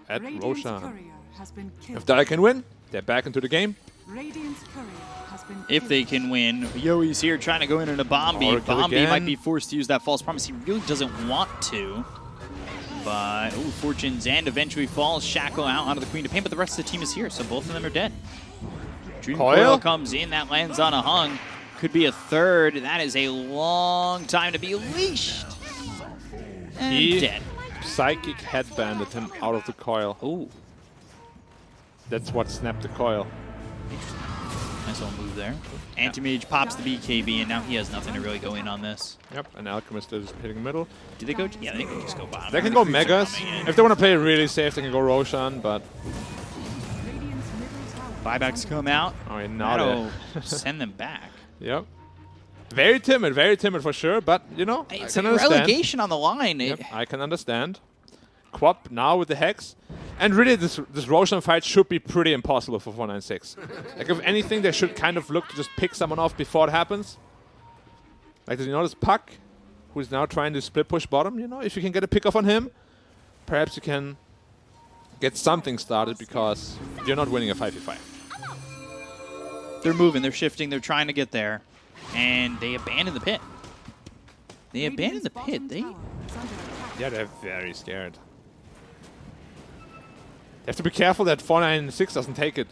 At Radiant's Roshan. courier has been killed. If Dire can win, they're back into the game. Radiant's courier has been If killed. they can win. Yoi's here trying to go in a Bombi. Or kill Bombi might again. be forced to use that false promise. He really doesn't want to. But, ooh, Fortune's end eventually falls. Shackle out onto the Queen of Pain, but the rest of the team is here, so both of them are dead. Dream Coil comes in, that lands on a hung. Could be a third. That is a long time to be leashed. And He dead. psychic headbanded him out of the coil. Ooh. That's what snapped the coil. Nice little move there. Anti-Mage pops the BKB, and now he has nothing to really go in on this. Yep, and Alchemist is hitting middle. Do they go? Yeah, they can just go bottom. They can The go creeps are Megas. coming in. If they want to play it really safe, they can go Roshan, but... Radiant's middle tower Buybacks come out. Oh, yeah, not That'll it. send them back. Yep. Very timid for sure, but, you know, It's I a can understand. relegation on the line. Yep, I can understand. Quap now with the Hex. And really, this Roshan fight should be pretty impossible for 496. Like, if anything, they should kind of look to just pick someone off before it happens. Like, you know, this Puck, who's now trying to split push bottom, you know, if you can get a pick off on him, perhaps you can get something started, because you're not winning a 5v5. They're moving, they're shifting, they're trying to get there. And they abandon the pit. They abandon the pit. They... Yeah, they're very scared. You have to be careful that 496 doesn't take it.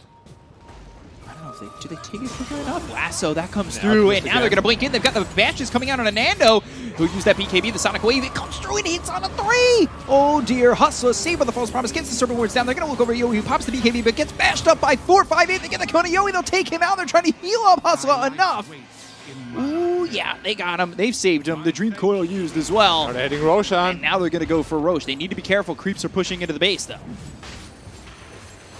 I don't know if they... Do they take it quickly enough? Lasso, that comes Yeah, through, Alchemist and now they're again. going to blink in. They've got the bashes coming out on a Nando, who used that BKB, the Sonic Wave. It comes through and hits on a 3! Oh dear, Hustler saved by the false promise, gets the Serpent Wards down. They're going to look over Yoi, who pops the BKB, but gets bashed up by 458. They get the kill on Yoi, they'll take him out. They're trying to heal up Hustler enough. Ooh, yeah, they got him. They've saved him. The Dream Coil used as well. Now they're hitting Roshan. And now they're going to go for Roche. They need to be careful. Creeps are pushing into the base, though.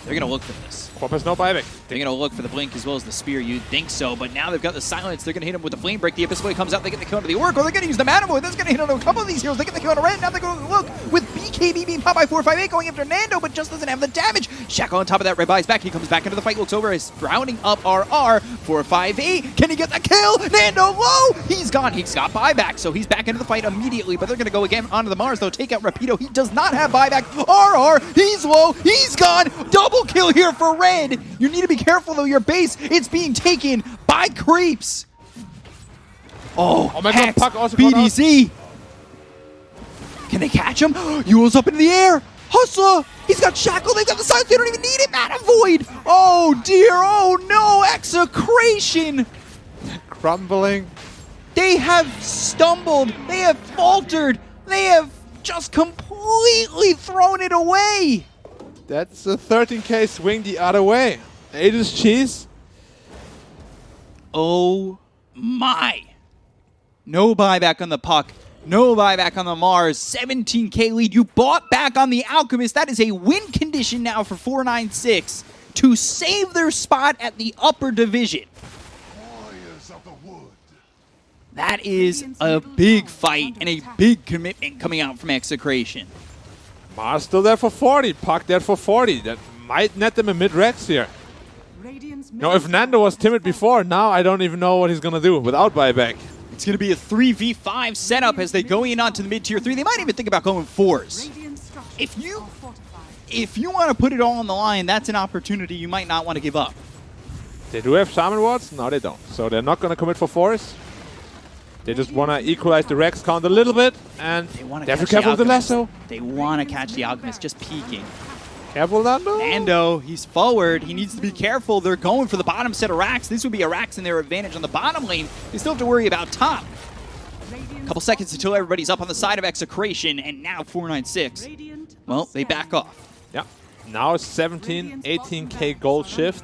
They're going to look for this. Quap has no buyback. They're going to look for the blink as well as the spear. You'd think so, but now they've got the silence. They're going to hit him with the flame break. The Abyss Blade comes out. They get the kill into the Oracle. They're going to use the Mana Void. That's going to hit on a couple of these heroes. They get the kill on a Red. Now they're going to look with BKB being popped by 458 going after Nando, but just doesn't have the damage. Shackle on top of that. Red buys back. He comes back into the fight. Looks over. Is rounding up RR. 458. Can he get the kill? Nando low. He's gone. He's got buyback, so he's back into the fight immediately, but they're going to go again onto the Mars. They'll take out Rapido. He does not have buyback. RR. He's low. He's gone. Double kill here for Red. You need to be careful, though. Your base, it's being taken by creeps. Oh my God, Hex, Puck also got BDC. Can they catch him? Yule's up into the air. Hustler, he's got Shackle. They've got the silence. They don't even need it. Mana Void. Oh, dear. Oh, no. Execration. Crumbling. They have stumbled. They have faltered. They have just completely thrown it away. That's a 13k swing the other way. Aegis cheese. Oh my. No buyback on the Puck. No buyback on the Mars. 17k lead. You bought back on the Alchemist. That is a win condition now for 496 to save their spot at the upper division. That is a big fight and a big commitment coming out from Execration. Mars still there for 40. Puck there for 40. That might net them a mid-rex here. No, if Nando was timid before, now I don't even know what he's going to do without buyback. It's going to be a 3v5 setup as they go in onto the mid-tier 3. They might even think about going 4s. If you want to put it all on the line, that's an opportunity you might not want to give up. They do have Shaman Wards? No, they don't. So they're not going to commit for 4s. They just want to equalize the Rex count a little bit, and they have to be careful with the lasso. They want to catch the Alchemist, just peeking. Careful, Nando. Nando, he's forward. He needs to be careful. They're going for the bottom set of racks. This would be a racks in their advantage on the bottom lane. They still have to worry about top. A couple seconds until everybody's up on the side of Execration, and now 496. Well, they back off. Yeah. Now 17, 18k gold shift.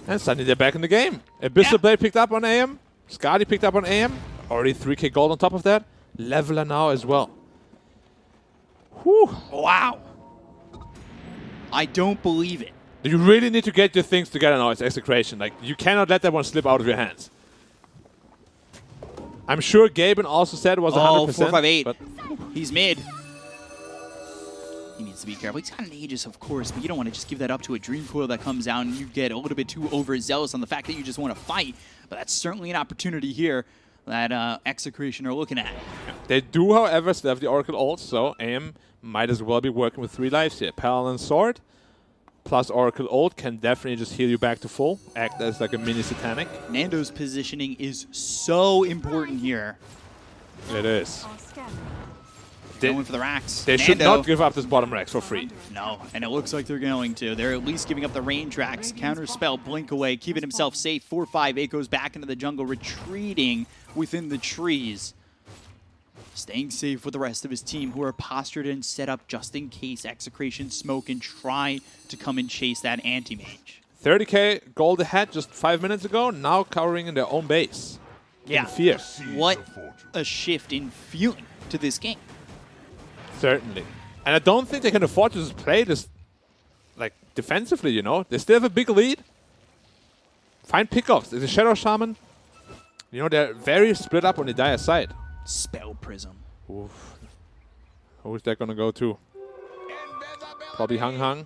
And suddenly they're back in the game. Abyssal Blade picked up on AM. Skadi picked up on AM. Already 3k gold on top of that. Leveler now as well. Whew. Wow. I don't believe it. You really need to get your things together now as Execration. Like, you cannot let that one slip out of your hands. I'm sure Gaben also said it was 100%. 458. But he's mid. He needs to be careful. He's got an Aegis, of course, but you don't want to just give that up to a Dream Coil that comes out and you get a little bit too overzealous on the fact that you just want to fight. But that's certainly an opportunity here that Execration are looking at. They do, however, still have the Oracle ult, so AM might as well be working with 3 lives here. Paladin Sword plus Oracle ult can definitely just heal you back to full, act as like a mini Satanic. Nando's positioning is so important here. It is. Going for the racks. They should not give up this bottom racks for free. No, and it looks like they're going to. They're at least giving up the range racks. Counterspell, blink away, keeping himself safe. 4-5, it goes back into the jungle, retreating within the trees. Staying safe with the rest of his team, who are postured and set up just in case Execration smoke and try to come and chase that anti-mage. 30k gold ahead just 5 minutes ago, now covering in their own base. Yeah. In fear. What a shift in feeling to this game. Certainly. And I don't think they can afford to just play this like defensively, you know? They still have a big lead. Find pickoffs. There's a Shadow Shaman. You know, they're very split up on the Dire side. Spell Prism. Oof. Who is that going to go to? Probably Hang.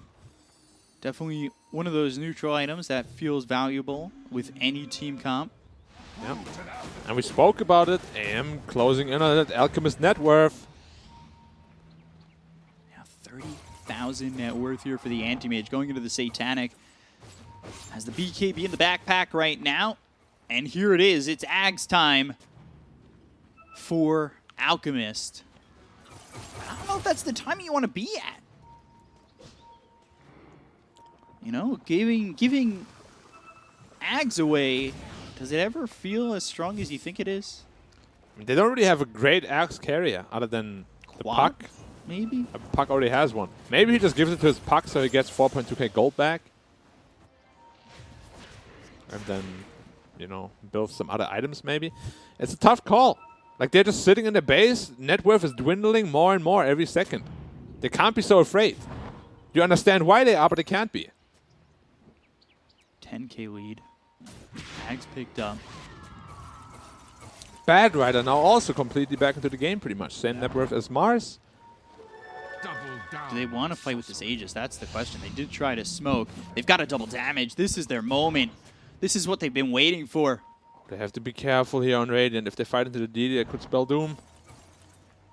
Definitely one of those neutral items that feels valuable with any team comp. Yeah. And we spoke about it. AM closing in on that Alchemist net worth. 30,000 net worth here for the anti-mage. Going into the Satanic. Has the BKB in the backpack right now. And here it is. It's Ags time for Alchemist. I don't know if that's the timing you want to be at. You know, giving Ags away, does it ever feel as strong as you think it is? They don't really have a great Axe carrier other than the Puck. Maybe? Puck already has one. Maybe he just gives it to his Puck so he gets 4.2k gold back. And then, you know, build some other items maybe. It's a tough call. Like, they're just sitting in the base. Net worth is dwindling more and more every second. They can't be so afraid. You understand why they are, but they can't be. 10k lead. Ags picked up. Bad Rider now also completely back into the game pretty much. Same net worth as Mars. Do they want to fight with this Aegis? That's the question. They did try to smoke. They've got a double damage. This is their moment. This is what they've been waiting for. They have to be careful here on Radiant. If they fight into the DD, they could spell Doom.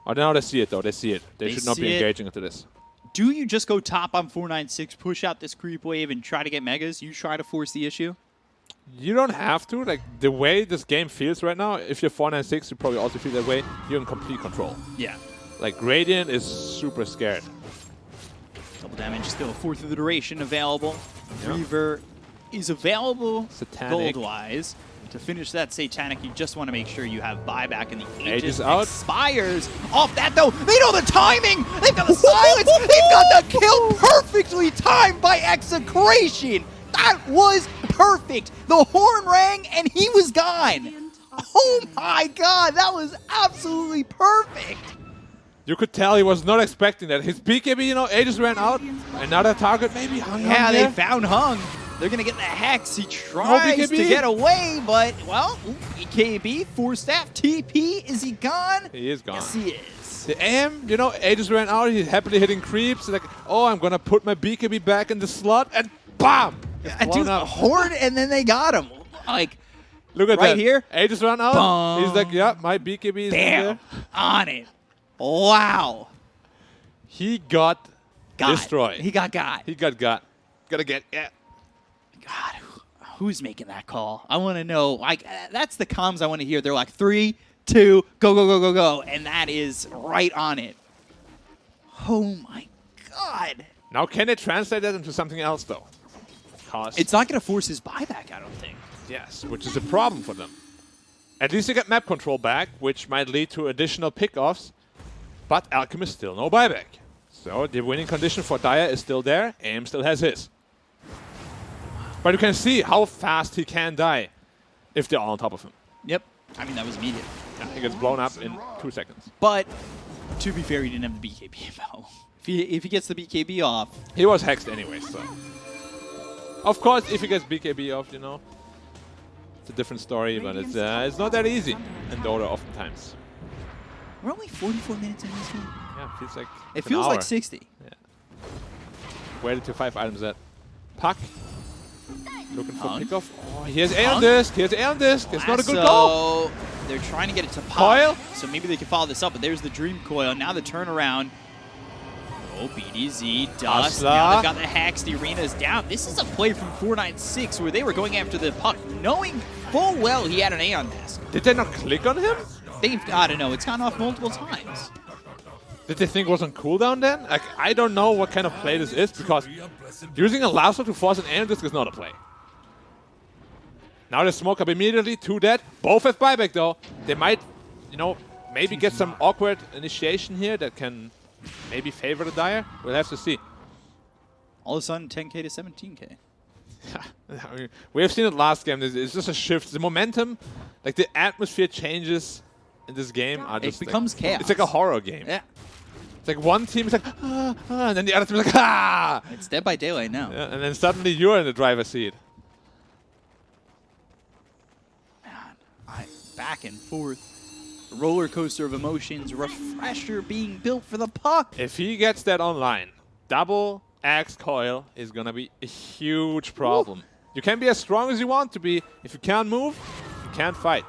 Oh, now they see it, though. They see it. They should not be engaging into this. Do you just go top on 496, push out this creep wave, and try to get megas? You try to force the issue? You don't have to. Like, the way this game feels right now, if you're 496, you probably also feel that way. You're in complete control. Yeah. Like, Radiant is super scared. Double damage still. 4th of the duration available. Yep. Reaver is available gold-wise. To finish that Satanic, you just want to make sure you have buyback, and the Aegis expires off that, though. They know the timing! They've got the silence! They've got the kill perfectly timed by Execration! That was perfect! The horn rang, and he was gone! Oh my god, that was absolutely perfect! You could tell he was not expecting that. His BKB, you know, Aegis ran out. Another target, maybe Hung. Yeah, they found Hung. They're going to get the Hex. He tries to get away, but, well, BKB, 4-staff, TP, is he gone? He is gone. Yes, he is. The AM, you know, Aegis ran out. He's happily hitting creeps. Like, oh, I'm going to put my BKB back in the slot, and BAM! Dude, horn, and then they got him. Like, look at right that. Here. Aegis ran out. Boom. He's like, yeah, my BKB is there. On it. Wow. He got destroyed. He got. He got. Gotta get, yeah. God, who's making that call? I want to know. Like, that's the comms I want to hear. They're like 3, 2, go, go, go, go, go, and that is right on it. Oh my God! Now, can they translate that into something else though? It's not going to force his buyback, I don't think. Yes, which is a problem for them. At least they get map control back, which might lead to additional pickoffs. But Alchemist still no buyback. So the winning condition for Dire is still there. AM still has his. But you can see how fast he can die if they're all on top of him. Yep. I mean, that was immediate. Yeah, he gets blown up in 2 seconds. But, to be fair, he didn't have the BKB though. If he gets the BKB off... He was hexed anyway, so... Of course, if he gets BKB off, you know, it's a different story, but it's not that easy in Dota oftentimes. We're only 44 minutes in this one. Yeah, it feels like it feels like 60. Yeah. Where did 5 items at? Puck. Looking for pickoff. Oh, he has A on disc. He has A on disc. It's not a good goal. They're trying to get it to pop. Coil? So maybe they can follow this up, but there's the Dream Coil. Now the turnaround. Oh, BDZ, Dust. Now they've got the Hacks. The arena's down. This is a play from 496 where they were going after the puck, knowing full well he had an Aeon Mask. Did they not click on him? I don't know. It's gone off multiple times. Did they think it was on cooldown then? Like, I don't know what kind of play this is, because using a lasso to force an aim disc is not a play. Now they smoke up immediately, 2 dead. Both have buyback though. They might, you know, maybe get some awkward initiation here that can maybe favor the Dire. We'll have to see. All of a sudden, 10k to 17k. I mean, we have seen it last game. It's just a shift. The momentum, like the atmosphere changes in this game are just it becomes chaos. It's like a horror game. Yeah. It's like one team is like, and then the other team is like, ah! It's Dead by Daylight now. Yeah, and then suddenly you're in the driver's seat. Back and forth. Roller coaster of emotions. Refresher being built for the puck. If he gets that online, double axe coil is going to be a huge problem. Ooh. You can be as strong as you want to be. If you can't move, you can't fight.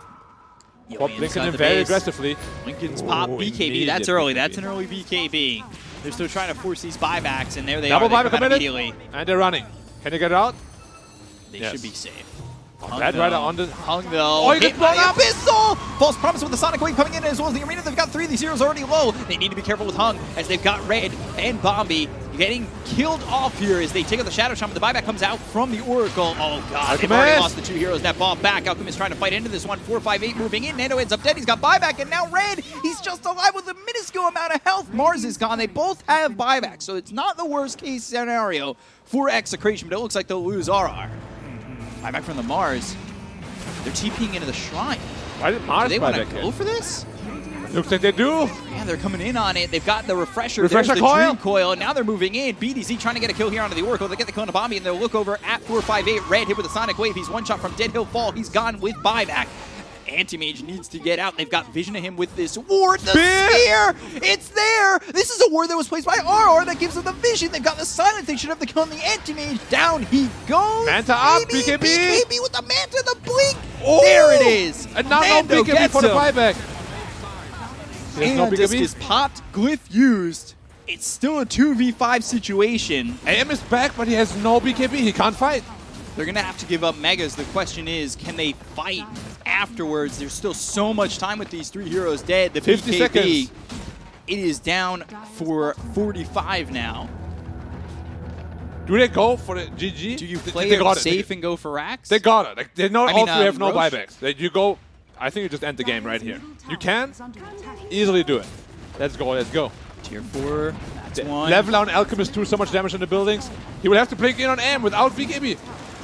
Lincoln in very aggressively. Lincoln's pop BKB. That's early. That's an early BKB. They're still trying to force these buybacks, and there they are. Double buyback committed. Immediately. And they're running. Can they get it out? They should be safe. Bad rider on the... Hung though. Oh, he gets blown up! Abyssal! False promise with the Sonic Wave coming in as well as the arena. They've got 3 of these heroes already low. They need to be careful with Hung as they've got Red and Bombi getting killed off here as they take out the Shadow Shaman. The buyback comes out from the Oracle. Oh god, they've already lost the 2 heroes. That ball back. Alchemist trying to fight into this one. 4-5-8 moving in. Nando ends up dead. He's got buyback, and now Red, he's just alive with a minuscule amount of health. Mars is gone. They both have buyback, so it's not the worst case scenario for Execration, but it looks like they'll lose RR. Buyback from the Mars. They're TPing into the shrine. Why did Mars do they want to go for this? Looks like they do. Yeah, they're coming in on it. They've got the refresher. Refresher There's the coil. Dream Coil. And now they're moving in. BDZ trying to get a kill here onto the Oracle. They get the kill on Bombi, and they'll look over at 4-5-8. Red hit with a Sonic Wave. He's one shot from Dead Hill Fall. He's gone with buyback. Anti-Mage needs to get out. They've got vision of him with this ward. The spear! It's there! This is a ward that was placed by RR that gives them the vision. They've got the silence. They should have the kill on the Anti-Mage. Down he goes. Manta up, BKB. BKB with the Manta, the blink. Oh! There it is. And now Nando no BKB for the buyback. And disc is popped, glyph used. It's still a 2v5 situation. AM is back, but he has no BKB. He can't fight. They're going to have to give up Megas. The question is, can they fight afterwards? There's still so much time with these 3 heroes dead. The 50 BKB, seconds. It is down for 45 now. Do they go for the GG? Do you play it safe and go for racks? They got it. Like, they know all 3 have no Roche? buybacks. Like, you go... I think you just end the game right here. You can easily do it. Let's go, let's go. Tier 4, that's one. Level down Alchemist 2, so much damage in the buildings. He will have to blink in on AM without BKB.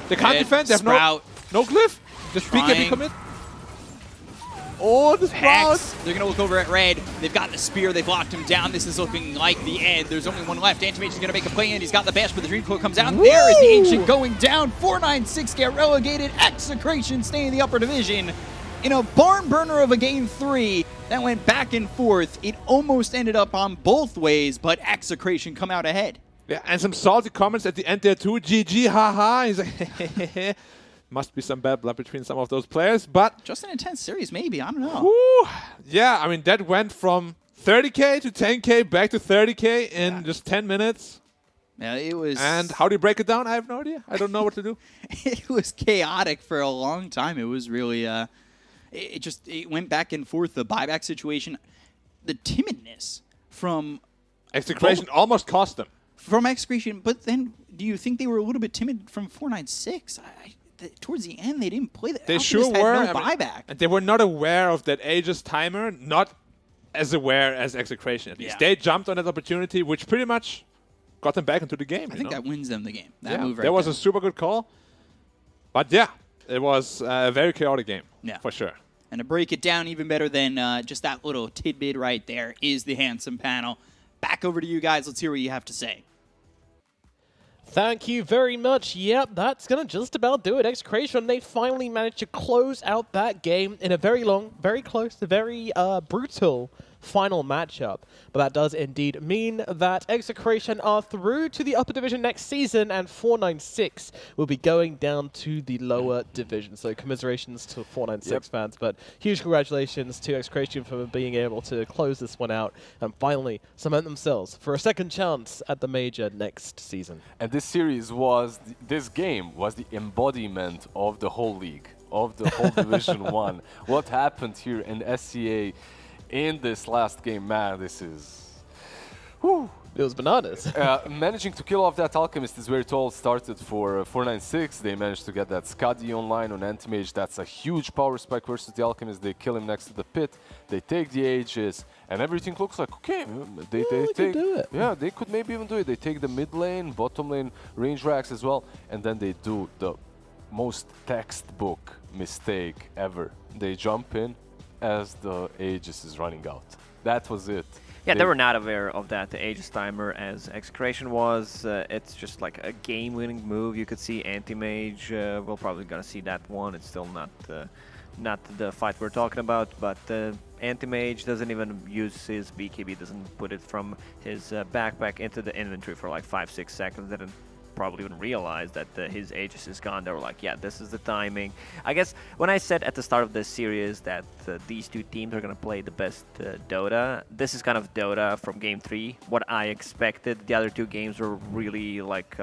They can't defend, they have no glyph. Just BKB commit. Oh, the Sprout! They're going to look over at Red. They've got the spear. They've locked him down. This is looking like the end. There's only one left. Anti-Mage is going to make a play in. He's got the bash, but the Dream Coil comes out. Woo! There is the Ancient going down. 496 get relegated. Execration stay in the upper division. In a barn burner of a game 3 that went back and forth, it almost ended up on both ways, but Execration come out ahead. Yeah, and some salty comments at the end there too. GG, haha. He's like, must be some bad blood between some of those players, but... Just an intense series, maybe. I don't know. Woo. Yeah, I mean, that went from 30k to 10k, back to 30k in just 10 minutes. Yeah, it was... And how do you break it down? I have no idea. I don't know what to do. It was chaotic for a long time. It was really... It went back and forth, the buyback situation. The timidness from... Execration almost cost them. From Execration, but then do you think they were a little bit timid from 496? Towards the end, they didn't play that. They sure were. No buyback. And they were not aware of that Aegis timer, not as aware as Execration at least. Yeah. They jumped on that opportunity, which pretty much got them back into the game. I think that wins them the game. That move right there was there. a super good call. But yeah, it was a very chaotic game, for sure. And to break it down even better than just that little tidbit right there is the handsome panel. Back over to you guys. Let's hear what you have to say. Thank you very much. Yep, that's going to just about do it. Execration, they finally managed to close out that game in a very long, very close, very brutal final matchup. But that does indeed mean that Execration are through to the upper division next season, and 496 will be going down to the lower division. So commiserations to 496 fans, but huge congratulations to Execration for being able to close this one out and finally cement themselves for a second chance at the major next season. And this series was, this game was the embodiment of the whole league, of the whole Division 1. What happened here in SCA in this last game, man, this is... Whew. It was bananas. Managing to kill off that Alchemist is where it all started for 496. They managed to get that Skadi online on Anti-Mage. That's a huge power spike versus the Alchemist. They kill him next to the pit. They take the Aegis, and everything looks like, okay, they take, do it. Yeah, they could maybe even do it. They take the mid lane, bottom lane, range racks as well, and then they do the most textbook mistake ever. They jump in as the Aegis is running out. That was it. Yeah, they were not aware of that, the Aegis timer, as Execration was. It's just like a game-winning move. You could see Anti-Mage. We're probably going to see that one. It's still not the fight we're talking about, but Anti-Mage doesn't even use his BKB, doesn't put it from his backpack into the inventory for like 5-6 seconds. Didn't probably even realize that his Aegis is gone. They were like, yeah, this is the timing. I guess when I said at the start of this series that these two teams are going to play the best Dota, this is kind of Dota from Game 3, what I expected. The other two games were really like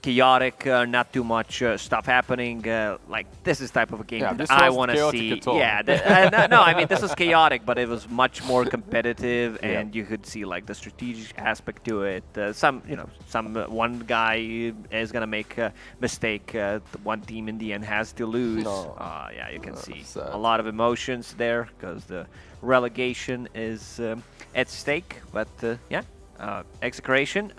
chaotic, not too much stuff happening. Like, this is type of a game that I want to see. Yeah, no, I mean, this was chaotic, but it was much more competitive, and you could see like the strategic aspect to it. One guy is gonna make a mistake. One team in the end has to lose. Yeah, you can see a lot of emotions there because the relegation is at stake. But yeah, Execration.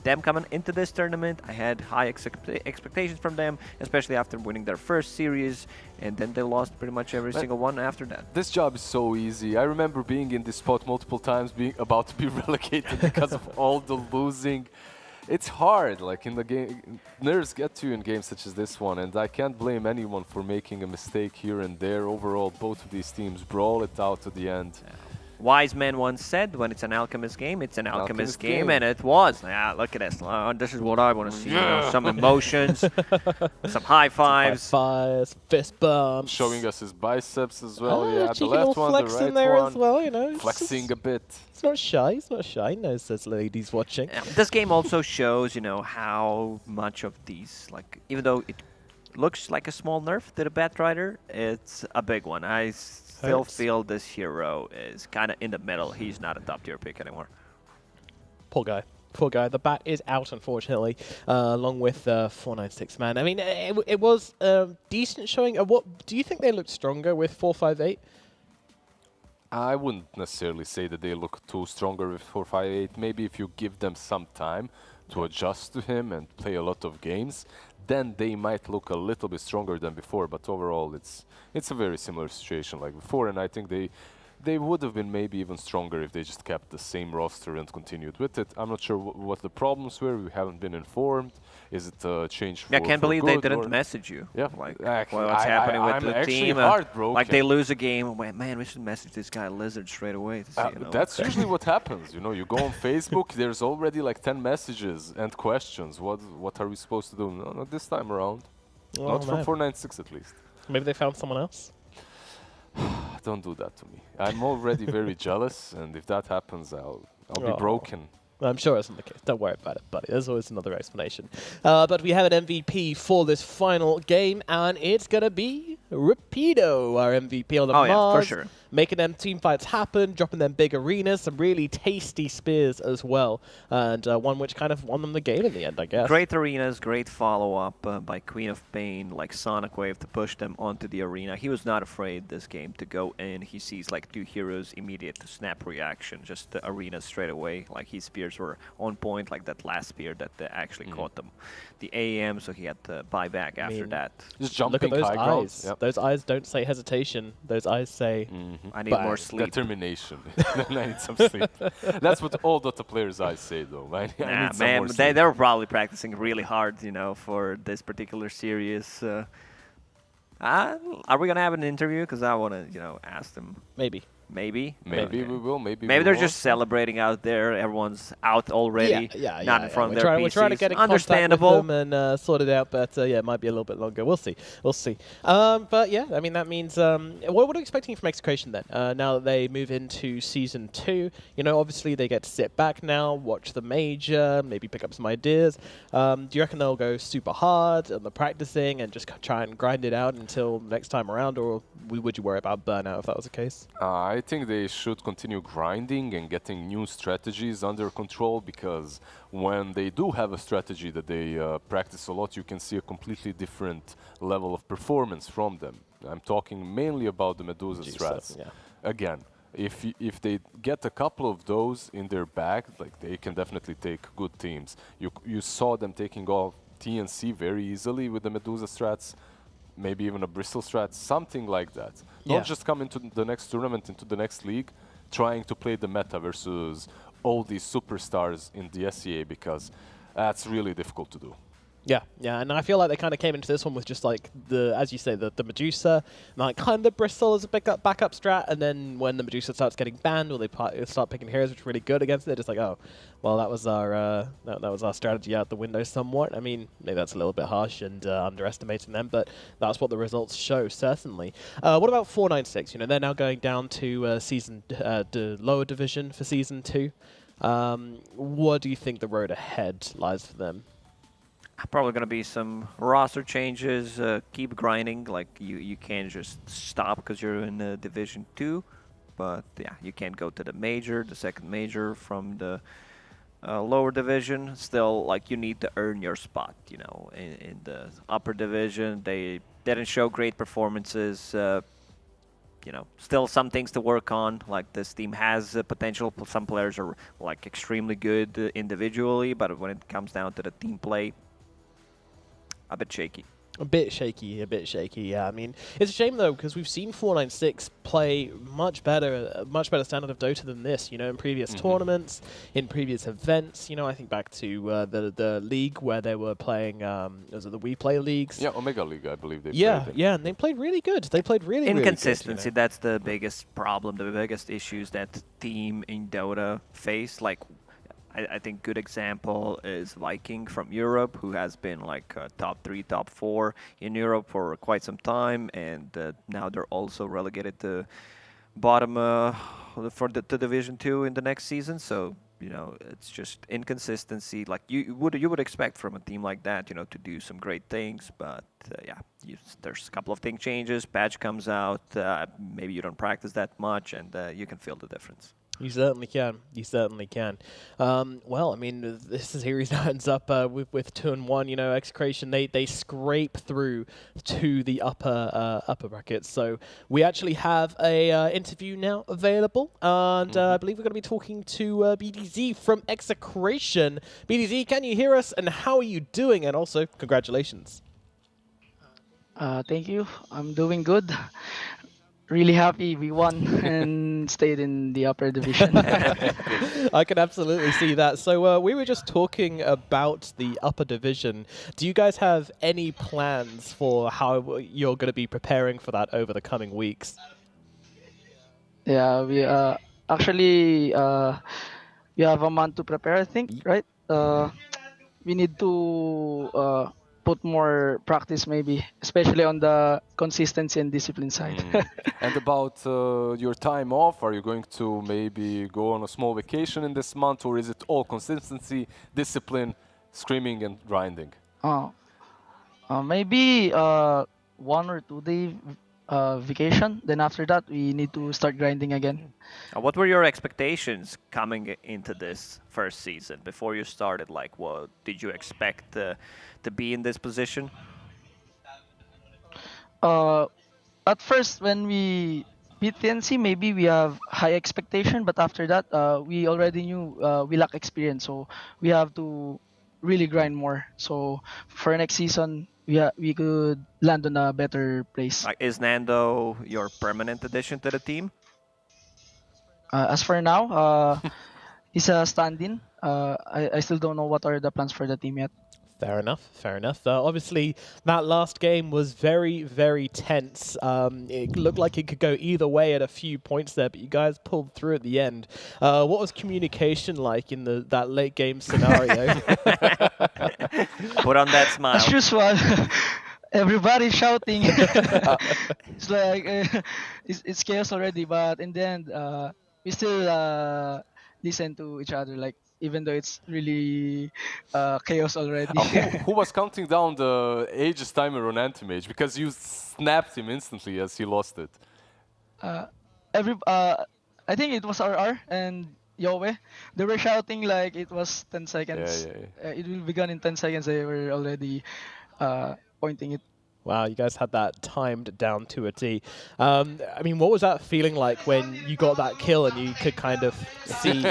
Them coming into this tournament, I had high expectations from them, especially after winning their first series, and then they lost pretty much every single one after that. This job is so easy. I remember being in this spot multiple times, being about to be relegated because of all the losing. It's hard, like in the game, nerves get to you in games such as this one, and I can't blame anyone for making a mistake here and there. Overall, both of these teams brawl it out to the end. Yeah. Wise man once said, when it's an Alchemist game, it's an Alchemist game, and it was. Yeah, look at this. This is what I want to see. You know, some emotions, some high fives. Fist bumps. Showing us his biceps as well. Yeah, the left one, the right there one. as well, you know. Flexing a bit. It's not shy. It's not shy. He knows there's ladies watching. This game also shows, you know, how much of these, like, even though it looks like a small nerf to the Batrider, it's a big one. I still feel this hero is kind of in the middle. He's not a top tier pick anymore. Poor guy. Poor guy. The bat is out, unfortunately, along with 496, man. I mean, it was decent showing. What do you think they looked stronger with 458? I wouldn't necessarily say that they look too stronger with 458. Maybe if you give them some time to adjust to him and play a lot of games, then they might look a little bit stronger than before. But overall, it's a very similar situation like before, and I think they would have been maybe even stronger if they just kept the same roster and continued with it. I'm not sure what the problems were. We haven't been informed. Is it a change for I can't believe they didn't or message you. Yeah, like what's happening with the team? Heartbroken. Like they lose a game. Man, we should message this guy Lizard straight away. To see, you know, that's usually what happens. You know, you go on Facebook. There's already like 10 messages and questions. What are we supposed to do? No, not this time around. Oh, not from 496 at least. Maybe they found someone else. Don't do that to me. I'm already very jealous, and if that happens, I'll be broken. I'm sure it's not the case. Don't worry about it, buddy. There's always another explanation. But we have an MVP for this final game, and it's going to be Rapido, our MVP on the Mars. Yeah, for sure. Making them team fights happen, dropping them big arenas, some really tasty spears as well, and one which kind of won them the game in the end, I guess. Great arenas, great follow-up by Queen of Pain, like Sonic Wave to push them onto the arena. He was not afraid this game to go in. He sees like two heroes immediate to snap reaction, just the arena straight away. Like his spears were on point, like that last spear that actually caught them. The AAM, so he had to buy back after that. Just jumping look at those high eyes. Yep. Those eyes don't say hesitation. Those eyes say... I need more sleep. Determination. I need some sleep. That's what all Dota players' eyes say, though. I need some more sleep. They were probably practicing really hard, you know, for this particular series. Are we gonna have an interview? Because I want to, you know, ask them. Maybe. Maybe. Maybe we will. Maybe Maybe we they're won't. just celebrating out there. Everyone's out already. Not in front of their PCs. We're trying to get in Understandable. contact with them and sort it out, but yeah, it might be a little bit longer. We'll see. We'll see. But yeah, I mean, that means... what are you expecting from Execration then? Now that they move into Season 2, you know, obviously they get to sit back now, watch the major, maybe pick up some ideas. Do you reckon they'll go super hard on the practicing and just try and grind it out until next time around, or would you worry about burnout if that was the case? I think they should continue grinding and getting new strategies under control, because when they do have a strategy that they practice a lot, you can see a completely different level of performance from them. I'm talking mainly about the Medusa strats. Yeah. Again, if they get a couple of those in their bag, like, they can definitely take good teams. You saw them taking off TNC very easily with the Medusa strats. Maybe even a Bristol strat, something like that. Don't just come into the next tournament, into the next league, trying to play the meta versus all these superstars in the SEA, because that's really difficult to do. Yeah, and I feel like they kind of came into this one with just like as you say, the Medusa, and like kind of Bristol as a backup strat, and then when the Medusa starts getting banned, or they start picking heroes which are really good against it, they're just like, oh, well, that was our strategy out the window somewhat. I mean, maybe that's a little bit harsh and underestimating them, but that's what the results show, certainly. What about 496? You know, they're now going down to the lower division for Season 2. What do you think the road ahead lies for them? Probably going to be some roster changes. Keep grinding. Like, you can't just stop because you're in Division 2. But yeah, you can't go to the major, the second major from the lower division. Still, like, you need to earn your spot. You know, in the upper division, they didn't show great performances. You know, still some things to work on. Like, this team has potential. Some players are like extremely good individually, but when it comes down to the team play, a bit shaky. A bit shaky, yeah. I mean, it's a shame, though, because we've seen 496 play much better standard of Dota than this, you know, in previous tournaments, in previous events. You know, I think back to the league where they were playing, was it the We Play leagues? Yeah, Omega League, I believe they played. Yeah, and they played really good. They played really good. Inconsistency, You know? that's the biggest problem, the biggest issues that the team in Dota face. Like, I think good example is Viking from Europe, who has been like top 3, top 4 in Europe for quite some time, and now they're also relegated to bottom to Division 2 in the next season. So, you know, it's just inconsistency. Like, you would expect from a team like that, you know, to do some great things, but yeah, there's a couple of thing changes. Patch comes out, maybe you don't practice that much, and you can feel the difference. You certainly can. You certainly can. Well, I mean, this series now ends up with 2-1. You know, Execration, they scrape through to the upper brackets. So we actually have a interview now available, and I believe we're going to be talking to BDZ from Execration. BDZ, can you hear us? And how are you doing? And also, congratulations. Thank you. I'm doing good. Really happy we won and stayed in the upper division. I can absolutely see that. So we were just talking about the upper division. Do you guys have any plans for how you're going to be preparing for that over the coming weeks? Yeah, we actually we have a month to prepare, I think, right? We need to put more practice, maybe, especially on the consistency and discipline side. And about your time off, are you going to maybe go on a small vacation in this month, or is it all consistency, discipline, screaming and grinding? Maybe 1 or 2 day vacation. Then after that, we need to start grinding again. What were your expectations coming into this first season before you started? Like, what did you expect to be in this position? At first, when we beat TNC, maybe we have high expectation, but after that, we already knew we lack experience, so we have to really grind more. So for next season, we could land on a better place. Is Nando your permanent addition to the team? As for now, he's a stand-in. I still don't know what are the plans for the team yet. Fair enough, fair enough. Obviously, that last game was very, very tense. It looked like it could go either way at a few points there, but you guys pulled through at the end. What was communication like in that late game scenario? Put on that smile. As usual, everybody shouting. It's like it's chaos already, but in the end, we still listen to each other. Like even though it's really chaos already. Who was counting down the Aegis timer on Anti-Mage? Because you snapped him instantly as he lost it. I think it was RR and Yowe. They were shouting like it was 10 seconds. It will be gone in 10 seconds. They were already pointing it. Wow, you guys had that timed down to a T. I mean, what was that feeling like when you got that kill and you could kind of see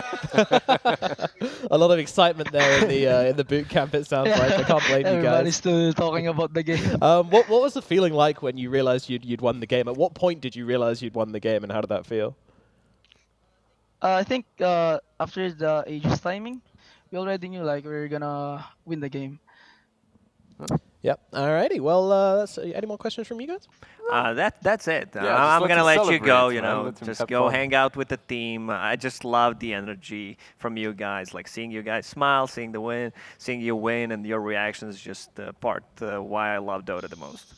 a lot of excitement there in the boot camp? It sounds like I can't blame you guys. Everybody's still talking about the game. What was the feeling like when you realized you'd won the game? At what point did you realize you'd won the game, and how did that feel? I think after the Aegis timing, we already knew like we were gonna win the game. Yep. Alrighty. Well, any more questions from you guys? That's it. Yeah, I'm gonna let you go. man. You know, Let him just have go fun. hang out with the team. I just love the energy from you guys. Like seeing you guys smile, seeing you win, and your reactions is just part why I love Dota the most.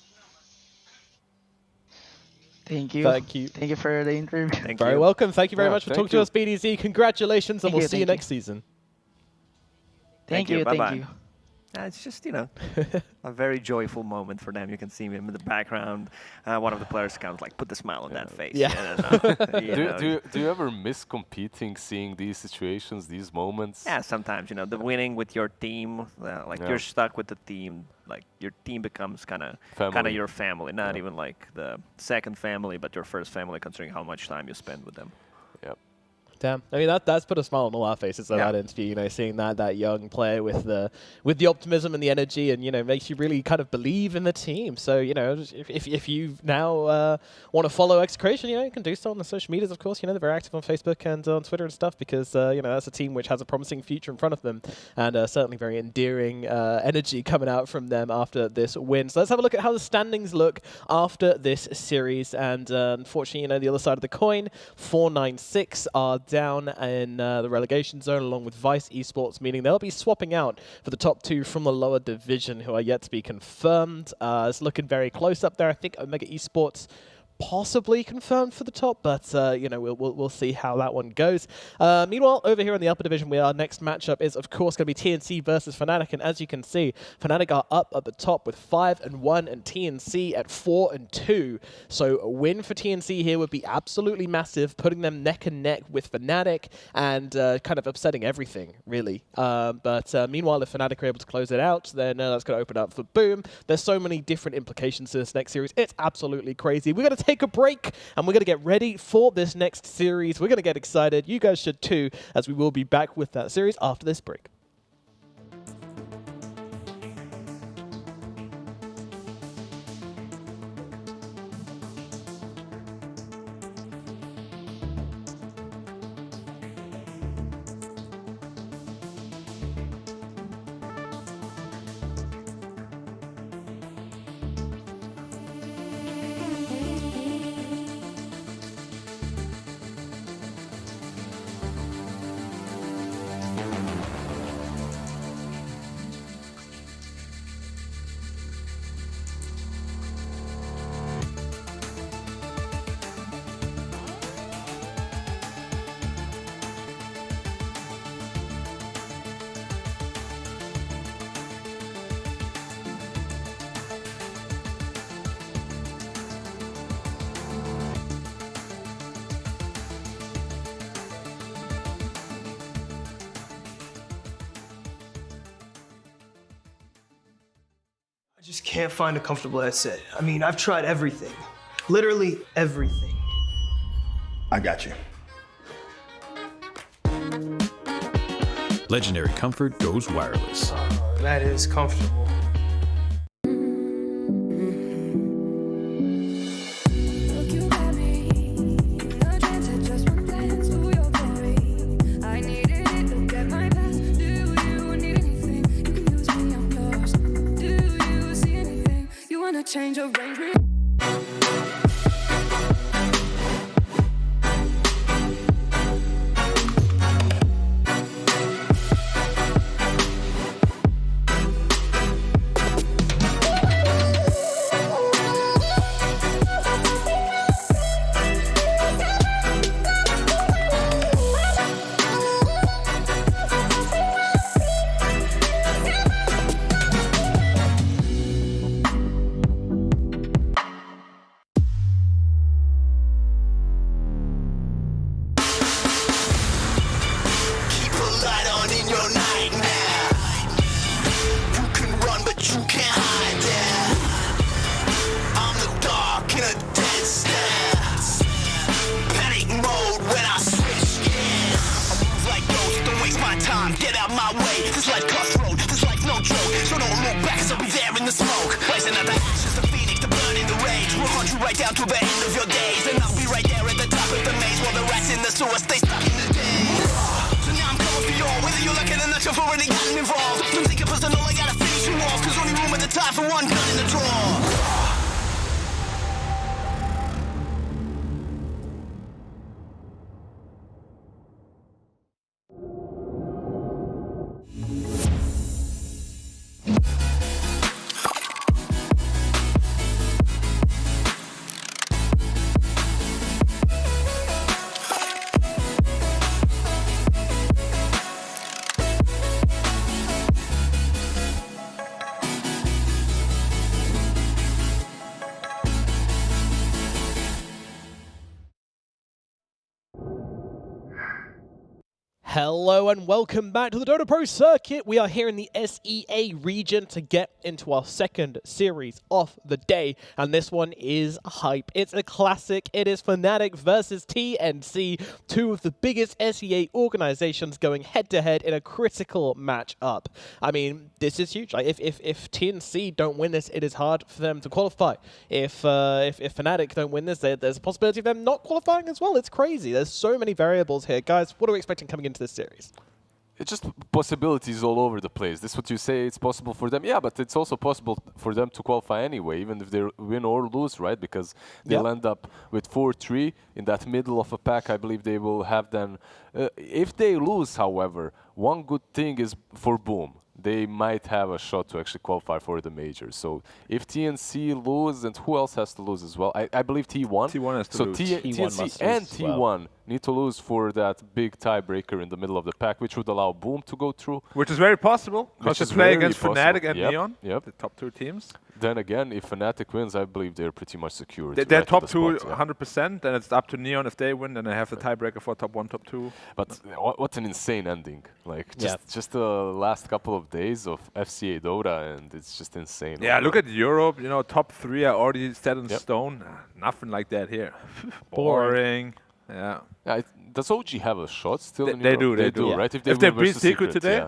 Thank you. Thank you. Thank you for the interview. Very welcome. Thank you very much for thank talking to us, BDZ. Congratulations, and Thank we'll you, see you thank next season. Thank you. Thank Bye-bye. you. It's just, you know, a very joyful moment for them. You can see him in the background. One of the players kind of like put the smile on that face. Yeah. Do you ever miss competing, seeing these situations, these moments? Yeah, sometimes, you know, the winning with your team, you're stuck with the team. Like your team becomes kind of your family, not even like the second family, but your first family, considering how much time you spend with them. Yep. Damn. I mean, that's put a smile on all our faces at that interview, you know, seeing that young player with the optimism and the energy, and, you know, makes you really kind of believe in the team. So, you know, if you now want to follow Execration, you know, you can do so on the social medias, of course. You know, they're very active on Facebook and on Twitter and stuff, because, you know, that's a team which has a promising future in front of them, and certainly very endearing energy coming out from them after this win. So let's have a look at how the standings look after this series. And unfortunately, you know, the other side of the coin, 496 are down in the relegation zone along with Vice Esports, meaning they'll be swapping out for the top two from the lower division, who are yet to be confirmed. It's looking very close up there. I think Omega Esports possibly confirmed for the top, but you know, we'll see how that one goes. Meanwhile, over here in the upper division, our next matchup is, of course, going to be TNC versus Fnatic, and as you can see, Fnatic are up at the top with 5-1, and TNC at 4-2. So a win for TNC here would be absolutely massive, putting them neck and neck with Fnatic, and kind of upsetting everything, really. But meanwhile, if Fnatic are able to close it out, then that's going to open up for Boom. There's so many different implications to this next series. It's absolutely crazy. We're going to take a break, and we're going to get ready for this next series. We're going to get excited. You guys should too, as we will be back with that series after this break. I just can't find a comfortable headset. I mean, I've tried everything. Literally everything. I got you. Legendary comfort goes wireless. That is comfortable. Keep a light on in your nightmare. You can run, but you can't hide there. I'm the dark in a dead stare. Panic mode when I switch gears. I move like ghosts, don't waste my time. Get out my way. This life crossroad, this life no joke. So don't look back, 'cause I'll be there in the smoke. Rising out the ashes, the phoenix, the burning the rage. We'll hunt you right down to the end of your days, and I'll be right there at the top of the maze while the rats in the sewer stay stuck in the days. So now I'm coming for you all, whether you like it or not, you've already gotten involved. Don't take it personal, I gotta finish you off, 'cause only room at the time for one gun in the drawer. Hello and welcome back to the Dota Pro Circuit. We are here in the SEA region to get into our second series of the day, and this one is hype. It's a classic. It is Fnatic versus TNC, two of the biggest SEA organizations going head-to-head in a critical match-up. I mean, this is huge. Like, if TNC don't win this, it is hard for them to qualify. If Fnatic don't win this, there's a possibility of them not qualifying as well. It's crazy. There's so many variables here. Guys, what are we expecting coming into this series? It's just possibilities all over the place. This is what you say, it's possible for them. Yeah, but it's also possible for them to qualify anyway, even if they win or lose, right? Because they'll end up with 4-3 in that middle of a pack. I believe they will have then... if they lose, however, one good thing is for Boom. They might have a shot to actually qualify for the major. So if TNC lose, and who else has to lose as well? I believe T1. T1 has to lose. So TNC and T1 need to lose for that big tiebreaker in the middle of the pack, which would allow Boom to go through. Which is very possible, because they play against Fnatic and Neon, the top two teams. Then again, if Fnatic wins, I believe they're pretty much secured. They're top two 100%, and it's up to Neon if they win, then they have the tiebreaker for top 1, top 2. But what an insane ending. Like, just the last couple of days of FCA Dota, and it's just insane. Yeah, look at Europe, you know, top 3 are already set in stone. Nothing like that here. Boring. Yeah. Does OG have a shot still in They Europe? do, they do. Right? If they beat Secret today?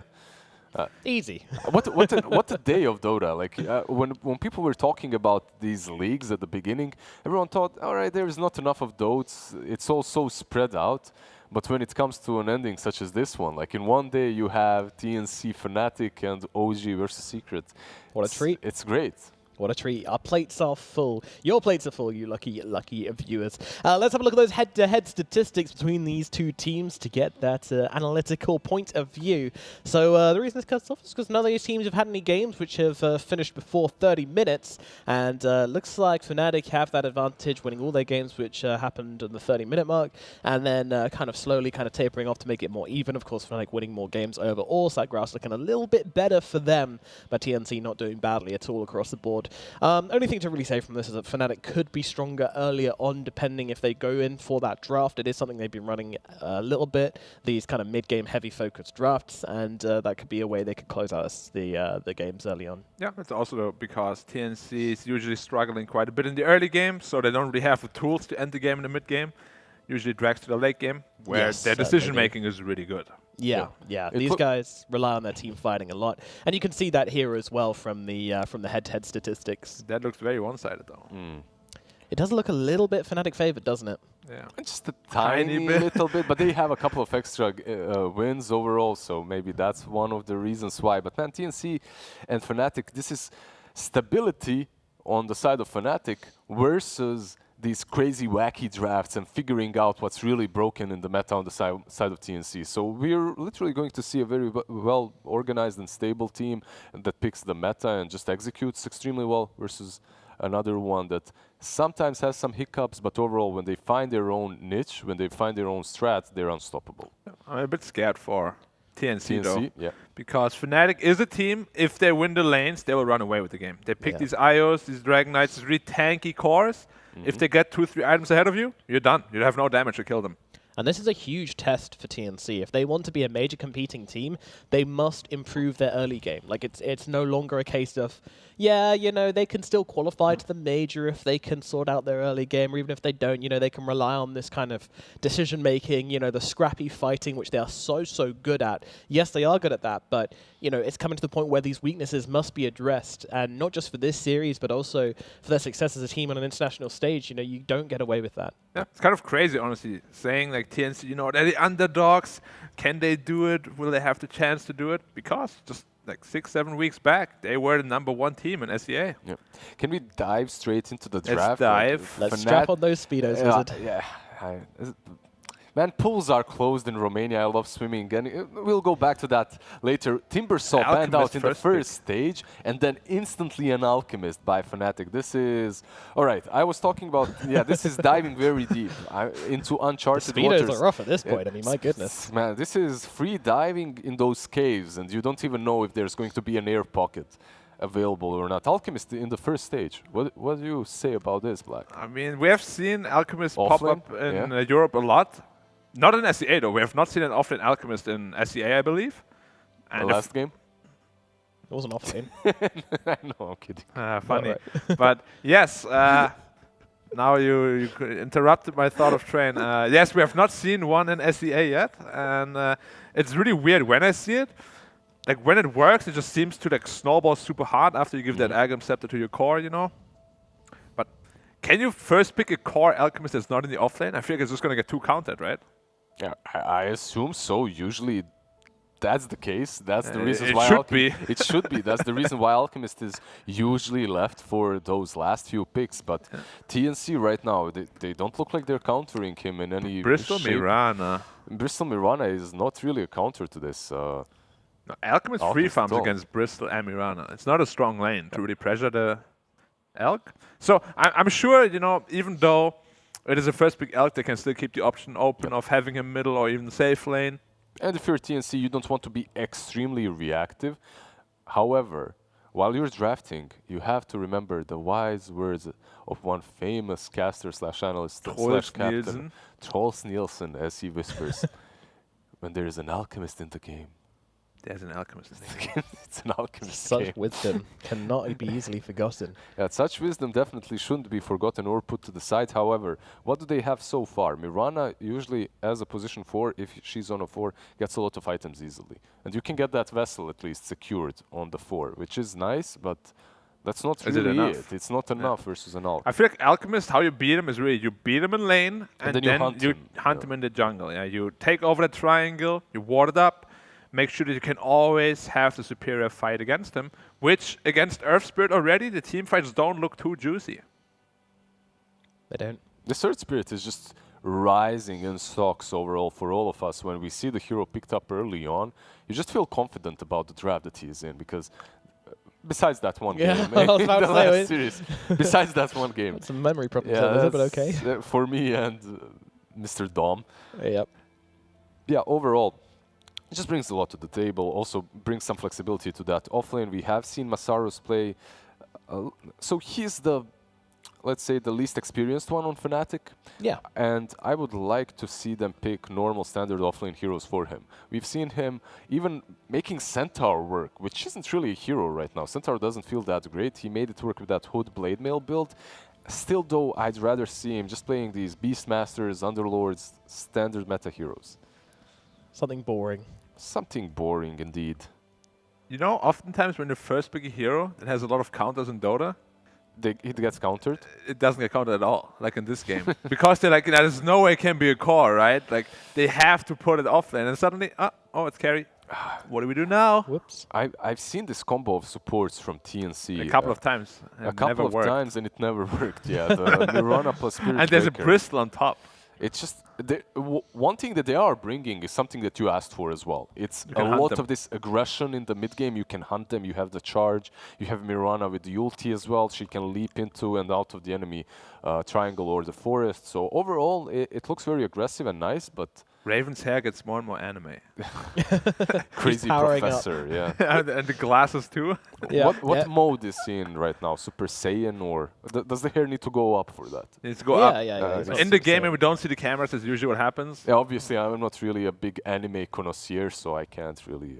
Easy. What a day of Dota. Like when people were talking about these leagues at the beginning, everyone thought, all right, there is not enough of those. It's all so spread out. But when it comes to an ending such as this one, like in one day you have TNC, Fnatic, and OG versus Secret. What a treat. It's great. What a treat. Our plates are full. Your plates are full, you lucky viewers. Let's have a look at those head-to-head statistics between these two teams to get that analytical point of view. So the reason this cuts off is because none of these teams have had any games which have finished before 30 minutes. And looks like Fnatic have that advantage, winning all their games which happened on the 30-minute mark. And then kind of slowly tapering off to make it more even. Of course, Fnatic winning more games overall. So that graph's looking a little bit better for them. But TNC not doing badly at all across the board. Only thing to really say from this is that Fnatic could be stronger earlier on, depending if they go in for that draft. It is something they've been running a little bit, these kind of mid-game heavy-focused drafts, and that could be a way they could close out the games early on. Yeah, it's also because TNC is usually struggling quite a bit in the early game, so they don't really have the tools to end the game in the mid-game. Usually drags to the late game, where their decision-making is really good. Yeah. These guys rely on their team fighting a lot, and you can see that here as well from the head-to-head statistics. That looks very one-sided, though. It does look a little bit Fnatic favored, doesn't it? Yeah, just a tiny little bit, but they have a couple of extra wins overall, so maybe that's one of the reasons why. But man, TNC and Fnatic, this is stability on the side of Fnatic versus these crazy wacky drafts and figuring out what's really broken in the meta on the side of TNC. So we're literally going to see a very well organized and stable team that picks the meta and just executes extremely well versus another one that sometimes has some hiccups, but overall when they find their own niche, when they find their own strat, they're unstoppable. I'm a bit scared for TNC though, yeah. because Fnatic is a team, if they win the lanes, they will run away with the game. They pick these IOs, these Dragon Knights, these really tanky cores. If they get 2-3 items ahead of you, you're done. You have no damage to kill them. And this is a huge test for TNC. If they want to be a major competing team, they must improve their early game. Like, it's no longer a case of, yeah, you know, they can still qualify to the major if they can sort out their early game, or even if they don't, you know, they can rely on this kind of decision-making, you know, the scrappy fighting, which they are so good at. Yes, they are good at that, but, you know, it's coming to the point where these weaknesses must be addressed, and not just for this series, but also for their success as a team on an international stage. You know, you don't get away with that. Yeah, it's kind of crazy, honestly, saying like TNC, you know, they're the underdogs. Can they do it? Will they have the chance to do it? Because just like 6-7 weeks back, they were the #1 team in SEA. Yeah. Can we dive straight into the draft? Let's dive. Let's strap on those speedos, Wizard. Yeah. Man, pools are closed in Romania. I love swimming, and we'll go back to that later. Timbersaw banned out in the first stage, and then instantly an Alchemist by Fnatic. This is... All right, I was talking about... Yeah, this is diving very deep into uncharted waters. The speedos are rough at this point. I mean, my goodness. Man, this is free diving in those caves, and you don't even know if there's going to be an air pocket available or not. Alchemist in the first stage. What do you say about this, Black? I mean, we have seen Alchemist pop up in Europe a lot. Not in SEA though. We have not seen an offlane Alchemist in SEA, I believe. And the last game? It was an offlane. No, I'm kidding. Funny. Right. But yes, now you interrupted my thought of train. Yes, we have not seen one in SEA yet. And it's really weird when I see it. Like when it works, it just seems to like snowball super hard after you give that Agam Scepter to your core, you know? But can you first pick a core Alchemist that's not in the offlane? I feel like it's just going to get too countered, right? Yeah, I assume so. Usually that's the case. That's the reason it why should be. It should be. That's the reason why Alchemist is usually left for those last few picks. But TNC right now, they don't look like they're countering him in any Bristol shape. Mirana. Bristol Mirana is not really a counter to this. No, Alchemist free farms against Bristol and Mirana. It's not a strong lane to really pressure the Elk. So I'm sure, you know, even though it is a first pick Elk, they can still keep the option open of having a middle or even safe lane. And if you're TNC, you don't want to be extremely reactive. However, while you're drafting, you have to remember the wise words of one famous caster slash analyst slash captain, Troels Nielsen, as he whispers, when there is an Alchemist in the game, there's an Alchemist in the game. It's an Alchemist Such game. wisdom cannot be easily forgotten. Yeah, such wisdom definitely shouldn't be forgotten or put to the side. However, what do they have so far? Mirana usually as a position 4, if she's on a 4, gets a lot of items easily. And you can get that vessel at least secured on the 4, which is nice, but that's not really it. It's not enough versus an Alch. I feel like Alchemist, how you beat him is really, you beat him in lane, and then you hunt him in the jungle. Yeah, you take over the triangle, you ward it up, make sure that you can always have the superior fight against him, which against Earth Spirit already, the team fights don't look too juicy. They don't. The Third Spirit is just rising in stocks overall for all of us. When we see the hero picked up early on, you just feel confident about the draft that he is in, because besides that one game, I was about the to last say series, besides that one game. Some memory problems there, but okay. For me and Mr. Dom. Yep. Yeah, overall, it just brings a lot to the table, also brings some flexibility to that offlane. We have seen Masaros play, so he's the, let's say, the least experienced one on Fnatic. Yeah. And I would like to see them pick normal standard offlane heroes for him. We've seen him even making Centaur work, which isn't really a hero right now. Centaur doesn't feel that great. He made it work with that Hood Blade Mail build. Still though, I'd rather see him just playing these Beastmasters, Underlords, standard meta heroes. Something boring. Something boring indeed. You know, oftentimes when you first pick a hero that has a lot of counters in Dota, it gets countered? It doesn't get countered at all, like in this game. Because they're like, there's no way it can be a core, right? Like, they have to put it offlane, and suddenly, oh, it's carry. What do we do now? Whoops. I've seen this combo of supports from TNC A couple of times. A couple of times, and it never worked. Yeah, the Mirana plus Spirit And there's a Breaker. Bristol on top. It's just one thing that they are bringing is something that you asked for as well. It's You a can hunt lot them. of this aggression in the mid game. You can hunt them. You have the charge. You have Mirana with the ulti as well. She can leap into and out of the enemy triangle or the forest. So overall, it looks very aggressive and nice, but Raven's hair gets more and more anime. crazy powering up. professor, yeah. and the glasses too. Yeah. What mode is he in right now? Super Saiyan, or does the hair need to go up for that? Needs to go Yeah, up. yeah, he's not In the Super game, Saiyan. when we don't see the cameras, that's usually what happens. Yeah, obviously, I'm not really a big anime connoisseur, so I can't really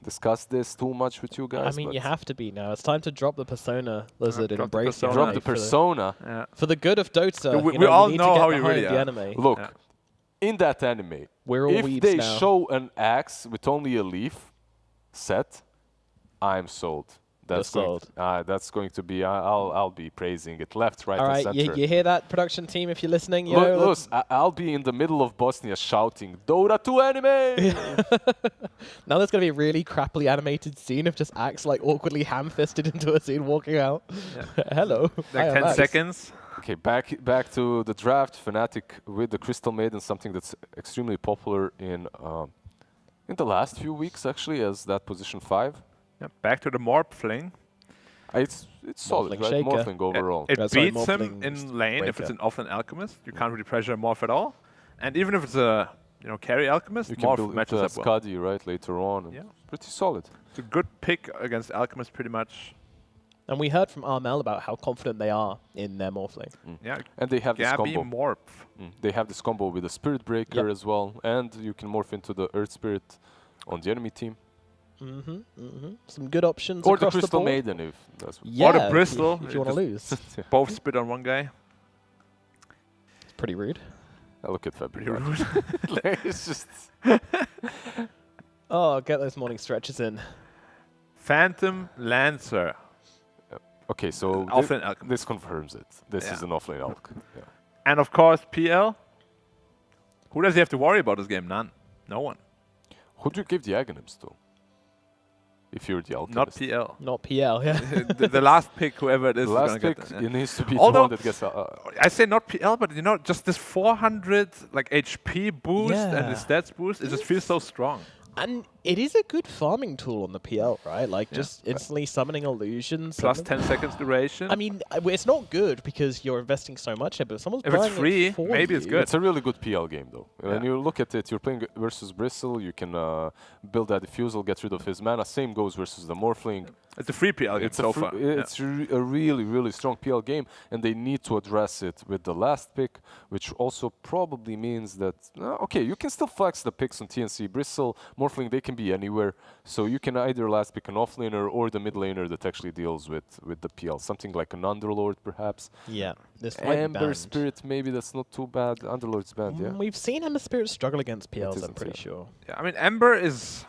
discuss this too much with you guys. I mean, but you have to be now. It's time to drop the persona, Lizard, and drop the embrace persona. drop the anime for persona. Yeah. for the good of Dota. We- you we know, all need know to get how you behind really the are. anime. Look, Yeah. in that anime, We're all if weebs they now. show an axe with only a leaf set, I'm sold. That's going to be. I'll be praising it left, right, All and right, center. you hear that, production team? If you're listening, you know. Look, I'll be in the middle of Bosnia shouting Dota 2 anime. Now there's going to be a really crappily animated scene of just Axe like awkwardly ham-fisted into a scene walking out. Hello. I Like am 10 Axe. seconds. Okay, back to the draft. Fnatic with the Crystal Maiden, something that's extremely popular in the last few weeks actually, as that position 5. Yeah, back to the Morp fling. It's solid, Morphling right? shaker. Morphling overall. It That's right, beats him Morphling in lane if it's breaker. an offlane alchemist. You can't really pressure Morph at all. And even if it's a carry alchemist, You can Morph build matches into up well. Skadi, right, later on. And Yeah. Pretty solid. It's a good pick against alchemist, pretty much. And we heard from Armel about how confident they are in their Morphling. Yeah. And they have this Gabby combo. Morph. They have this combo with the Spirit Breaker Yep. as well, and you can morph into the Earth Spirit on the enemy team. Some good options Or the across Crystal board. Maiden, if that's what Yeah, Or the Bristol. if you want to lose. Both spit on one guy. It's pretty rude. I look at Febby. Pretty rude. It's just... Oh, get those morning stretches in. Phantom Lancer. Okay, so Offlane alchemist. this confirms it. This Yeah. is an offlane alch. Yeah. And of course, PL. Who does he have to worry about this game? None. No one. Who do you give the Aghanims to? If you're the Not alchemist. PL. Not PL, yeah. the last pick, whoever it is, The is last gonna pick, get that, it needs to be Although- the one that gets... I say not PL, but just this 400 like HP boost and Yeah. the stats boost, it just feels so strong. And it is a good farming tool on the PL, right? Like, just instantly summoning illusions. Plus summon- 10 seconds duration. I mean, it's not good because you're investing so much here, but if someone's If it's buying free, it for maybe it's you- good. It's a really good PL game, though. When Yeah. you look at it, you're playing versus Bristle, you can build that Diffusal, get rid of his mana. Same goes versus the Morphling. It's a free PL game It's so a far. It's a really, really strong PL game, and they need to address it with the last pick, which also probably means that, okay, you can still flex the picks on TNC. Bristle, Morphling, they can be anywhere, so you can either last pick an offlaner or the mid laner that actually deals with the PL. Something like an Underlord, perhaps. Yeah, this might be Ember banned. Spirit, maybe that's not too bad. Underlord's banned, yeah. We've seen Ember Spirit struggle against PLs, I'm isn't, pretty yeah. sure. Yeah, I mean, Ember is...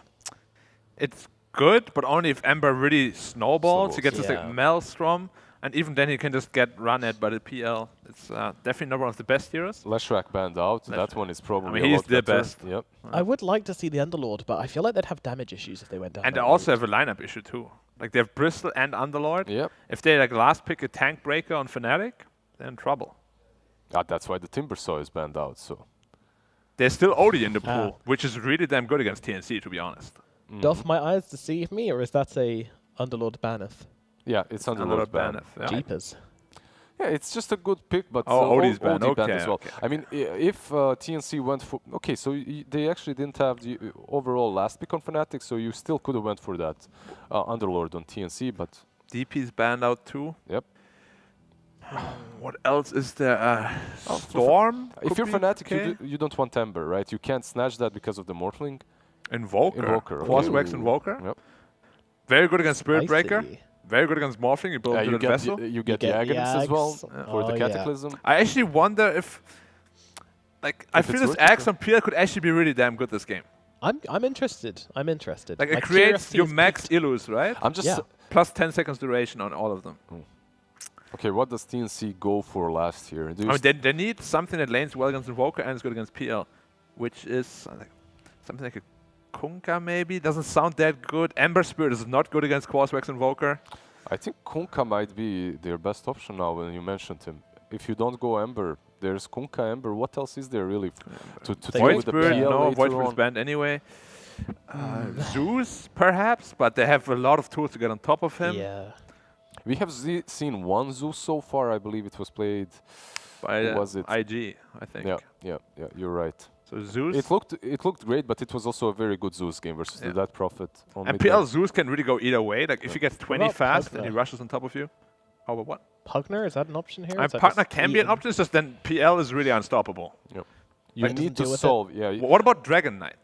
It's good, but only if Ember really snowballs. He gets this Yeah. like Maelstrom, and even then he can just get run at by the PL. It's definitely not one of the best heroes. Leshrac banned out. That one is probably I mean, a he's lot the better. best. Yep. I would like to see the Underlord, but I feel like they'd have damage issues if they went down And they that also route. have a lineup issue too. Like they have Bristle and Underlord. Yep. If they like last pick a tank breaker on Fnatic, they're in trouble. That's why the Timbersaw is banned out. So There's still Odie in the pool, which is really damn good against TNC, to be honest. Doth my eyes deceive me, or is that a Underlord banneth? yeah, it's Underlord banned. Yeah. Jeepers. Yeah, it's just a good pick, but Odie's banned. OD banned Okay, as well. okay, I mean, if TNC went for... Okay, so they actually didn't have the overall last pick on Fnatic, so you still could have went for that Underlord on TNC, but... DP's banned out too. Yep. What else is there? Storm? If could you're be Fnatic, okay. you don't want Ember, right? You can't snatch that because of the Morphling. Invoker. Invoker, okay. Crosswax Invoker. Yep. Very good against Spirit Breaker. Spicy. Very good against Morphling. You build You the vessel. you get the get the Aghanims as well Aghs. for the Oh, yeah. Cataclysm. I actually wonder if... Like, I If feel it's this worth it, Axe on PL could actually be really damn good this game. I'm interested. I'm interested. Like, My it creates curiosity your is max Illus, right? I'm just... Yeah. Plus 10 seconds duration on all of them. Okay, what does TNC go for last year? Do you I mean, they need something that lanes well against Invoker and is good against PL, which is something like a Kunkka maybe. Doesn't sound that good. Ember Spirit is not good against Quaswex Invoker. I think Kunkka might be their best option now when you mentioned him. If you don't go Ember, there's Kunkka, Ember. What else is there really to deal with the Spirit, PL no, later Void Spirit's on? banned anyway. Zeus, perhaps, but they have a lot of tools to get on top of him. Yeah. We have seen one Zeus so far. I believe it was played By who was it? IG, I think. Yeah, you're right. So Zeus. It looked great, but it was also a very good Zeus game versus the Dead Prophet. On And mid PL lane. Zeus can really go either way. Like if he gets 20 about fast Pugna? and he rushes on top of you. How about what? Pugner, is that an option here? And Is that Pugna just can be an eaten? option, it's just then PL is really unstoppable. Yep. You Like, doesn't need to deal with it? solve. Yeah, What about Dragon Knight?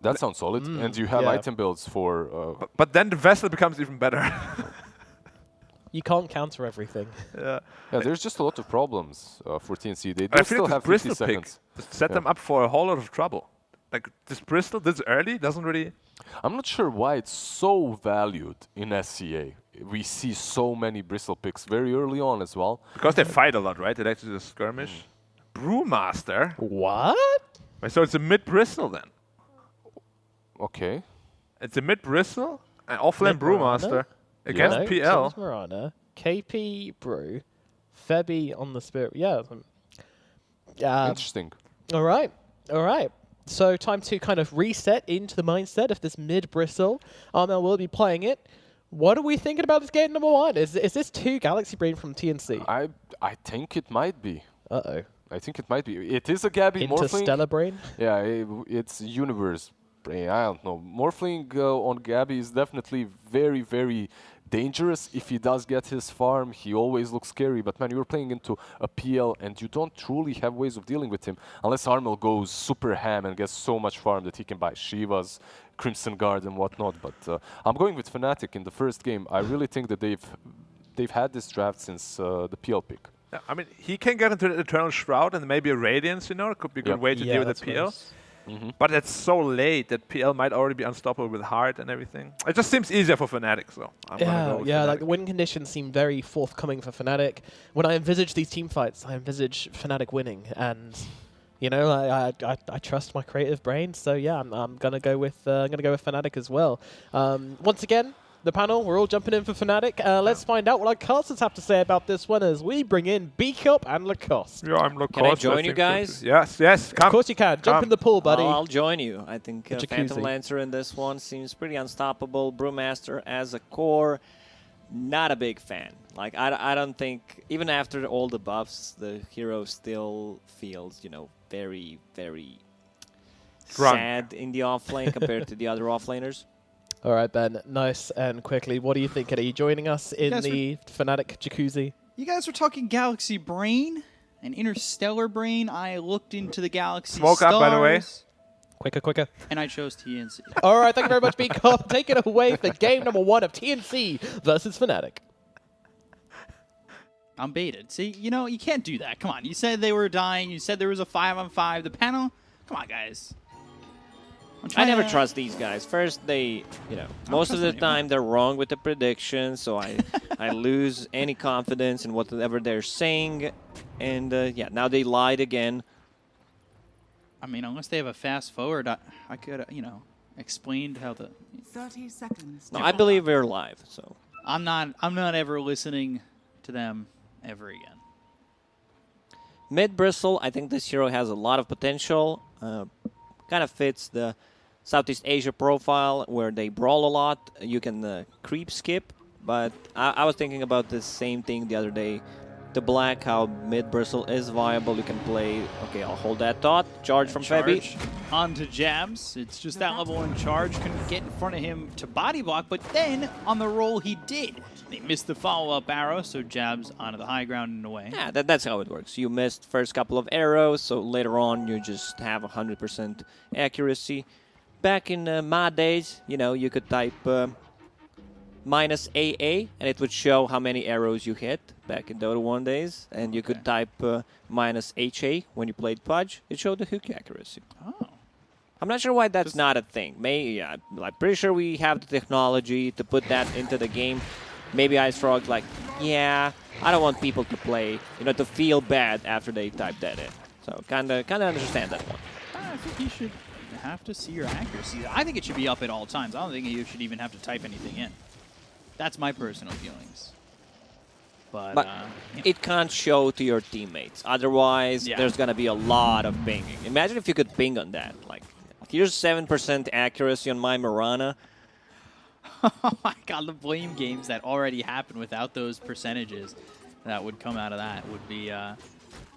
that sounds solid. And you have yeah. item builds for. But then the Vessel becomes even better. You can't counter everything. Yeah. Yeah, there's just a lot of problems for TNC. They I do feel still like have this 50 Bristol pick seconds. just set Yeah. them up for a whole lot of trouble. Like this Bristol this early doesn't really. I'm not sure why it's so valued in SCA. We see so many Bristol picks very early on as well. Because they fight a lot, right? They actually just skirmish. Brewmaster. What? Wait, so it's a mid Bristol then. Okay. It's a mid Bristol and offlane Mid-Mirana? Brewmaster against No, PL. Tim's Marana, KP Brew, Febby on the Spirit. Yeah. Interesting. All right. All right. So time to kind of reset into the mindset of this mid Bristle. Armel will be playing it. What are we thinking about this game number one? Is this 2 Galaxy Brain from TNC? I think it might be. Uh-oh. I think it might be. It is a Gabby Morphling. Interstellar Brain? Yeah, it's Universe Brain. I don't know. Morphling on Gabby is definitely very, very dangerous. If he does get his farm, he always looks scary. But man, you're playing into a PL and you don't truly have ways of dealing with him unless Armel goes super ham and gets so much farm that he can buy Shivas, Crimson Guard and whatnot. But I'm going with Fnatic in the first game. I really think that they've had this draft since the PL pick. Yeah, I mean, he can get into the Eternal Shroud and maybe a Radiance, you know, it could be a good way to deal with the PL. But it's so late that PL might already be unstoppable with Heart and everything. It just seems easier for Fnatic, so I'm gonna go with Fnatic. like the win conditions seem very forthcoming for Fnatic. When I envisage these team fights, I envisage Fnatic winning, and you know, I trust my creative brain. So yeah, I'm gonna go with Fnatic as well. Once again, the panel, we're all jumping in for Fnatic. Let's find out what our casters have to say about this one as we bring in B-Cup and Lacoste. Yeah, I'm Lacoste. Can I join you guys? Yes, come. Of course you can. Jump in the pool, buddy. I'll join you. I think The Phantom jacuzzi. Lancer in this one seems pretty unstoppable. Brewmaster as a core, not a big fan. Like, I don't think, even after all the buffs, the hero still feels, you know, very, very Drunk. sad in the offlane compared to the other offlaners. All right, Ben, nice and quickly. What are you thinking? Are you joining us in guys the Fnatic jacuzzi? You guys were talking Galaxy Brain and Interstellar Brain. I looked into the Galaxy Smoke up, by the way. Stars, Quicker. and I chose TNC. All right, thank you very much, B-Cup. Take it away for game number one of TNC versus Fnatic. I'm baited. See, you know, you can't do that. Come on. You said they were dying. You said there was a 5-on-5. The panel, come on, guys. I never trust these guys. First, they, you know, most of the time they're wrong with the predictions, so I lose any confidence in whatever they're saying. And yeah, now they lied again. I mean, unless they have a fast forward, I could, you know, explained how the. 30 seconds. No, I believe we're live, so. I'm not ever listening to them ever again. Mid Bristle, I think this hero has a lot of potential. Kind of fits the Southeast Asia profile where they brawl a lot. You can creep skip, but I was thinking about the same thing the other day. The black, how mid Bristle is viable. You can play. Okay, I'll hold that thought. Charge from Febby. Onto Jabs. It's just that level 1 charge. Couldn't get in front of him to body block, but then on the roll he did. They missed the follow-up arrow, so Jabs onto the high ground and away. Yeah, that's how it works. You missed first couple of arrows, so later on you just have 100% accuracy. Back in my days, you know, you could type minus AA, and it would show how many arrows you hit back in Dota 1 days. And you could type minus HA when you played Pudge. It showed the hook accuracy. Oh. I'm not sure why that's not a thing. I'm pretty sure we have the technology to put that into the game. Maybe Ice Frog's like, yeah, I don't want people to play, you know, to feel bad after they type that in. So kind of understand that one. I think he should. have to see your accuracy. I think it should be up at all times. I don't think you should even have to type anything in. That's my personal feelings. But yeah. It can't show to your teammates. Otherwise, there's going to be a lot of pinging. Imagine if you could ping on that. Like, here's 7% accuracy on my Mirana. Oh my god, the blame games that already happened without those percentages that would come out of that would be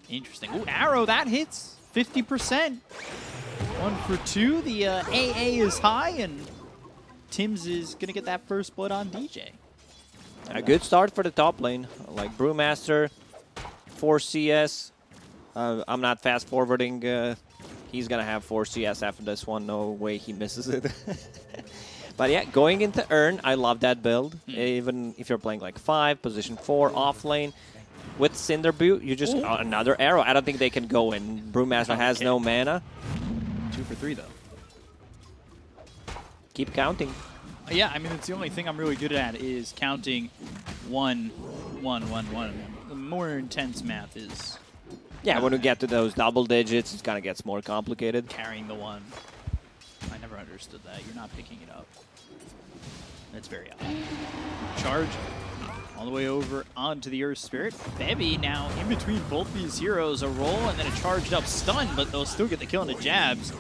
interesting. Ooh, Arrow, that hits 50%. 1 for 2. The AA is high, and Tim's is going to get that first blood on DJ. A good start for the top lane. Like Brewmaster, 4 CS. I'm not fast forwarding. He's going to have 4 CS after this one. No way he misses it. But yeah, going into Urn, I love that build. Even if you're playing like 5, position 4, off lane. With Cinderboot, you just... another arrow. I don't think they can go in. Brewmaster has no mana. 2 for 3, though. Keep counting. Yeah, I mean, it's the only thing I'm really good at is counting 1, 1, 1, 1. The more intense math is... Yeah, when we get to those double digits, it kind of gets more complicated. Carrying the 1. I never understood that. You're not picking it up. That's very odd. Charge all the way over onto the Earth Spirit. Febby now in between both these heroes. A roll and then a charged up stun, but they'll still get the kill into Jabs.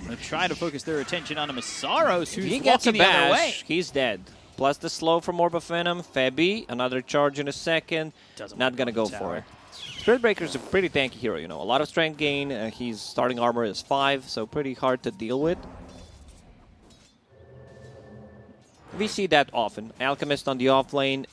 They'll try to focus their attention on Masaros, who's He gets a walking the other way. bash. He's dead. Plus the slow from Orb of Venom. Febby, another charge in a second. Not going to go for it. Spirit Breaker is a pretty tanky hero, you know. A lot of strength gain. His starting armor is 5, so pretty hard to deal with. We see that often. Alchemist on the off lane.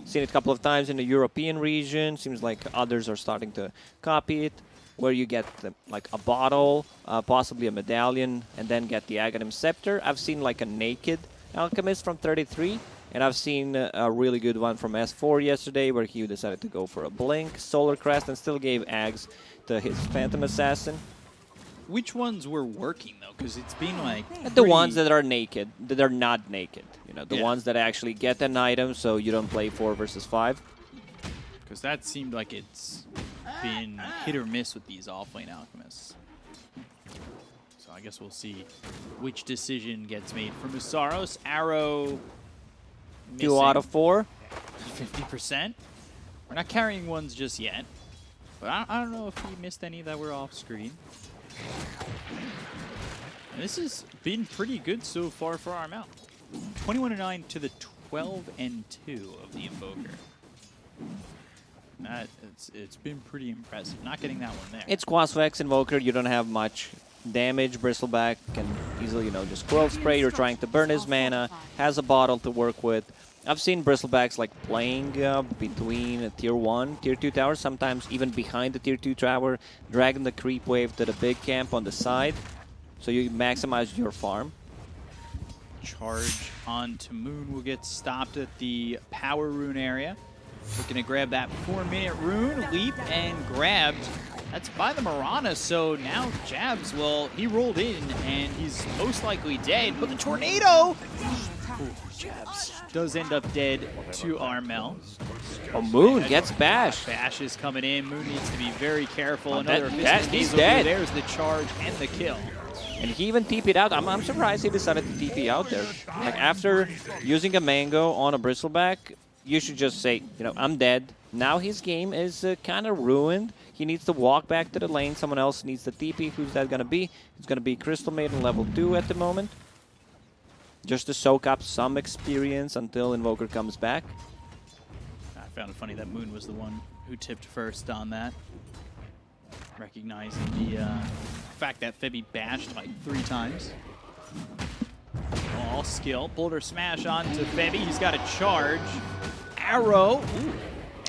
Seen it a couple of times in the European region. Seems like others are starting to copy it. Where you get like a bottle, possibly a medallion, and then get the Aghanim Scepter. I've seen like a naked Alchemist from 33. And I've seen a really good one from S4 yesterday where he decided to go for a Blink, Solar Crest, and still gave Ags to his Phantom Assassin. Which ones were working, though? Because it's been like... The ones that are naked, that are not naked. You know, the ones that actually get an item so you don't play 4 versus 5. Because that seemed like it's been hit or miss with these offlane Alchemists. So I guess we'll see which decision gets made for Masaros. Arrow... 2 out of 4. 50%. We're not carrying ones just yet. But I don't know if he missed any that were off screen. And this has been pretty good so far for Armel. 21-9 to the 12-2 of the Invoker. It's been pretty impressive. Not getting that one there. It's Quasvex Invoker. You don't have much damage. Bristleback can easily, you know, just Growth Spray. You're trying to burn his mana. Has a bottle to work with. I've seen Bristlebacks like playing between a Tier 1, Tier 2 tower, sometimes even behind the Tier 2 tower, dragging the creep wave to the big camp on the side, so you maximize your farm. Charge onto Moon will get stopped at the Power Rune area. Looking to grab that 4-minute rune, leap and grabbed. That's by the Mirana, so now Jabs, well, he rolled in and he's most likely dead, but the Tornado! Ooh, Jabs does end up dead to Armel. Oh, Moon gets bashed. Bash is coming in. Moon needs to be very careful. Another he's dead. There's the charge and the kill. And he even TP'd out. I'm surprised he decided to TP out there. Like, after using a Mango on a Bristleback, you should just say, you know, I'm dead. Now his game is kind of ruined. He needs to walk back to the lane. Someone else needs to TP. Who's that going to be? It's going to be Crystal Maiden level 2 at the moment. Just to soak up some experience until Invoker comes back. I found it funny that Moon was the one who tipped first on that. Recognizing the fact that Febby bashed like 3 times. All skill. Boulder smash onto Febby. He's got a charge. Arrow. Ooh.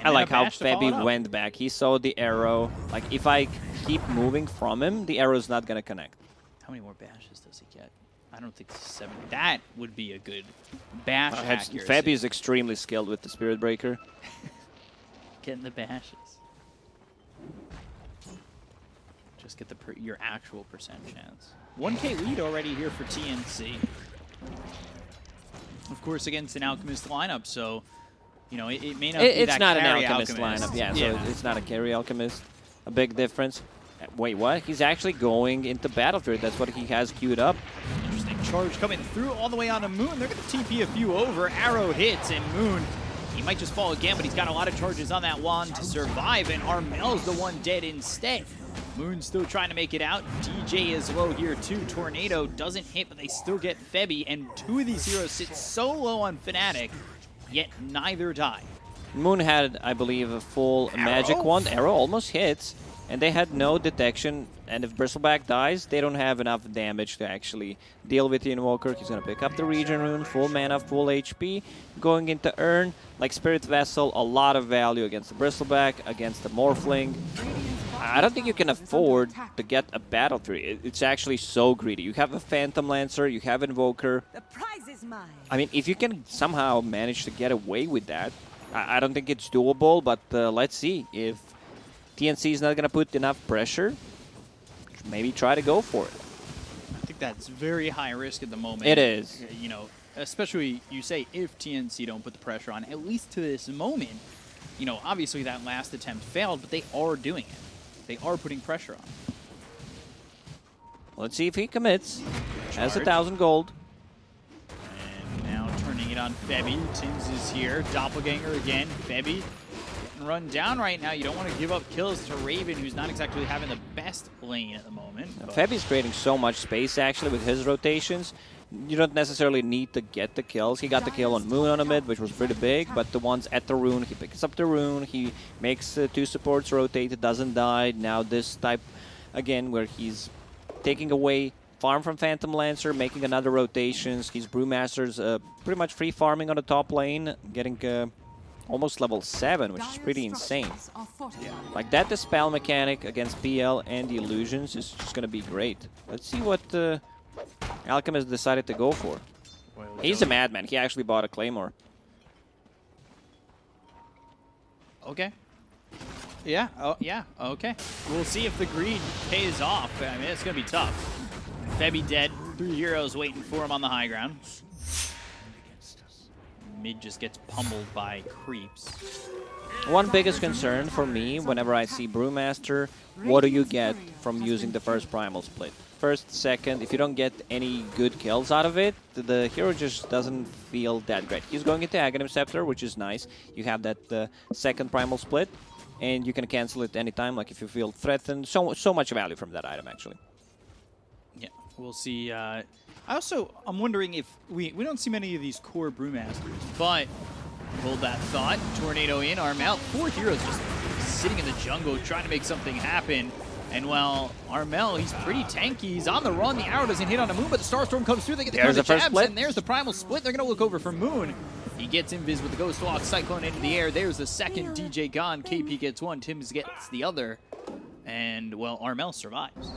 I like how Febby went back. He saw the arrow. Like, if I keep moving from him, the arrow's not going to connect. How many more bashes does he get? I don't think 7. That would be a good bash accuracy. Febby is extremely skilled with the Spirit Breaker. Getting the bashes. Just get your actual percent chance. 1K lead already here for TNC. Of course, against an Alchemist lineup, so, you know, it may not be that It's not an carry Alchemist lineup, yeah, so it's not a carry Alchemist. A big difference. Wait, what? He's actually going into Battlefield. That's what he has queued up. Interesting charge coming through all the way onto Moon. They're going to TP a few over. Arrow hits, and Moon, he might just fall again, but he's got a lot of charges on that wand to survive, and Armel's the one dead instead. Moon's still trying to make it out. DJ is low here too. Tornado doesn't hit, but they still get Febby, and two of these heroes sit so low on Fnatic, yet neither die. Moon had, I believe, a full magic wand. Arrow almost hits, and they had no detection. And if Bristleback dies, they don't have enough damage to actually deal with the Invoker. He's going to pick up the Regen Rune, full mana, full HP. Going into Urn, like Spirit Vessel, a lot of value against the Bristleback, against the Morphling. I don't think you can afford to get a Battle Fury. It's actually so greedy. You have a Phantom Lancer, you have Invoker. The prize is mine. I mean, if you can somehow manage to get away with that, I don't think it's doable, but let's see. If TNC is not going to put enough pressure, maybe try to go for it. I think that's very high risk at the moment. It is. You know, especially you say if TNC don't put the pressure on, at least to this moment. You know, obviously that last attempt failed, but they are doing it. They are putting pressure on. Let's see if he commits. Has Charge. 1,000 gold. And now turning it on Febby. Tims is here. Doppelganger again. Febby getting run down right now. You don't want to give up kills to Raven, who's not exactly having the best lane at the moment. Febby's creating so much space, actually, with his rotations. You don't necessarily need to get the kills. He got the kill on Moon on a mid, which was pretty big, but the ones at the rune, he picks up the rune, he makes two supports rotate, it doesn't die. Now this type, again, where he's taking away farm from Phantom Lancer, making another rotations. He's Brewmaster's pretty much free farming on the top lane, getting almost level 7, which is pretty insane. Yeah. Like that Dispel mechanic against PL and the Illusions is just going to be great. Let's see what Alchemist decided to go for. He's a madman. He actually bought a Claymore. Okay. Yeah. Oh, yeah. Okay. We'll see if the greed pays off. I mean, it's going to be tough. Febby dead. 3 heroes waiting for him on the high ground. Mid just gets pummeled by creeps. One biggest concern for me whenever I see Brewmaster, what do you get from using the first Primal Split? First, second, if you don't get any good kills out of it, the hero just doesn't feel that great. He's going into Aghanim Scepter, which is nice. You have that second Primal Split, and you can cancel it anytime, like if you feel threatened. So much value from that item, actually. Yeah, we'll see. I'm wondering if we don't see many of these core Brewmasters, but hold that thought. Tornado in, arm out. 4 heroes just sitting in the jungle trying to make something happen. And well, Armel, he's pretty tanky. He's on the run. The arrow doesn't hit on a Moon, but the Starstorm comes through. They get the There's the first jabs, split. and there's the Primal Split. They're going to look over for Moon. He gets invis with the Ghost Walk, Cyclone into the air. There's the second DJ gone. KP gets one. Tims gets the other. And, well, Armel survives.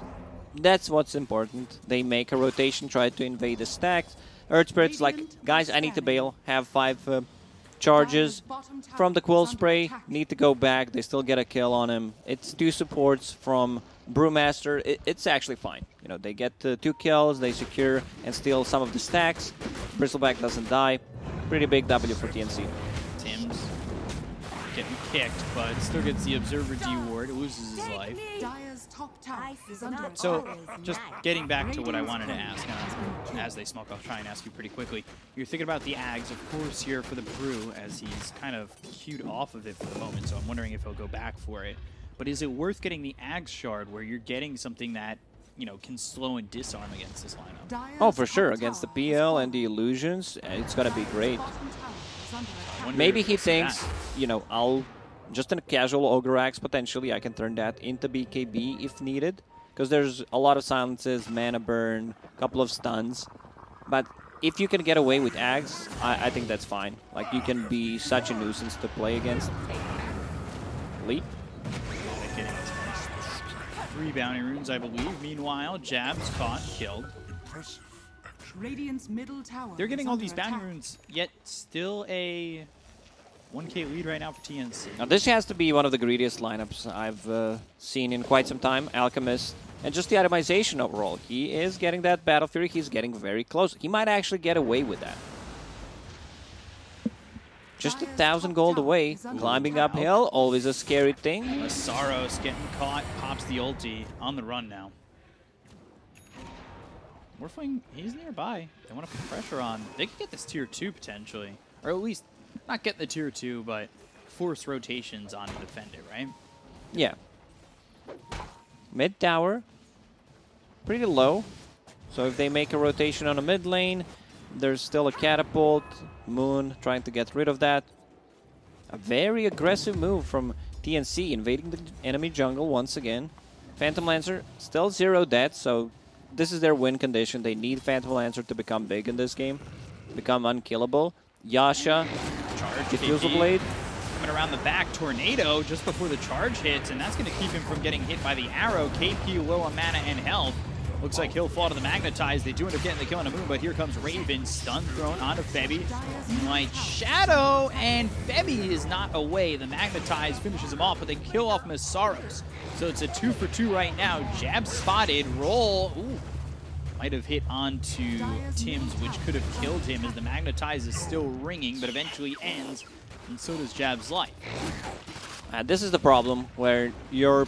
That's what's important. They make a rotation, try to invade the stacks. Earth Spirit's like, guys, I need to bail. Have 5 charges from the Quill Spray. Need to go back. They still get a kill on him. It's 2 supports from Brewmaster. It's actually fine. You know, they get 2 kills. They secure and steal some of the stacks. Bristleback doesn't die. Pretty big W for TNC. Tims getting kicked, but still gets the Observer D ward. Loses his life. Dire's top tower is under attack. So, just getting back to what I wanted to ask, as they smoke, I'll try and ask you pretty quickly. You're thinking about the Ags, of course, here for the Brew, as he's kind of queued off of it for the moment, so I'm wondering if he'll go back for it. But is it worth getting the Ags shard, where you're getting something that, you know, can slow and disarm against this lineup? Oh, for sure. Against the PL and the Illusions, it's going to be great. Maybe he thinks, you know, I'll just in a casual Ogre Axe, potentially, I can turn that into BKB if needed. Because there's a lot of silences, mana burn, a couple of stuns. But if you can get away with Axe, I think that's fine. Like, you can be such a nuisance to play against. Leap. 3 bounty runes, I believe. Meanwhile, Jab's caught, killed. Radiant's middle tower. They're getting is all under these bounty attack. runes, yet still a 1k lead right now for TNC. Now, this has to be one of the greediest lineups I've seen in quite some time. Alchemist, and just the itemization overall. He is getting that Battle Fury. He's getting very close. He might actually get away with that. just 1,000 gold away, climbing uphill, always a scary thing. Masaros getting caught, pops the ulti, on the run now. Morphling, he's nearby. They want to put pressure on. They could get this tier 2 potentially. Or at least, not get the tier 2, but force rotations on to defend it, right? Yeah. Mid tower, pretty low. So if they make a rotation on a mid lane, there's still a catapult. Moon trying to get rid of that. A very aggressive move from TNC, invading the enemy jungle once again. Phantom Lancer still 0 death, so this is their win condition. They need Phantom Lancer to become big in this game, become unkillable. Yasha, charge Diffusal Blade. Coming around the back, Tornado just before the charge hits, and that's going to keep him from getting hit by the arrow. KP low on mana and health. Looks like he'll fall to the Magnetize. They do end up getting the kill on the Moon, but here comes Raven. Stun thrown onto Febby. Moonlight Shadow, and Febby is not away. The Magnetize finishes him off, but they kill off Masaros. So it's a 2 for 2 right now. Jab spotted. Roll. Ooh. Might have hit onto Tim's, which could have killed him as the Magnetize is still ringing, but eventually ends, and so does Jab's life. This is the problem, where your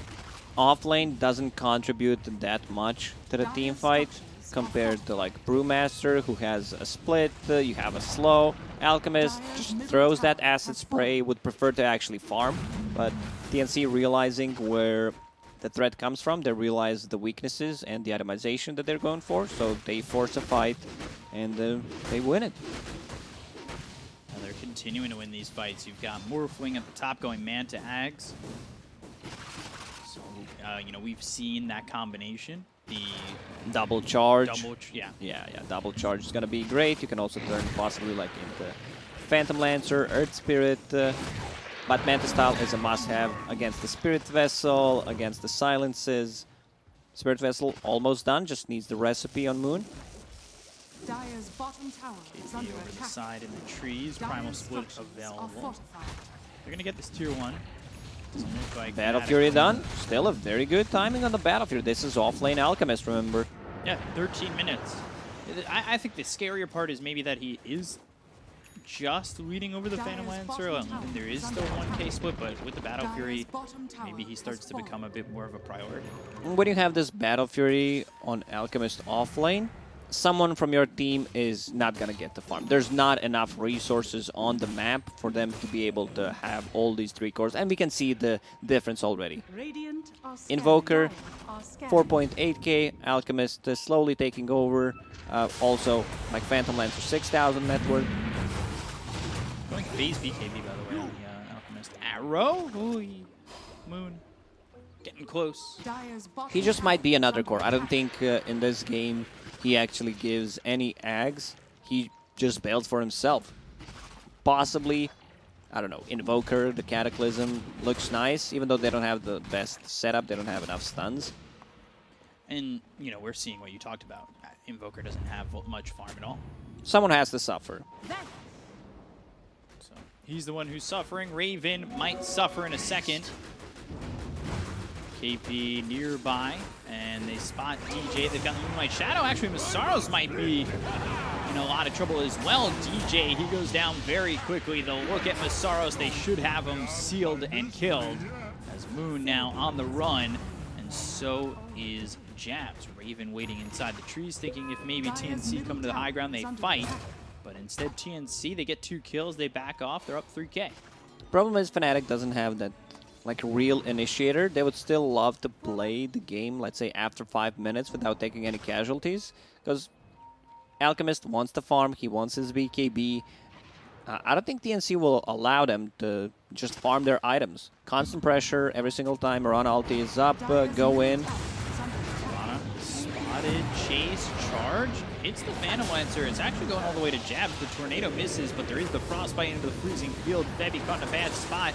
offlane doesn't contribute that much to the team fight compared to like Brewmaster, who has a split, you have a slow. Alchemist just throws that acid spray, would prefer to actually farm, but TNC realizing where the threat comes from, they realize the weaknesses and the itemization that they're going for, so they force a fight and they win it. And they're continuing to win these fights. You've got Morphling at the top going man to Ags. So, you know, we've seen that combination. The double charge. Yeah, double charge is going to be great. You can also turn possibly like into Phantom Lancer, Earth Spirit, but Manta Style is a must-have against the Spirit Vessel, against the Silences. Spirit Vessel almost done, just needs the recipe on Moon. Dire's bottom tower is under over the attack. side in the trees, Primal Split available. They're going to get this tier 1. Doesn't look like Battle Fury done. Still a very good timing on the Battle Fury. This is offlane Alchemist, remember. Yeah, 13 minutes. I think the scarier part is maybe that he is just leading over the Phantom Lancer. And there is still 1k split, but with the Battle Fury, maybe he starts to become a bit more of a priority. When you have this Battle Fury on Alchemist offlane, someone from your team is not going to get the farm. There's not enough resources on the map for them to be able to have all these 3 cores, and we can see the difference already. Invoker, 4.8k, Alchemist slowly taking over. Also, like Phantom Lancer, 6,000 net worth. Going phase BKB, by the way, on the Alchemist. Arrow? Ooh, Moon. Getting close. He just might be another core. I don't think in this game he actually gives any Ags. He just builds for himself. Possibly, I don't know, Invoker, the Cataclysm looks nice, even though they don't have the best setup, they don't have enough stuns. And, you know, we're seeing what you talked about. Invoker doesn't have much farm at all. Someone has to suffer. So he's the one who's suffering. Raven might suffer in a second. KP nearby, and they spot DJ. They've got Moonlight Shadow. Actually, Masaros might be in a lot of trouble as well. DJ, he goes down very quickly. They'll look at Masaros. They should have him sealed and killed. As Moon now on the run, and so is Jabs. Raven waiting inside the trees, thinking if maybe TNC come to the high ground, they fight. But instead, TNC, they get 2 kills, they back off, they're up 3k. Problem is Fnatic doesn't have that like real initiator. They would still love to play the game, let's say after 5 minutes without taking any casualties, because Alchemist wants to farm, he wants his BKB. I don't think TNC will allow them to just farm their items. Constant pressure every single time. Mirana ulti is up, go in. Mirana spotted, chase, charge, hits the Phantom Lancer. It's actually going all the way to Jabs. The Tornado misses, but there is the Frostbite into the freezing field. Febby caught in a bad spot.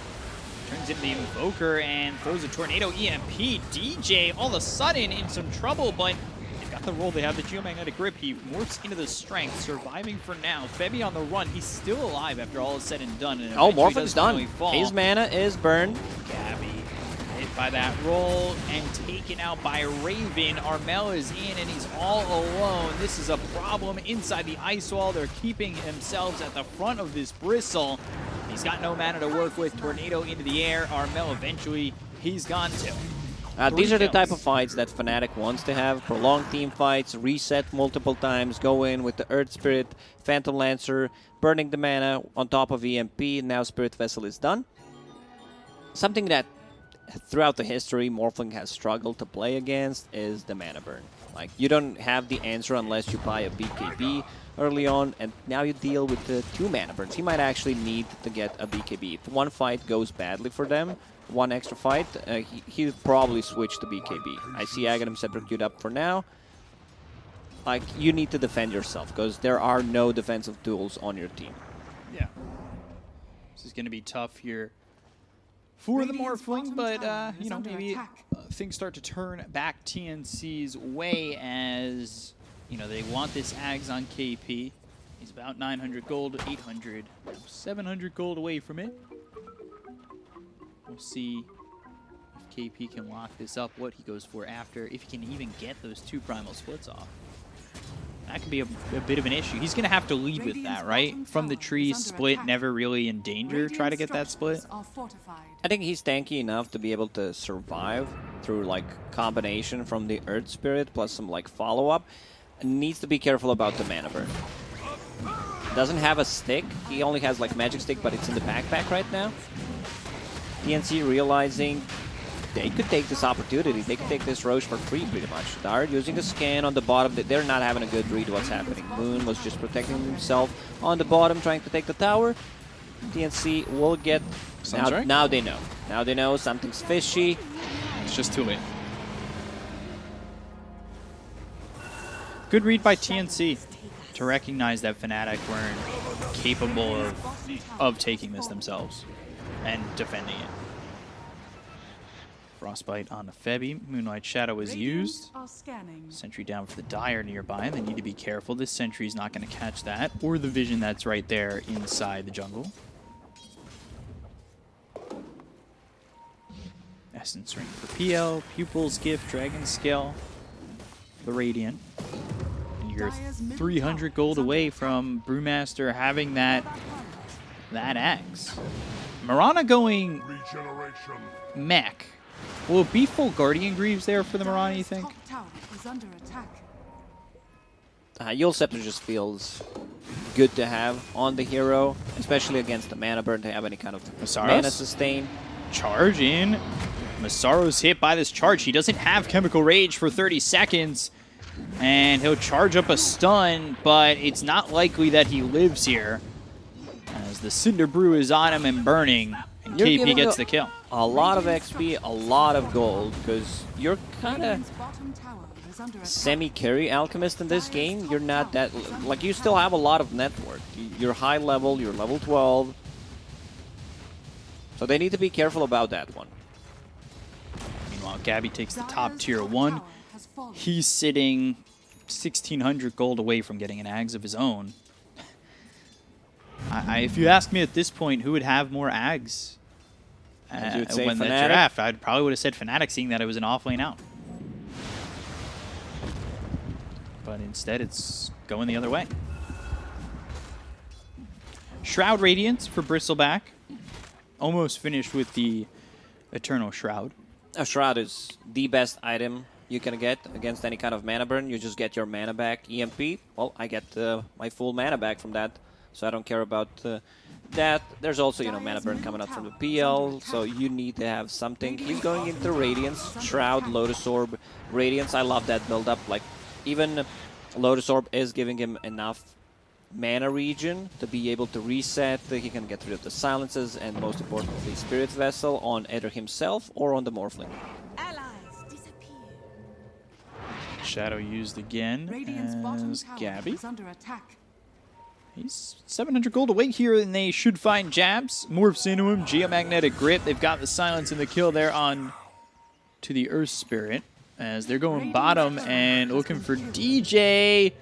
Turns into the Invoker and throws a Tornado EMP. DJ all of a sudden in some trouble, but they've got the roll. They have the Geomagnetic Grip. He morphs into the Strength, surviving for now. Febby on the run. He's still alive after all is said and done. And oh, Morphing's done. His mana is burned. Gabby hit by that roll and taken out by Raven. Armel is in and he's all alone. This is a problem inside the ice wall. They're keeping themselves at the front of this bristle. He's got no mana to work with. Tornado into the air. Armel eventually, he's gone too. These are the type of fights that Fnatic wants to have. Prolonged team fights, reset multiple times, go in with the Earth Spirit, Phantom Lancer, burning the mana on top of EMP. Now Spirit Vessel is done. Something that throughout the history Morphling has struggled to play against is the mana burn. Like, you don't have the answer unless you buy a BKB early on, and now you deal with the 2 mana burns. He might actually need to get a BKB. If one fight goes badly for them, one extra fight, he'll probably switch to BKB. I see Aghanim Cedric queued up for now. Like, you need to defend yourself, because there are no defensive tools on your team. Yeah. This is going to be tough here for the Morphling, but, you know, maybe things start to turn back TNC's way as, you know, they want this Ags on KP. He's about 900 gold, 800, 700 gold away from it. We'll see if KP can lock this up, what he goes for after, if he can even get those 2 primal splits off. That could be a bit of an issue. He's going to have to lead with that, right? From the tree split, never really in danger, try to get that split. I think he's tanky enough to be able to survive through, like, combination from the Earth Spirit plus some, like, follow-up. Needs to be careful about the mana burn. Doesn't have a stick. He only has, like, magic stick, but it's in the backpack right now. TNC realizing they could take this opportunity. They could take this Roche for free, pretty much. Dart using a scan on the bottom. They're not having a good read what's happening. Moon was just protecting himself on the bottom, trying to take the tower. TNC will get... Now they know. Now they know something's fishy. It's just too late. Good read by TNC to recognize that Fnatic weren't capable of taking this themselves and defending it. Frostbite on the Febby. Moonlight Shadow is used. Sentry down for the Dire nearby, and they need to be careful. This Sentry's not going to catch that, or the vision that's right there inside the jungle. Essence Ring for PL, Pupil's Gift, Dragon Scale, the Radiant. And you're 300 gold away from Brewmaster having that axe. Mirana going mech. Will it be full Guardian Greaves there for the Mirana, you think? Yule Scepter just feels good to have on the hero, especially against the mana burn to have any kind of mana sustain. Charge in. Masaro's hit by this charge. He doesn't have Chemical Rage for 30 seconds. And he'll charge up a stun, but it's not likely that he lives here, as the Cinder Brew is on him and burning, and KP gets the kill. A lot of XP, a lot of gold, because you're kind of semi-carry alchemist in this game. You're not that... Like, you still have a lot of net worth. You're high level, you're level 12. So they need to be careful about that one. Meanwhile, Gabby takes the top tier 1. He's sitting 1,600 gold away from getting an Ags of his own. If you ask me at this point, who would have more Ags when the draft? I probably would have said Fnatic, seeing that it was an off-lane out. But instead, it's going the other way. Shroud Radiance for Bristleback. Almost finished with the Eternal Shroud. A Shroud is the best item you can get against any kind of mana burn. You just get your mana back. EMP, well, I get my full mana back from that, so I don't care about that. There's also, you know, mana burn coming out from the PL, so you need to have something. He's going into Radiance, Shroud, Lotus Orb, Radiance. I love that build-up. Like, even Lotus Orb is giving him enough mana regen to be able to reset. He can get rid of the silences, and most importantly, Spirit Vessel on either himself or on the Morphling. Shadow used again as Gabby. He's 700 gold away here, and they should find jabs. Morphs into him, Geomagnetic Grip. They've got the silence and the kill there on to the Earth Spirit, as they're going bottom and looking for DJ.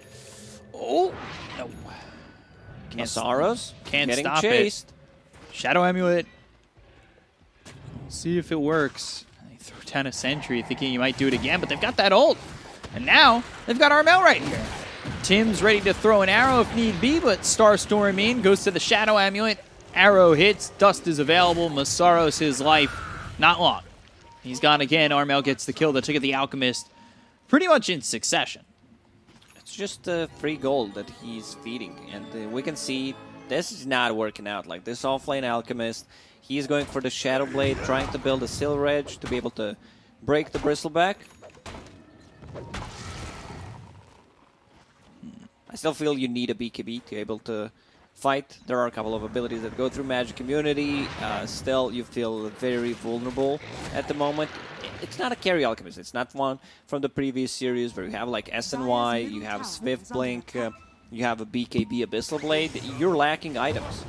Oh, no. Masaros can't getting stop chased. It. Shadow Amulet. See if it works. They throw down a Sentry, thinking he might do it again, but they've got that ult. And now they've got Armel right here. Tim's ready to throw an arrow if need be, but Starstorm in, goes to the Shadow Amulet. Arrow hits, Dust is available, Masaros, his life, not long. He's gone again, Armel gets the kill to get the Alchemist pretty much in succession. It's just free gold that he's feeding, and we can see this is not working out. Like this offlane Alchemist, he's going for the Shadow Blade, trying to build a Silver Edge to be able to break the Bristleback. I still feel you need a BKB to be able to fight. There are a couple of abilities that go through Magic Immunity. Still, you feel very vulnerable at the moment. It's not a carry Alchemist. It's not one from the previous series where you have like SNY, you have Swift Blink, you have a BKB Abyssal Blade. You're lacking items.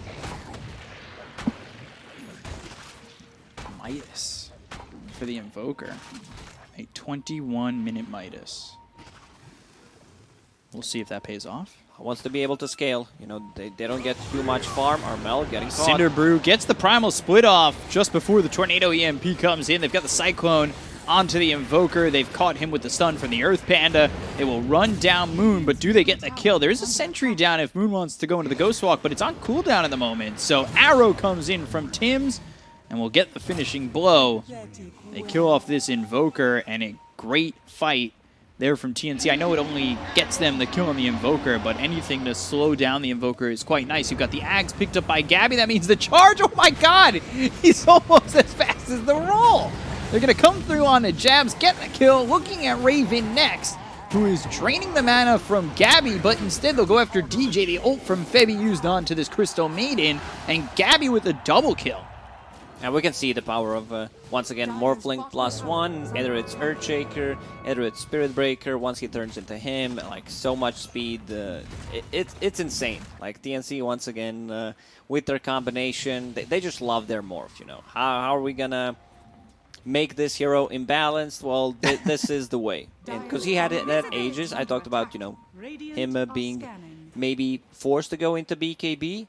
Midas for the Invoker. A 21-minute Midas. We'll see if that pays off. Wants to be able to scale. You know, they don't get too much farm. Armel getting caught. Cinder Brew gets the Primal Split off just before the Tornado EMP comes in. They've got the Cyclone onto the Invoker. They've caught him with the stun from the Earth Panda. They will run down Moon, but do they get the kill? There's a sentry down if Moon wants to go into the Ghost Walk, but it's on cooldown at the moment. So Arrow comes in from Tim's and will get the finishing blow. They kill off this Invoker, and a great fight there from TNC. I know it only gets them the kill on the Invoker, but anything to slow down the Invoker is quite nice. You've got the Ags picked up by Gabby. That means the charge. Oh my god! He's almost as fast as the roll. They're going to come through on the jabs, get the kill, looking at Raven next, who is draining the mana from Gabby, but instead they'll go after DJ. The ult from Febby used onto this Crystal Maiden, and Gabby with a double kill. And we can see the power of, once again, Morphling +1, either it's Earthshaker, either it's Spirit Breaker, once he turns into him, like, so much speed, it's insane. Like, TNC, once again, with their combination, they just love their morph, you know. How are we gonna make this hero imbalanced? Well, this is the way. Because he had it at Aegis, I talked about, you know, him being maybe forced to go into BKB,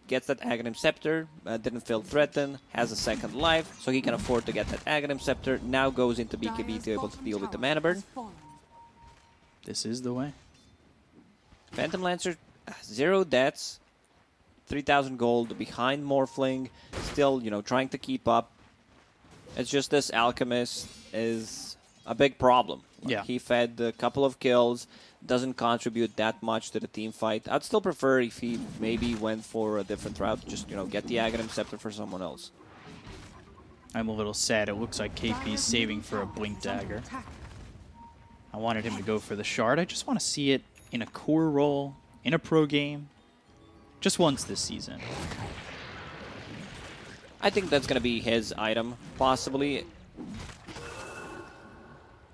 gets that Aghanim Scepter, didn't feel threatened, has a second life, so he can afford to get that Aghanim Scepter, now goes into BKB to be able to deal with the mana burn. This is the way. Phantom Lancer, 0 deaths, 3,000 gold behind Morphling, still, you know, trying to keep up. It's just this Alchemist is a big problem. Like, yeah. He fed a couple of kills, doesn't contribute that much to the team fight. I'd still prefer if he maybe went for a different route, just, you know, get the Aghanim Scepter for someone else. I'm a little sad. It looks like KP's saving for a Blink Dagger. I wanted him to go for the Shard. I just want to see it in a core role, in a pro game, just once this season. I think that's going to be his item, possibly.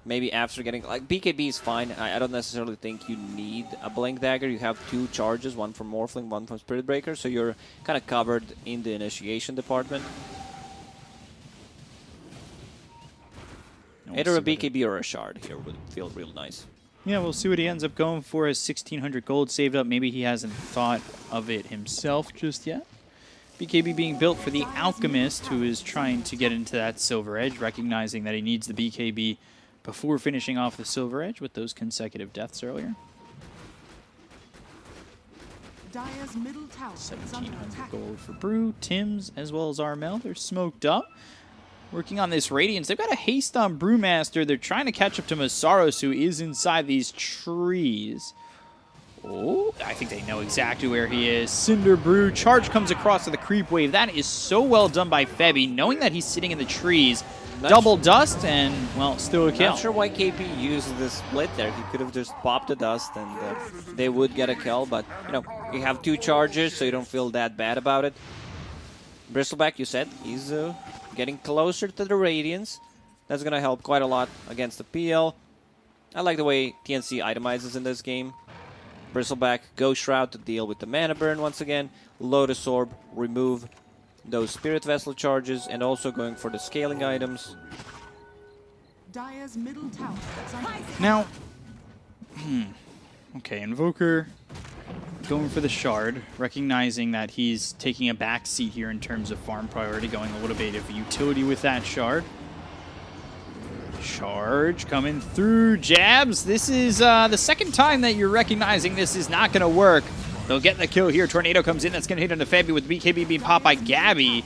Maybe after getting, like, BKB is fine. I don't necessarily think you need a Blink Dagger. You have 2 charges, one from Morphling, one from Spirit Breaker, so you're kind of covered in the initiation department. Either a BKB or a Shard here would feel real nice. Yeah, we'll see what he ends up going for. His 1,600 gold saved up. Maybe he hasn't thought of it himself just yet. BKB being built for the Alchemist, who is trying to get into that Silver Edge, recognizing that he needs the BKB before finishing off the Silver Edge with those consecutive deaths earlier. Dire's middle tower is under 1,700 attack. gold for Brew, Tim's, as well as Armel. They're smoked up. Working on this Radiance. They've got a haste on Brewmaster. They're trying to catch up to Masaros, who is inside these trees. Oh, I think they know exactly where he is. Cinder Brew. Charge comes across to the creep wave. That is so well done by Febby, knowing that he's sitting in the trees. Double dust and, well, still a kill. Not sure why KP used the split there. He could have just popped the dust and they would get a kill, but, you know, you have 2 charges, so you don't feel that bad about it. Bristleback, you said, he's getting closer to the Radiance. That's going to help quite a lot against the PL. I like the way TNC itemizes in this game. Bristleback, Ghost Shroud to deal with the mana burn once again. Lotus Orb, remove those Spirit Vessel charges, and also going for the scaling items. Dire's middle tower is under attack. Now, okay, Invoker going for the Shard, recognizing that he's taking a back seat here in terms of farm priority, going a little bit of utility with that Shard. Charge coming through, jabs. This is the second time that you're recognizing this is not going to work. They'll get the kill here. Tornado comes in. That's going to hit into Febby with BKB being popped by Gabby.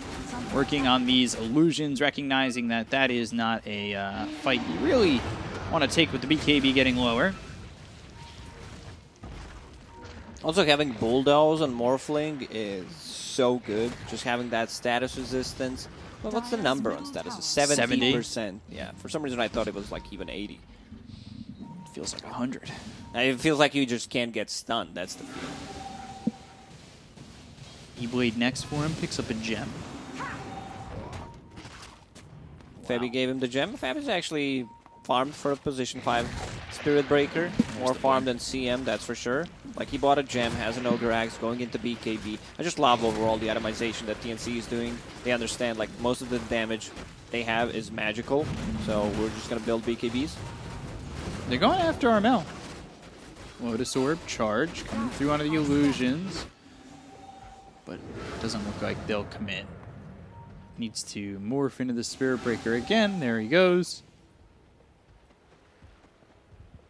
Working on these illusions, recognizing that that is not a fight you really want to take with the BKB getting lower. Also, having Bulldoze on Morphling is so good. Just having that status resistance. Well, what's the number on status? 70%. Yeah, for some reason I thought it was like even 80. It feels like 100. It feels like you just can't get stunned. That's the feeling. E-Blade next for him, picks up a gem. Febby gave him the gem. Febby's actually farmed for a position 5 Spirit Breaker. More farmed than CM, that's for sure. Like, he bought a gem, has an Ogre Axe, going into BKB. I just love overall the itemization that TNC is doing. They understand, like, most of the damage they have is magical. So we're just going to build BKBs. They're going after Armel. Lotus Orb, charge, coming through onto the illusions. But it doesn't look like they'll commit. Needs to morph into the Spirit Breaker again. There he goes.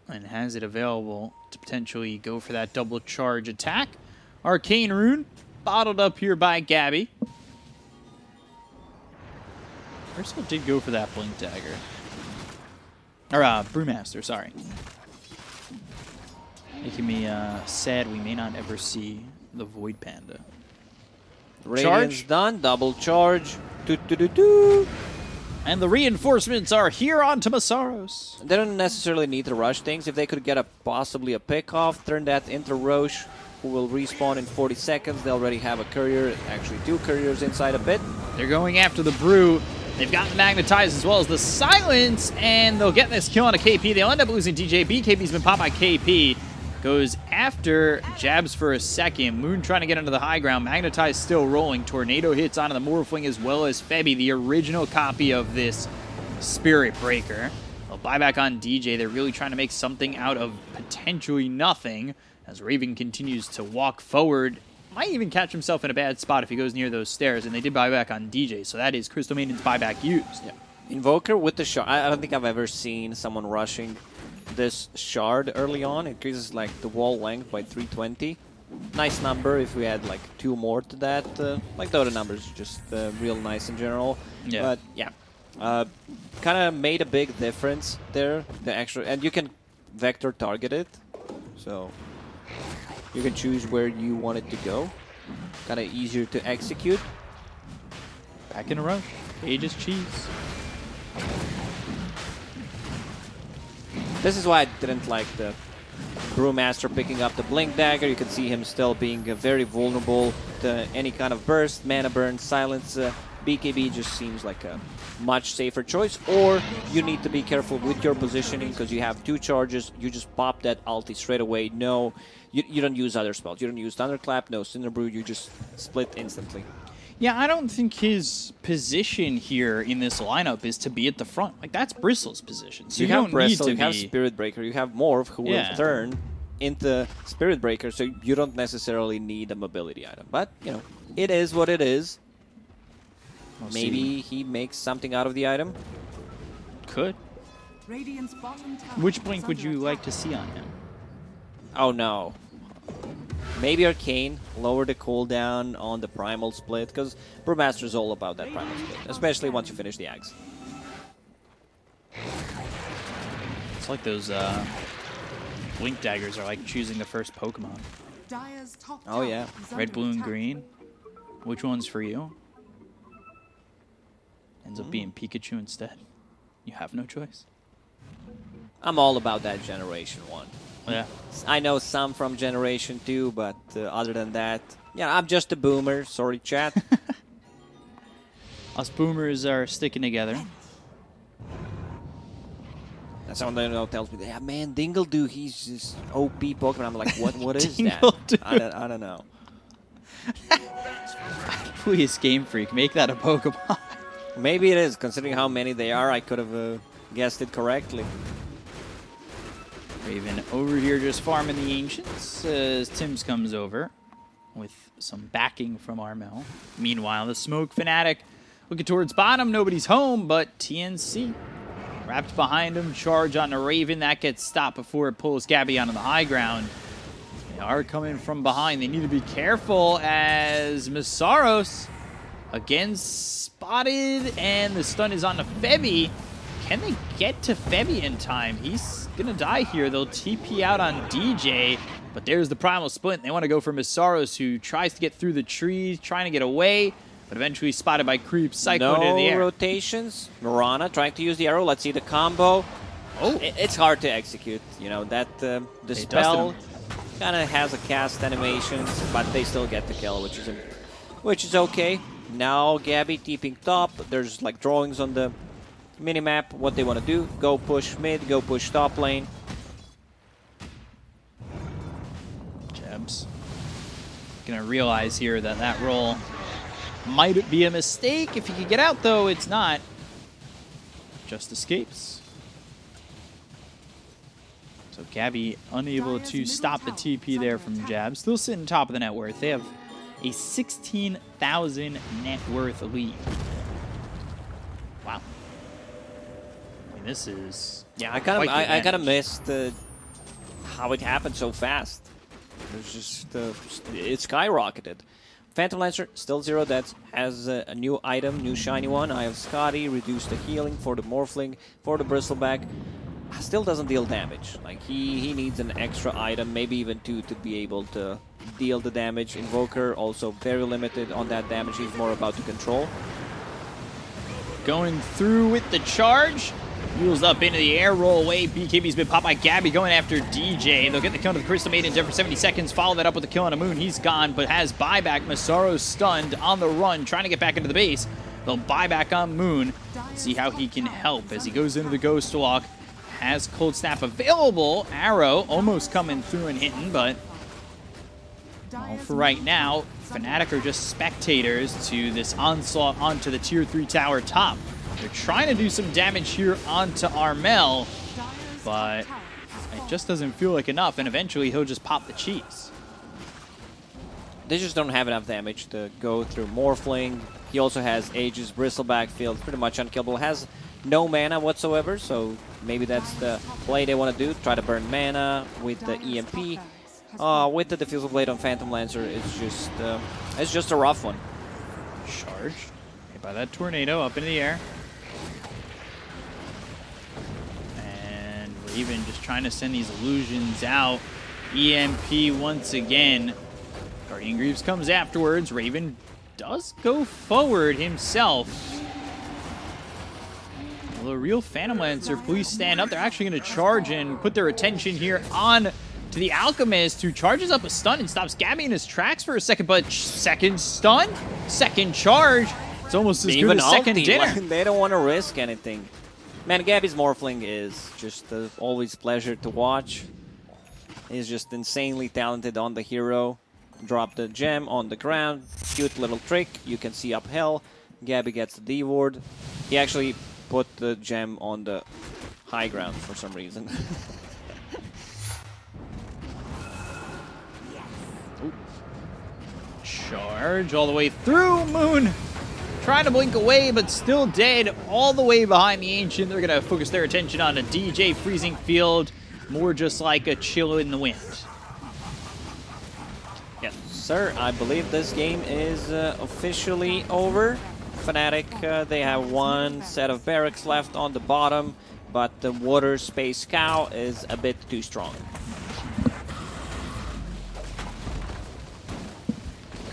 And has it available to potentially go for that double charge attack. Arcane Rune, bottled up here by Gabby. Ursula did go for that Blink Dagger. Or, Brewmaster, sorry. Making me sad we may not ever see the Void Panda. Radiant's done, double charge. Doo-doo-doo-doo. And the reinforcements are here on to Masaros. They don't necessarily need to rush things. If they could get possibly a pick off, turn that into Roche, who will respawn in 40 seconds. They already have a courier, actually 2 couriers inside a bit. They're going after the Brew. They've got the Magnetize as well as the Silence, and they'll get this kill on a KP. They'll end up losing DJ. BKB's been popped by KP. Goes after, jabs for a second. Moon trying to get into the high ground. Magnetize still rolling. Tornado hits onto the Morphling as well as Febby, the original copy of this Spirit Breaker. They'll buy back on DJ. They're really trying to make something out of potentially nothing as Raven continues to walk forward. Might even catch himself in a bad spot if he goes near those stairs, and they did buy back on DJ, so that is Crystal Maiden's buyback used. Yeah. Invoker with the shard. I don't think I've ever seen someone rushing this shard early on. It increases like the wall length by 320. Nice number if we had like 2 more to that. Like the other numbers are just real nice in general. Yeah. But yeah, kind of made a big difference there. The extra, and you can vector target it, so you can choose where you want it to go. Kind of easier to execute. Back in a row. Aegis cheese. This is why I didn't like the Brewmaster picking up the Blink Dagger. You can see him still being very vulnerable to any kind of burst, mana burn, silence. BKB just seems like a much safer choice. Or you need to be careful with your positioning because you have 2 charges. You just pop that ulti straight away. No, you don't use other spells. You don't use Thunderclap, no Cinder Brew. You just split instantly. Yeah, I don't think his position here in this lineup is to be at the front. Like, that's Bristle's position. So you have don't Bristle, need you to have be... Spirit Breaker, you have Morph, who will turn into Spirit Breaker, so you don't necessarily need a mobility item. But, you know, it is what it is. Maybe he makes something out of the item. Could. Radiant's bottom tower Which is Blink would under you attack. like to see on him? Oh no. Maybe Arcane, lower the cooldown on the Primal Split, because Brewmaster is all about that Primal Split, especially once you finish the Axe. It's like those Blink Daggers are like choosing the first Pokemon. Dire's top Oh yeah. tower is Red, under blue, and attack. green. Which one's for you? Ends up being Pikachu instead. You have no choice. I'm all about that Generation 1. Yeah. I know some from Generation 2, but other than that, yeah, I'm just a boomer. Sorry, chat. Us boomers are sticking together. And someone I know tells me, yeah, man, Dingle-Doo, he's just OP Pokemon. I'm like, what is that? Dingle-Doo. I don't know. Please, Game Freak, make that a Pokemon. Maybe it is. Considering how many they are, I could have guessed it correctly. Raven over here just farming the Ancients as Tims comes over with some backing from Armel. Meanwhile, the Smoke Fnatic looking towards bottom. Nobody's home, but TNC wrapped behind him. Charge on the Raven. That gets stopped before it pulls Gabby onto the high ground. They are coming from behind. They need to be careful as Masaros again spotted, and the stun is on to Febby. Can they get to Febby in time? He's gonna die here. They'll TP out on DJ, but there's the primal split. They want to go for Masaros, who tries to get through the trees, trying to get away, but eventually spotted by Creep, cycled into the air. No rotations. Mirana trying to use the arrow. Let's see the combo. Oh, it's hard to execute. You know that the spell kind of has a cast animation, but they still get the kill, which is okay. Now Gabby TPing top. There's like drawings on the minimap. What they want to do: go push mid, go push top lane. Jebs gonna realize here that that roll might be a mistake. If he can get out, though, it's not. Just escapes. So Gabby unable to stop the TP there from Jab. Still sitting top of the net worth. They have a 16,000 net worth lead. Wow. I mean, this is... Yeah, I kind of missed how it happened so fast. There's just it skyrocketed. Phantom Lancer still 0 deaths, has a new item, new shiny one. I have Scotty, reduce the healing for the Morphling, for the Bristleback. Still doesn't deal damage. Like he needs an extra item, maybe even 2, to be able to deal the damage. Invoker also very limited on that damage. He's more about to control. Going through with the charge. Wheels up into the air, roll away. BKB's been popped by Gabby, going after DJ. They'll get the kill to the Crystal Maiden for 70 seconds. Follow that up with the kill on a Moon. He's gone, but has buyback. Masaro's stunned on the run, trying to get back into the base. They'll buy back on Moon. See how he can help as he goes into the Ghost Walk. Has Cold Snap available. Arrow almost coming through and hitting, but for right now, Fnatic are just spectators to this onslaught onto the Tier 3 tower top. They're trying to do some damage here onto Armel, but it just doesn't feel like enough, and eventually he'll just pop the cheese. They just don't have enough damage to go through Morphling. He also has Aegis, Bristleback, feels pretty much unkillable. Has no mana whatsoever, so maybe that's the play they want to do. Try to burn mana with the EMP. With the Diffusal Blade on Phantom Lancer, it's just a rough one. Charge. Hit by that tornado up into the air. And Raven just trying to send these illusions out. EMP once again. Guardian Greaves comes afterwards. Raven does go forward himself. Well, a real Phantom Lancer, please stand up. They're actually going to charge and put their attention here on to the Alchemist, who charges up a stun and stops Gabby in his tracks for a second, but second stun, second charge. It's almost as good as second dinner. They don't want to risk anything. Man, Gabby's Morphling is just always pleasure to watch. He's just insanely talented on the hero. Drop the gem on the ground. Cute little trick. You can see uphill. Gabby gets the D ward. He actually put the gem on the high ground for some reason. Charge all the way through. Moon trying to blink away, but still dead all the way behind the Ancient. They're going to focus their attention on a DJ Freezing Field, more just like a chill in the wind. Yes, sir. I believe this game is officially over. Fnatic, they have one set of barracks left on the bottom, but the Water Space Cow is a bit too strong.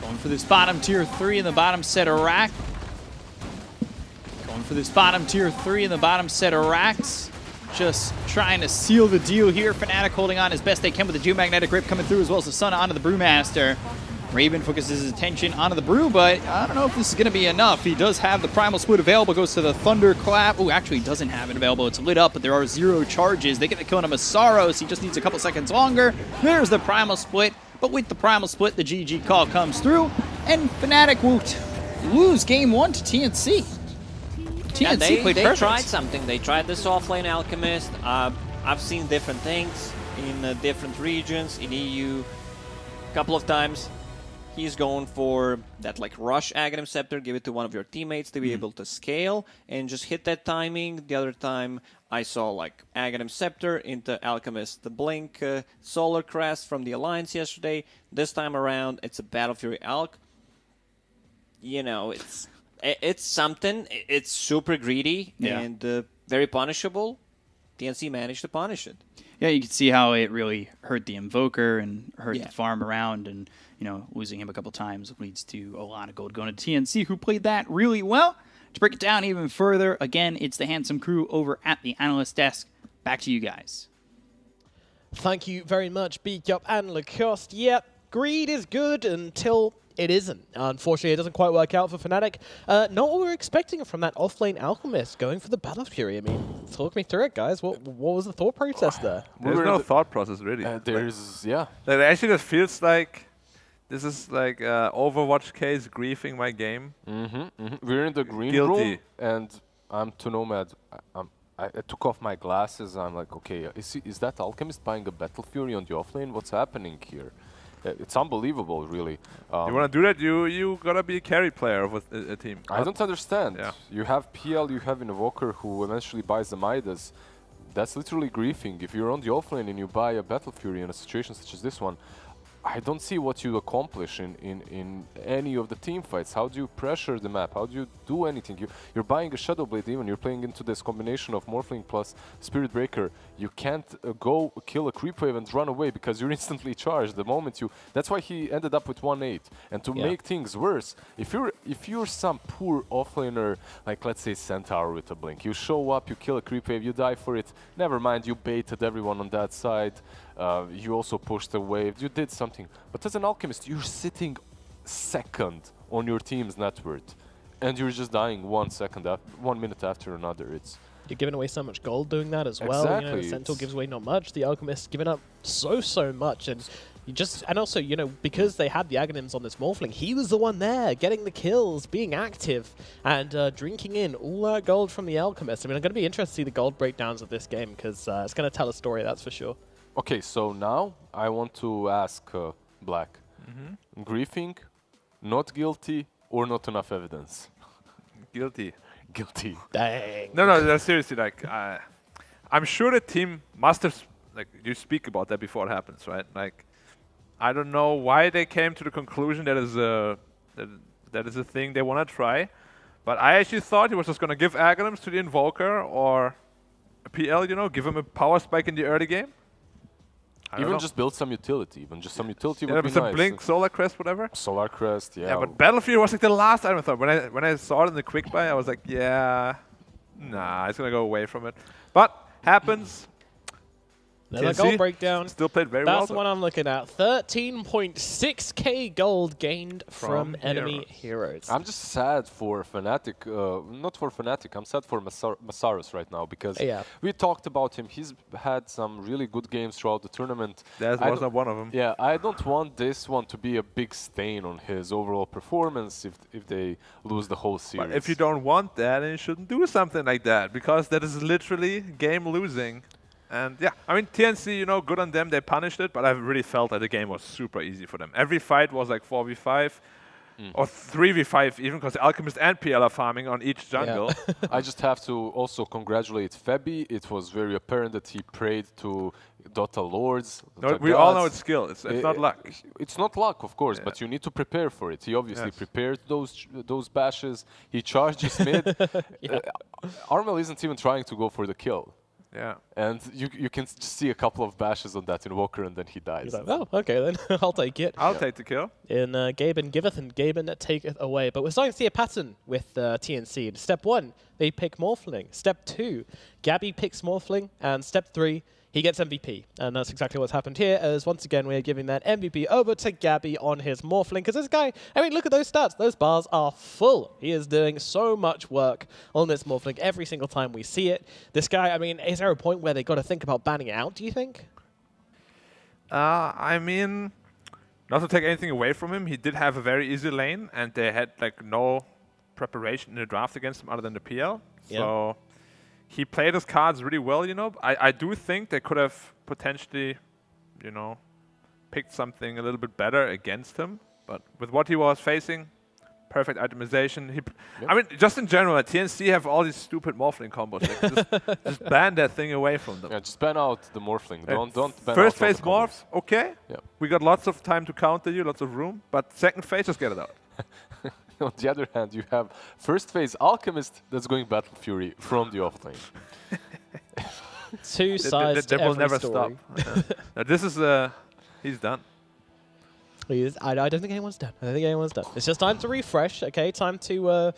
Going for this bottom tier 3 in the bottom set of rack. Going for this bottom tier 3 in the bottom set of racks. Just trying to seal the deal here. Fnatic holding on as best they can with the Geomagnetic Grip coming through, as well as the Sun onto the Brewmaster. Raven focuses his attention onto the Brew, but I don't know if this is going to be enough. He does have the Primal Split available, goes to the Thunderclap. Oh, actually doesn't have it available. It's lit up, but there are 0 charges. They get the kill on Masaros. He just needs a couple seconds longer. There's the Primal Split, but with the Primal Split, the GG call comes through, and Fnatic will lose game 1 to TNC. TNC played perfect. They tried something. They tried this offlane Alchemist. I've seen different things in different regions, in EU, a couple of times. he's going for that like rush Aghanim Scepter, give it to one of your teammates to be able to scale and just hit that timing. The other time I saw like Aghanim Scepter into Alchemist, the Blink, Solar Crest from the Alliance yesterday. This time around, it's a Battle Fury Alch. You know, it's something. It's super greedy and very punishable. TNC managed to punish it. Yeah, you can see how it really hurt the Invoker and hurt the farm around, and losing him a couple times leads to a lot of gold going to TNC, who played that really well. To break it down even further, again, it's the handsome crew over at the analyst desk. Back to you guys. Thank you very much, Beakup and Lacoste. Yep, greed is good until it isn't. Unfortunately, it doesn't quite work out for Fnatic. Not what we were expecting from that offlane Alchemist going for the Battle Fury. I mean, talk me through it, guys. What was the thought process there? There's no thought process, really. There's, Like, actually, it feels like this is like Overwatch case griefing my game. We're in the green room, and I'm to Nomad. I took off my glasses. I'm like, okay, is that Alchemist buying a Battle Fury on the offlane? What's happening here? It's unbelievable, really. You want to do that? You gotta be a carry player with a team. I don't understand. You have PL, you have Invoker who eventually buys the Midas. That's literally griefing. If you're on the offlane and you buy a Battle Fury in a situation such as this one, I don't see what you accomplish in any of the team fights. How do you pressure the map? How do you do anything? You're buying a Shadow Blade even. You're playing into this combination of Morphling plus Spirit Breaker. You can't go kill a creep wave and run away because you're instantly charged the moment you... That's why he ended up with 1-8. And to make things worse, if you're some poor offlaner, like let's say Centaur with a Blink, you show up, you kill a creep wave, you die for it. Never mind, you baited everyone on that side. You also pushed a wave, you did something. But as an Alchemist, you're sitting second on your team's net worth. And you're just dying 1 minute after another. You're giving away so much gold doing that as well. Exactly. The Centaur gives away not much. The Alchemist giving up so much. And also, because they had the Aghanims on this Morphling, he was the one there getting the kills, being active, and drinking in all that gold from the Alchemist. I mean, I'm going to be interested to see the gold breakdowns of this game because it's going to tell a story, that's for sure. Okay, so now I want to ask Black. Griefing, not guilty, or not enough evidence? Guilty. Guilty. Dang. No, seriously, like, I'm sure the team must have, like, you speak about that before it happens, right? Like, I don't know why they came to the conclusion that is a thing they want to try, but I actually thought he was just going to give Aghanims to the Invoker or a PL, give him a power spike in the early game. Even just build some utility. Would be nice. Some Blink, Solar Crest, whatever. Solar Crest, yeah. Yeah, but Battle Fury was like the last item I thought. When I saw it in the quick buy, I was like, yeah, nah, it's gonna go away from it. But happens. Another gold breakdown. Still played very well. That's the one I'm looking at. 13.6k gold gained from enemy heroes. I'm just sad for Fnatic. Not for Fnatic. I'm sad for Masaros right now because we talked about him. He's had some really good games throughout the tournament. That was not one of them. Yeah, I don't want this one to be a big stain on his overall performance if they lose the whole series. But if you don't want that, then you shouldn't do something like that because that is literally game losing. And yeah, I mean, TNC, good on them, they punished it, but I really felt that the game was super easy for them. Every fight was like 4v5 or 3v5 even, because Alchemist and PL are farming on each jungle. Yeah. I just have to also congratulate Febby. It was very apparent that he prayed to Dota Lords. No, we all know it's skill, it's not luck. It's not luck, of course, but you need to prepare for it. He obviously prepared those bashes. He charges mid. Armel isn't even trying to go for the kill. Yeah. And you can just see a couple of bashes on that Invoker, and then he dies. He's like, oh, okay, then I'll take it. I'll take the kill. In Gaben giveth and Gaben taketh away. But we're starting to see a pattern with TNC. Step 1, they pick Morphling. Step 2, Gabby picks Morphling. And step 3, he gets MVP. And that's exactly what's happened here, as once again we're giving that MVP over to Gabby on his Morphling. Because this guy, I mean, look at those stats. Those bars are full. He is doing so much work on this Morphling every single time we see it. This guy, I mean, is there a point where they got to think about banning it out, do you think? I mean, not to take anything away from him, he did have a very easy lane, and they had like no preparation in the draft against him other than the PL. Yeah. So he played his cards really well, I do think they could have potentially, picked something a little bit better against him. But with what he was facing, perfect itemization. I mean, just in general, at TNC have all these stupid Morphling combos. Like, just ban that thing away from them. Yeah, just ban out the Morphling. Don't ban first out phase morph, okay. Yeah. We got lots of time to counter you, lots of room. But second phase, just get it out. On the other hand, you have first phase Alchemist that's going Battle Fury from the offlane. Two sides to will every never story. stop. Now this is he's done. I don't think anyone's done. I don't think anyone's done. It's just time to refresh, okay? Time to,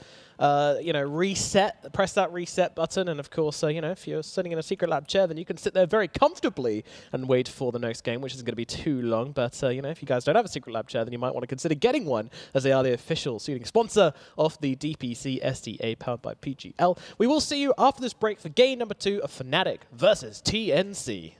you know, reset, press that reset button. And of course, you know, if you're sitting in a secret lab chair, then you can sit there very comfortably and wait for the next game, which isn't going to be too long. But, you know, if you guys don't have a secret lab chair, then you might want to consider getting one, as they are the official seating sponsor of the DPC SDA powered by PGL. We will see you after this break for game number 2 of Fnatic versus TNC.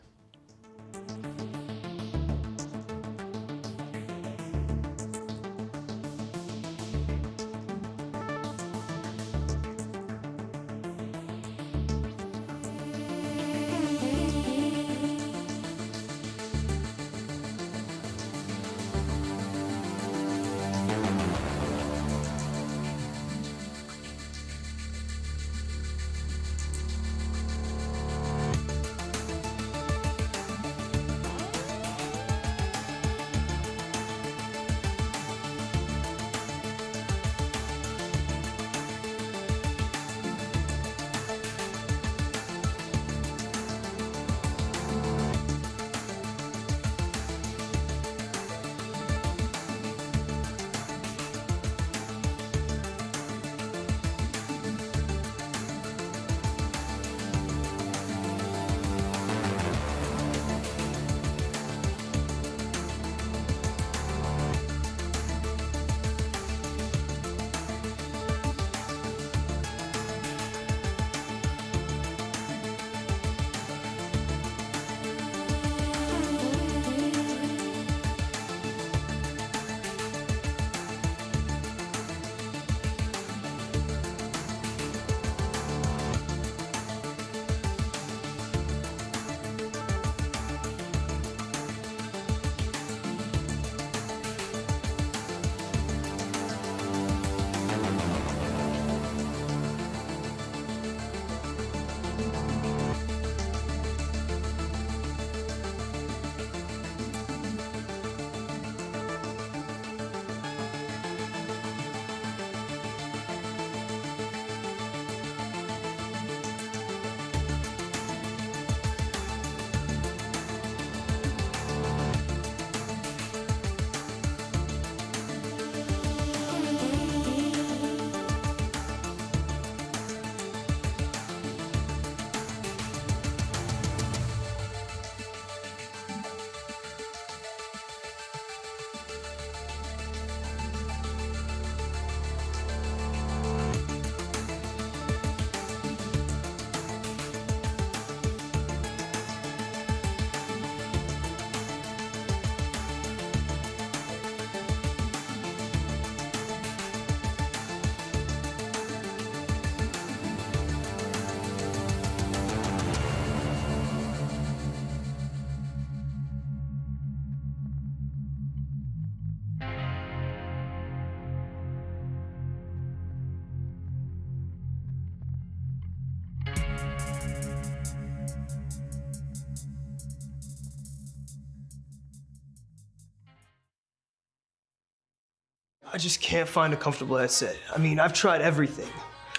I just can't find a comfortable headset. I mean, I've tried everything.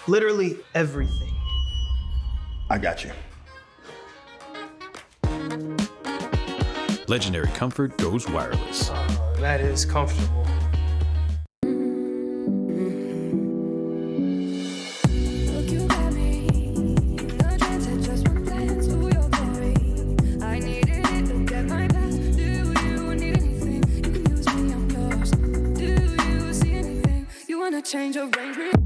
Literally everything. I got you. Legendary comfort goes wireless. That is comfortable. Look, you got me. No chance at just one glance to your glory. I needed it. Look at my past. Do you need anything? You can use me, I'm yours. Do you see anything? You wanna change your arrangement?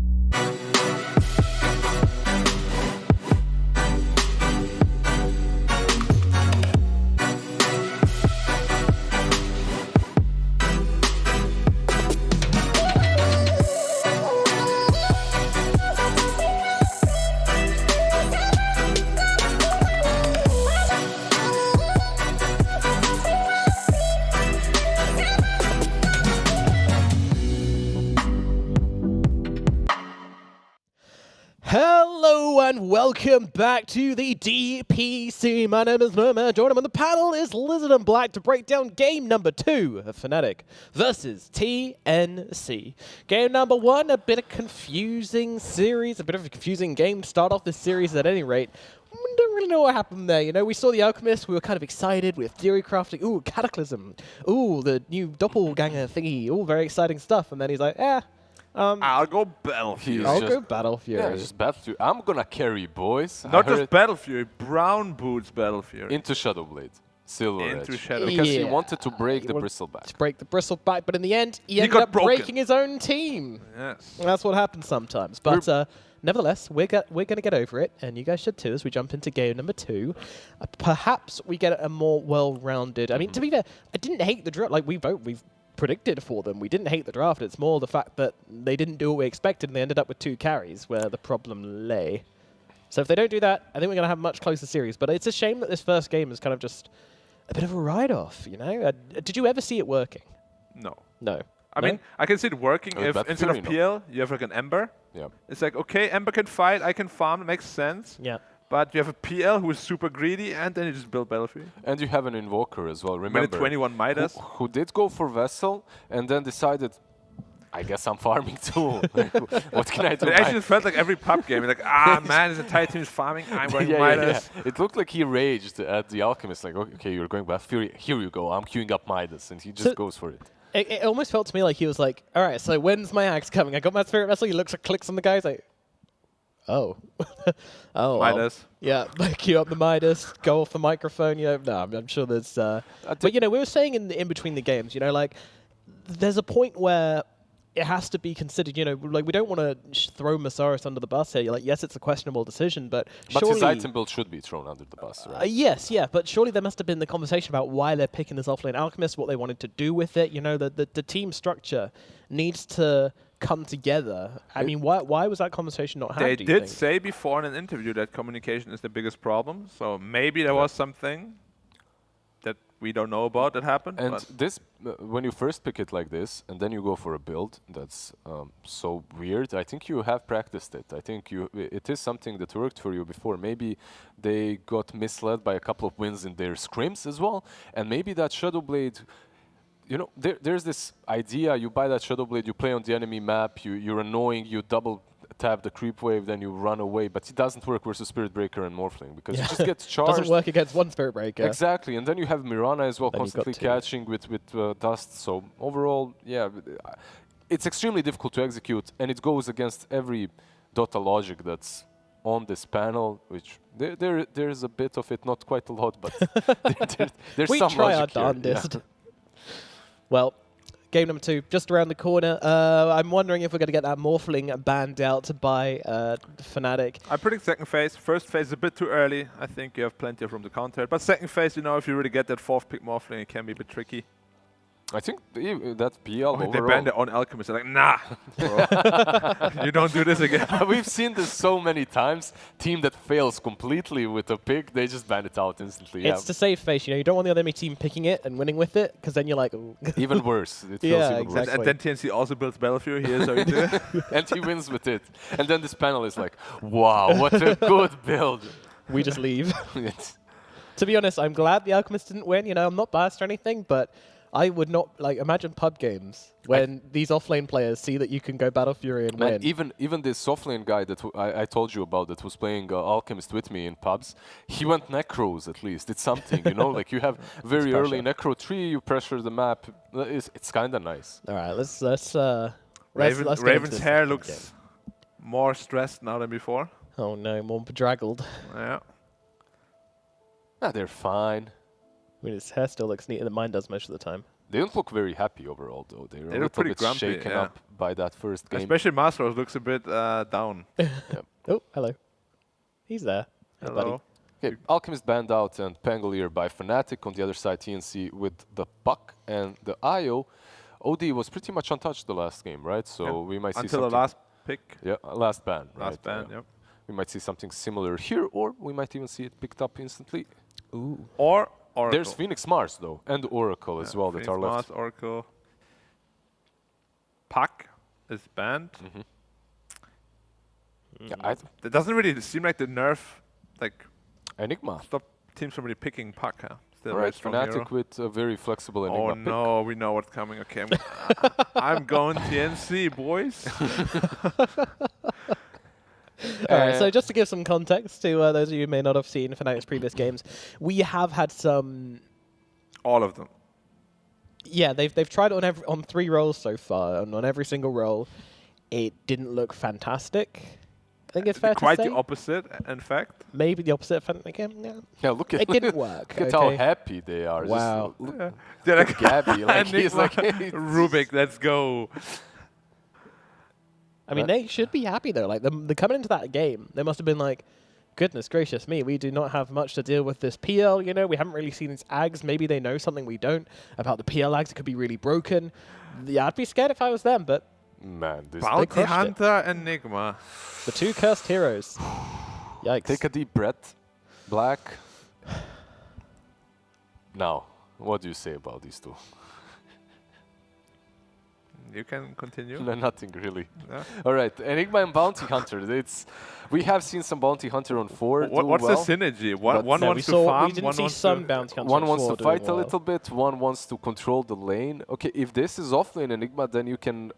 Welcome back to the DPC. My name is Merman. Joining on the panel is Lizard and Black to break down game number 2 of Fnatic versus TNC. Game number 1, a bit of confusing series, a bit of a confusing game to start off this series at any rate. We don't really know what happened there, you know. We saw the Alchemist, we were kind of excited with theory crafting. Ooh, Cataclysm. Ooh, the new doppelganger thingy. Ooh, very exciting stuff. And then he's like, I'll go Battle Fury. I'll go Battle Fury. Yeah, just Battle Fury. I'm gonna carry, boys. Not just Battle Fury, Brown Boots Battle Fury. Into Shadowblade. Silver Into Edge. Shadow. Because he wanted to break the bristleback. To break the bristleback, but in the end, he ended up breaking his own team. Yes. That's what happens sometimes. But nevertheless, we're going to get over it, and you guys should too, as we jump into game number 2. Perhaps we get a more well-rounded... I mean, to be fair, I didn't hate the draft. Like, we've predicted for them. We didn't hate the draft. It's more the fact that they didn't do what we expected, and they ended up with 2 carries, where the problem lay. So if they don't do that, I think we're going to have a much closer series. But it's a shame that this first game is kind of just a bit of a write-off, you know? Did you ever see it working? No. No. I mean, I can see it working if instead of PL, you have like an Ember. Yeah. It's like, okay, Ember can fight, I can farm, it makes sense. Yeah. But you have a PL who is super greedy, and then you just build Battle Fury. And you have an Invoker as well, remember. 21 Midas. Who did go for Vessel, and then decided, I guess I'm farming too. What can I do? It actually felt like every pub game. You're like, man, this entire team is farming, I'm going Midas. Yeah. It looked like he raged at the Alchemist, like, okay, you're going Battle Fury, here you go, I'm queuing up Midas, and he just goes for it. It almost felt to me like he was like, all right, so when's my axe coming? I got my Spirit Vessel. He looks, clicks on the guy. He's like, oh. Oh. Midas. Yeah, queue up the Midas, go off the microphone. You know, no, I'm sure there's... but, you know, we were saying in between the games, you know, like, there's a point where it has to be considered, you know, like, we don't want to throw Masaris under the bus here. You're like, yes, it's a questionable decision, but surely... his item build should be thrown under the bus, right? Yes, yeah, but surely there must have been the conversation about why they're picking this offlane Alchemist, what they wanted to do with it. You know, the team structure needs to come together. I mean, why was that conversation not had, They do you did think? say before in an interview that communication is the biggest problem, so maybe there was something that we don't know about that happened. And but this, when you first pick it like this, and then you go for a build that's so weird, I think you have practiced it. I think it is something that worked for you before. Maybe they got misled by a couple of wins in their scrims as well, and maybe that Shadowblade, you know, there's this idea, you buy that Shadowblade, you play on the enemy map, you're annoying, you double tap the creep wave, then you run away, but it doesn't work versus Spirit Breaker and Morphling, because you just get charged. Doesn't work against one Spirit Breaker. Exactly, and then you have Mirana as well, Then constantly catching with dust, so overall, yeah, it's extremely difficult to execute, and it goes against every Dota logic that's on this panel, which there's a bit of it, not quite a lot, but there's we some try our logic here. darndest. Well, game number 2, just around the corner. I'm wondering if we're going to get that Morphling banned out by Fnatic. I predict second phase. First phase is a bit too early. I think you have plenty of room to counter it. But second phase, you know, if you really get that 4th pick Morphling, it can be a bit tricky. I think that PL overall. They banned their own Alchemist. They're like, nah, bro. You don't do this again. We've seen this so many times. Team that fails completely with a pick, they just ban it out instantly. It's to save face, you know. You don't want the other enemy team picking it and winning with it, because then you're like, ooh. Even worse. It feels yeah, even exactly. And then TNC also builds Battle Fury. Here's how you do it. And he wins with it. And then this panel is like, wow, what a good build. We just leave. To be honest, I'm glad the Alchemist didn't win. You know, I'm not biased or anything, but I would not, like, imagine pub games when these offlane players see that you can go Battle Fury and win. Even this offlane guy that I told you about that was playing Alchemist with me in pubs, he went Necros at least. It's something, you know, like you have very early Necro 3, you pressure the map. It's kind of nice. All right, let's Raven's hair looks more stressed now than before. Oh no, more bedraggled. Yeah. Nah, they're fine. I mean, his hair still looks neater than mine does most of the time. They don't look very happy overall, though. They're a look little pretty bit grumpy, shaken up by that first game. Especially Mastros looks a bit down. Oh, hello. He's there. Hey, hello. Okay, Alchemist banned out and Pangolier by Fnatic. On the other side, TNC with the Puck and the IO. OD was pretty much untouched the last game, right? So we might see until something. The last pick. Yeah, last ban. Last ban, yep. We might see something similar here, or we might even see it picked up instantly. Ooh. Or Oracle. There's Phoenix Mars, though, and Oracle as well Phoenix that are left. Mars, Oracle. Puck is banned. Yeah, it doesn't really seem like the nerf, like Enigma. stop teams from really picking puck. Huh? Still All very right, strong Fnatic hero. with a very flexible Enigma Oh pick. no, we know what's coming. Okay, I'm going TNC, boys. Alright, so just to give some context to those of you who may not have seen Fnatic's previous games, we have had some... All of them. Yeah, they've tried it on 3 roles so far, and on every single role, it didn't look fantastic. I think it's fair to say. Quite the opposite, in fact. Maybe the opposite of Fnatic again. Yeah. Yeah, look at it didn't work. Look at how happy they are. Wow. Just Yeah, look at Gabby, like he's like Rubik, let's go. I mean, they should be happy though. Like, the coming into that game, they must have been like, goodness gracious me, we do not have much to deal with this PL, you know, we haven't really seen its ags. Maybe they know something we don't about the PL ags. It could be really broken. Yeah, I'd be scared if I was them, but... Man, this Bounty Hunter Enigma. The 2 cursed heroes. Yikes. Take a deep breath. Black. Now, what do you say about these 2? You can continue. No, nothing really. Yeah. All right, Enigma and Bounty Hunter. We have seen some Bounty Hunter on 4. What's the synergy? One wants to farm. We didn't see some Bounty Hunter. One wants to fight a well. little bit. One wants to control the lane. Okay, if this is offlane Enigma, then you can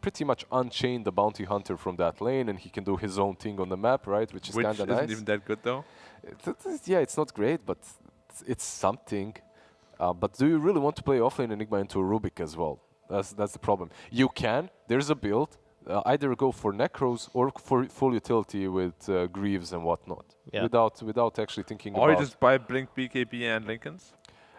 pretty much unchain the Bounty Hunter from that lane, and he can do his own thing on the map, right? Which is kind of nice. Isn't even that good though. Yeah, it's not great, but it's something. But do you really want to play offlane Enigma into a Rubik as well? That's the problem. You can. There's a build. Either go for Necros or for full utility with Greaves and whatnot. Yeah. Without actually thinking Or about... you just buy Blink, BKB and Lincolns.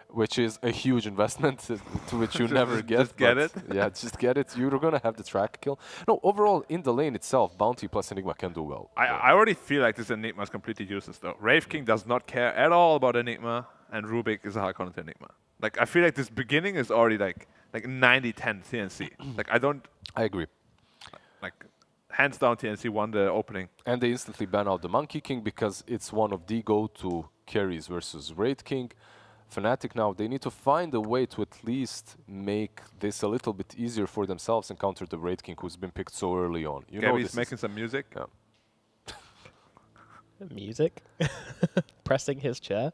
Which is a huge investment to which you never get. Just get it. Yeah, just get it. You're going to have the track kill. No, overall, in the lane itself, Bounty plus Enigma can do well. I already feel like this Enigma is completely useless though. Wraith King does not care at all about Enigma, and Rubik is a high content Enigma. Like, I feel like this beginning is already like 90-10 TNC. Like, I agree. Like, hands down TNC won the opening. And they instantly ban out the Monkey King because it's one of the go-to carries versus Wraith King. Fnatic now, they need to find a way to at least make this a little bit easier for themselves and counter the Wraith King who's been picked so early on. You know, Gabby's making some music. Yeah. Music? Pressing his chair?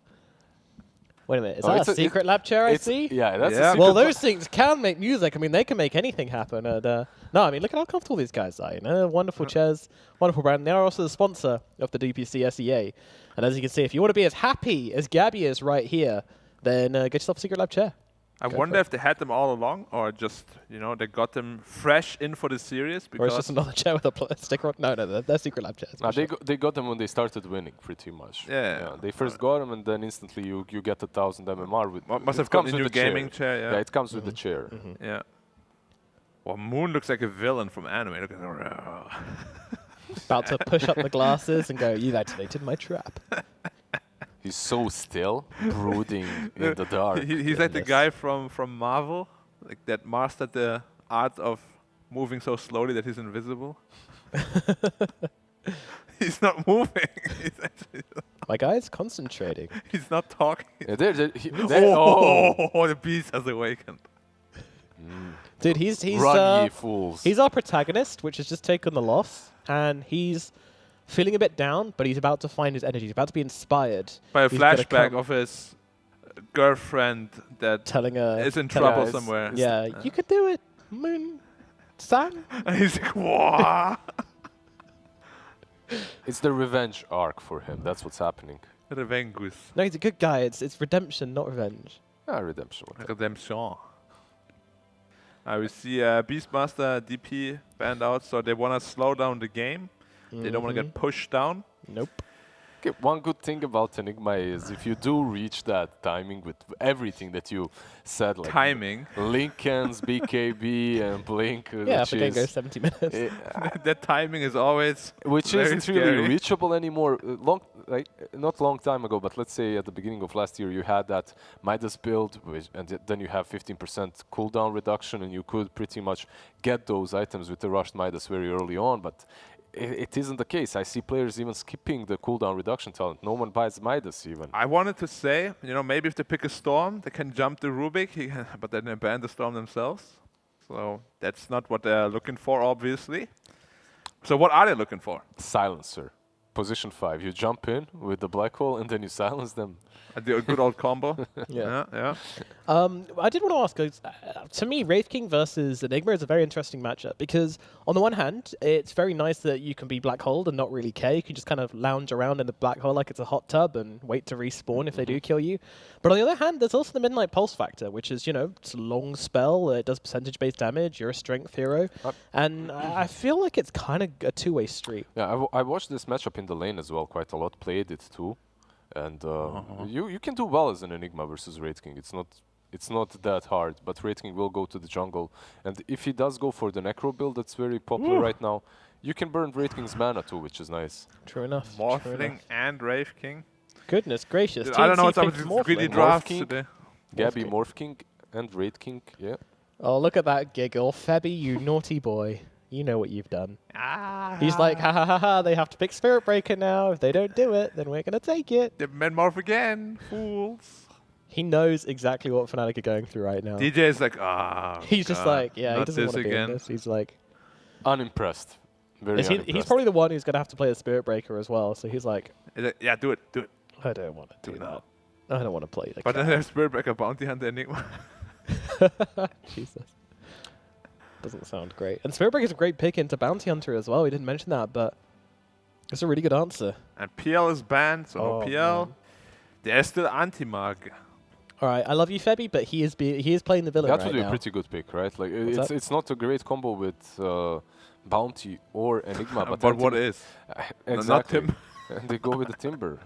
Wait a minute, is Oh, that a secret lab chair I see? Yeah, that's a secret. Well, those things can make music. I mean, they can make anything happen. And, no, I mean, look at how comfortable these guys are. You know? Wonderful chairs, wonderful brand. They are also the sponsor of the DPC SEA. And as you can see, if you want to be as happy as Gabby is right here, then get yourself a secret lab chair. I wonder if they had them all along, or just, you know, they got them fresh in for the series. Or it's just another chair with a sticker on. No, they're secret lab chairs. No, they got them when they started winning, pretty much. Yeah. They first got them, and then instantly you get 1,000 MMR. With Must have come with a new gaming chair. Yeah, it comes with the chair. Yeah. Well, Moon looks like a villain from anime. Look at her. About to push up the glasses and go, you've activated my trap. He's so still, brooding in the dark. He's like the guy from Marvel, like that mastered the art of moving so slowly that he's invisible. He's not moving. He's actually my guy's concentrating. He's not talking. Yeah, the beast has awakened. Dude, he's Run, ye fools. He's our protagonist, which has just taken the loss, and he's feeling a bit down, but he's about to find his energy. He's about to be inspired by a flashback of his girlfriend that telling her is in trouble somewhere. Yeah, you could do it, Moon San. And he's like, "Whoa!" It's the revenge arc for him. That's what's happening. Revengus. No, he's a good guy. It's redemption, not revenge. Ah, redemption. Redemption. We see Beastmaster DP banned out, so they want to slow down the game. They don't want to get pushed down. Nope. Okay, one good thing about Enigma is if you do reach that timing with everything that you said, like timing, Lincolns, BKB, and Blink. Yeah, if it can go 70 minutes. That timing is always which very isn't scary. really reachable anymore. Not long time ago, but let's say at the beginning of last year, you had that Midas build, and then you have 15% cooldown reduction, and you could pretty much get those items with the rushed Midas very early on, but it isn't the case. I see players even skipping the cooldown reduction talent. No one buys Midas even. I wanted to say, you know, maybe if they pick a Storm, they can jump the Rubik, but then they ban the Storm themselves. So that's not what they're looking for, obviously. So what are they looking for? Silencer. Position 5. You jump in with the black hole and then you silence them. The good old combo. Yeah. Yeah. I did want to ask, 'cause, to me, Wraith King versus Enigma is a very interesting matchup because, on the one hand, it's very nice that you can be black holed and not really care. You can just kind of lounge around in the black hole like it's a hot tub and wait to respawn if they do kill you. But on the other hand, there's also the Midnight Pulse factor, which is, it's a long spell. It does percentage-based damage. You're a strength hero. And I feel like it's kind of a two-way street. Yeah, I watched this matchup in the lane as well quite a lot. Played it too. And you can do well as an Enigma versus Wraith King. It's not that hard, but Wraith King will go to the jungle. And if he does go for the Necro build, that's very popular right now, you can burn Wraith King's mana too, which is nice. True enough. Morphling and Wraith King. Goodness gracious. Dude, I don't know what's up with these greedy drafts today. Gabby, Morph King, and Wraith King, yeah. Oh, look at that giggle. Febby, you naughty boy. You know what you've done. He's like, ha ha ha ha, they have to pick Spirit Breaker now. If they don't do it, then we're going to take it. They men morph again, fools. He knows exactly what Fnatic are going through right now. DJ is like, he's just like, yeah, he not doesn't this want to be in again. this. He's like... Unimpressed. Very unimpressed. He's probably the one who's going to have to play a Spirit Breaker as well. So he's like... Yeah, do it. I don't want to do that. I don't want to play the But then there's Spirit Breaker, Bounty Hunter, Enigma. Jesus. Doesn't sound great. And Spirit Breaker is a great pick into Bounty Hunter as well. We didn't mention that, but it's a really good answer. And PL is banned, so no PL. Man. There's still Anti-Mag. All right, I love you, Febby, but he is playing the villain That right would be now. a pretty good pick, right? Like What's it's not a great combo with Bounty or Enigma, but what is? Exactly. Not Tim. And they go with the Timber.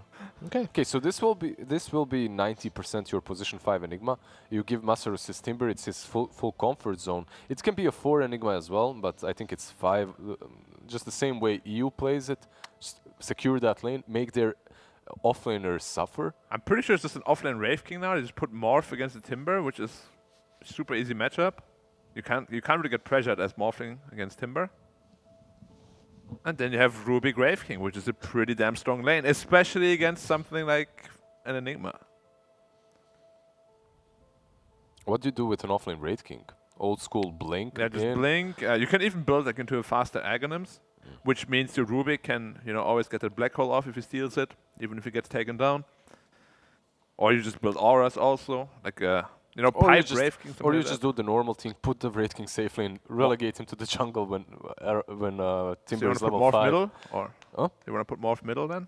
Okay. Okay, so this will be 90% your position 5 Enigma. You give Masaros his Timber, it's his full comfort zone. It can be a 4 Enigma as well, but I think it's 5. Just the same way EU plays it. Just secure that lane, make their offlaners suffer. I'm pretty sure it's just an offlane Wraith King now. They just put Morph against the Timber, which is a super easy matchup. You can't really get pressured as Morphling against Timber. And then you have Ruby Wraith King, which is a pretty damn strong lane, especially against something like an Enigma. What do you do with an offlane Wraith King? Old school Blink? Yeah, just Blink. You can even build like into a faster Aghanims, which means your Ruby can always get the black hole off if he steals it, even if he gets taken down. Or you just build auras also, like pipe Wraith King. Or you just do the normal thing, put the Wraith King safe lane, relegate him to the jungle when Timber is level 5. Middle, or you want to put Morph middle then?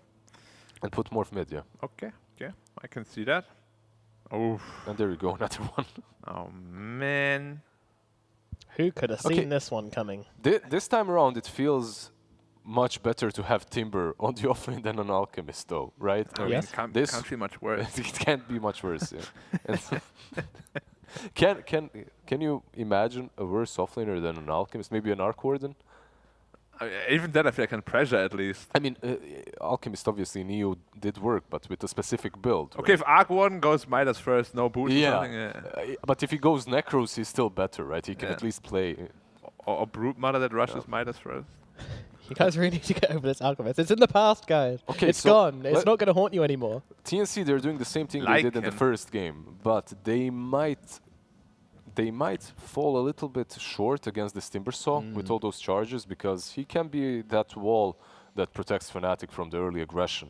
And put Morph mid, yeah. Okay, I can see that. Oh, and there you go, another one. Oh man, who could have seen this one coming? This time around, it feels much better to have Timber on the offlane than an Alchemist, though, right? I mean, it can't be much worse. It can't be much worse. Yeah. Can you imagine a worse offlaner than an Alchemist? Maybe an Arc Warden? Even then, I feel I can pressure at least. I mean, Alchemist obviously Neo did work, but with a specific build. Okay, right? if Arc Warden goes Midas first, no boost. But if he goes Necros, he's still better, right? He can at least play. Or Brute Mother that rushes Midas first. You guys really need to get over this Alchemist. It's in the past, guys. Okay, it's gone. It's not going to haunt you anymore. TNC, they're doing the same thing they did in the first game, but they might fall a little bit short against this Timbersaw with all those charges, because he can be that wall that protects Fnatic from the early aggression.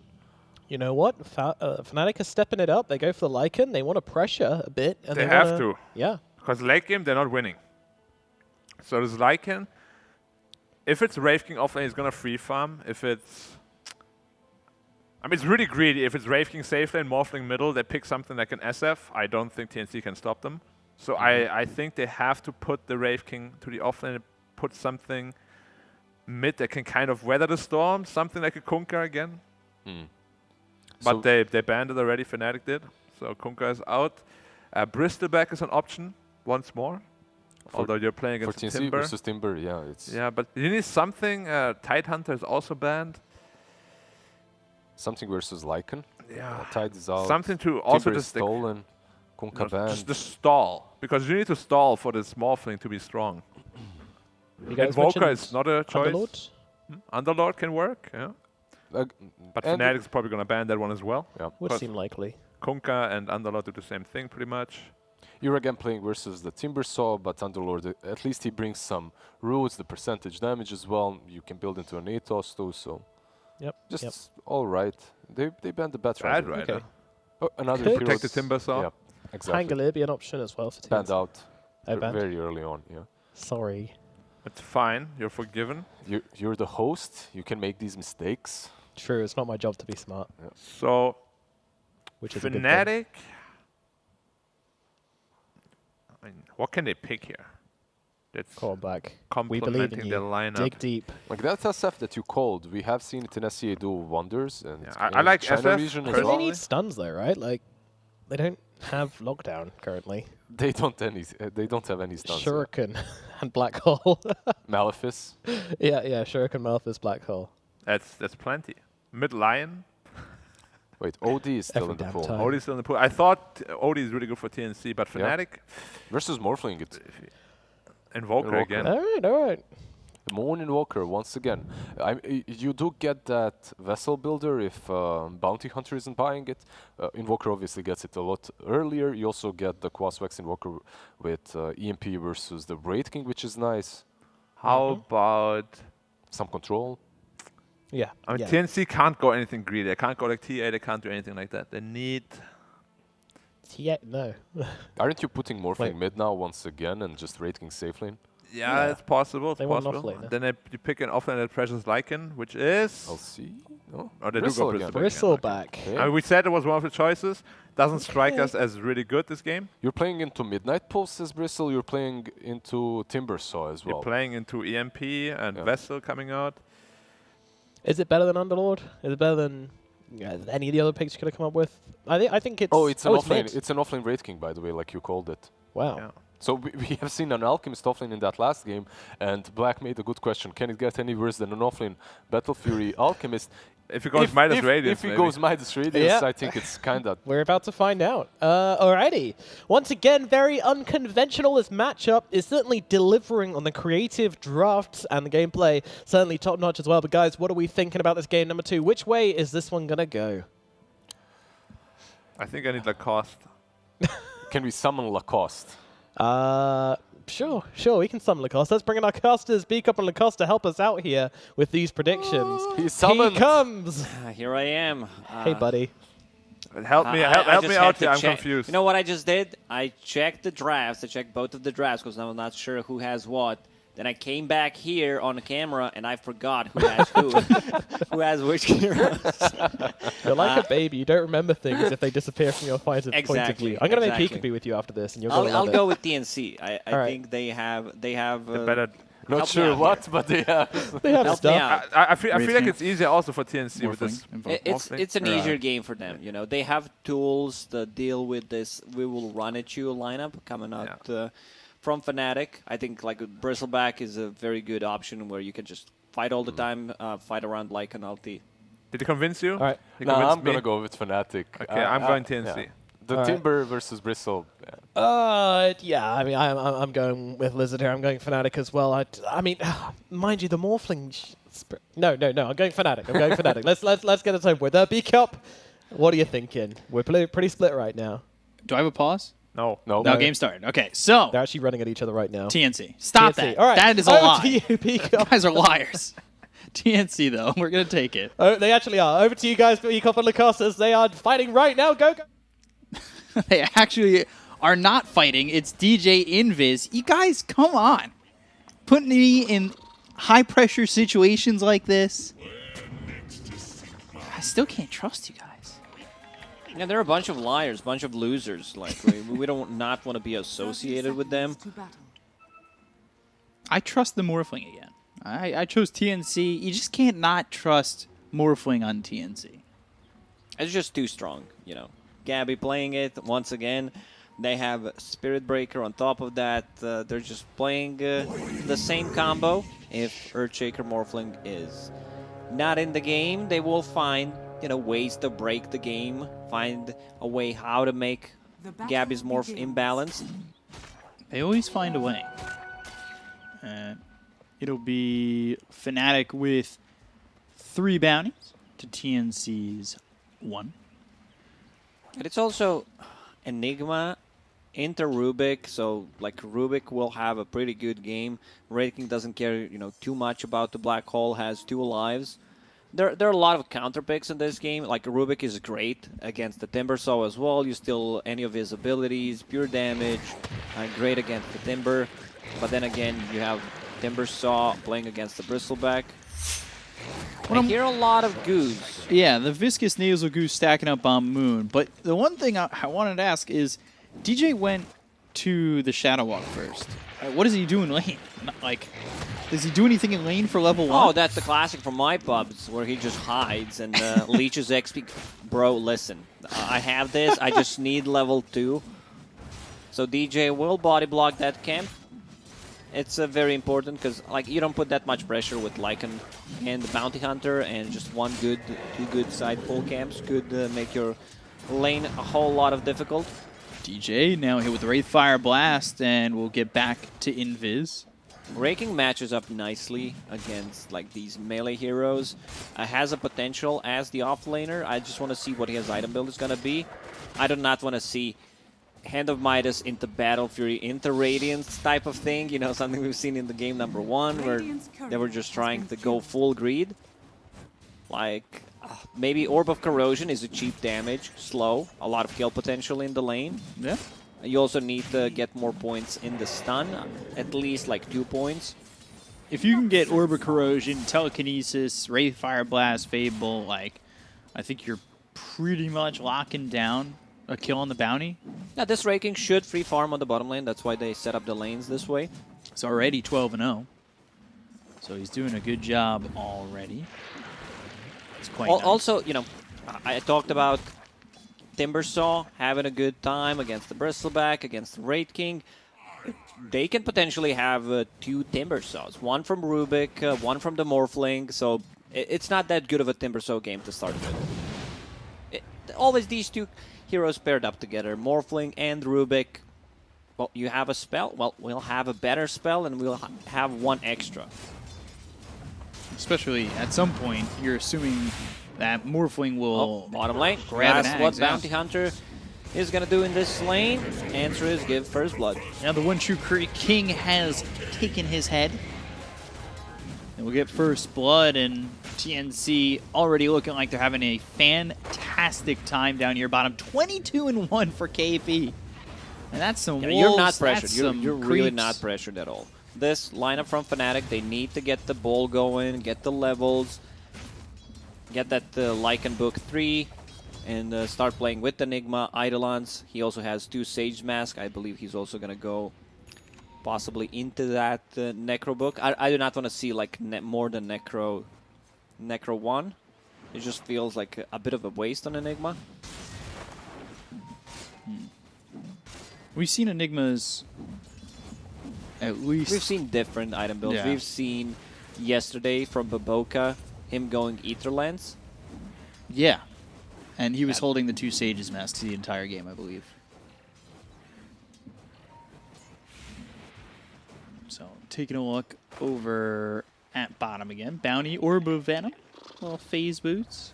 You know what? Fnatic is stepping it up. They go for the Lycan. They want to pressure a bit. And they have to. Yeah. Because late game, they're not winning. So this Lycan, if it's Wraith King offlane, he's going to free farm. If it's... I mean, it's really greedy. If it's Wraith King safe lane, Morphling middle, they pick something like an SF. I don't think TNC can stop them. So I think they have to put the Wraith King to the offlane and put something mid that can kind of weather the storm. Something like a Kunkka again. But they banned it already, Fnatic did. So Kunkka is out. Bristleback is an option once more. Although you're playing against TNC Timber. versus Timber, yeah. Yeah, but you need something. Tidehunter is also banned. Something versus Lycan. Yeah. Tide is out. Something to also Timber is just stolen. Kunkka banned. Just the stall. Because you need to stall for this Morphling to be strong. Invoker is not a choice. Underlord? Underlord can work, yeah. But Fnatic's probably going to ban that one as well. Yeah. Would seem likely. Kunkka and Underlord do the same thing pretty much. You're again playing versus the Timbersaw, but Underlord, at least he brings some roots, the percentage damage as well. You can build into an Atos too, so Yep. just all right. They banned the Bat Bad Rider. Rider. Oh, another Could. hero. Protect the Timbersaw. Yeah, exactly. Pangolin be an option as well for TNC. Banned out Banned? very early on. Yeah. Sorry. It's fine. You're forgiven. You're the host. You can make these mistakes. True, it's not my job to be smart. Yeah. So, Which is a good thing. Fnatic. I mean, what can they pick here? That's Come on back. We believe in complementing you. their lineup. Dig deep. Like that SF that you called, we have seen it in SEA do wonders, and Yeah, I in like China SF region as They well. need stuns though, right? Like, they don't have lockdown currently. They don't have any stuns. yet. Shuriken and Black Hole. Malefice. yeah, Shuriken, Malphus, Black Hole. That's plenty. Mid Lion. Wait, OD is still Every in the damn pool. time. Odie's still in the pool. I thought Odie is really good for TNC, but Yeah. Fnatic, Versus Morphling, it's Invoker Invoker. again. All right. Moon Invoker once again. You do get that vessel builder if Bounty Hunter isn't buying it. Invoker obviously gets it a lot earlier. You also get the Quaswex Invoker with EMP versus the Wraith King, which is nice. How about Some control. Yeah. I mean, yeah. TNC can't go anything greedy. They can't go like TA. They can't do anything like that. They need. No. Aren't you putting Morphling Wait. mid now once again and just Wraith King safe lane? Yeah, it's possible. It's They want possible. offlaner. Then you pick an offlane that pressures Lycan, which is. I'll see. No? Oh, they Bristle do go again. Bristle again. Bristleback. Okay. I mean, we said it was one of the choices. Doesn't strike us as really good this game. You're playing into Midnight Pulse as Bristle. You're playing into Timbersaw as well. You're playing into EMP and Vessel coming out. Is it better than Underlord? Is it better than any of the other picks you could have come up with? I think it's. Oh, it's an offlane. mid. It's an offlane Wraith King, by the way, like you called it. Wow. Yeah. So we have seen an Alchemist offlane in that last game, and Black made a good question. Can it get any worse than an offlane Battle Fury Alchemist? If it goes Midas Radiance, If it maybe. goes Midas Radiance, Yeah. I think it's kind of... We're about to find out. Alrighty. Once again, very unconventional. This matchup is certainly delivering on the creative drafts and the gameplay. Certainly top-notch as well. But guys, what are we thinking about this game number 2? Which way is this one going to go? I think I need Lacoste. Can we summon Lacoste? Sure, we can summon Lacoste. Let's bring in our casters, Beakup and Lacoste, to help us out here with these predictions. He's summoned. He comes. Here I am. Hey, buddy. Help me, I help just me had out to here. I'm check. confused. You know what I just did? I checked the drafts. I checked both of the drafts because I was not sure who has what. Then I came back here on the camera and I forgot who has who, who has which heroes. You're like a baby. You don't remember things if they disappear from your point of Exactly, view. I'm going to exactly. make Peekaboo with you after this, and you're going to I'll love go it. with TNC. I Alright. think they have better. Not help me sure out what, here. but they have. They have Help me stuff. out. I feel like Wraith it's easier also for TNC with this. It's an easier game for them. You know, they have tools to deal with this. We will run at you lineup coming out from Fnatic. I think like Bristleback is a very good option where you can just fight all the time, fight around like an ulti. Did he convince you? All right. He No, convinced I'm going me? to go with Fnatic. Okay, I'm going TNC. Yeah. The All right. Timber versus Bristle. Yeah, I mean, I'm going with Lizard here. I'm going Fnatic as well. I mean, mind you, the Morphling... No, I'm going Fnatic. I'm going Fnatic. Let's get it over with. Beakup, what are you thinking? We're pretty split right now. Do I have a pause? No. No, game started. Okay, so They're actually running at each other right now. TNC. Stop TNC. that. All right. That is a Over lie. to you, Beakup. You guys are liars. TNC, though. We're going to take it. Oh, they actually are. Over to you guys, Beakup and Lacoste, as they are fighting right now. Go. They actually are not fighting. It's DJ Invis. You guys, come on. Putting me in high-pressure situations like this. I still can't trust you guys. Yeah, they're a bunch of liars, bunch of losers. Like we don't not want to be associated with them. I trust the Morphling again. I chose TNC. You just can't not trust Morphling on TNC. It's just too strong, you know. Gabby playing it once again. They have Spirit Breaker on top of that. They're just playing the same combo. If Earthshaker Morphling is not in the game, they will find ways to break the game, find a way how to make Gabby's morph imbalanced. They always find a way. It'll be Fnatic with 3 bounties to TNC's 1. But it's also Enigma into Rubik, so like Rubik will have a pretty good game. Raking doesn't care, too much about the black hole. Has 2 lives. There are a lot of counter picks in this game. Like Rubik is great against the Timbersaw as well. You steal any of his abilities, pure damage, great against the Timber. But then again, you have Timbersaw playing against the Bristleback. I hear a lot of goose. Yeah, the viscous nasal goose stacking up on Moon. But the one thing I wanted to ask is, DJ went to the Shadow Walk first. What does he do in lane? Like, does he do anything in lane for level 1? Oh, that's the classic from my pubs, where he just hides and leeches XP. Bro, listen, I have this. I just need level 2. So DJ will body block that camp. It's very important because you don't put that much pressure with Lycan and the Bounty Hunter, and just 2 good side pull camps could make your lane a whole lot of difficult. DJ now hit with the Wraithfire Blast, and we'll get back to Invis. Raking matches up nicely against these melee heroes. Has a potential as the offlaner. I just want to see what his item build is going to be. I do not want to see Hand of Midas into Battle Fury into Radiance type of thing. Something we've seen in the game number 1 where they were just trying to go full greed. Maybe Orb of Corrosion is a cheap damage, slow, a lot of kill potential in the lane. Yeah. You also need to get more points in the stun, at least 2 points. If you can get Orb of Corrosion, Telekinesis, Wraithfire Blast, Fable, I think you're pretty much locking down a kill on the bounty. Yeah, this Raking should free farm on the bottom lane. That's why they set up the lanes this way. It's already 12-0. So he's doing a good job already. It's quite nice. Also, I talked about Timbersaw having a good time against the Bristleback, against the Wraith King. They can potentially have 2 Timbersaws. One from Rubik, one from the Morphling. So it's not that good of a Timbersaw game to start with. Always these 2 heroes paired up together, Morphling and Rubik. Well, you have a spell. Well, we'll have a better spell, and we'll have 1 extra. Especially at some point, you're assuming that Morphling will bottom lane. grab That's an what axe, Bounty Hunter is going to do in this lane. Answer is give first blood. Now the One True King has taken his head. And we'll get first blood, and TNC already looking like they're having a fantastic time down here bottom. 22-1 for KP. And that's some wolves. You're not pressured. You're really creeps. not pressured at all. This lineup from Fnatic, they need to get the ball going, get the levels, get that Lycan Book 3, and start playing with Enigma, Eidolons. He also has 2 Sage Mask. I believe he's also going to go possibly into that Necro Book. I do not want to see more than Necro 1. It just feels like a bit of a waste on Enigma. We've seen Enigmas at least. We've seen different item builds. Yeah. We've seen yesterday from Baboka him going Ether Lens. Yeah. And he was holding the 2 Sages masks the entire game, I believe. So taking a look over at bottom again. Bounty, Orb of Venom, little phase boots.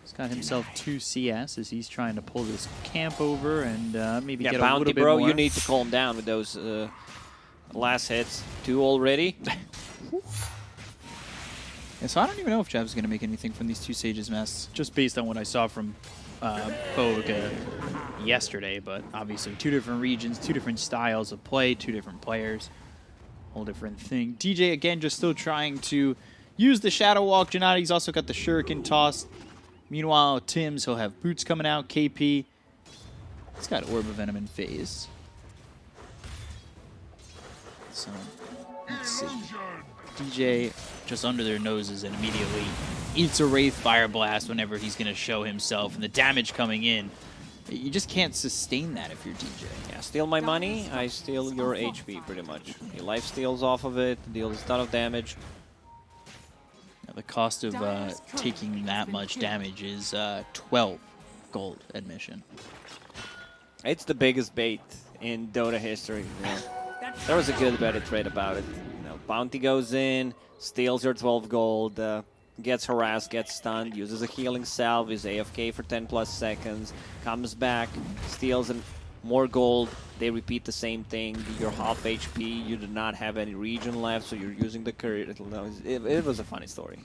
He's got himself 2 CS as he's trying to pull this camp over and maybe get a Bounty, little bit bro, more. you need to calm down with those last hits. 2 already. Yeah, so I don't even know if Jav's going to make anything from these 2 Sages masks, just based on what I saw from Boga yesterday. But obviously 2 different regions, 2 different styles of play, 2 different players. Whole different thing. DJ, again, just still trying to use the Shadow Walk. Gennadi's also got the Shuriken tossed. Meanwhile, Tim's, he'll have boots coming out. KP, he's got Orb of Venom in phase. So, let's see. DJ just under their noses and immediately eats a Wraith Fire Blast whenever he's going to show himself. And the damage coming in, you just can't sustain that if you're DJ. Yeah, steal my money, I steal your HP pretty much. He life steals off of it, deals a ton of damage. Now, the cost of taking that much damage is 12 gold admission. It's the biggest bait in Dota history. There was a good better trade about it. Bounty goes in, steals your 12 gold, gets harassed, gets stunned, uses a healing salve, is AFK for 10+ seconds, comes back, steals more gold. They repeat the same thing. You're half HP. You do not have any region left, so you're using the courier. It was a funny story.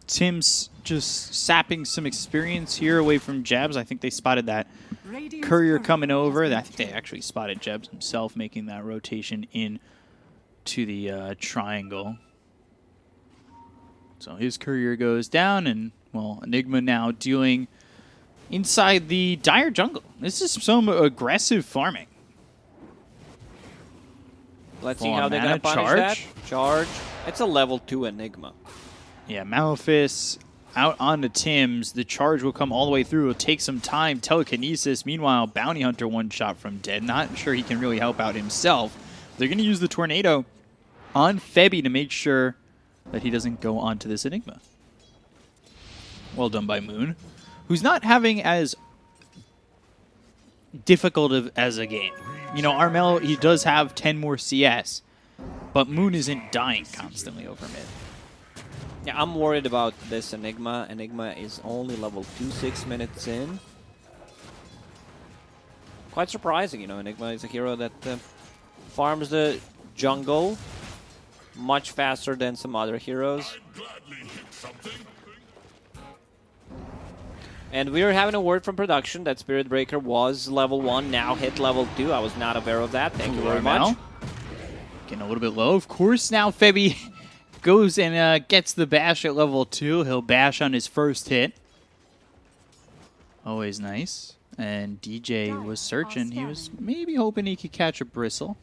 Tim's just sapping some experience here away from Jebs. I think they spotted that courier coming over. I think they actually spotted Jebs himself making that rotation in to the triangle. So his courier goes down, and, well, Enigma now dealing inside the Dire jungle. This is some aggressive farming. Let's see how they're going to punish that. Charge. It's a level 2 Enigma. Yeah, Malefice out onto Tim's. The charge will come all the way through. It'll take some time. Telekinesis. Meanwhile, Bounty Hunter one shot from dead. Not sure he can really help out himself. They're going to use the Tornado on Febby to make sure that he doesn't go onto this Enigma. Well done by Moon, who's not having as difficult as a game. You know, Armel, he does have 10 more CS, but Moon isn't dying constantly over mid. Yeah, I'm worried about this Enigma. Enigma is only level 2 6 minutes in. Quite surprising, you know. Enigma is a hero that farms the jungle much faster than some other heroes. And we are having a word from production that Spirit Breaker was level 1, now hit level 2. I was not aware of that. Thank you very much. Getting a little bit low. Of course, now Febby goes and gets the bash at level 2. He'll bash on his first hit. Always nice. And DJ was searching. He was maybe hoping he could catch a bristle.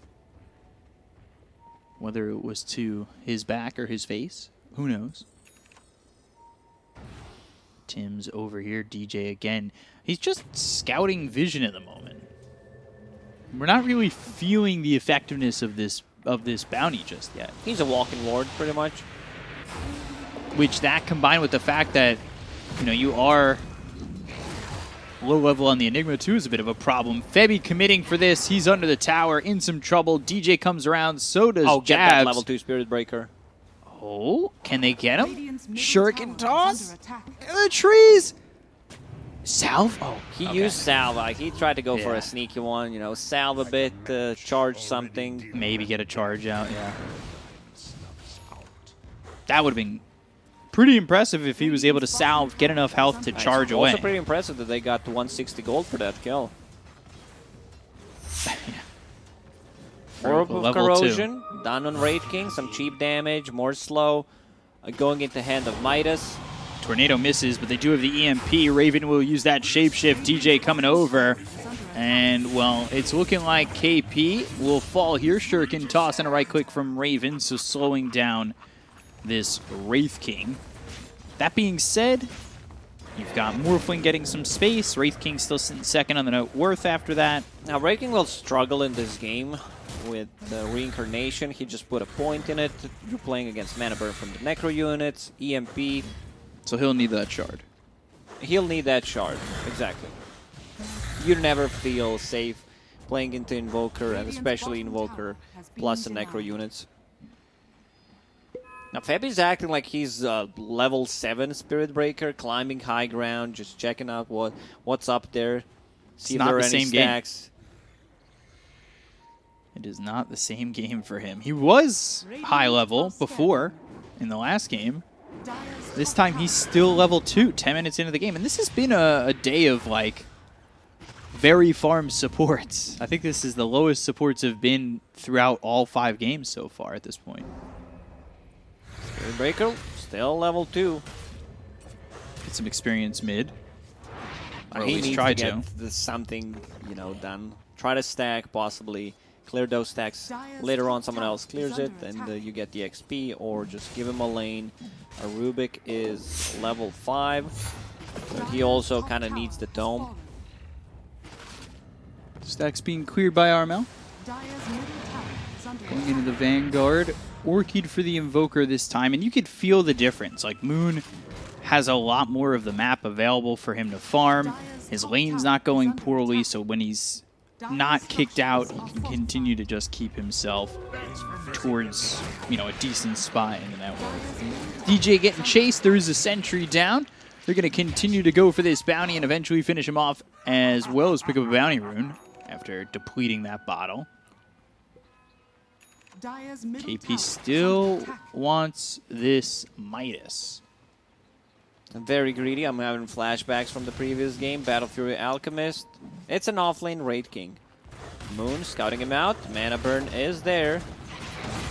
Whether it was to his back or his face, who knows? Tim's over here. DJ again. He's just scouting vision at the moment. We're not really feeling the effectiveness of this bounty just yet. He's a walking ward, pretty much. Which that combined with the fact that, you know, you are low level on the Enigma too is a bit of a problem. Febby committing for this. He's under the tower, in some trouble. DJ comes around, so does Jabs. Get that level 2 Spirit Breaker. Oh, can they get him? Shuriken toss? The trees! Salve? Oh, he used Salve. He tried to go for a sneaky one, you know, salve a bit, charge something. Maybe get a charge out, yeah. That would have been pretty impressive if he was able to salve, get enough health to charge away. Also pretty impressive that they got 160 gold for that kill. Orb of Corrosion, done on Wraith King, some cheap damage, more slow, going into hand of Midas. Tornado misses, but they do have the EMP. Raven will use that shapeshift. DJ coming over. And, well, it's looking like KP will fall here. Shuriken toss and a right click from Raven, so slowing down this Wraith King. That being said, you've got Morphling getting some space. Wraith King still sitting second on the net worth after that. Now, Wraith King will struggle in this game with the Reincarnation. He just put a point in it. You're playing against Mana Burn from the Necro units, EMP. So he'll need that shard. He'll need that shard, exactly. You never feel safe playing into Invoker, and especially Invoker plus the Necro units. Now Febby's acting like he's level 7 Spirit Breaker, climbing high ground, just checking out what's up there. See if there are any stacks. It is not the same game for him. He was high level before in the last game. This time he's still level 2, 10 minutes into the game. And this has been a day of, like, very farm supports. I think this is the lowest supports have been throughout all 5 games so far at this point. Spirit Breaker, still level 2. Get some experience mid. He needs to get something, you know, done. Try to stack, possibly. Clear those stacks. Later on, someone else clears it, and you get the XP, or just give him a lane. A Rubik is level 5, but he also kind of needs the Tome. Stacks being cleared by Armel. Going into the Vanguard. Orchid for the Invoker this time, and you could feel the difference. Like, Moon has a lot more of the map available for him to farm. His lane's not going poorly, so when he's not kicked out, he can continue to just keep himself towards, you know, a decent spot in the network. DJ getting chased. There is a sentry down. They're going to continue to go for this bounty and eventually finish him off, as well as pick up a bounty rune. after depleting that bottle. Dire's middle KP tower still wants this Midas. I'm very greedy. I'm having flashbacks from the previous game. Battle Fury Alchemist. It's an offlane Raid King. Moon scouting him out. Mana burn is there.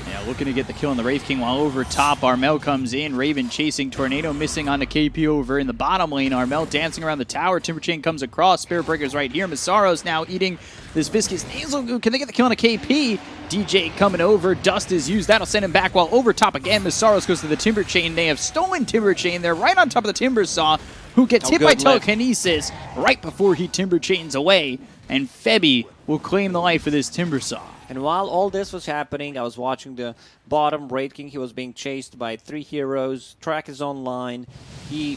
Yeah, looking to get the kill on the Wraith King while over top. Armel comes in. Raven chasing. Tornado missing on the KP over in the bottom lane. Armel dancing around the tower. Timber Chain comes across. Spirit Breaker's right here. Masaro's now eating this Viscous Nasal Goo. Can they get the kill on a KP? DJ coming over. Dust is used. That'll send him back while over top again. Masaros goes to the Timber Chain. They have stolen Timber Chain. They're right on top of the Timber Saw, who gets hit by telekinesis right before he Timber Chains away. And Febby will claim the life of this Timber Saw. And while all this was happening, I was watching the bottom Raid King. He was being chased by 3 heroes. Track is online. He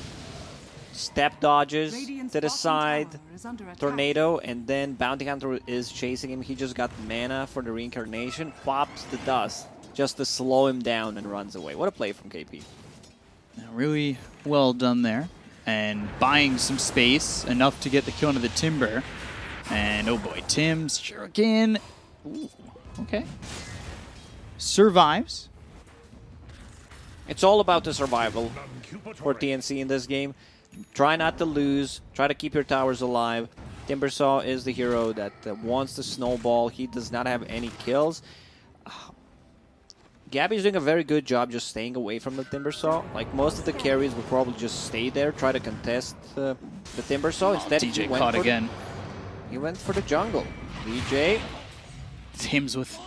step dodges to the side, Tornado, and then Bounty Hunter is chasing him. He just got mana for the reincarnation, pops the dust just to slow him down and runs away. What a play from KP. Really well done there. And buying some space, enough to get the kill into the Timber. And oh boy, Tim's Shuriken. Ooh, okay. Survives. It's all about the survival for TNC in this game. Try not to lose. Try to keep your towers alive. Timbersaw is the hero that wants to snowball. He does not have any kills. Gabby's doing a very good job just staying away from the Timbersaw. Like, most of the carries will probably just stay there, try to contest the Timbersaw. Instead, DJ he went caught for again. He went for the jungle. DJ. Tim's with,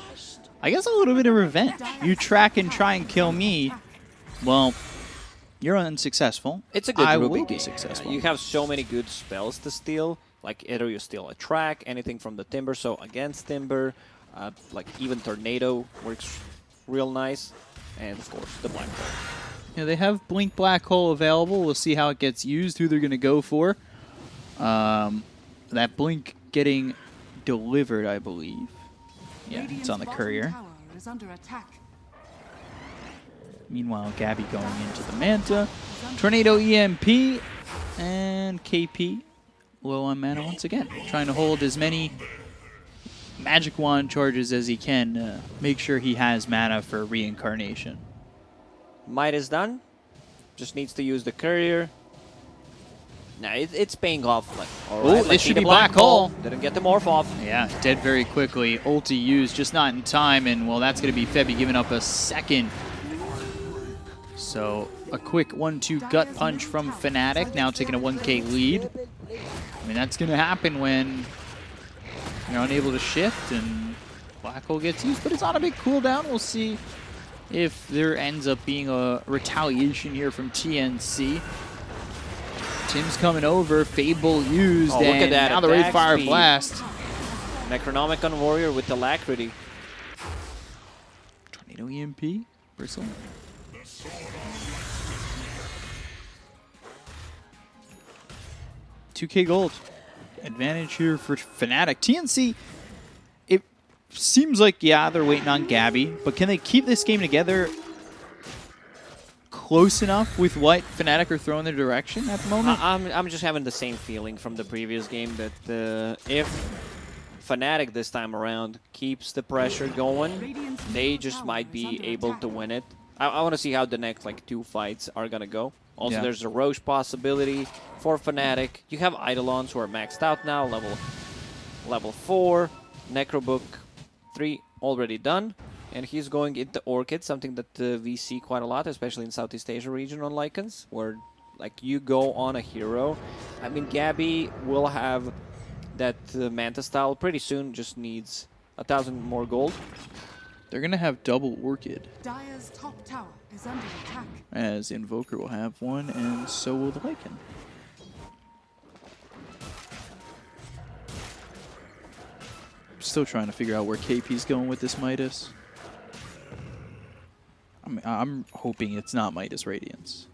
I guess, a little bit of revenge. You track and try and kill me. Well, you're unsuccessful. It's a good I grouping will be game. successful. You have so many good spells to steal. Like, either you steal a track, anything from the Timbersaw against Timber. Like, even Tornado works real nice. And, of course, the Black Hole. Yeah, they have Blink Black Hole available. We'll see how it gets used, who they're going to go for. That Blink getting delivered, I believe. Yeah, it's on the courier. is under attack. Meanwhile, Gabby going into the Manta. Tornado EMP. And KP low on mana once again. Trying to hold as many Magic Wand charges as he can. Make sure he has mana for reincarnation. Might is done. Just needs to use the courier. Nah, it's paying off. Like, Oh, this should be Black Hole. Didn't get the morph off. Yeah, dead very quickly. Ulti used, just not in time. And, well, that's going to be Febby giving up a second. So, a quick 1-2 gut punch from Fnatic. Now taking a 1K lead. I mean, that's going to happen when you're unable to shift and Black Hole gets used. But it's on a big cooldown. We'll see if there ends up being a retaliation here from TNC. Tim's coming over, Fable used, Oh, look at and that now the Wraith attack Fire speed. Blast. Necronomicon Warrior with Alacrity. Tornado EMP, Bristle. $2K gold. Advantage here for Fnatic. TNC, it seems like, yeah, they're waiting on Gabby, but can they keep this game together close enough with what Fnatic are throwing their direction at the moment? I'm just having the same feeling from the previous game that if Fnatic this time around keeps the pressure going, they just might be able to win it. I want to see how the next like 2 fights are going to go. Also, Yeah. there's a Roche possibility for Fnatic. You have Eidolons who are maxed out now, level 4, Necrobook 3 already done. And he's going into Orchid, something that we see quite a lot, especially in Southeast Asia region on Lycans, where like you go on a hero. I mean, Gabby will have that Manta style pretty soon, just needs 1,000 more gold. They're going to have double Orchid, Dire's top tower is under attack. as Invoker will have one, and so will the Lycan. Still trying to figure out where KP's going with this Midas. I'm hoping it's not Midas Radiance.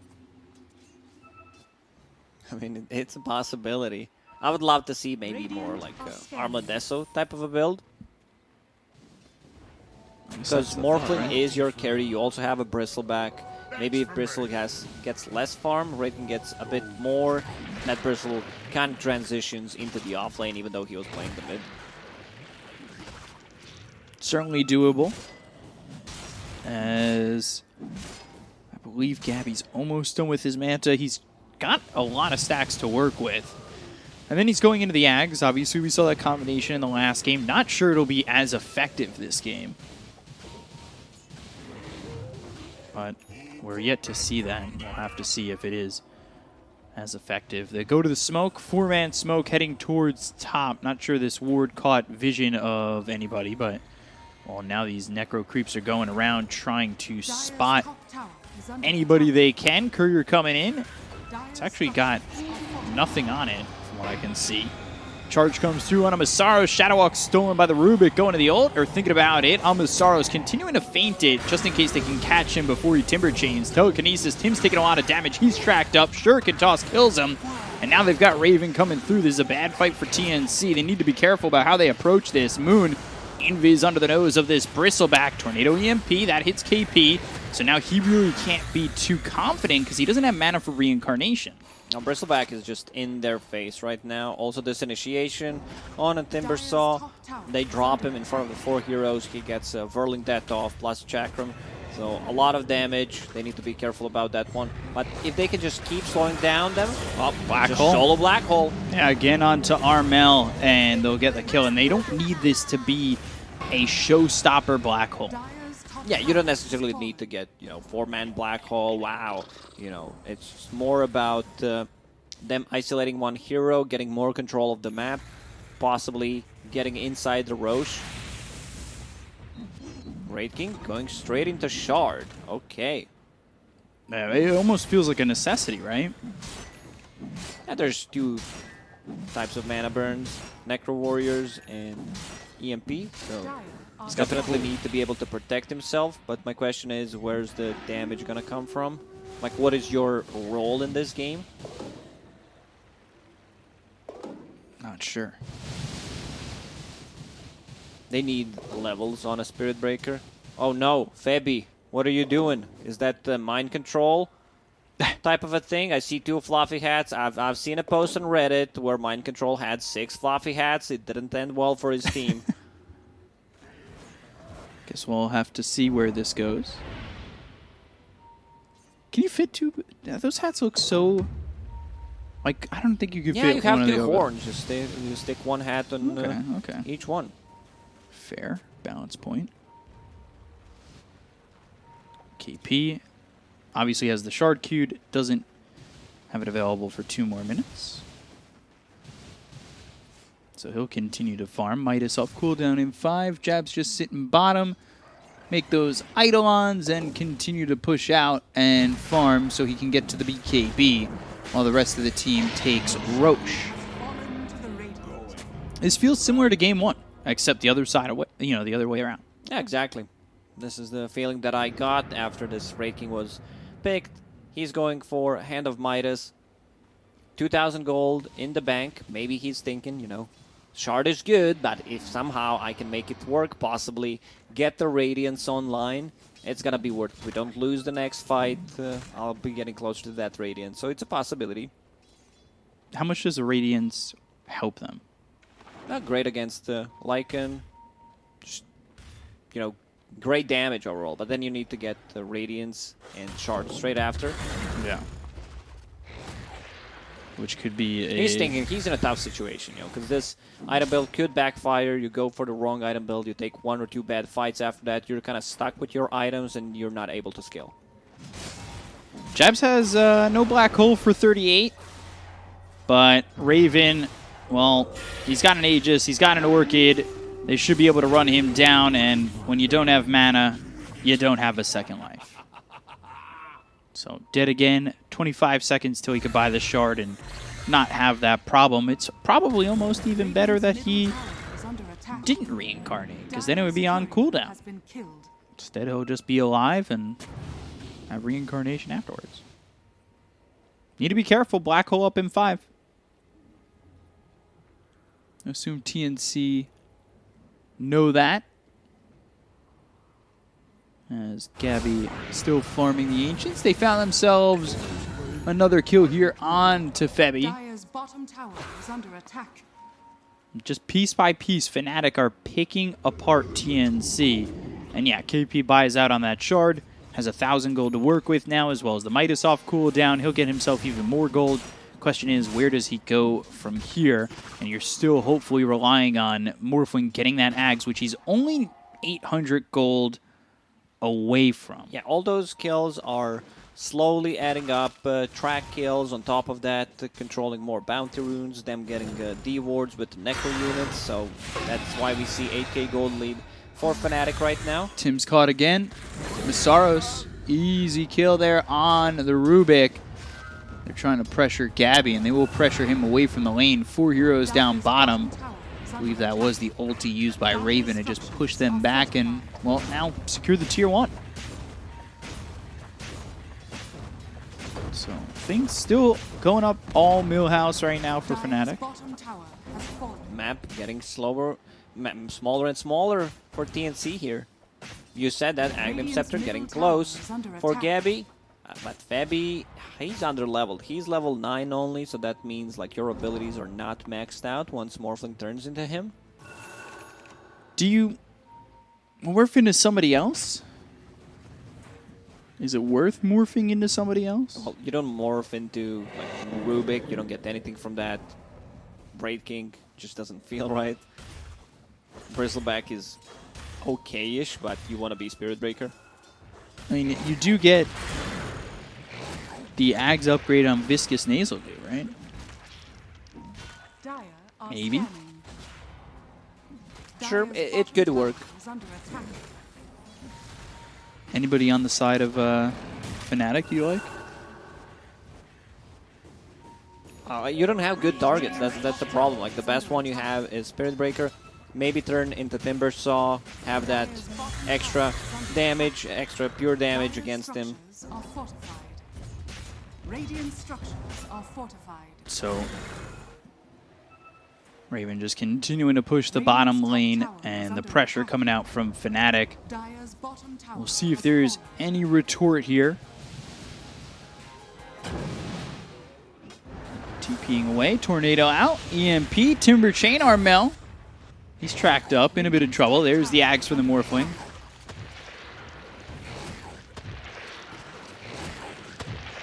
I mean, it's a possibility. I would love to see maybe more like Armadeso type of a build. Because Morphling is your carry. You also have a Bristleback. Maybe if Bristle gets less farm, Raiden gets a bit more. That Bristle kind of transitions into the offlane, even though he was playing the mid. certainly doable. As I believe Gabby's almost done with his Manta. He's got a lot of stacks to work with. And then he's going into the Ags. Obviously, we saw that combination in the last game. Not sure it'll be as effective this game. But we're yet to see that. We'll have to see if it is as effective. They go to the smoke. 4-man smoke heading towards top. Not sure this ward caught vision of anybody, but well, now these necro creeps are going around trying to spot anybody they can. Courier coming in. It's actually got nothing on it from what I can see. Charge comes through on Amasaros. Shadowwalk stolen by the Rubik. Going to the ult, or thinking about it. Amasaros continuing to feint it just in case they can catch him before he timber chains. Telekinesis. Tim's taking a lot of damage. He's tracked up. Shuriken toss kills him. And now they've got Raven coming through. This is a bad fight for TNC. They need to be careful about how they approach this. Moon, invis under the nose of this Bristleback. Tornado EMP. That hits KP. So now he really can't be too confident because he doesn't have mana for reincarnation. Now, Bristleback is just in their face right now. Also, this initiation on a Timbersaw. They drop him in front of the 4 heroes. He gets a Whirling Death off plus Chakram. So, a lot of damage. They need to be careful about that one. But if they can just keep slowing down them... Oh, Black just Hole. Solo Black Hole. Yeah, again onto Armel, and they'll get the kill. And they don't need this to be a showstopper Black Hole. Yeah, you don't necessarily need to get, 4-man Black Hole, wow. It's more about them isolating one hero, getting more control of the map, possibly getting inside the Roche. Great King going straight into Shard. Okay. Yeah, it almost feels like a necessity, right? Yeah, there's 2 types of mana burns, Necro Warriors and EMP, so he's definitely need to be able to protect himself, but my question is, where's the damage gonna come from? Like, what is your role in this game? Not sure. They need levels on a Spirit Breaker. Oh no, Febby, what are you doing? Is that the mind control type of a thing? I see 2 fluffy hats. I've seen a post on Reddit where mind control had 6 fluffy hats. It didn't end well for his team. Guess we'll have to see where this goes. Can you fit 2? Those hats look so... Like, I don't think you could fit you have one of 2 the other. horns. You stick 1 hat on each one. Fair. Balance point. KP obviously has the shard queued. Doesn't have it available for 2 more minutes. So he'll continue to farm. Midas off cooldown in 5. Jab's just sitting bottom. Make those Eidolons and continue to push out and farm so he can get to the BKB while the rest of the team takes Roche. This feels similar to game 1, except the other side of the other way around. Yeah, exactly. This is the feeling that I got after this ranking was picked. He's going for Hand of Midas. 2,000 gold in the bank. Maybe he's thinking, Shard is good, but if somehow I can make it work, possibly get the Radiance online, it's gonna be worth it. We don't lose the next fight, I'll be getting closer to that Radiance, so it's a possibility. How much does the Radiance help them? Not great against Lycan. Just, great damage overall, but then you need to get the Radiance and Shard straight after. Yeah. Which could be a... He's thinking he's in a tough situation, because this item build could backfire. You go for the wrong item build, you take 1 or 2 bad fights after that, you're kind of stuck with your items and you're not able to scale. Jabs has no Black Hole for 38, but Raven, well, he's got an Aegis, he's got an Orchid. They should be able to run him down, and when you don't have mana, you don't have a second life. So, dead again, 25 seconds till he could buy the shard and not have that problem. It's probably almost even better that he didn't reincarnate, because then it would be on cooldown. Instead, he'll just be alive and have reincarnation afterwards. Need to be careful. Black Hole up in 5. I assume TNC know that. As Gabby still farming the Ancients. They found themselves another kill here on to Febby. Dire's bottom tower is under attack. Just piece by piece, Fnatic are picking apart TNC. And yeah, KP buys out on that shard, has 1,000 gold to work with now, as well as the Midas off cooldown. He'll get himself even more gold. Question is, where does he go from here? And you're still hopefully relying on Morphling getting that Ags, which he's only 800 gold away from. Yeah, all those kills are slowly adding up. Track kills on top of that, controlling more bounty runes, them getting D wards with the Necro units. So that's why we see 8k gold lead for Fnatic right now. Tim's caught again. Masaros, easy kill there on the Rubik. They're trying to pressure Gabby, and they will pressure him away from the lane. 4 heroes down bottom. I believe that was the ulti used by Raven to just push them back and, well, now secure the tier 1. So things still going up all Millhouse right now for Fnatic. Map getting slower, smaller and smaller for TNC here. You said that Aghanim Scepter getting close for Gabby, but Fabi, he's under leveled. He's level 9 only, so that means like your abilities are not maxed out once Morphling turns into him. Do you morph into somebody else? Is it worth morphing into somebody else? Well, you don't morph into like Rubik. You don't get anything from that. Braid King just doesn't feel right. Bristleback is okay-ish, but you want to be Spirit Breaker. I mean, you do get the Ags upgrade on Viscous Nasal Goo, right? Maybe. Sure, it could work. Anybody on the side of Fnatic you like? You don't have good targets. That's the problem. Like the best one you have is Spirit Breaker. Maybe turn into Timber Saw, have that extra damage, extra pure damage against him. Radiant structures are fortified. So Raven just continuing to push the bottom lane, and the pressure coming out from Fnatic. We'll see if there's any retort here. TPing away, Tornado out, EMP, Timber Chain, Armel. He's tracked up, in a bit of trouble. There's the Ags for the Morphling.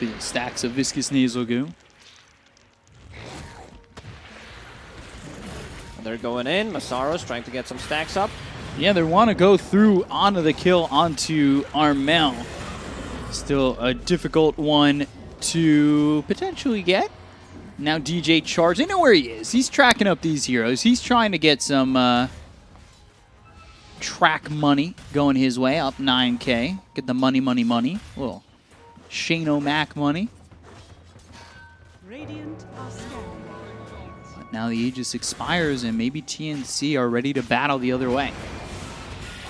Big stacks of Viscous Nasal Goo. They're going in. Masaros trying to get some stacks up. Yeah, they want to go through onto the kill onto Armel. Still a difficult one to potentially get. Now DJ charged. They know where he is. He's tracking up these heroes. He's trying to get some track money going his way. Up 9k. Get the money, money, money. Little Shane O'Mac money. Radiant are scanning. But now the Aegis expires, and maybe TNC are ready to battle the other way.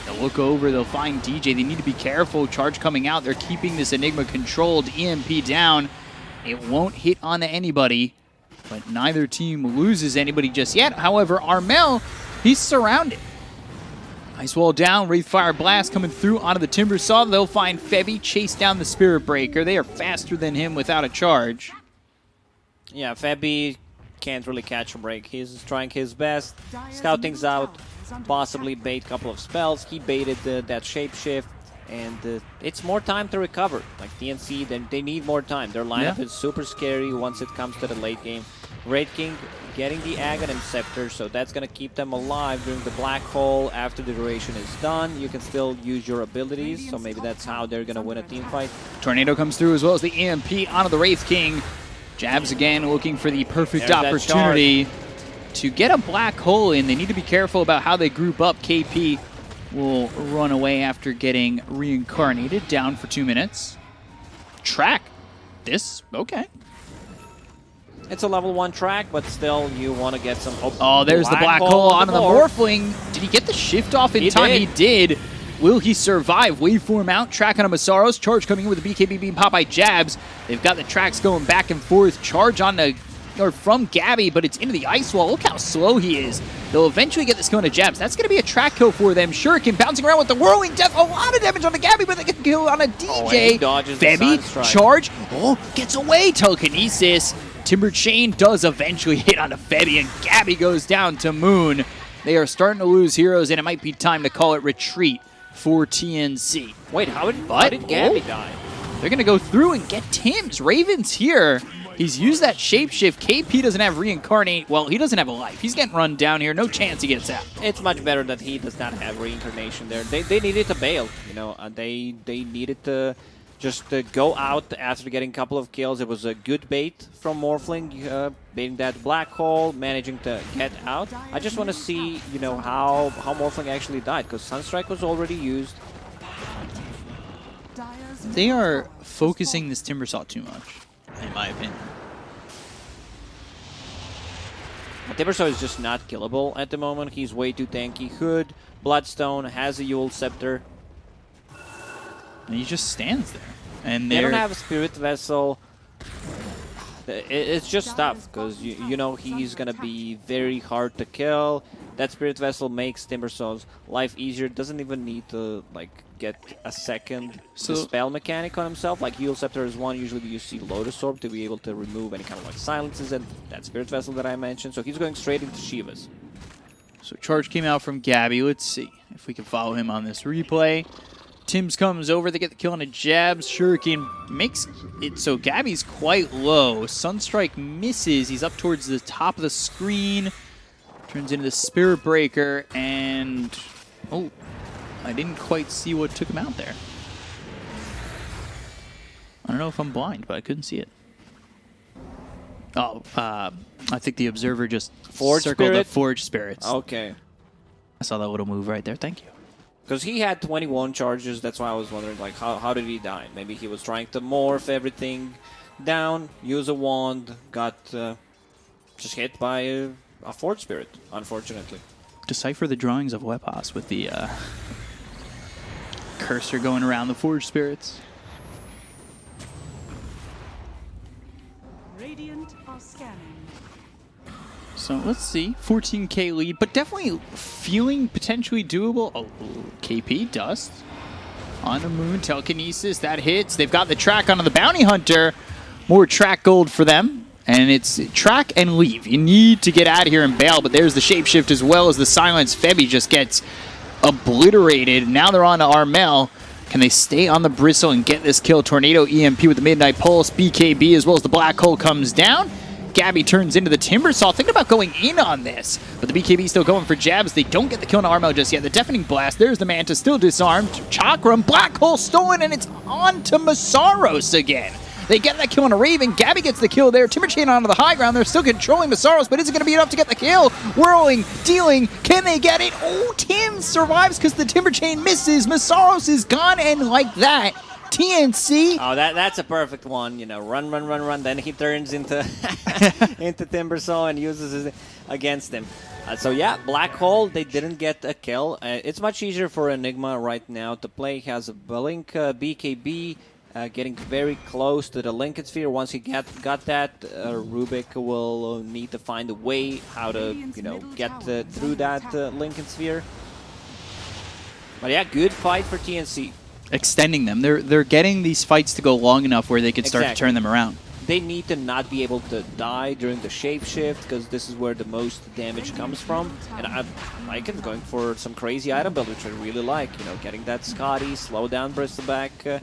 They'll look over. They'll find DJ. They need to be careful. Charge coming out. They're keeping this Enigma controlled. EMP down. It won't hit onto anybody, but neither team loses anybody just yet. However, Armel, he's surrounded. Ice Wall down, Wraithfire Blast coming through onto the Timber Saw. They'll find Febby, chase down the Spirit Breaker. They are faster than him without a charge. Yeah, Febby can't really catch a break. He's trying his best. Scout things out, possibly bait a couple of spells. He baited that Shapeshift. And it's more time to recover. Like TNC, they need more time. Their lineup is super scary once it comes to the late game. Raid King getting the Aghanim Scepter, so that's going to keep them alive during the Black Hole. After the duration is done, you can still use your abilities, so maybe that's how they're going to win a team fight. Tornado comes through as well as the EMP onto the Wraith King. Jabs again, looking for the perfect opportunity to get a Black Hole in. They need to be careful about how they group up. KP will run away after getting reincarnated, down for 2 minutes. Track. This, okay. It's a level 1 track, but still you want to get some... Oh, there's the Black Hole onto the Morphling. Did he get the shift off in time? He did. Will he survive? Waveform out, track on Masaros. Charge coming in with the BKB beam pop by Jabs. They've got the tracks going back and forth. Charge on the... or from Gabby, but it's into the Ice Wall. Look how slow he is. They'll eventually get this going to Jabs. That's going to be a track kill for them. Shuriken bouncing around with the Whirling Death. A lot of damage on the Gabby, but they get kill on a DJ. Dodges Febby, charge. Oh, gets away. Telekinesis. Timber Chain does eventually hit onto Febby, and Gabby goes down to Moon. They are starting to lose heroes, and it might be time to call it retreat for TNC. Wait, how did Gabby die? They're going to go through and get Tim's. Raven's here. He's used that shapeshift. KP doesn't have reincarnate. Well, he doesn't have a life. He's getting run down here. No chance he gets out. It's much better that he does not have reincarnation there. They needed to bail. You know, they needed to just go out after getting a couple of kills. It was a good bait from Morphling, baiting that black hole, managing to get out. I just want to see, you know, how Morphling actually died, because Sunstrike was already used. They are focusing this Timbersaw too much, in my opinion. Timbersaw is just not killable at the moment. He's way too tanky. Hood, Bloodstone, has a Yule Scepter. And he just stands there. And they don't have a Spirit Vessel. It's just tough, because you know he's going to be very hard to kill. That Spirit Vessel makes Timbersaw's life easier. Doesn't even need to like get a second spell mechanic on himself. Like Yule Scepter is one. Usually you see Lotus Orb to be able to remove any kind of like silences and that Spirit Vessel that I mentioned. So he's going straight into Shivas. So charge came out from Gabby. Let's see if we can follow him on this replay. Tims comes over, they get the kill on a jabs. Shuriken makes it so Gabby's quite low. Sunstrike misses. He's up towards the top of the screen. Turns into the Spirit Breaker, and oh, I didn't quite see what took him out there. I don't know if I'm blind, but I couldn't see it. Oh, I think the observer just circled the Forge Spirits. Okay. I saw that little move right there. Thank you. Because he had 21 charges, that's why I was wondering, like, how did he die? Maybe he was trying to morph everything down, use a wand, got just hit by a Forge Spirit, unfortunately. Decipher the drawings of Webos with the cursor going around the Forge Spirits. Radiant are scanning. So let's see, 14k lead, but definitely feeling potentially doable. Oh, KP, Dust, on the Moon, Telekinesis, that hits. They've got the track onto the Bounty Hunter. More track gold for them, and it's track and leave. You need to get out of here and bail, but there's the Shapeshift as well as the Silence. Febby just gets obliterated. Now they're on to Armel. Can they stay on the Bristle and get this kill? Tornado EMP with the Midnight Pulse. BKB as well as the Black Hole comes down. Gabby turns into the Timbersaw, thinking about going in on this, but the BKB still going for jabs. They don't get the kill on Armel just yet. The Deafening Blast, there's the Manta, still disarmed. Chakram, Black Hole stolen, and it's on to Masaros again. They get that kill on a Raven. Gabby gets the kill there. Timberchain onto the high ground. They're still controlling Masaros, but is it going to be enough to get the kill? Whirling, dealing. Can they get it? Oh, Tim survives because the Timberchain misses. Masaros is gone, and like that, TNC. Oh, that's a perfect one. You know, run, run, run, run. Then he turns into into Timbersaw and uses it against him. So yeah, Black Hole. They didn't get a kill. It's much easier for Enigma right now to play. He has a Blink BKB, getting very close to the Lincoln Sphere. Once he got that, Rubik will need to find a way how to get through that Lincoln Sphere. But yeah, good fight for TNC. Extending them. They're getting these fights to go long enough where they can start to turn them around. They need to not be able to die during the shapeshift, because this is where the most damage comes from. And I like him going for some crazy item build, which I really like. You know, getting that Scotty, slow down Bristleback,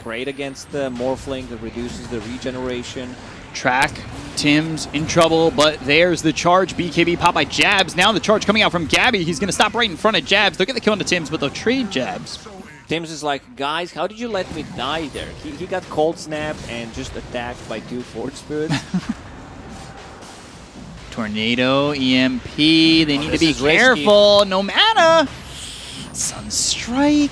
great against the Morphling that reduces the regeneration. Track, Tim's in trouble, but there's the charge. BKB pop by Jabs. Now the charge coming out from Gabby. He's going to stop right in front of Jabs. They'll get the kill on the Tims, but they'll trade Jabs. Tims is like, guys, how did you let me die there? He got cold snap and just attacked by 2 Forge Spirits. Tornado, EMP, they need to be careful. No mana. Sunstrike.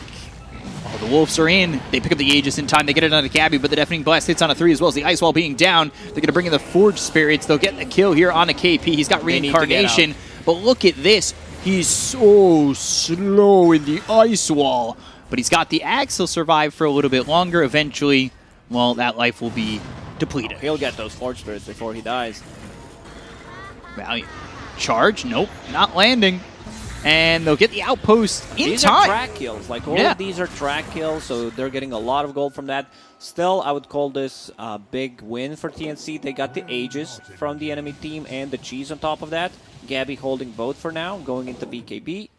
Oh, the Wolves are in. They pick up the Aegis in time. They get it onto Gabby, but the Deafening Blast hits on a 3 as well as the Ice Wall being down. They're going to bring in the Forge Spirits. They'll get the kill here on a KP. He's got Reincarnation, but look at this. He's so slow in the Ice Wall. But he's got the Axe. He'll survive for a little bit longer. Eventually, well, that life will be depleted. He'll get those Forge Spirits before he dies. Valiant. Charge? Nope. Not landing. And they'll get the outpost in These time. are track kills. Like, all of these are track kills, so they're getting a lot of gold from that. Still, I would call this a big win for TNC. They got the Aegis from the enemy team and the cheese on top of that. Gabby holding both for now, going into BKB.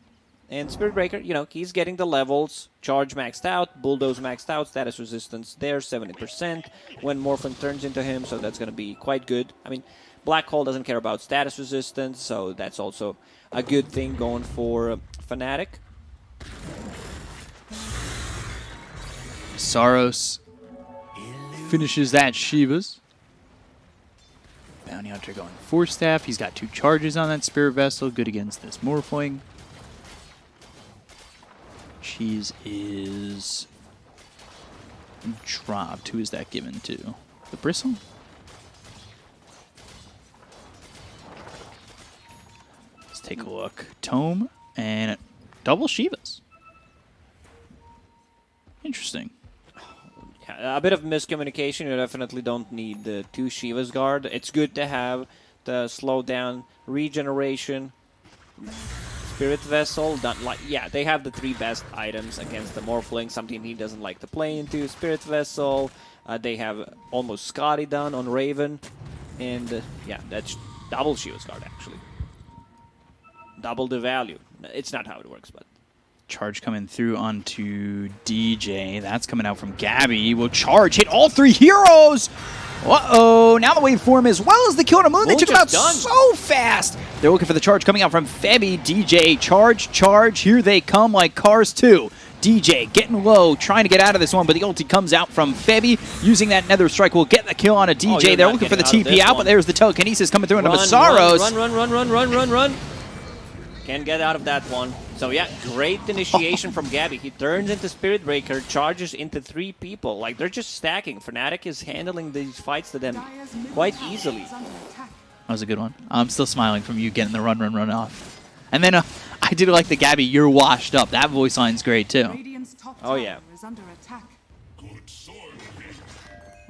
And Spirit Breaker, you know, he's getting the levels. Charge maxed out, Bulldoze maxed out, status resistance there, 70% when Morphin turns into him, so that's going to be quite good. I mean, Black Hole doesn't care about status resistance, so that's also a good thing going for Fnatic. Saros finishes that Shivas. Bounty Hunter going Force Staff. He's got 2 charges on that Spirit Vessel. Good against this Morphling. Cheese is dropped. Who is that given to? The Bristle? Let's take a look. Tome and double Shivas. Interesting. A bit of miscommunication. You definitely don't need the 2 Shiva's guard. It's good to have the slow down regeneration. Spirit Vessel, yeah, they have the 3 best items against the Morphling, something he doesn't like to play into. Spirit Vessel, they have almost Scotty done on Raven, and yeah, that's double Shiva's guard actually. Double the value. It's not how it works, but. Charge coming through onto DJ. That's coming out from Gabby. Will charge hit all 3 heroes. Uh-oh. Now the waveform as well as the kill on a moon. They took him out so fast. They're looking for the charge coming out from Febby. DJ, charge. Here they come like cars too. DJ getting low, trying to get out of this one, but the ulti comes out from Febby. Using that Nether Strike will get the kill on a DJ. They're looking for the TP out, but there's the telekinesis coming through into Masaros. Run. Can't get out of that one. So yeah, great initiation from Gabby. He turns into Spirit Breaker, charges into 3 people. Like, they're just stacking. Fnatic is handling these fights to them quite easily. That was a good one. I'm still smiling from you getting the run off. And then I did like the Gabby, you're washed up. That voice line's great too. Oh yeah.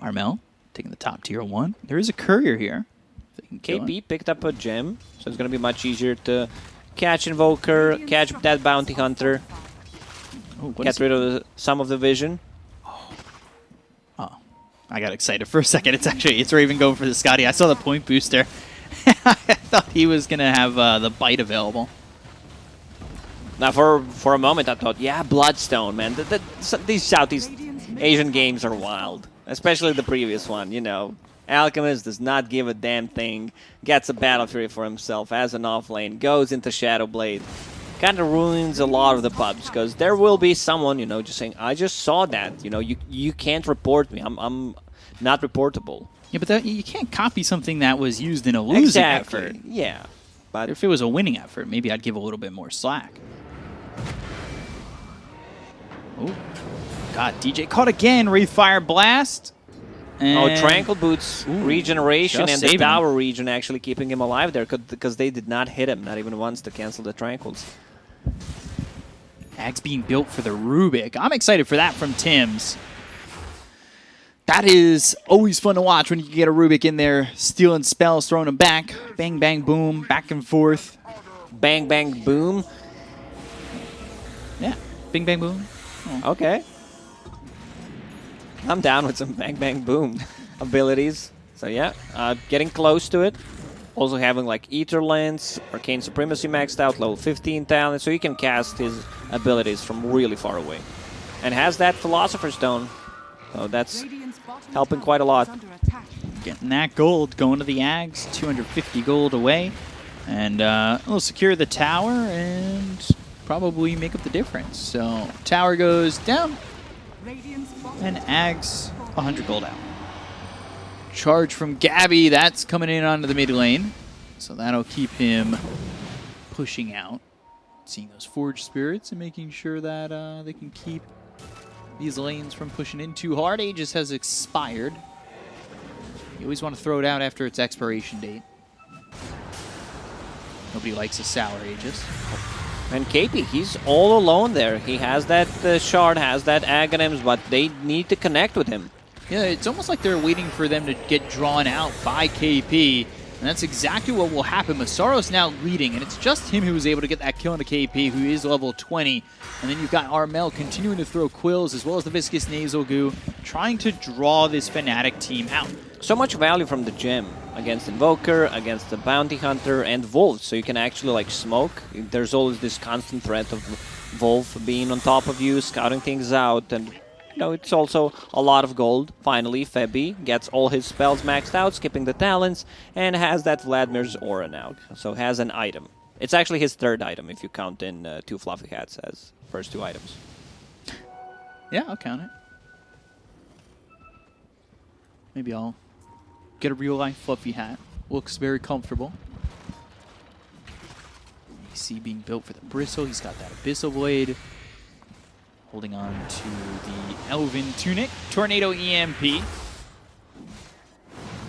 Armel taking the top tier 1. There is a courier here. KP picked up a gem, so it's going to be much easier to catch Invoker, catch that Bounty Hunter, get rid of some of the vision. Oh, I got excited for a second. It's Raven going for the Scotty. I saw the point booster. I thought he was going to have the bite available. Now, for a moment, I thought, yeah, Bloodstone, man. These Southeast Asian games are wild, especially the previous one, you know. Alchemist does not give a damn thing, gets a Battle Fury for himself as an offlane, goes into Shadowblade. Kind of ruins a lot of the pubs, because there will be someone, you know, just saying, I just saw that, you know, you can't report me, I'm not reportable. Yeah, but you can't copy something that was used in a losing effort. Yeah. But if it was a winning effort, maybe I'd give a little bit more slack. Oh, God, DJ caught again, Wraithfire Blast. And Tranquil Boots, regeneration, and the tower region actually keeping him alive there because they did not hit him, not even once, to cancel the Tranquils. Ags being built for the Rubik. I'm excited for that from Tim's. That is always fun to watch when you get a Rubik in there, stealing spells, throwing them back. Bang, bang, boom, back and forth. Bang, bang, boom. Yeah, bing, bang, boom. Oh. Okay. I'm down with some bang, bang, boom abilities. So yeah, getting close to it. Also having like Ether Lens, Arcane Supremacy maxed out, level 15 talent, so he can cast his abilities from really far away. And has that Philosopher's Stone, so that's helping quite a lot. Getting that gold, going to the Ags, 250 gold away. And we'll secure the tower and probably make up the difference. So tower goes down. And Ags, 100 gold out. Charge from Gabby, that's coming in onto the mid lane. So that'll keep him pushing out. Seeing those Forge Spirits and making sure that they can keep these lanes from pushing in too hard. Aegis has expired. You always want to throw it out after its expiration date. Nobody likes a sour Aegis. And KP, he's all alone there. He has that shard, has that Aghanims, but they need to connect with him. Yeah, it's almost like they're waiting for them to get drawn out by KP And that's exactly what will happen. Masaro's now leading, and it's just him who was able to get that kill on the KP, who is level 20. And then you've got Armel continuing to throw quills, as well as the Viscous Nasal Goo, trying to draw this Fnatic team out. So much value from the gem against Invoker, against the Bounty Hunter, and Wolf. So you can actually like smoke. There's always this constant threat of Wolf being on top of you, scouting things out, and you know, it's also a lot of gold. Finally, Febby gets all his spells maxed out, skipping the talents, and has that Vladimir's aura now. So has an item. It's actually his third item if you count in 2 fluffy hats as first 2 items. Yeah, I'll count it. Maybe I'll get a real-life fluffy hat. Looks very comfortable. You see being built for the Bristle. He's got that Abyssal Blade. Holding on to the Elven Tunic. Tornado EMP.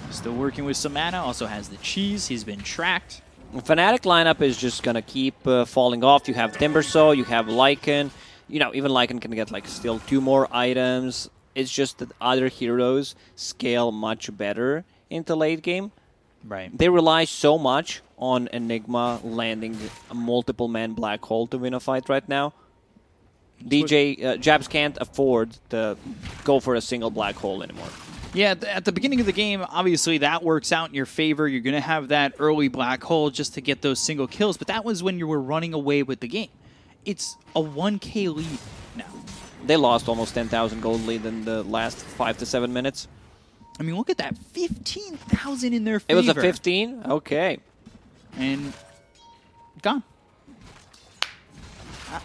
Still working with some mana. Also has the Cheese. He's been tracked. Fnatic lineup is just gonna keep falling off. You have Timbersaw, you have Lycan. You know, even Lycan can get like still 2 more items. It's just that other heroes scale much better into late game. Right. They rely so much on Enigma landing a multiple man black hole to win a fight right now. Jabs can't afford to go for a single black hole anymore. Yeah, at the beginning of the game, obviously that works out in your favor. You're going to have that early black hole just to get those single kills, but that was when you were running away with the game. It's a 1K lead now. They lost almost 10,000 gold lead in the last 5 to 7 minutes. I mean, look at that. 15,000 in their favor. It was a 15? Okay. And gone.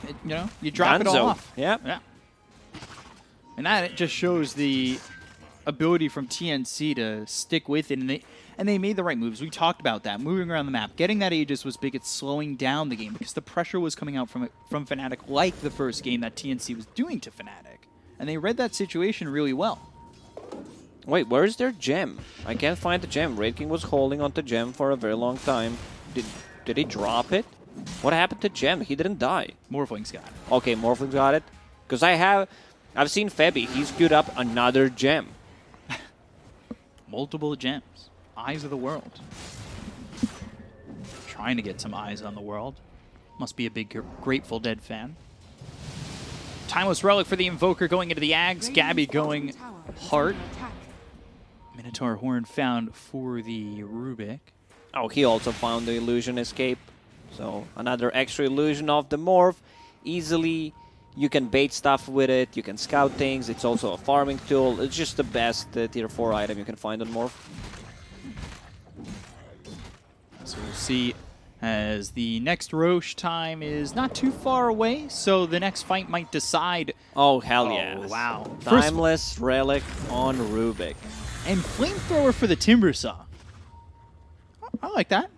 You know, you drop it all off. Yeah. And that just shows the ability from TNC to stick with it. And they made the right moves. We talked about that. Moving around the map. Getting that Aegis was big at slowing down the game because the pressure was coming out from Fnatic like the first game that TNC was doing to Fnatic. And they read that situation really well. Wait, where's their gem? I can't find the gem. Raid King was holding on to gem for a very long time. Did he drop it? What happened to gem? He didn't die. Morphling's got it. Okay, Morphling's got it. Because I've seen Febby. He's queued up another gem. Multiple gems. Eyes of the world. Trying to get some eyes on the world. Must be a big Grateful Dead fan. Timeless Relic for the Invoker going into the Ags. Gabby going Heart. Minotaur Horn found for the Rubik. Oh, he also found the Illusion Escape. So another extra illusion of the Morph. Easily, you can bait stuff with it. You can scout things. It's also a farming tool. It's just the best tier 4 item you can find on Morph. So we'll see as the next Roche time is not too far away. So the next fight might decide. Oh, hell yeah. Wow. Timeless Relic on Rubik. And Flamethrower for the Timbersaw. I like that.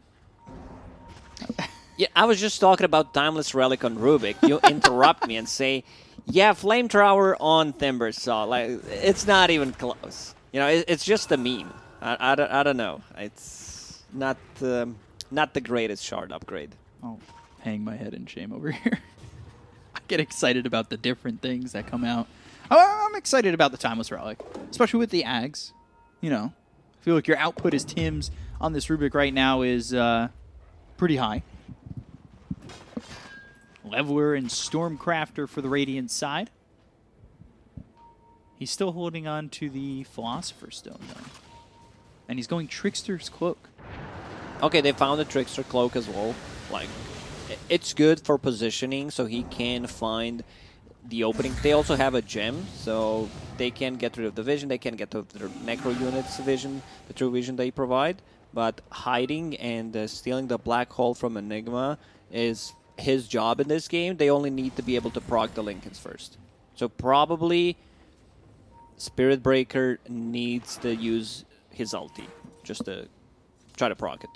Yeah, I was just talking about Timeless Relic on Rubik. You interrupt me and say, yeah, Flamethrower on Timbersaw. Like, it's not even close. You know, it's just a meme. I don't know. It's not the greatest shard upgrade. I'll hang my head in shame over here. I get excited about the different things that come out. I'm excited about the Timeless Relic, especially with the Ags. You know, I feel like your output as Tims on this Rubik right now is pretty high. Leveler and Stormcrafter for the Radiant side. He's still holding on to the Philosopher's Stone, though. And he's going Trickster's Cloak. Okay, they found the Trickster Cloak as well. Like, it's good for positioning, so he can find the opening. They also have a gem, so they can get rid of the vision. They can get rid of their Necro units vision, the true vision they provide. But hiding and stealing the black hole from Enigma is his job in this game. They only need to be able to proc the Lincolns first. So probably Spirit Breaker needs to use his ulti just to try to proc it.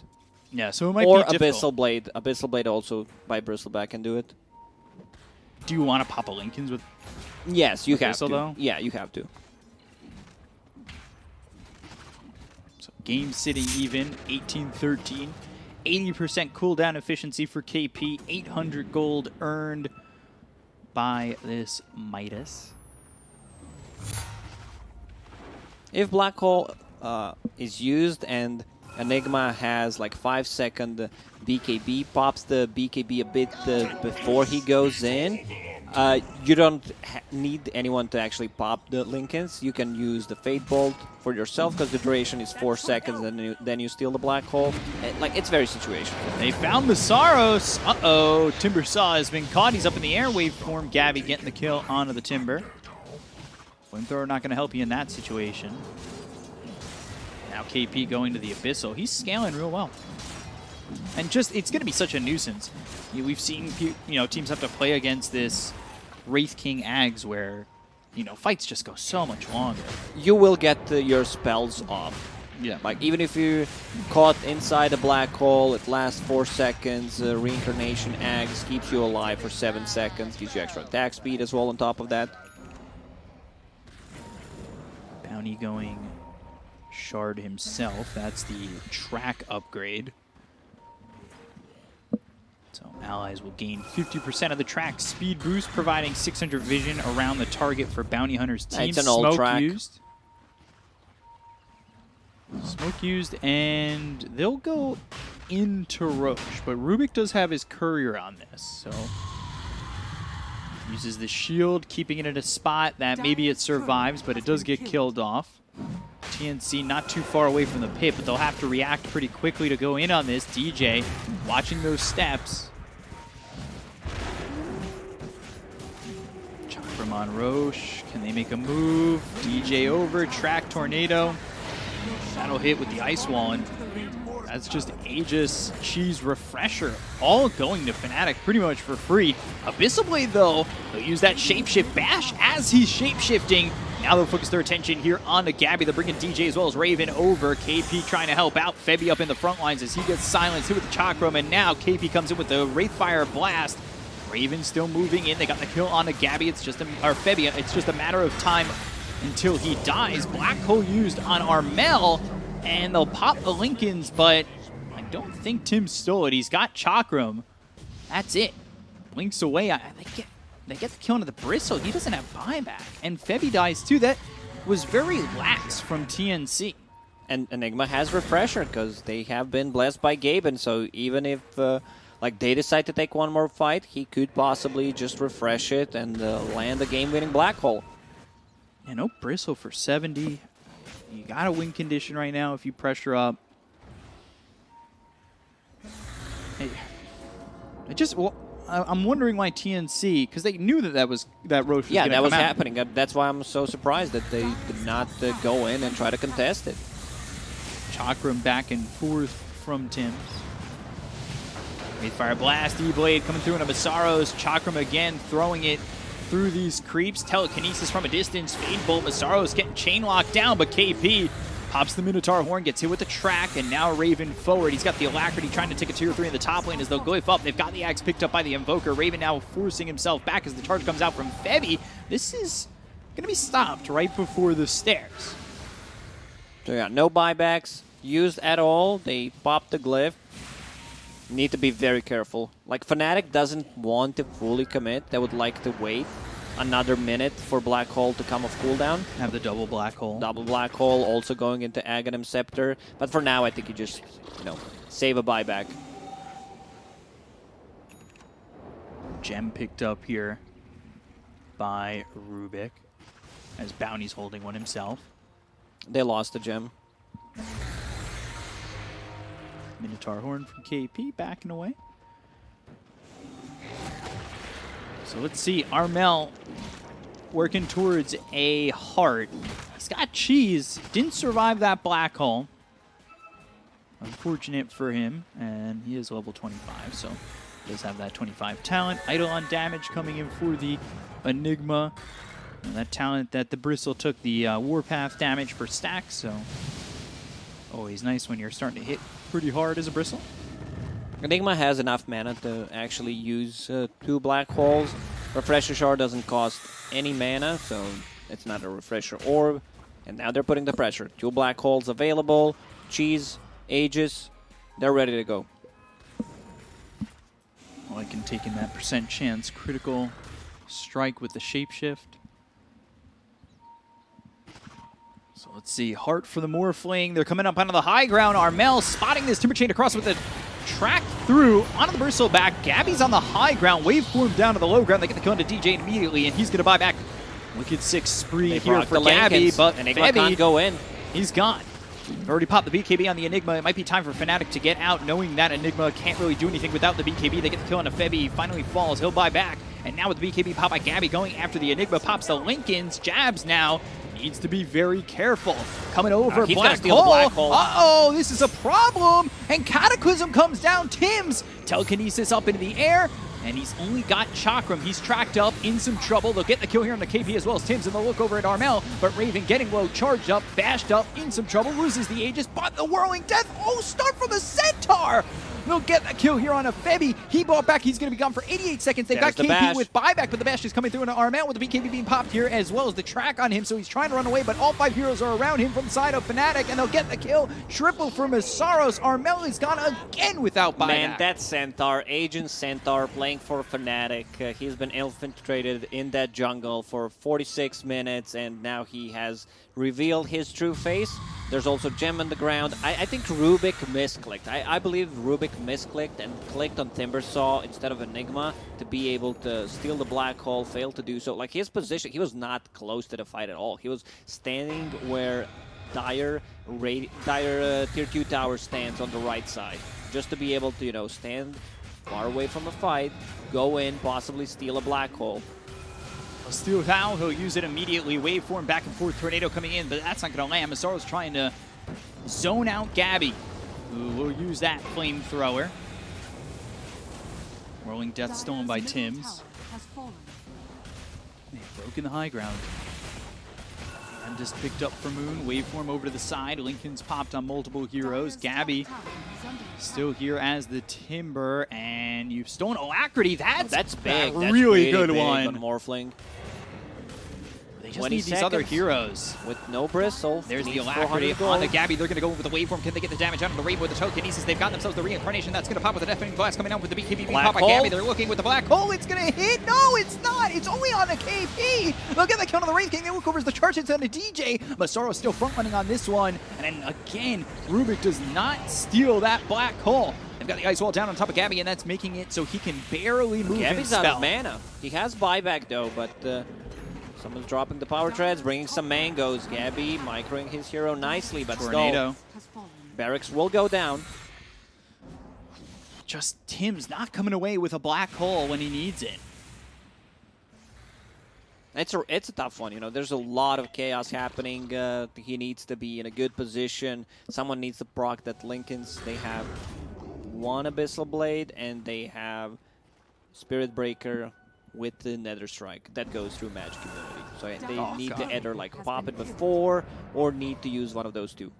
Yeah, so it might or be difficult. Abyssal Blade. Abyssal Blade also by Bristleback can do it. Do you want to pop a Lincolns with? Yes, you have Abyssal, to. though? Yeah, you have to. So game sitting even, 18-13. 80% cooldown efficiency for KP. 800 gold earned by this Midas. If Black Hole is used and Enigma has like 5-second BKB, pops the BKB a bit before he goes in. You don't need anyone to actually pop the Lincolns. You can use the Fate Bolt for yourself because the duration is 4 seconds, and then you steal the Black Hole. Like, it's very situational. They found the Saros. Uh-oh, Timber Saw has been caught. He's up in the airwave form. Gabby getting the kill onto the Timber. Flamethrower not going to help you in that situation. Now KP going to the Abyssal. He's scaling real well. And just, it's going to be such a nuisance. We've seen, teams have to play against this Wraith King Ags where, fights just go so much longer. You will get your spells off. Yeah. Like, even if you're caught inside a black hole, it lasts 4 seconds. Reincarnation Ags keeps you alive for 7 seconds, gives you extra attack speed as well on top of that. Bounty going Shard himself. That's the track upgrade. So allies will gain 50% of the track speed boost, providing 600 vision around the target for Bounty Hunter's team. It's an old track. Smoke used, and they'll go into Roche, but Rubik does have his courier on this, so uses the shield, keeping it in a spot that maybe it survives, but it does get killed off. TNC not too far away from the pit, but they'll have to react pretty quickly to go in on this. DJ watching those steps. Chakram on Roche. Can they make a move? DJ over, track tornado. That'll hit with the ice wall, and that's just Aegis, Cheese, Refresher, all going to Fnatic pretty much for free. Abyssal Blade, though, they'll use that Shapeshift Bash as he's shapeshifting. Now they'll focus their attention here on the Gabby. They're bringing DJ as well as Raven over. KP trying to help out. Febby up in the front lines as he gets silenced, hit with the Chakram, and now KP comes in with the Wraithfire Blast. Raven still moving in. They got the kill on the Gabby. It's just Febby. It's just a matter of time until he dies. Black Hole used on Armel, and they'll pop the Lincolns, but I don't think Tim stole it. He's got Chakram. That's it. Blinks away. They get the kill into the Bristle. He doesn't have buyback. And Febby dies too. That was very lax from TNC. And Enigma has Refresher because they have been blessed by Gaben. So even if they decide to take one more fight, he could possibly just refresh it and land a game-winning Black Hole. Yeah, no Bristle for 70. You got a win condition right now if you pressure up. Hey, I'm wondering why TNC, because they knew that Roche was going to come out. Yeah, that was happening. That's why I'm so surprised that they did not go in and try to contest it. Chakram back and forth from Tim. Fire Blast, E-Blade coming through into Masaros. Chakram again throwing it through these creeps. Telekinesis from a distance. Fade Bolt. Masaros getting chain locked down, but KP pops the Minotaur Horn, gets hit with the track, and now Raven forward. He's got the Alacrity trying to take a tier 3 in the top lane as they'll glyph up. They've got the axe picked up by the Invoker. Raven now forcing himself back as the charge comes out from Febby. This is going to be stopped right before the stairs. So yeah, no buybacks used at all. They popped the glyph. Need to be very careful. Like, Fnatic doesn't want to fully commit. They would like to wait another minute for Black Hole to come off cooldown. Have the double Black Hole. Double Black Hole, also going into Aghanim Scepter. But for now, I think you just, save a buyback. Gem picked up here by Rubik as Bounty's holding one himself. They lost the gem. Minotaur Horn from KP backing away. So let's see, Armel working towards a heart. He's got Cheese, didn't survive that Black Hole. Unfortunate for him, and he is level 25, so does have that 25 talent. Idle on damage coming in for the Enigma. And that talent that the Bristle took the Warpath damage per stack, so always nice when you're starting to hit pretty hard as a Bristle. Enigma has enough mana to actually use 2 Black Holes. Refresher Shard doesn't cost any mana, so it's not a Refresher Orb. And now they're putting the pressure. 2 Black Holes available. Cheese, Aegis, they're ready to go. I can take in that percent chance. Critical strike with the Shapeshift. So Let's see, Heart for the Morphling. They're coming up onto the high ground. Armel spotting this Timber Chain across with the track through onto the Bristle back. Gabby's on the high ground. Waveform down to the low ground. They get the kill into DJ immediately, and he's going to buy back. Look at 6 spree They here for the Gabby, but Enigma can't go in. He's gone. They've already popped the BKB on the Enigma. It might be time for Fnatic to get out, knowing that Enigma can't really do anything without the BKB. They get the kill on a Febby. He finally falls. He'll buy back. And now with the BKB pop by Gabby going after the Enigma, pops the Lincolns. Jabs now. Needs to be very careful. Coming over, he's Black gonna steal the Black Hole. Uh-oh, this is a problem. And Cataclysm comes down. Tim's telekinesis up into the air. And he's only got Chakram. He's tracked up, in some trouble. They'll get the kill here on the KP as well as Tim's, and they'll look over at Armel. But Raven getting low, charged up, bashed up, in some trouble, loses the Aegis, but the Whirling Death. Oh, start from the Centaur! They'll get the kill here on a Febby. He bought back. He's going to be gone for 88 seconds. They've got KP with buyback, but the bash is coming through into Armel with the BKB being popped here as well as the track on him. So he's trying to run away, but all 5 heroes are around him from the side of Fnatic, and they'll get the kill. Triple for Masaros. Armel is gone again without buyback. Man, that Centaur, Agent Centaur playing for Fnatic. He's been infiltrated in that jungle for 46 minutes, and now he has revealed his true face. There's also Gem on the ground. I think Rubik misclicked. I believe Rubik misclicked and clicked on Timbersaw instead of Enigma to be able to steal the Black Hole, failed to do so. Like his position, he was not close to the fight at all. He was standing where Dire Tier 2 Tower stands on the right side. Just to be able to, you know, stand far away from the fight, go in, possibly steal a Black Hole. Steal Thou, he'll use it immediately. Waveform back and forth, Tornado coming in, but that's not going to land. Masaro's trying to zone out Gabby, who will use that flamethrower. Whirling Death stolen by Tim's. They've broken the high ground. And just picked up for Moon. Waveform over to the side. Lincoln's popped on multiple heroes. Gabby still here as the Timber, and you've stolen Alacrity. That's big. A That's really good big one. On Morphling. They just need these other heroes. With no Bristle. There's the Alacrity on the Gabby. They're going to go with the Waveform. Can they get the damage out of the Raven with the Telekinesis? They've got themselves the Reincarnation. That's going to pop with the Deafening Blast coming out with the BKB. Pop by Gabby. They're looking with the Black Hole. It's going to hit. No, it's not. It's only on the KP. They'll get the kill on the Wraith King. They look over as the charge hits on the DJ. Masaro's still front running on this one. And then again, Rubik does not steal that Black Hole. They've got the Ice Wall down on top of Gabby, and that's making it so he can barely move. Gabby's out of mana. He has buyback though, but someone's dropping the power treads, bringing some mangoes. Gabby microing his hero nicely, but Tornado. still, Barracks will go down. Just Tim's not coming away with a Black Hole when he needs it. It's a tough one, you know. There's a lot of chaos happening. He needs to be in a good position. Someone needs to proc that Lincolns. They have one Abyssal Blade, and they have Spirit Breaker with the Nether Strike. That goes through Magic Immunity. So they need to either like pop it before or need to use one of those two.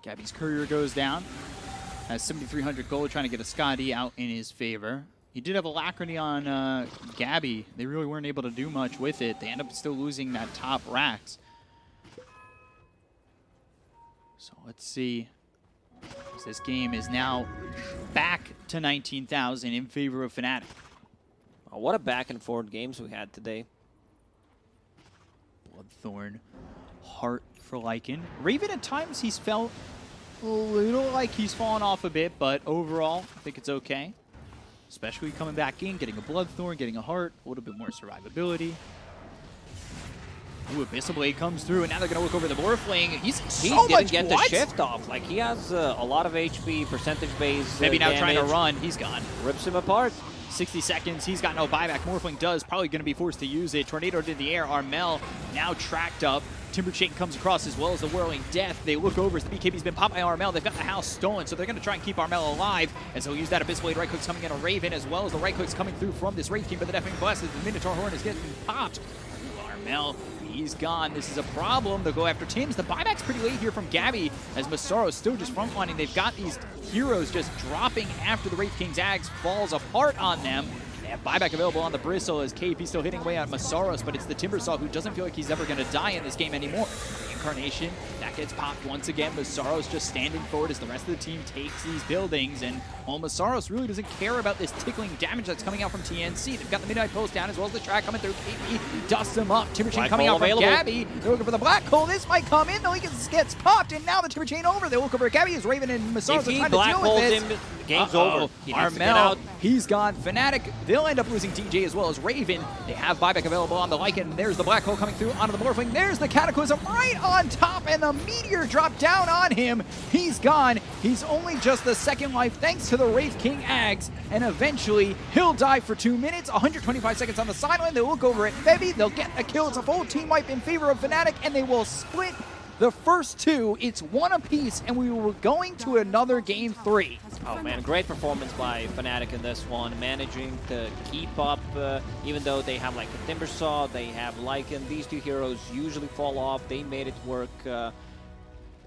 Gabby's Courier goes down. Has 7,300 gold, trying to get a Scotty out in his favor. He did have Alacrity on Gabby. They really weren't able to do much with it. They end up still losing that top Rax. So let's see. This game is now back to 19,000 in favor of Fnatic. Oh, what a back and forth games we had today. Bloodthorn, Heart for Lycan. Raven, at times he's felt a little like he's fallen off a bit, but overall, I think it's okay. Especially coming back in, getting a Bloodthorn, getting a Heart, a little bit more survivability. Ooh, Abyssal Blade comes through, and now they're going to look over the Morphling. He didn't get the shift off. Like, he has a lot of HP, percentage-based Maybe now damage. trying to run. He's gone. Rips him apart. 60 seconds. He's got no buyback. Morphling does. Probably going to be forced to use it. Tornado in the air. Armel now tracked up. Timber Chain comes across as well as the Whirling Death. They look over as the BKB's been popped by Armel. They've got the house stolen, so they're going to try and keep Armel alive as they'll use that Abyssal Blade right clicks coming in a Raven, as well as the right clicks coming through from this Wraith King, but the Deafening Blast as the Minotaur Horn is getting popped. Armel, he's gone. This is a problem. They'll go after Tim's. The buyback's pretty late here from Gabby as Masaro's still just frontlining. They've got these heroes just dropping after the Wraith King's Axe falls apart on them. have buyback available on the Bristle as KP still hitting away on Masaros, but it's the Timbersaw who doesn't feel like he's ever going to die in this game anymore. Reincarnation, that gets popped once again. Masaros just standing forward as the rest of the team takes these buildings, and Masaros really doesn't care about this tickling damage that's coming out from TNC. They've got the midnight post down as well as the track coming through. KP dusts him up. Timber Chain coming out from Gabby. They're looking for the black hole. This might come in, though. He gets popped, and now the Timber Chain over. They look over at Gabby as Raven and Masaros are trying to deal with this. Game's over. Armel, he's gone. Fnatic, they'll end up losing TJ as well as Raven. They have buyback available on the Lycan. There's the black hole coming through onto the Morphling. There's the Cataclysm right on top, and the meteor dropped down on him. He's gone. He's only just the second life thanks to the Wraith King Ags, and eventually he'll die for 2 minutes. 125 seconds on the sideline. They'll look over at Febby. They'll get a kill. It's a full team wipe in favor of Fnatic, and they will split the first two. It's one apiece, and we were going to another game 3. Oh man, great performance by Fnatic in this one, managing to keep up, even though they have like a Timbersaw, they have Lycan. These two heroes usually fall off. They made it work.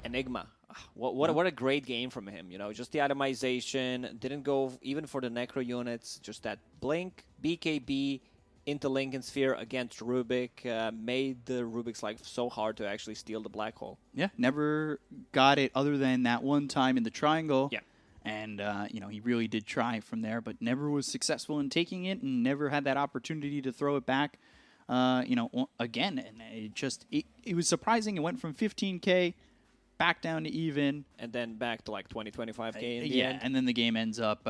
Enigma, what a great game from him. You know, just the itemization, didn't go even for the Necro units, just that blink, BKB, into Lincoln Sphere against Rubik, made the Rubik's life so hard to actually steal the black hole. Yeah, never got it other than that one time in the triangle. Yeah. And, you know, he really did try from there, but never was successful in taking it and never had that opportunity to throw it back, you know, again. And it was surprising. It went from 15K back down to even. And then back to like 20, 25K in the yeah, end. and then the game ends up,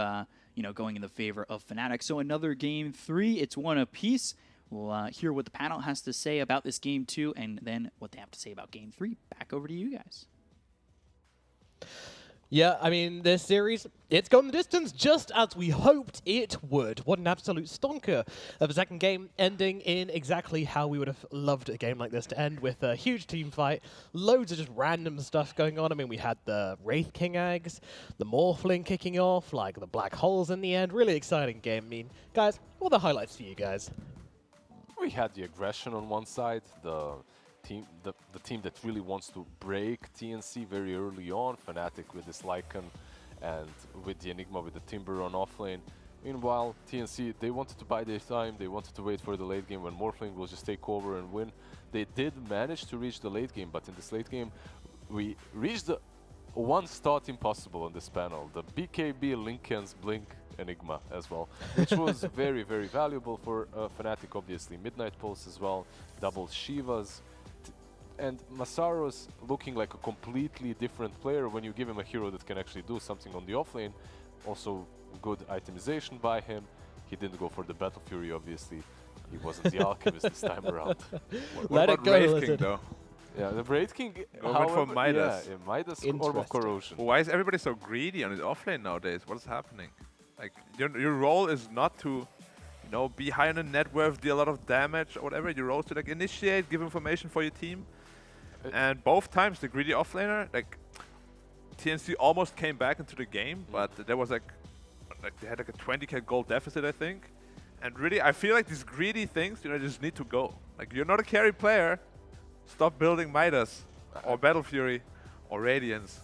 you know, going in the favor of Fnatic. So another game 3, it's one apiece. We'll hear what the panel has to say about this game 2, and then what they have to say about game 3. Back over to you guys. Yeah, I mean, this series, it's gone the distance just as we hoped it would. What an absolute stonker of a second game, ending in exactly how we would have loved a game like this to end, with a huge team fight, loads of just random stuff going on. I mean, we had the Wraith King Eggs, the Morphling kicking off, like the black holes in the end. Really exciting game. I mean, guys, what are the highlights for you guys? We had the aggression on one side, the team that really wants to break TNC very early on, Fnatic with this Lycan and with the Enigma with the Timber on offlane. Meanwhile, TNC, they wanted to buy their time, they wanted to wait for the late game when Morphling will just take over and win. They did manage to reach the late game, but in this late game, we reached the one thought impossible on this panel, the BKB Lincoln's Blink Enigma as well, which was very, very valuable for Fnatic, obviously. Midnight Pulse as well, double Shivas, and Masaros looking like a completely different player when you give him a hero that can actually do something on the offlane. Also, good itemization by him. He didn't go for the Battle Fury, obviously. He wasn't the Alchemist this time around. What about Wraith King, though? Yeah, the Wraith King, went for Midas. Yeah, Midas or Corrosion. Why is everybody so greedy on his offlane nowadays? What is happening? Like, your role is not to, you know, be high on the net worth, deal a lot of damage or whatever. Your role is to like initiate, give information for your team. And both times the greedy offlaner, like TNC almost came back into the game, but there was like they had like a 20k gold deficit, I think. And really, I feel like these greedy things, you know, just need to go. Like, you're not a carry player. Stop building Midas or Battle Fury or Radiance.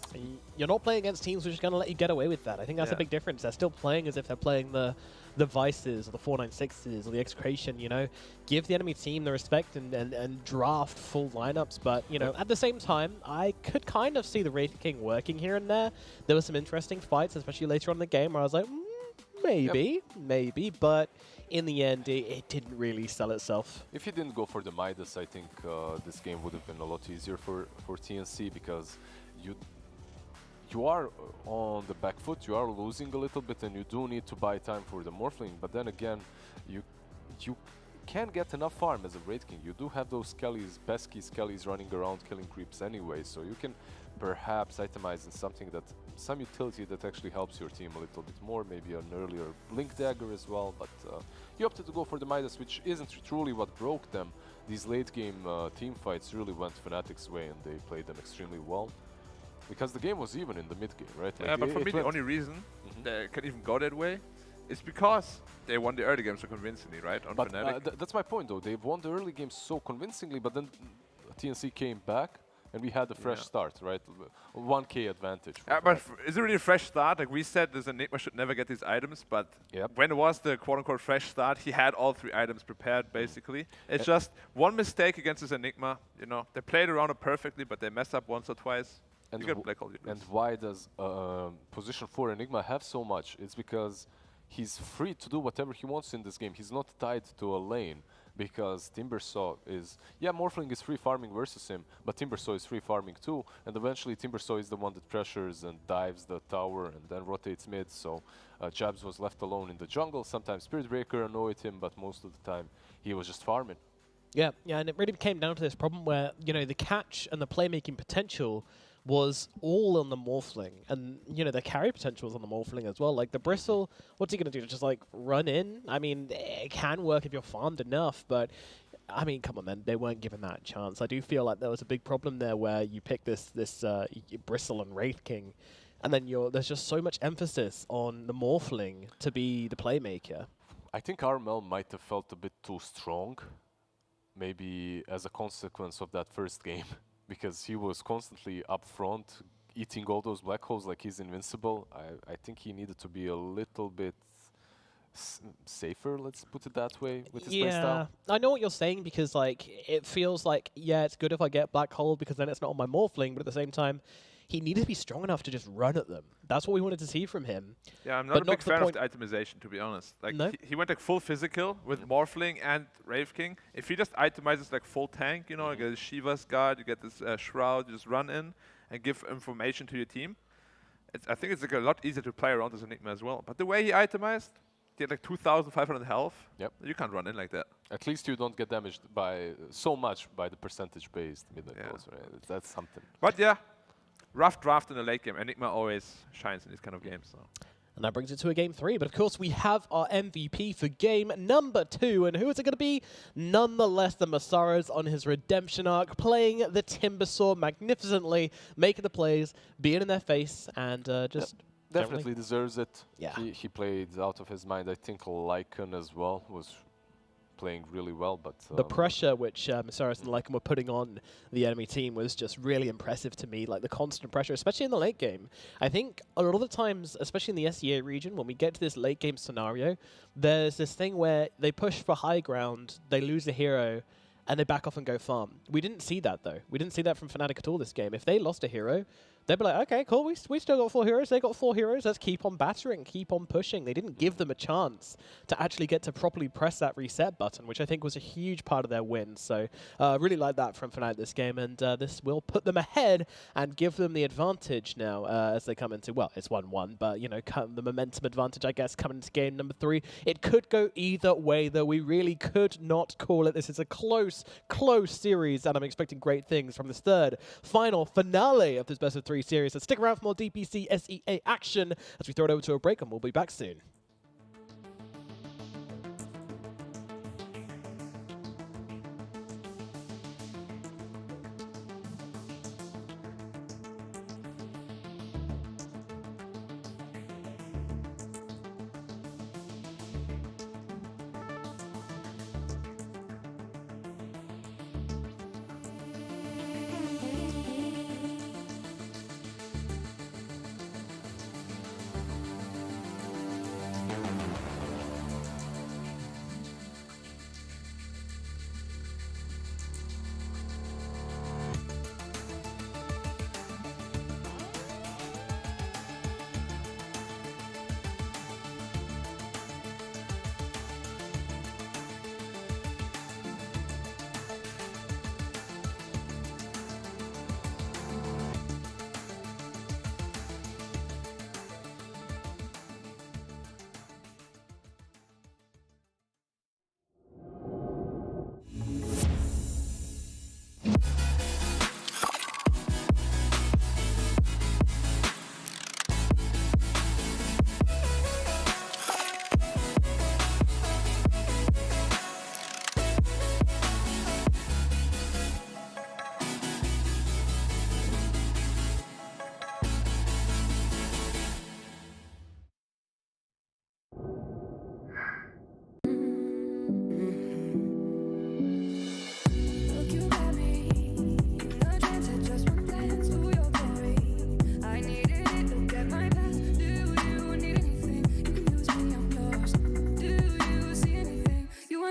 You're not playing against teams which are going to let you get away with that. I think that's a big difference. They're still playing as if they're playing the Vices or the 496s or the Execration, you know. Give the enemy team the respect and draft full lineups. But, you know, at the same time, I could kind of see the Wraith King working here and there. There were some interesting fights, especially later on in the game, where I was like, maybe, but in the end, it didn't really sell itself. If he didn't go for the Midas, I think this game would have been a lot easier for TNC, because you are on the back foot, you are losing a little bit, and you do need to buy time for the Morphling. But then again, you can't get enough farm as a Wraith King. You do have those Kellys, pesky Kellys running around killing creeps anyway, so you can perhaps itemize in something that, some utility that actually helps your team a little bit more, maybe an earlier Blink Dagger as well, but you opted to go for the Midas, which isn't truly what broke them. These late game team fights really went Fnatic's way, and they played them extremely well. Because the game was even in the mid game, right? Yeah, but for me, the only reason they can even go that way is because they won the early game so convincingly, right? On Fnatic. That's my point, though. They've won the early game so convincingly, but then TNC came back and we had a fresh start, right? 1K advantage. But is it really a fresh start? Like we said, this Enigma should never get these items, but when it was the quote-unquote fresh start, he had all 3 items prepared, basically. It's just one mistake against this Enigma. You know, they played around it perfectly, but they mess up once or twice. And, you get black hole, and why does position 4 Enigma have so much? It's because he's free to do whatever he wants in this game. He's not tied to a lane. Because Timbersaw is, Morphling is free farming versus him, but Timbersaw is free farming too, and eventually Timbersaw is the one that pressures and dives the tower and then rotates mid, so Jabs was left alone in the jungle. Sometimes Spirit Breaker annoyed him, but most of the time he was just farming. Yeah, and it really came down to this problem where, you know, the catch and the playmaking potential was all on the Morphling, and, you know, the carry potential was on the Morphling as well. Like, the Bristle, what's he going to do? Just, like, run in? I mean, it can work if you're farmed enough, but, I mean, come on, man, they weren't given that chance. I do feel like there was a big problem there where you pick this Bristle and Wraith King, and then there's just so much emphasis on the Morphling to be the playmaker. I think Armel might have felt a bit too strong, maybe as a consequence of that first game. Because he was constantly up front, eating all those black holes like he's invincible. I think he needed to be a little bit safer, let's put it that way, with his playstyle. I know what you're saying, because like it feels like, it's good if I get black hole because then it's not on my Morphling, but at the same time, he needed to be strong enough to just run at them. That's what we wanted to see from him. Yeah, I'm not a big fan of the itemization, to be honest. Like he went like full physical with Morphling and Wraith King. If he just itemizes like full tank, you know, like a Shiva's Guard, you get this Shroud, you just run in and give information to your team. I think it's like a lot easier to play around as Enigma as well. But the way he itemized, he had like 2,500 health. Yep. You can't run in like that. At least you don't get damaged by so much by the percentage-based mid goals, right? That's something. But yeah, rough draft in the late game. Enigma always shines in these kind of games. So. And that brings it to a game 3. But of course, we have our MVP for game number 2. And who is it going to be? None the less than Masaros on his redemption arc, playing the Timbersaw magnificently, making the plays, being in their face, and just... Definitely deserves it. Yeah. He played out of his mind. I think Lycan as well was playing really well, but the pressure which Masaros and Lycan were putting on the enemy team was just really impressive to me. Like the constant pressure, especially in the late game. I think a lot of the times, especially in the SEA region, when we get to this late game scenario, there's this thing where they push for high ground, they lose a hero, and they back off and go farm. We didn't see that, though. We didn't see that from Fnatic at all this game. If they lost a hero, they'd be like, okay, cool, we still got 4 heroes, they got 4 heroes, let's keep on battering, keep on pushing. They didn't give them a chance to actually get to properly press that reset button, which I think was a huge part of their win. So really like that from Fnatic this game, and this will put them ahead and give them the advantage now as they come into, well, it's 1-1, but, you know, the momentum advantage, I guess, coming into game number 3. It could go either way, though. We really could not call it. This is a close series, and I'm expecting great things from this third final finale of this best of 3 series. So stick around for more DPC SEA action as we throw it over to a break, and we'll be back soon.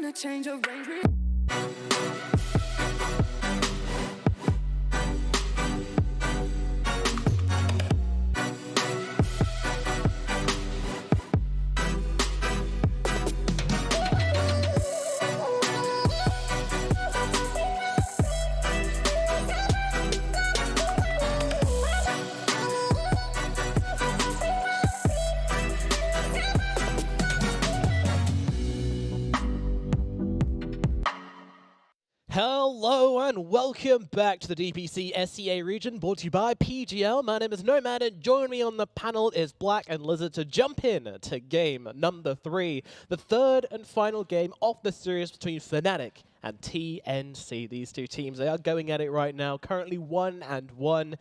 gonna change your range. Hello and welcome back to the DPC SEA region, brought to you by PGL. My name is Nomad and joining me on the panel is Black and Lizard to jump in to game number 3, the third and final game of the series between Fnatic and TNC. These two teams, they are going at it right now, currently 1-1.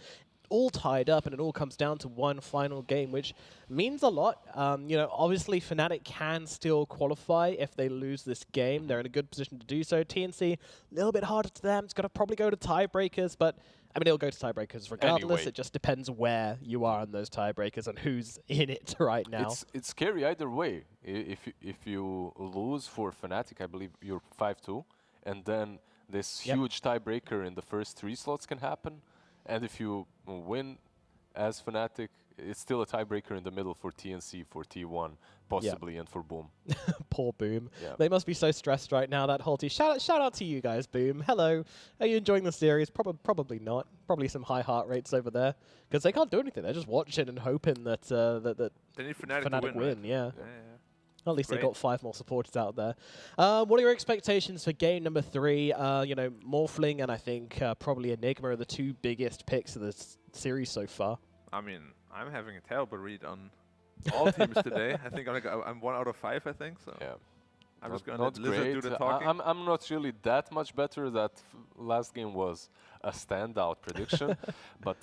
All tied up, and it all comes down to one final game, which means a lot. You know, obviously Fnatic can still qualify if they lose this game. They're in a good position to do so. TNC, a little bit harder to them. It's got to probably go to tiebreakers, but I mean, it'll go to tiebreakers regardless. Anyway. It just depends where you are in those tiebreakers and who's in it right now. It's scary either way. If you lose for Fnatic, I believe you're 5-2, and then this huge tiebreaker in the first 3 slots can happen. And if you win as Fnatic, it's still a tiebreaker in the middle for TNC, for T1, possibly, and for Boom. Poor Boom. Yeah. They must be so stressed right now, that whole team. Shout out to you guys, Boom. Hello. Are you enjoying the series? Probably not. Probably some high heart rates over there. Because they can't do anything. They're just watching and hoping that, that They need Fnatic Fnatic to win. right? Yeah. At least Great. they got 5 more supporters out there. What are your expectations for game number 3? You know, Morphling and I think probably Enigma are the 2 biggest picks of this series so far. I mean, I'm having a terrible read on all teams today. I think I'm 1 out of 5, I think. So Yeah. I'm just going Not to let Lizard do great. the talking. I'm not really that much better. That last game was a standout prediction. But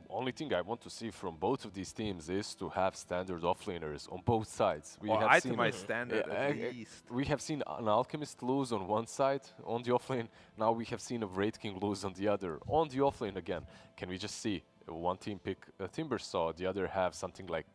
only thing I want to see from both of these teams is to have standard offlaners on both sides. We Or have seen itemized standard at least. We have seen an Alchemist lose on one side on the offlane. Now we have seen a Wraith King lose on the other on the offlane again. Can we just see one team pick a Timbersaw, the other have something like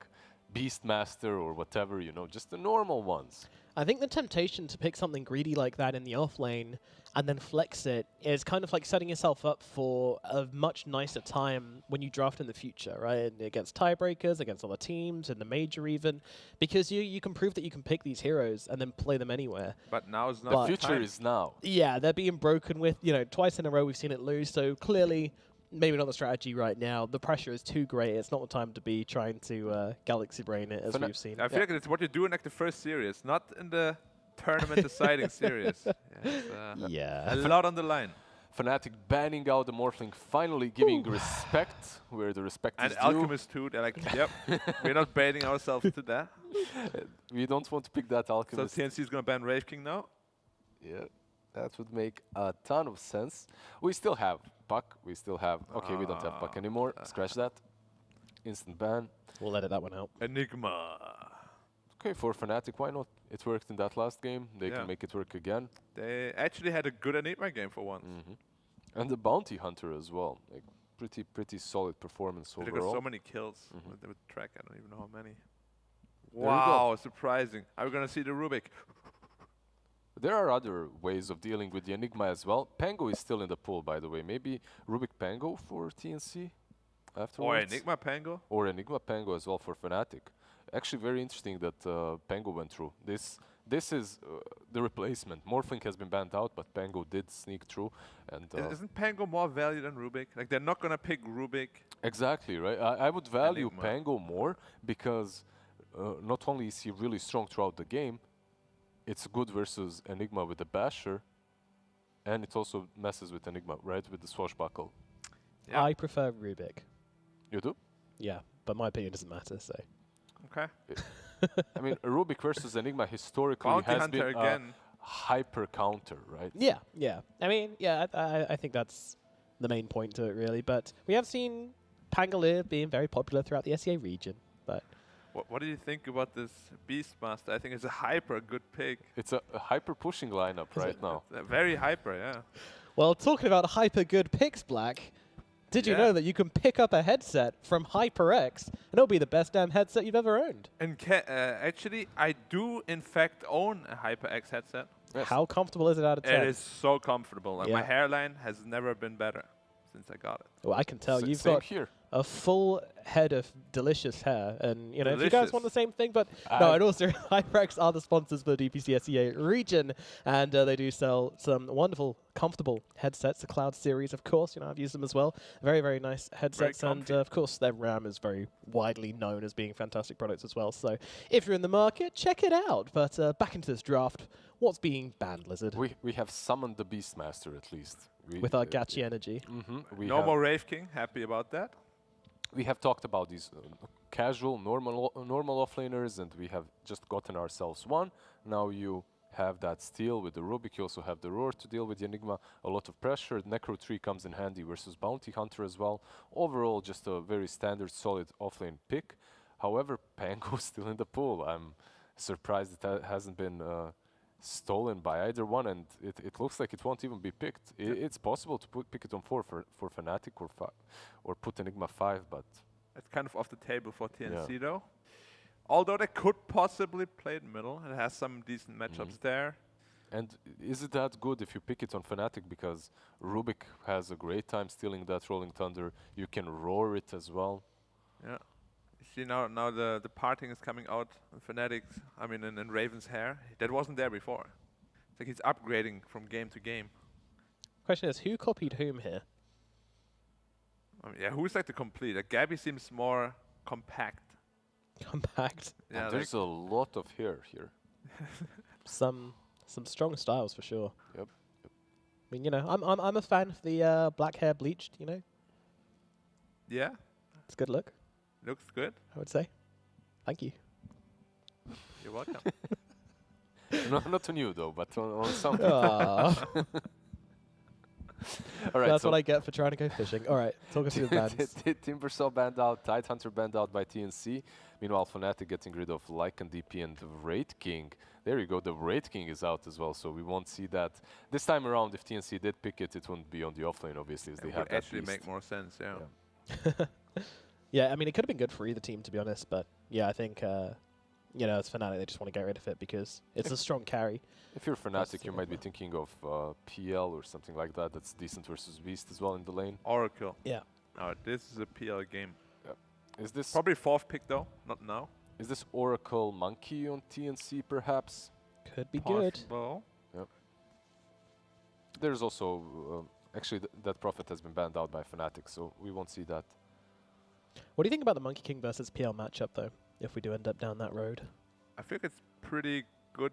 Beastmaster or whatever, you know, just the normal ones. I think the temptation to pick something greedy like that in the off lane and then flex it is kind of like setting yourself up for a much nicer time when you draft in the future, right? Against tiebreakers, against other teams, in the major even, because you can prove that you can pick these heroes and then play them anywhere. But now is not the future is now. Yeah, they're being broken with, you know, twice in a row we've seen it lose, so clearly maybe not the strategy right now. The pressure is too great. It's not the time to be trying to Galaxy Brain it, as we've seen. I feel like it's what you do in like the first series, not in the tournament deciding series. Yeah. A lot on the line. Fnatic banning out the Morphling, finally giving respect where the respect And is due. Alchemist too, they're like, yep, we're not baiting ourselves into that. We don't want to pick that Alchemist. So TNC is going to ban Wraith King now? Yeah, that would make a ton of sense. We still have Puck, we still have... Okay, we don't have Puck anymore, scratch that. Instant ban. We'll edit that one out. Enigma. Okay, for Fnatic, why not? It worked in that last game, they can make it work again. They actually had a good Enigma game for once. And the Bounty Hunter as well. Like, pretty solid performance They overall. got so many kills with track, I don't even know how many. There you Wow, surprising. Are we going to see the Rubik? There are other ways of dealing with the Enigma as well. Pango is still in the pool, by the way. Maybe Rubik Pango for TNC afterwards. Or Enigma Pango? Or Enigma Pango as well for Fnatic. Actually, very interesting that Pango went through. This is the replacement. Morphling has been banned out, but Pango did sneak through. And Isn't Pango more value than Rubik? Like, they're not going to pick Rubik. Exactly, right? I would value Enigma. Pango more because not only is he really strong throughout the game, it's good versus Enigma with the Basher, and it also messes with Enigma, right, with the Swashbuckle. I prefer Rubik. You do? Yeah, but my opinion doesn't matter, so. Okay. I mean, Rubik versus Enigma historically Bounty has Hunter been again. a hyper counter, right? Yeah, yeah. I mean, yeah, I think that's the main point to it, really. But we have seen Pangolier being very popular throughout the SEA region, but... What do you think about this Beastmaster? I think it's a hyper good pick. It's a hyper pushing lineup right now. Very hyper, yeah. Well, talking about hyper good picks, Black, Did you know that you can pick up a headset from HyperX and it'll be the best damn headset you've ever owned? And actually, I do in fact own a HyperX headset. Yes. How comfortable is it out of 10? It is so comfortable. Like Yeah. my hairline has never been better since I got it. Well, I can tell you've same got here. a full head of delicious hair, and you know if you guys Delicious. want the same thing, but no, and also HyperX are the sponsors for the DPC SEA region, and they do sell some wonderful, comfortable headsets. The Cloud series, of course, you know I've used them as well. Very, very nice headsets, and of course their RAM is very widely known as being fantastic products as well. So if you're in the market, check it out. But back into this draft, what's being banned, Lizard? We have summoned the Beastmaster at least. With our Gachi energy. No more Rave King. Happy about that. We have talked about these casual, normal offlaners, and we have just gotten ourselves one. Now you have that steal with the Rubik. You also have the Roar to deal with the Enigma. A lot of pressure. Necro 3 comes in handy versus Bounty Hunter as well. Overall, just a very standard, solid offlane pick. However, Pango's still in the pool. I'm surprised that hasn't been stolen by either one, and it looks like it won't even be picked. It's possible to pick it on 4 for Fnatic or put Enigma 5, but it's kind of off the table for TNC though. Although they could possibly play it middle, it has some decent matchups there. And is it that good if you pick it on Fnatic, because Rubik has a great time stealing that Rolling Thunder. You can roar it as well. Yeah. You see now the parting is coming out in Fnatic, I mean in Raven's hair. That wasn't there before. It's like he's upgrading from game to game. Question is, who copied whom here? I mean, yeah, who's like the complete? Like Gabby seems more compact. Compact? Yeah, and there's a lot of hair here. Some strong styles for sure. Yep. I mean, you know, I'm a fan of the black hair bleached. You know. Yeah. It's a good look. Looks good. I would say. Thank you. You're welcome. No, not on you though, but on something. All right, that's what I get for trying to go fishing. All right, talk us through the bans. Timbersaw banned out, Tidehunter banned out by TNC. Meanwhile, Fnatic getting rid of Lycan DP and the Wraith King. There you go, the Wraith King is out as well, so we won't see that. This time around, if TNC did pick it, it wouldn't be on the offlane, obviously, as they have that actually beast. make more sense, yeah. Yeah, I mean, it could have been good for either team, to be honest, but yeah, I think, you know, as Fnatic, they just want to get rid of it because it's a strong carry. If you're Fnatic, you might be thinking of PL or something like that. That's decent versus Beast as well in the lane. Oracle. Yeah. No, this is a PL game. Yeah. Is this probably 4th pick though? Not now. Is this Oracle Monkey on TNC perhaps? Could be good. Yep. There's also actually that Prophet has been banned out by Fnatic, so we won't see that. What do you think about the Monkey King versus PL matchup though? If we do end up down that road, I think it's pretty good.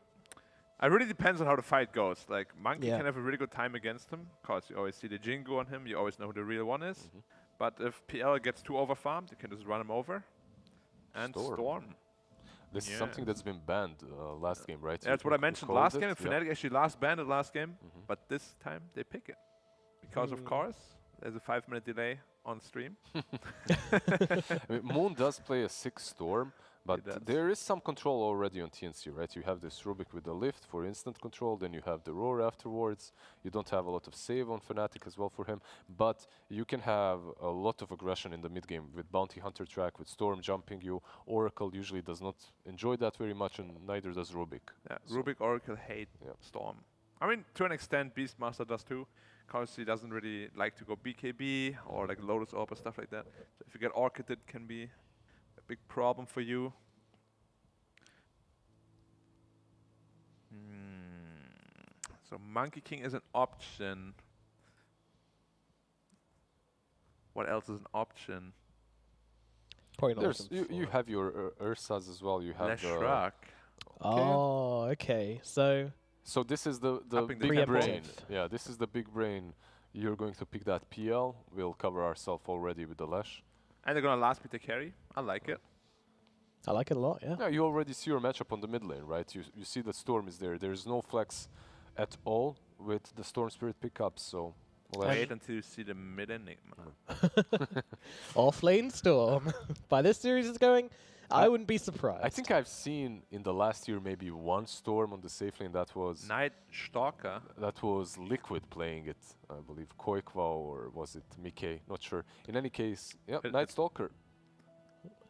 It really depends on how the fight goes. Like Monkey can have a really good time against him because you always see the Jingu on him. You always know who the real one is. But if PL gets too overfarmed, you can just run him over. And Storm. This is something that's been banned last game, right? Yeah, that's what I mentioned last game. Fnatic actually banned it last game, but this time they pick it because of course there's a 5-minute delay on stream. I mean, Moon does play a 6 Storm, but there is some control already on TNC, right? You have this Rubik with the lift for instant control, then you have the Roar afterwards. You don't have a lot of save on Fnatic as well for him, but you can have a lot of aggression in the mid game with Bounty Hunter track, with Storm jumping you. Oracle usually does not enjoy that very much, and neither does Rubik. Yeah, so Rubik, Oracle hate Storm. I mean, to an extent, Beastmaster does too, because he doesn't really like to go BKB or like Lotus Orb or stuff like that. So if you get Orchid, it can be a big problem for you. So Monkey King is an option. What else is an option? You have your Ursas as well. You have Leshrac. Oh, okay. So this is the big brain. Yeah, this is the big brain. You're going to pick that PL. We'll cover ourselves already with the Lesh. And they're going to last with the carry. I like it. I like it a lot, yeah. Yeah, you already see your matchup on the mid lane, right? You see the Storm is there. There's no flex at all with the Storm Spirit pickups, so... Wait until you see the mid Enigma. Off-lane Storm. By this series is going, I wouldn't be surprised. I think I've seen in the last year maybe one Storm on the safe lane that was... Night Stalker. That was Liquid playing it, I believe. Koikva or was it Mickey? Not sure. In any case, yeah, Night Stalker.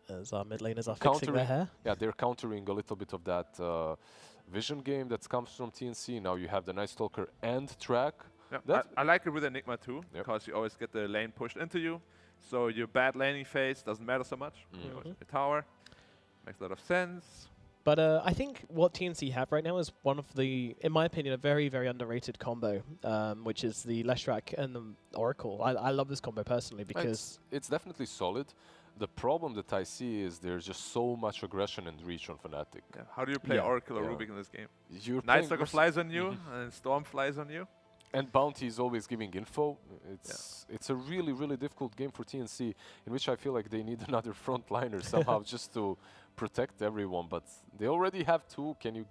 As our mid laners are fixing their hair. Yeah, they're countering a little bit of that vision game that comes from TNC. Now you have the Night Stalker and track. Yeah, I like it with Enigma too, because you always get the lane pushed into you. So your bad laning phase doesn't matter so much. Your tower makes a lot of sense. But I think what TNC have right now is one of the, in my opinion, a very, very underrated combo, which is the Leshrac and the Oracle. I love this combo personally because... It's definitely solid. The problem that I see is there's just so much aggression and reach on Fnatic. Yeah. How do you play Oracle or Rubik in this game? Night Stalker flies on you, and Storm flies on you. And Bounty is always giving info. It's a really, really difficult game for TNC, in which I feel like they need another frontliner somehow just to protect everyone. But they already have two. Can you...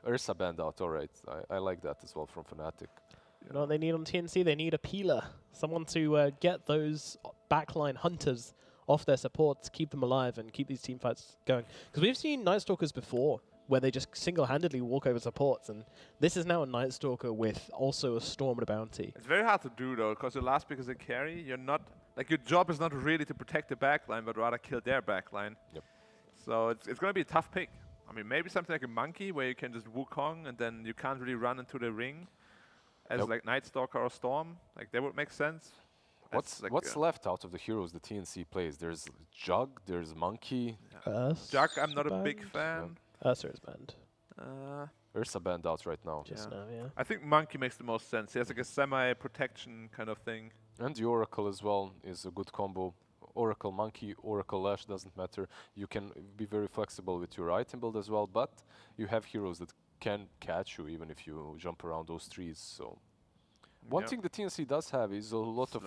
Ursa banned out, all right. I like that as well from Fnatic. You know what they need on TNC? They need a peeler. Someone to get those backline hunters off their supports, keep them alive, and keep these team fights going. Because we've seen Night Stalkers before, where they just single-handedly walk over supports, and this is now a Night Stalker with also a Storm and a Bounty. It's very hard to do though, because your last pick is a carry. You're not like your job is not really to protect the backline, but rather kill their backline. Yep. So it's going to be a tough pick. I mean, maybe something like a Monkey, where you can just Wukong, and then you can't really run into the ring as like Night Stalker or Storm. Like that would make sense. What's left out of the heroes the TNC plays? There's Jug, there's Monkey. Jug, I'm not a big fan. Ursa is banned. Ursa banned out right now. Just now, yeah. I think Monkey makes the most sense. He has like a semi-protection kind of thing. And the Oracle as well is a good combo. Oracle Monkey, Oracle Lash, doesn't matter. You can be very flexible with your item build as well, but you have heroes that can catch you even if you jump around those trees. So one thing the TNC does have is a lot of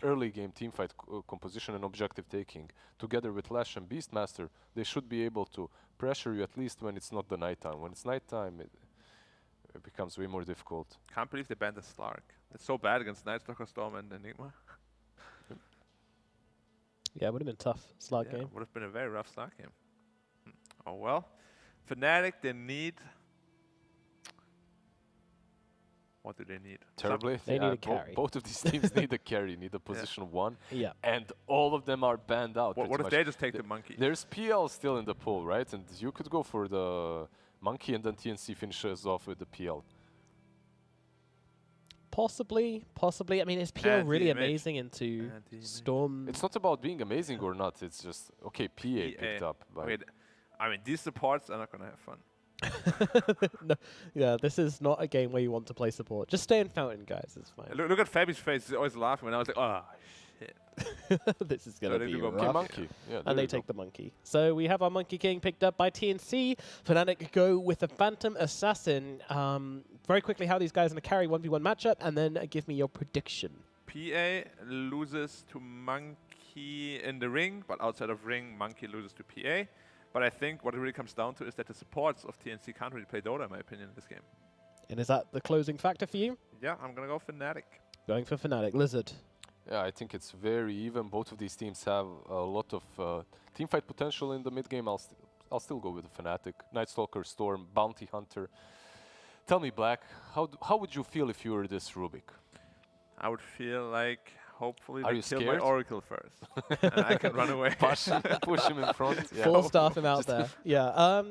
early game teamfight composition and objective taking. Together with Lash and Beastmaster, they should be able to pressure you at least when it's not the nighttime. When it's nighttime, it becomes way more difficult. Can't believe they banned the Slark. It's so bad against Night Stalker, Storm, and Enigma. Yeah, it would have been tough. Slark game. Would have been a very rough Slark game. Oh well. Fnatic, they need... What do they need? Terribly. They need a carry. Both of these teams need a carry, need a position 1. Yeah. And all of them are banned out. What if they just take the Monkey? There's PL still in the pool, right? And you could go for the Monkey and then TNC finishes off with the PL. Possibly. I mean, is PL really amazing into Storm? It's not about being amazing or not. It's just, okay, PA picked up. Wait, I mean, these supports are not going to have fun. No, yeah, this is not a game where you want to play support. Just stay in Fountain, guys. It's fine. Look at Fabi's face. He's always laughing when I was like, oh, shit. This is going to be rough. Monkey. Yeah, and they take the Monkey. So we have our Monkey King picked up by TNC. Fnatic go with the Phantom Assassin. Very quickly, how these guys are going to carry 1v1 matchup, and then give me your prediction. PA loses to Monkey in the ring, but outside of ring, Monkey loses to PA. But I think what it really comes down to is that the supports of TNC can't really play Dota, in my opinion, in this game. And is that the closing factor for you? Yeah, I'm going to go Fnatic. Going for Fnatic. Lizard. Yeah, I think it's very even. Both of these teams have a lot of teamfight potential in the mid game. I'll still go with the Fnatic. Night Stalker, Storm, Bounty Hunter. Tell me, Black, how would you feel if you were this Rubik? I would feel like hopefully Are they you kill scared? my Oracle first. And I can run away. Push him in front. Yeah. Full staff him out there. Yeah.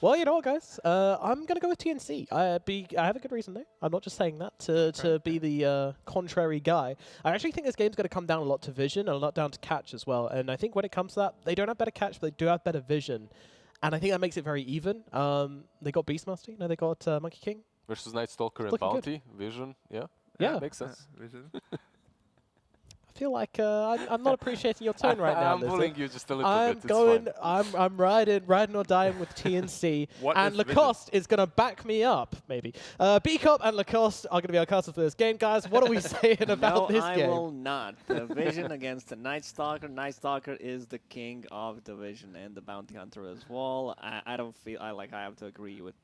Well, you know what, guys? I'm going to go with TNC. I have a good reason, though. I'm not just saying that to be the contrary guy. I actually think this game's going to come down a lot to vision and a lot down to catch as well. And I think when it comes to that, they don't have better catch, but they do have better vision. And I think that makes it very even. They got Beastmaster. No, they got Monkey King. Versus Night Stalker and Bounty. Good. Vision. Yeah. Yeah. Makes sense. Vision. I feel like I'm not appreciating your tone right now. I'm bullying you just a little bit. I'm riding or dying with TNC, and Lacoste is going to back me up. Maybe B-Cop and Lacoste are going to be our casters for this game, guys. What are we saying about this game? No, I will not. The Vision against the Night Stalker. Night Stalker is the king of the Vision and the Bounty Hunter as well. I don't feel I have to agree with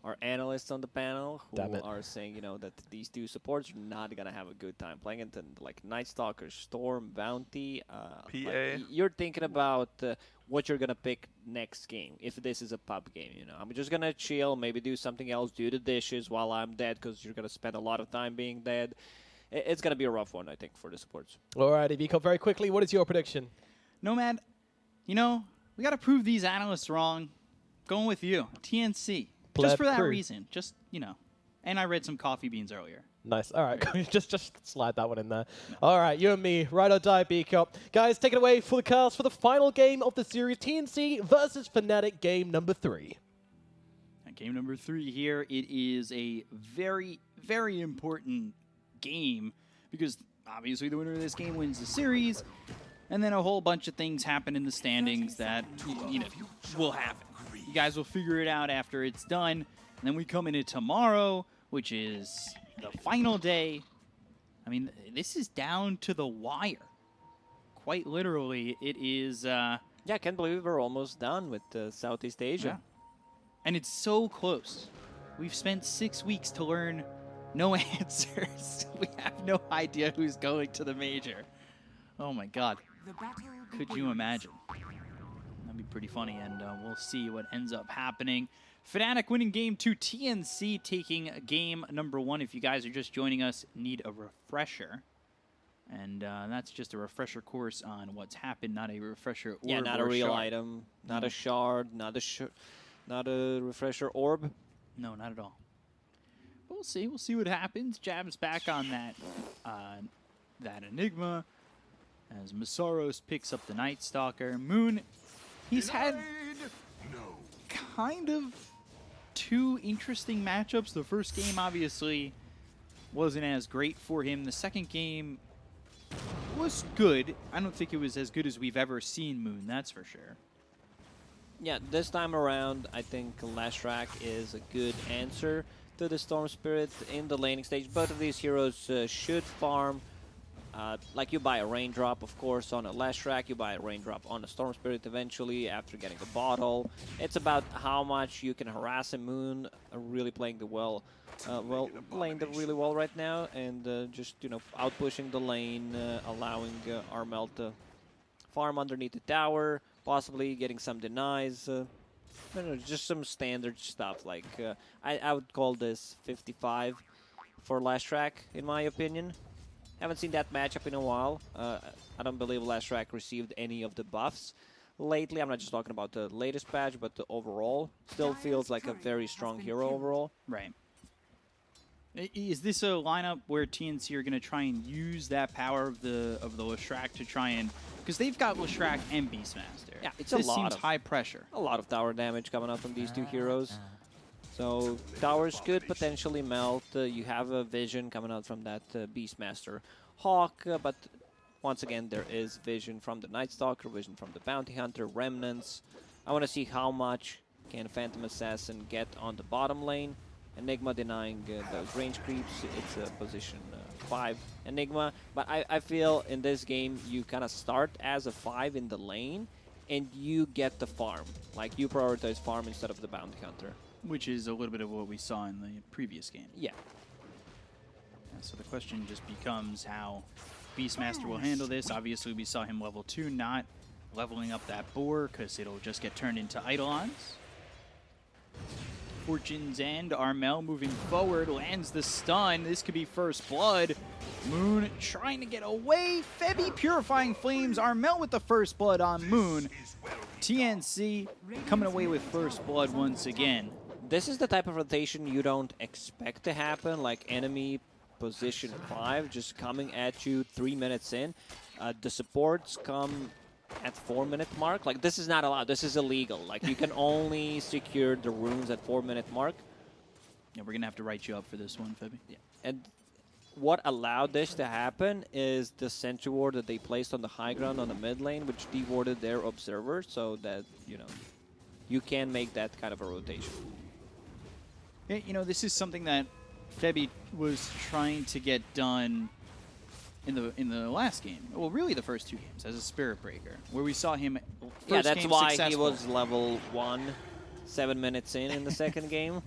our analysts on the panel who are saying that these two supports are not going to have a good time playing it, and like Night Stalker, Storm, Bounty. PA. Like you're thinking about what you're gonna pick next game if this is a pub game. You know, I'm just gonna chill, maybe do something else, do the dishes while I'm dead, because you're gonna spend a lot of time being dead. It's gonna be a rough one, I think, for the supports. Alrighty, Biko, very quickly, what is your prediction? Nomad, you know, we got to prove these analysts wrong. Going with you, TNC. Just for that reason. Just, you know. And I read some coffee beans earlier. Nice. All right, just slide that one in there. All right, you and me, ride or die, Biko. Guys, take it away for the cast for the final game of the series, TNC versus Fnatic, game number 3. Game number 3 here, it is a very, very important game because obviously the winner of this game wins the series, and then a whole bunch of things happen in the standings that, you know, will happen. You guys will figure it out after it's done, and then we come into tomorrow, which is the final day. I mean, this is down to the wire. Quite literally, it is... yeah, I can't believe we're almost done with Southeast Asia. Yeah. And it's so close. We've spent 6 weeks to learn no answers. We have no idea who's going to the major. Oh my god. Could you imagine? That'd be pretty funny, and we'll see what ends up happening. Fnatic winning game 2, TNC taking game number 1. If you guys are just joining us, need a refresher. And that's just a refresher course on what's happened, not a refresher orb. Yeah, not a real item, not a shard, not a refresher orb. No, not at all. But we'll see. We'll see what happens. Jab's back on that that Enigma as Masaros picks up the Night Stalker. Moon, he's had kind of 2 interesting matchups. The first game obviously wasn't as great for him. The second game was good. I don't think it was as good as we've ever seen Moon, that's for sure. Yeah, this time around, I think Lashrak is a good answer to the Storm Spirit in the laning stage. Both of these heroes should farm. Like you buy a Raindrop, of course, on a Lashrak. You buy a Raindrop on a Storm Spirit eventually after getting the bottle. It's about how much you can harass a Moon, really playing the playing really well right now, and just, you know, out-pushing the lane, allowing Armel to farm underneath the tower, possibly getting some denies. I don't know, just some standard stuff. Like I would call this 55 for Lashrak, in my opinion. Haven't seen that matchup in a while. I don't believe Lashrak received any of the buffs lately. I'm not just talking about the latest patch, but the overall. Still feels like a very strong hero overall. Right. Is this a lineup where TNC are going to try and use that power of the Lashrak to try and... Because they've got Lashrak and Beastmaster. Yeah, it's this seems high pressure. A lot of tower damage coming out from these 2 heroes. So towers could potentially melt. You have a vision coming out from that Beastmaster Hawk, but once again there is vision from the Night Stalker, vision from the Bounty Hunter, Remnants. I want to see how much can Phantom Assassin get on the bottom lane. Enigma denying those range creeps. It's a position 5 Enigma, but I feel in this game you kind of start as a 5 in the lane and you get the farm. Like, you prioritize farm instead of the Bounty Hunter. Which is a little bit of what we saw in the previous game. Yeah. So the question just becomes how Beastmaster will handle this. Obviously, we saw him level 2, not leveling up that boar because it'll just get turned into Eidolons. Fortune's End, Armel moving forward, lands the stun. This could be first blood. Moon trying to get away. Febby purifying flames. Armel with the first blood on Moon. TNC coming away with first blood once again. This is the type of rotation you don't expect to happen, like enemy position 5 just coming at you 3 minutes in. The supports come at 4-minute mark. Like, this is not allowed. This is illegal. Like, you can only secure the runes at 4-minute mark. Yeah, we're going to have to write you up for this one, Febby. Yeah. And what allowed this to happen is the sentry ward that they placed on the high ground on the mid lane, which dewarded their observer, so that, you know, you can make that kind of a rotation. Yeah, you know, this is something that Febby was trying to get done in the last game. Well, really the first 2 games as a Spirit Breaker, where we saw him first yeah, that's game why successful. He was level 1 7 minutes in the second game.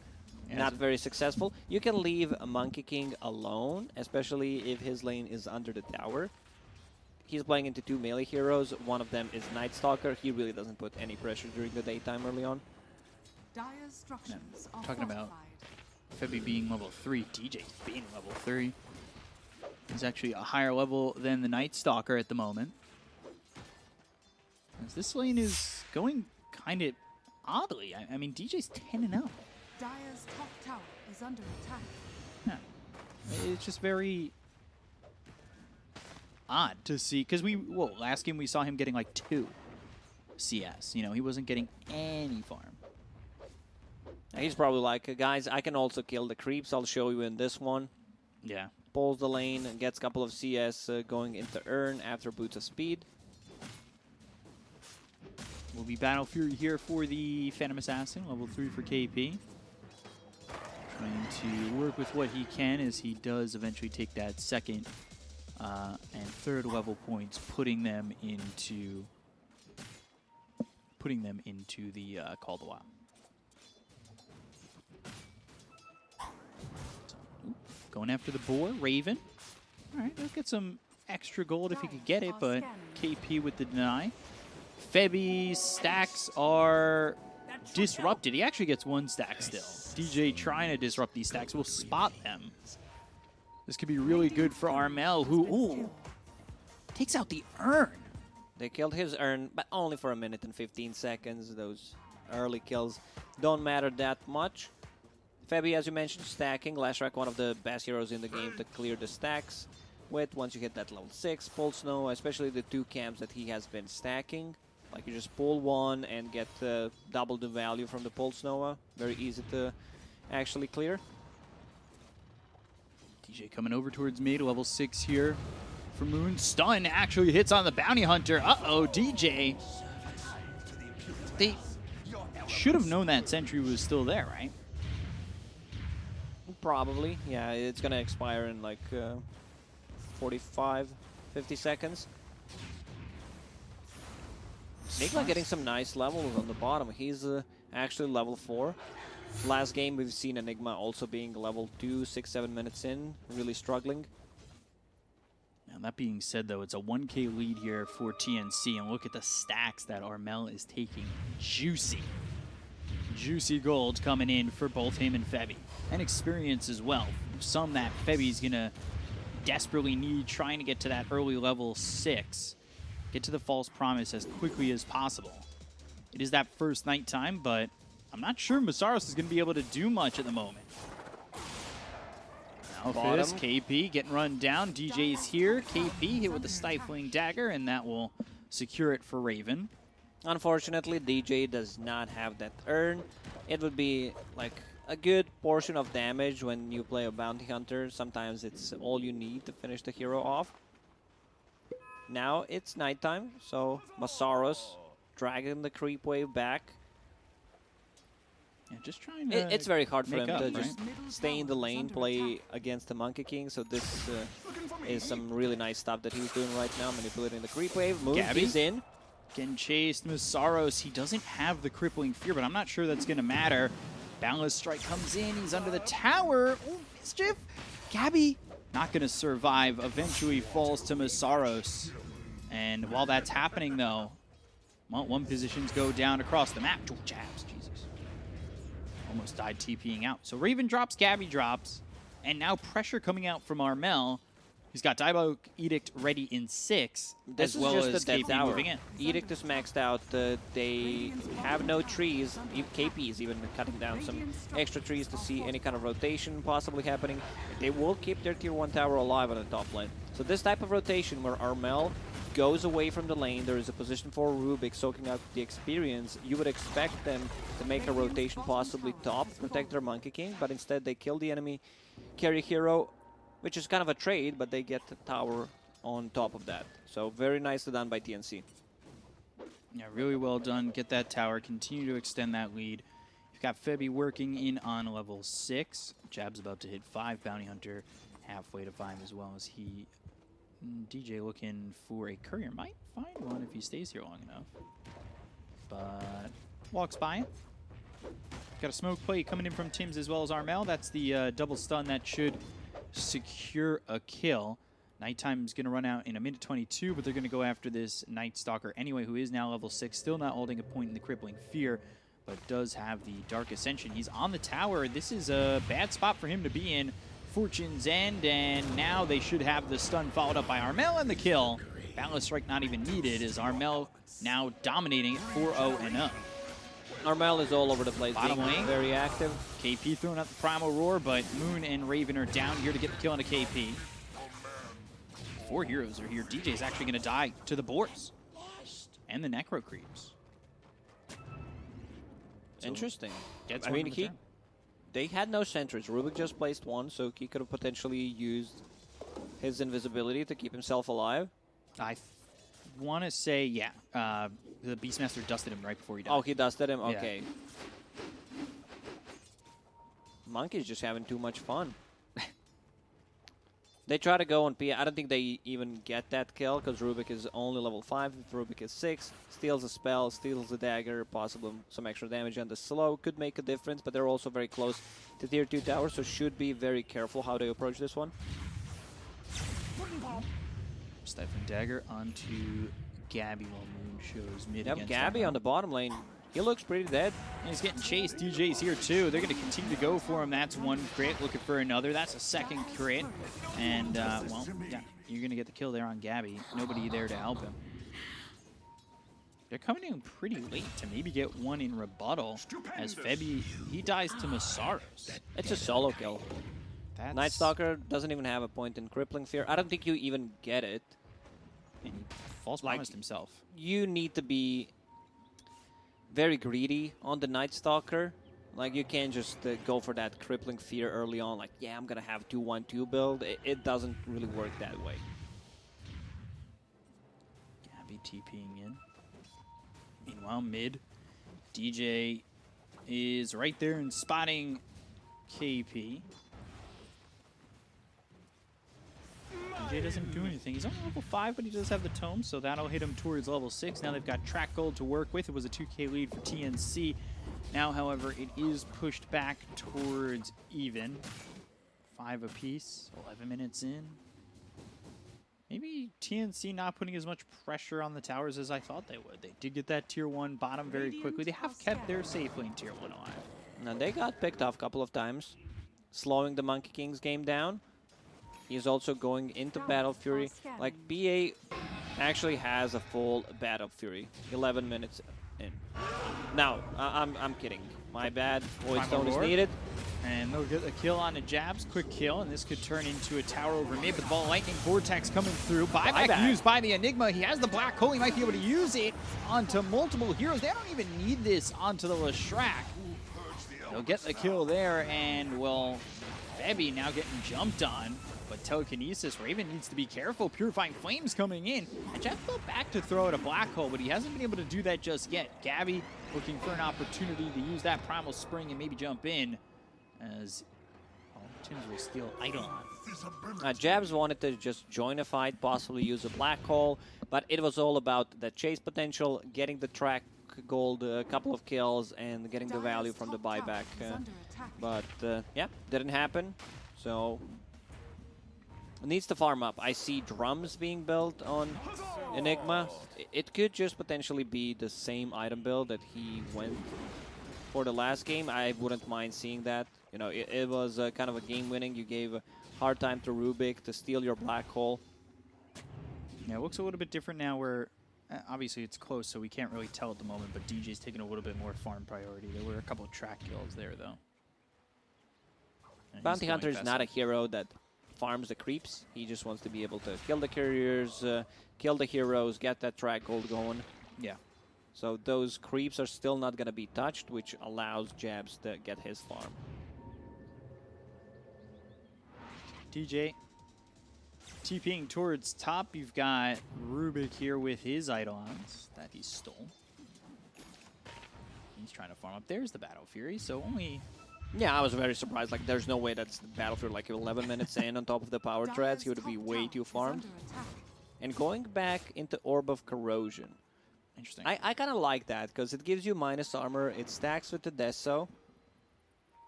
Yeah, not very successful. You can leave a Monkey King alone, especially if his lane is under the tower. he's playing into 2 melee heroes. One of them is Night Stalker. He really doesn't put any pressure during the daytime early on. Dire's structures are Talking about fortified. Febby being level 3, DJ being level 3. He's actually a higher level than the Night Stalker at the moment. As this lane is going kind of oddly. I mean, DJ's 10-0. Dire's top tower is under attack. Yeah. It's just very odd to see, because last game we saw him getting like 2 CS. You know, he wasn't getting any farm. He's probably like, guys, I can also kill the creeps. I'll show you in this one. Yeah. Pulls the lane and gets a couple of CS going into Urn after boots of speed. Will be Battle Fury here for the Phantom Assassin, level 3 for KP. Trying to work with what he can as he does eventually take that second and third level points, putting them into the Call of the Wild. Going after the boar, Raven. All right, let's get some extra gold if he could get it, but KP with the deny. Febby's stacks are disrupted. He actually gets 1 stack still. DJ trying to disrupt these stacks will spot them. This could be really good for Armel, who takes out the Urn. They killed his Urn, but only for 1 minute and 15 seconds. Those early kills don't matter that much. Febby, as you mentioned, stacking. Lashrak, one of the best heroes in the game to clear the stacks with. Once you hit that level 6, Pulse Snow, especially the 2 camps that he has been stacking. Like you just pull 1 and get double the value from the Pulse Nova. Very easy to actually clear. DJ coming over towards mid, level 6 here for Moon. Stun actually hits on the Bounty Hunter. Uh-oh, DJ. They should have known that sentry was still there, right? Probably, yeah. It's gonna expire in like 45, 50 seconds. Enigma getting some nice levels on the bottom. He's actually level 4. Last game we've seen Enigma also being level 2, 6-7 minutes in, really struggling. Now that being said though, it's a 1k lead here for TNC, and look at the stacks that Armel is taking. Juicy. Juicy gold coming in for both him and Febby. And experience as well. Some that Febby's gonna desperately need, trying to get to that early level 6. Get to the False Promise as quickly as possible. It is that first nighttime, but I'm not sure Masaros is going to be able to do much at the moment. Now Fizz, KP getting run down. DJ's here. KP hit with the Stifling Dagger, and that will secure it for Raven. Unfortunately, DJ does not have that Urn. It would be like a good portion of damage when you play a Bounty Hunter. Sometimes it's all you need to finish the hero off. Now it's nighttime, so Masaros dragging the creep wave back. Yeah, just trying to it's very hard for him to right? just stay in the lane, play against the Monkey King, so this is some really nice stuff that he's doing right now, manipulating the creep wave. Moon, he's in. Getting chased, Masaros, he doesn't have the Crippling Fear, but I'm not sure that's going to matter. Boundless Strike comes in, he's under the tower. Oh, Mischief! Gabby not going to survive, eventually falls to Masaros. And while that's happening though, well, 1 positions go down across the map. Jabs, Jesus. Almost died TPing out. So Raven drops, Gabby drops, and now pressure coming out from Armel. He's got Diabolic Edict ready in 6, This as well is as just the death KP tower. moving in. Edict is maxed out. They have no trees. KP is even cutting down some extra trees to see any kind of rotation possibly happening. They will keep their tier 1 tower alive on the top lane. So this type of rotation where Armel goes away from the lane, there is a position for Rubik soaking up the experience. You would expect them to make a rotation possibly top, protect their Monkey King, but instead they kill the enemy carry hero, which is kind of a trade, but they get the tower on top of that. So very nicely done by TNC. Yeah, really well done. Get that tower, continue to extend that lead. You've got Febby working in on level 6. Jab's about to hit 5. Bounty Hunter halfway to 5 as well as he... DJ looking for a courier. Might find one if he stays here long enough. But walks by. Got a smoke play coming in from Tim's as well as Armel. That's the double stun that should secure a kill. Nighttime's going to run out in a minute 22, but they're going to go after this Night Stalker anyway, who is now level 6, still not holding a point in the Crippling Fear, but does have the Dark Ascension. He's on the tower. This is a bad spot for him to be in. Fortune's End, and now they should have the stun followed up by Armel and the kill. Balance Strike not even needed, as Armel now dominating at 4-0 and up. Armel is all over the place, Bottom lane, very active. KP throwing out the Primal Roar, but Moon and Raven are down here to get the kill on a KP. 4 heroes are here. DJ's actually going to die to the boars and the Necro Creeps. So Interesting. I mean, they had no sentries. Rubik just placed one, so he could have potentially used his invisibility to keep himself alive. I want to say, yeah. The Beastmaster dusted him right before he died. Oh, he dusted him? Yeah. Okay. Monkey's just having too much fun. They try to go on P. I don't think they even get that kill because Rubik is only level 5. If Rubik is 6, steals a spell, steals a dagger, possibly some extra damage, and the slow could make a difference, but they're also very close to tier 2 towers, so should be very careful how they approach this one. Stifling Dagger onto Gabby while Moon shows mid Yep, against Gabby Armel. on the bottom lane. He looks pretty dead. And he's getting chased. DJ's here too. They're going to continue to go for him. That's one crit. Looking for another. That's a second crit. And, well, yeah, you're going to get the kill there on Gabby. Nobody there to help him. They're coming in pretty late to maybe get one in rebuttal. As Febby, he dies to Masaros. It's a solo kill. Night Stalker doesn't even have a point in Crippling Fear. I don't think you even get it. And he false promised himself. You need to be very greedy on the Night Stalker. Like, you can't just go for that Crippling Fear early on. Like, yeah, I'm going to have 2-1-2 build. It doesn't really work that way. Gabby TPing in. Meanwhile, mid, DJ is right there and spotting KP. DJ doesn't do anything. He's only level 5, but he does have the tome, so that'll hit him towards level 6. Now they've got track gold to work with. It was a 2k lead for TNC. Now, however, it is pushed back towards even. 5 apiece, 11 minutes in. Maybe TNC not putting as much pressure on the towers as I thought they would. They did get that tier 1 bottom very quickly. They have kept their safe lane tier 1 alive. Now, they got picked off a couple of times, slowing the Monkey King's game down. He's also going into Battle Fury. Like, BA actually has a full Battle Fury. 11 minutes in. Now, I'm kidding. My bad. Void Stone is needed. And they'll get a kill on the Jabs. Quick kill, and this could turn into a tower over mid. But the ball lightning vortex coming through. Buyback used by the Enigma. He has the black hole. He might be able to use it onto multiple heroes. They don't even need this onto the Leshrac. They'll get the kill there, and, well, Febby now getting jumped on. But telekinesis, Raven needs to be careful. Purifying Flames coming in. And Jeff go back to throw at a black hole, but he hasn't been able to do that just yet. Gabby looking for an opportunity to use that Primal Spring and maybe jump in. As Tim's will steal Eidolon. Jabs wanted to just join a fight, possibly use a black hole, but it was all about the chase potential, getting the track gold, a couple of kills, and getting the value from the buyback. But yeah, didn't happen. So needs to farm up. I see drums being built on Enigma. It could just potentially be the same item build that he went for the last game. I wouldn't mind seeing that. You know, it was kind of a game winning. You gave a hard time to Rubik to steal your black hole. Yeah, it looks a little bit different now where obviously it's close, so we can't really tell at the moment, but DJ's taking a little bit more farm priority. There were a couple of track kills there, though. And Bounty Hunter is not a hero that farms the creeps. He just wants to be able to kill the couriers, kill the heroes, get that track gold going. Yeah. So those creeps are still not going to be touched, which allows Jabs to get his farm. DJ TPing towards top. You've got Rubik here with his Eidolons that he stole. He's trying to farm up. There's the Battle Fury, so only... Yeah, I was very surprised. Like, there's no way that's the Battlefield like 11 minutes in on top of the power treads. He would be way too farmed. And going back into Orb of Corrosion. Interesting. I kind of like that because it gives you minus armor. It stacks with the Deso.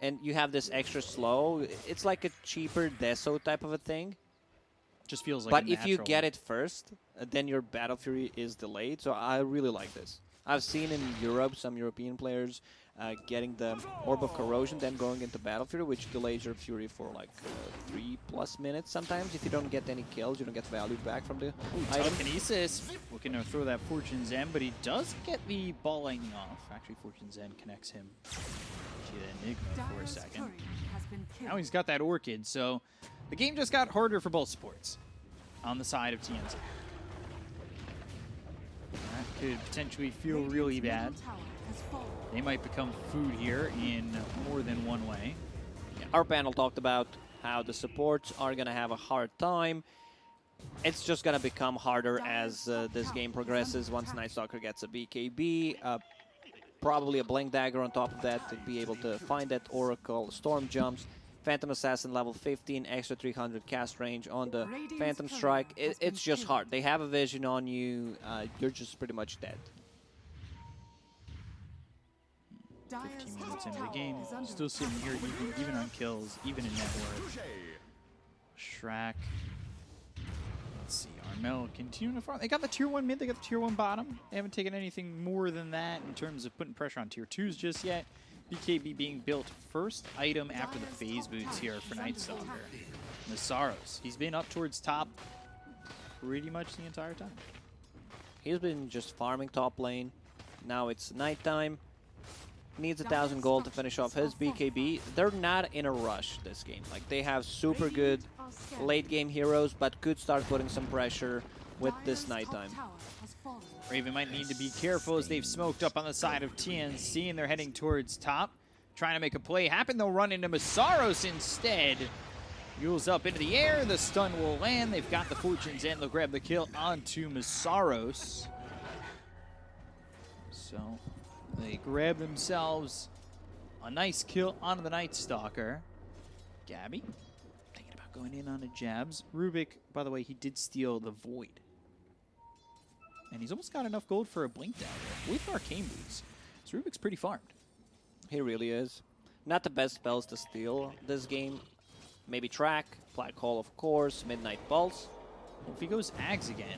And you have this extra slow. It's like a cheaper Deso type of a thing. Just feels like But a if you natural. get it first, then your Battle Fury is delayed. So I really like this. I've seen in Europe some European players getting the Orb of Corrosion, then going into Battle Fury, which delays your Fury for like 3+ minutes sometimes. If you don't get any kills, you don't get value back from the item. Telekinesis looking to throw that Fortune Zen, but he does get the ball lightning off. Actually, Fortune Zen connects him to the Enigma for a second. Now he's got that Orchid, so the game just got harder for both supports on the side of TNC. That could potentially feel really bad. They might become food here in more than one way. Yeah, our panel talked about how the supports are going to have a hard time. It's just going to become harder as this game progresses. Once Night Stalker gets a BKB, probably a Blink Dagger on top of that to be able to find that Oracle, Storm Jumps, Phantom Assassin level 15, extra 300 cast range on the Phantom Strike. It's just hard. They have a vision on you. You're just pretty much dead. 15 minutes into the game, still sitting here even on kills, even in net worth. Shrek. Let's see, Armel continuing to farm. They got the tier 1 mid, they got the tier 1 bottom. They haven't taken anything more than that in terms of putting pressure on tier 2s just yet. BKB being built first item after the phase boots here for Night Stalker. Masaros, he's been up towards top pretty much the entire time. He's been just farming top lane. Now it's nighttime. Needs 1,000 gold to finish off his BKB. They're not in a rush this game. Like, they have super good late game heroes, but could start putting some pressure with this nighttime. Raven might need to be careful as they've smoked up on the side of TNC and they're heading towards top. Trying to make a play happen, they'll run into Masaros instead. Yule's up into the air, the stun will land. They've got the Fortunes and they'll grab the kill onto Masaros. So they grab themselves a nice kill onto the Night Stalker. Gabby, thinking about going in on a jabs. Rubik, by the way, he did steal the Void. And he's almost got enough gold for a Blink Dagger with Arcane Boots. So Rubik's pretty farmed. He really is. Not the best spells to steal this game. Maybe Track, Black Hole of course, Midnight Pulse. Well, if he goes Ags again,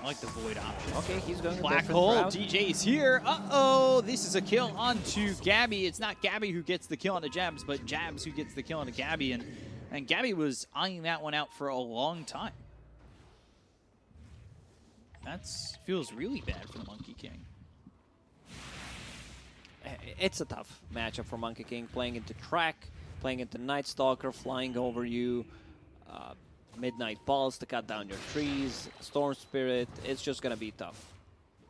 I like the Void option. Okay, he's going Black Hole, DJ's here. Uh-oh, this is a kill onto Gabby. It's not Gabby who gets the kill on the Jabs, but Jabs who gets the kill on the Gabby. And Gabby was eyeing that one out for a long time. That feels really bad for the Monkey King. It's a tough matchup for Monkey King, playing into Track, playing into Night Stalker, flying over you, Midnight Pulse to cut down your trees, Storm Spirit. It's just going to be tough.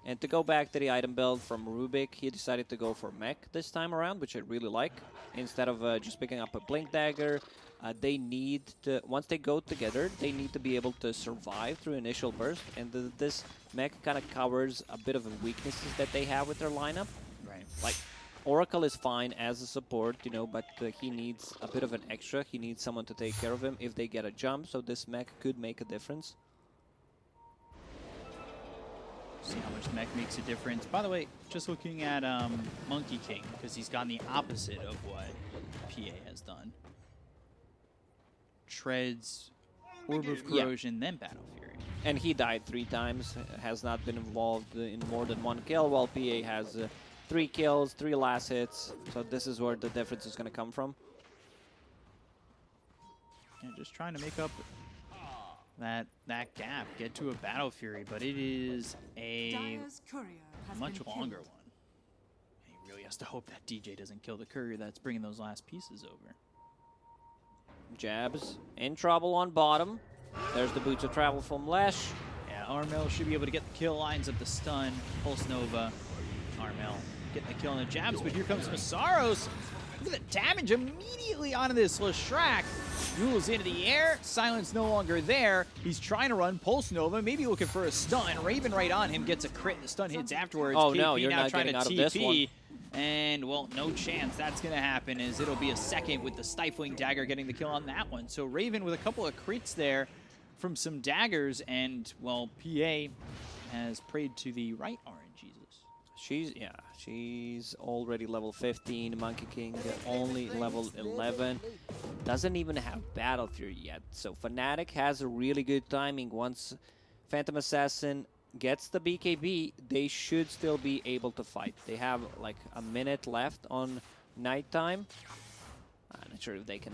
And to go back to the item build from Rubik, he decided to go for Mech this time around, which I really like. Instead of just picking up a Blink Dagger, they need to, once they go together, they need to be able to survive through initial burst. And this Mech kind of covers a bit of the weaknesses that they have with their lineup. Right. Like, Oracle is fine as a support, you know, but he needs a bit of an extra. He needs someone to take care of him if they get a jump, so this mech could make a difference. See how much mech makes a difference. By the way, just looking at Monkey King, because he's gotten the opposite of what PA has done. Treads, Orb of Corrosion, then Battle Fury. And he died 3 times, has not been involved in more than 1 kill, while PA has 3 kills, 3 last hits. So this is where the difference is going to come from. Yeah, just trying to make up that gap, get to a Battle Fury, but it is a much longer one. He really has to hope that DJ doesn't kill the courier that's bringing those last pieces over. Jabs in trouble on bottom. There's the Boots of Travel from Lesh. Yeah, Armel should be able to get the kill, lines up the stun. Pulse Nova, Armel getting the kill on the Jabs, but here comes Masaros. Look at the damage immediately onto this Leshrac. Yule's into the air. Silence no longer there. He's trying to run Pulse Nova, maybe looking for a stun. Raven right on him, gets a crit. The stun hits afterwards. Oh KP no, you're now not trying getting to out TP. of this one. And, well, no chance that's going to happen, as it'll be a second with the Stifling Dagger getting the kill on that one. So Raven with a couple of crits there from some daggers, and, well, PA has prayed to the right RNGesus. She's already level 15. Monkey King only level 11. doesn't even have Battle Fury yet. So Fnatic has a really good timing. Once Phantom Assassin gets the BKB, they should still be able to fight. They have like a minute left on nighttime. I'm not sure if they can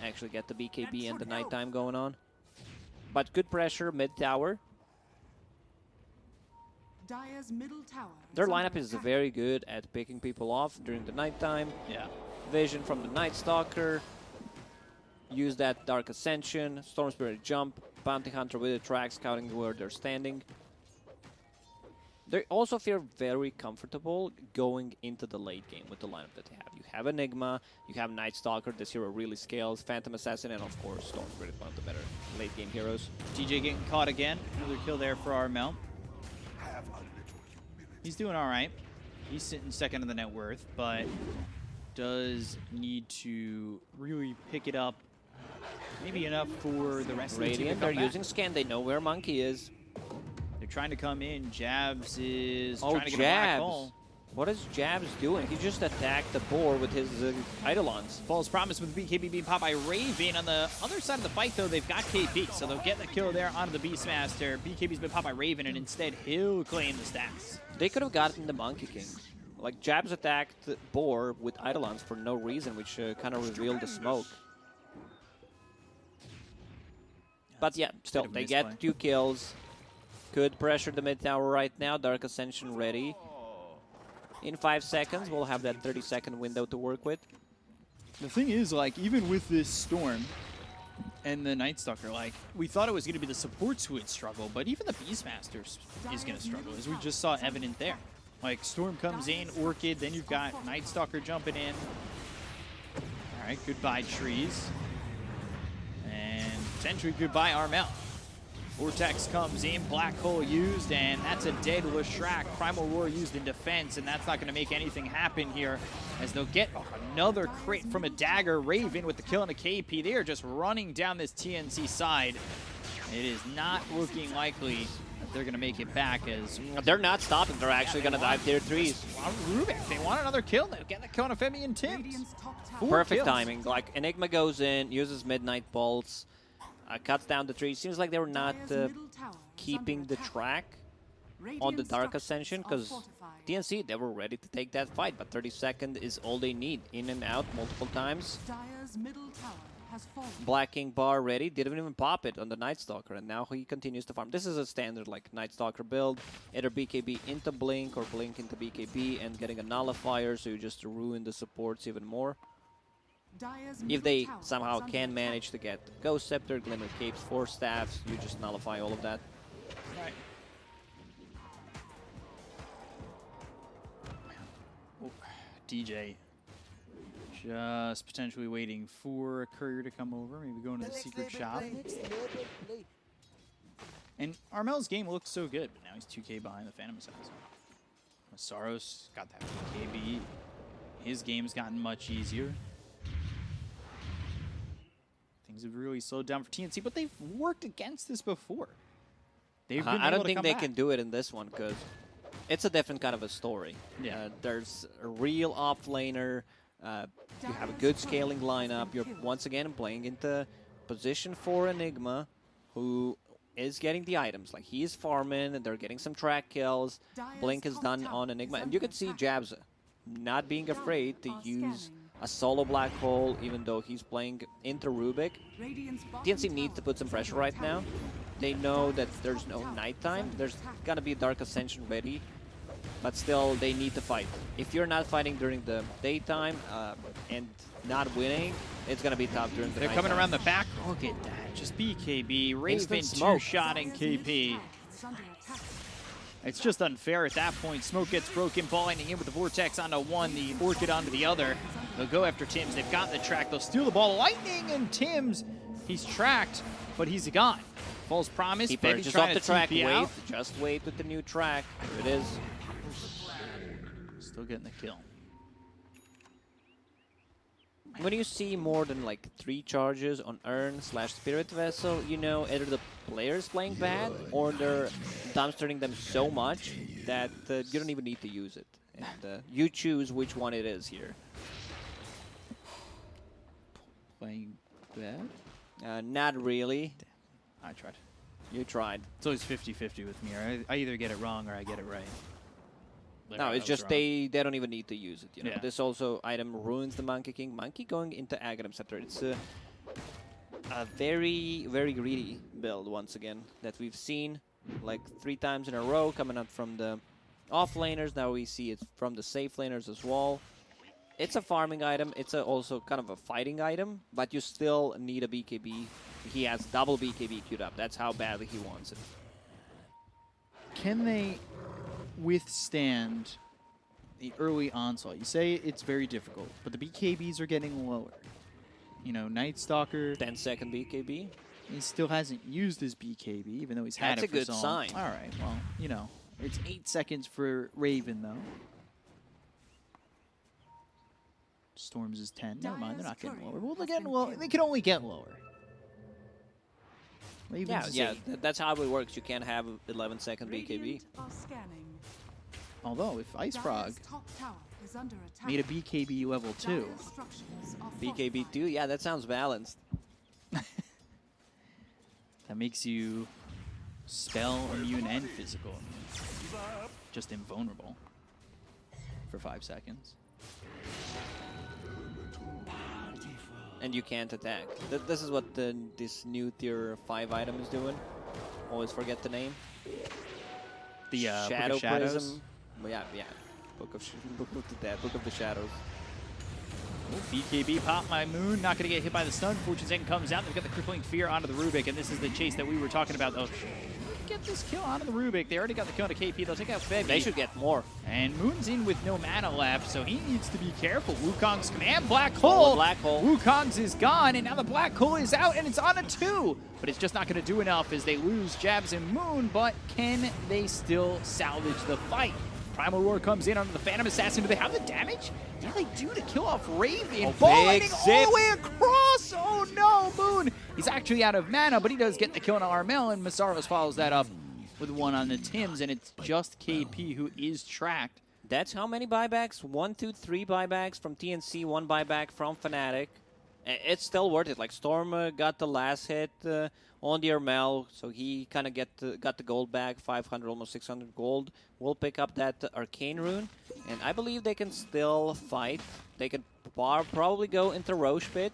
actually get the BKB and the nighttime going on. But good pressure mid tower. Dire's middle tower. Their lineup is very good at picking people off during the nighttime. Yeah. Vision from the Night Stalker. Use that Dark Ascension, Storm Spirit jump, Bounty Hunter with a track, scouting where they're standing. They also feel very comfortable going into the late game with the lineup that they have. You have Enigma, you have Night Stalker, this hero really scales, Phantom Assassin, and of course Storm Spirit, one of the better late game heroes. TJ getting caught again. Another kill there for Armel. He's doing all right. He's sitting second in the net worth, but does need to really pick it up. Maybe enough for the rest of the team to Radiant, come they're back. using Scan, they know where Monkey is. They're trying to come in. Jabs is Oh, trying to get a black Jabs. hole. What is Jabs doing? He just attacked the boar with his Eidolons. False Promise with BKB being popped by Raven. On the other side of the fight, though, they've got KP, so they'll get the kill there onto the Beastmaster. BKB's been popped by Raven, and instead he'll claim the stats. They could have gotten the Monkey King. Like, Jabs attacked boar with Eidolons for no reason, which kind of revealed the smoke. But yeah, still, they get 2 kills. Could pressure the mid tower right now. Dark Ascension ready. In 5 seconds, we'll have that 30-second window to work with. The thing is, like, even with this Storm and the Night Stalker, like, we thought it was going to be the supports who would struggle, but even the Beastmaster is going to struggle, as we just saw evident there. Like, Storm comes in, Orchid, then you've got Night Stalker jumping in. All right, goodbye, trees. And potentially goodbye, Armel. Vortex comes in, Black Hole used, and that's a dead Leshrac. Primal Roar used in defense, and that's not going to make anything happen here, as they'll get another crit from a Dagger. Raven with the kill and a KP. They are just running down this TNC side. It is not looking likely that they're going to make it back, as... They're not stopping. They're actually going to dive tier 3s. Rubik, they want another kill. They'll get the kill on Femi and Tims. Perfect timing. Like, Enigma goes in, uses Midnight Bolts, cuts down the tree. Seems like they were not keeping the track on the Dark Ascension, because TNC, they were ready to take that fight, but 30 seconds is all they need. In and out multiple times. Dire's middle tower has fallen. Black King bar ready, didn't even pop it on the Night Stalker, and now he continues to farm. This is a standard like Night Stalker build, either BKB into Blink or Blink into BKB and getting a nullifier, so you just ruin the supports even more. If they somehow can manage to get Ghost Scepter, Glimmer Capes, 4 staffs, you just nullify all of that. Right. Oh, DJ just potentially waiting for a courier to come over, maybe going to the secret shop. And Armel's game looks so good, but now he's 2k behind the Phantom Assassin. Masaros got that BKB. His game's gotten much easier. Things have really slowed down for TNC, but they've worked against this before. They've been I don't able to think come they back. can do it in this one, because it's a different kind of a story. Yeah. There's a real off-laner. You have a good scaling lineup. You're once again playing into position for Enigma, who is getting the items. Like, he is farming, and they're getting some track kills. Blink is done on Enigma. And you can see Jabs not being afraid to use a solo Black Hole, even though he's playing into Rubik. TNC needs to put some pressure right now. They know that there's no nighttime. There's gonna be Dark Ascension ready, but still they need to fight. If you're not fighting during the daytime and not winning, it's gonna be tough during the They're nighttime. coming around the back. Look at that. Just BKB. Raven Instant smoke. two-shotting KP. It's just unfair at that point. Smoke gets broken, balling in with the Vortex onto one, the Orchid onto the other. They'll go after Tims. They've got the track. They'll steal the ball. Lightning and Tims. He's tracked, but he's gone. False Promise. Keep Maybe just trying off the to track. TP Wait, out. just wait with the new track. Here it is. Still getting the kill. When you see more than like 3 charges on Urn/Spirit Vessel, you know either the player's playing bad or they're dumpstering them so much that you don't even need to use it. And you choose which one it is here. Playing bad? Not really. I tried. You tried. It's always 50-50 with me. I either get it wrong or I get it right. No, it's just they don't even need to use it. You know, Yeah. this also item ruins the Monkey King. Monkey going into Aghanim Scepter. It's a very greedy build once again that we've seen like 3 times in a row coming up from the off laners. Now we see it from the safe laners as well. It's a farming item. It's also kind of a fighting item, but you still need a BKB. He has double BKB queued up. That's how badly he wants it. Can they withstand the early onslaught? You say it's very difficult, but the BKBs are getting lower. You know, Night Stalker... 10-second BKB? He still hasn't used his BKB, even though he's had That's it for a good so long. sign. All right, well, you know, it's 8 seconds for Raven, though. Storms is 10. Never mind, they're not getting lower. Well, they're getting low. They can only get lower. Ravens is 8. That's how it works. You can't have 11-second BKB. Although, if Ice Frog made a BKB level 2. BKB 2? Yeah, that sounds balanced. That makes you spell, immune, and physical. Just invulnerable for 5 seconds. And you can't attack. This is what this new tier 5 item is doing. Always forget the name. The Shadow Book of Shadows? Prism. Well, yeah. Book of the Shadows. Oh, BKB pop my Moon, not going to get hit by the stun. Fortune Second comes out. They've got the Crippling Fear onto the Rubik, and this is the chase that we were talking about. They'll get this kill onto the Rubik. They already got the kill on KP. They'll take out Febby. They should get more. And Moon's in with no mana left, so he needs to be careful. Wukong's command, Black Hole. Black Hole. Wukong's is gone, and now the Black Hole is out, and it's on a 2. But it's just not going to do enough as they lose Jabs and Moon, but can they still salvage the fight? Primal Roar comes in onto the Phantom Assassin. Do they have the damage? Yeah, they do to kill off Raven. Ball lightning all the way across. Oh no, Moon. He's actually out of mana, but he does get the kill on Armel, and Masaros follows that up with one on the Tims, and it's just KP who is tracked. That's how many buybacks? 1, 2, 3 buybacks from TNC, 1 buyback from Fnatic. It's still worth it. Like Storm got the last hit on the Armel, so he kind of got the gold back, 500, almost 600 gold. We'll pick up that Arcane Rune, and I believe they can still fight. They can probably go into Roche Pit.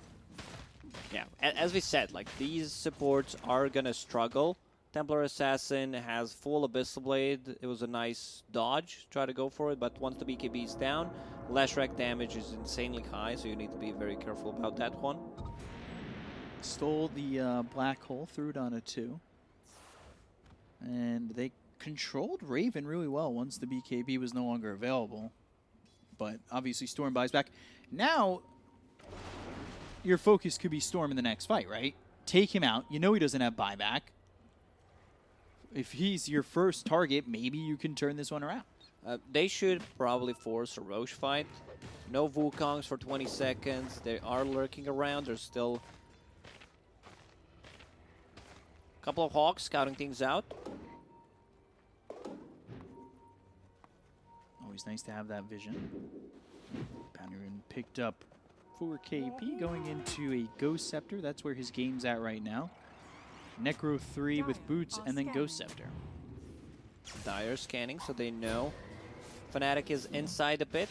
Yeah, as we said, like these supports are gonna struggle. Templar Assassin has full Abyssal Blade. It was a nice dodge, try to go for it, but once the BKB is down, Leshrac damage is insanely high, so you need to be very careful about that one. Stole the Black Hole, threw it on a 2. And they controlled Raven really well once the BKB was no longer available. But obviously Storm buys back. Now, your focus could be Storm in the next fight, right? Take him out. You know he doesn't have buyback. If he's your first target, maybe you can turn this one around. They should probably force a Roche fight. No Wukongs for 20 seconds. They are lurking around. There's still a couple of Hawks scouting things out. Always nice to have that vision. Boundarin picked up for KP going into a Ghost Scepter. That's where his game's at right now. Necro 3 with boots and then Ghost Scepter. Dire scanning, so they know Fnatic is inside the pit.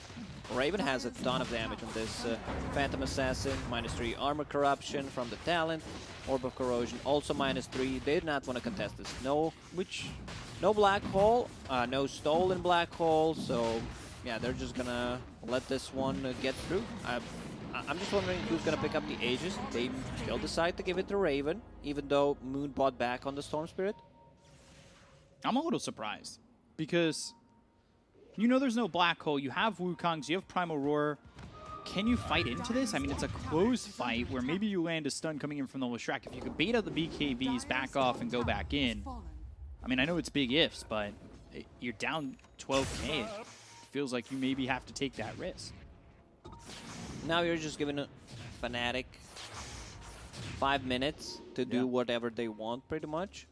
Raven has a ton of damage on this Phantom Assassin. -3 armor corruption from the talent. Orb of Corrosion also -3. They do not want to contest this. No Black Hole, no stolen Black Hole. So yeah, they're just gonna let this one get through. I'm just wondering who's gonna pick up the Aegis. They still decide to give it to Raven, even though Moon bought back on the Storm Spirit. I'm a little surprised because you know there's no Black Hole. You have Wukongs, you have Primal Roar. Can you fight into this? I mean, it's a close fight where maybe you land a stun coming in from the Leshrac. If you could bait out the BKBs, back off, and go back in. I mean, I know it's big ifs, but you're down 12k. It feels like you maybe have to take that risk. Now you're just giving Fnatic 5 minutes to do whatever they want, pretty much.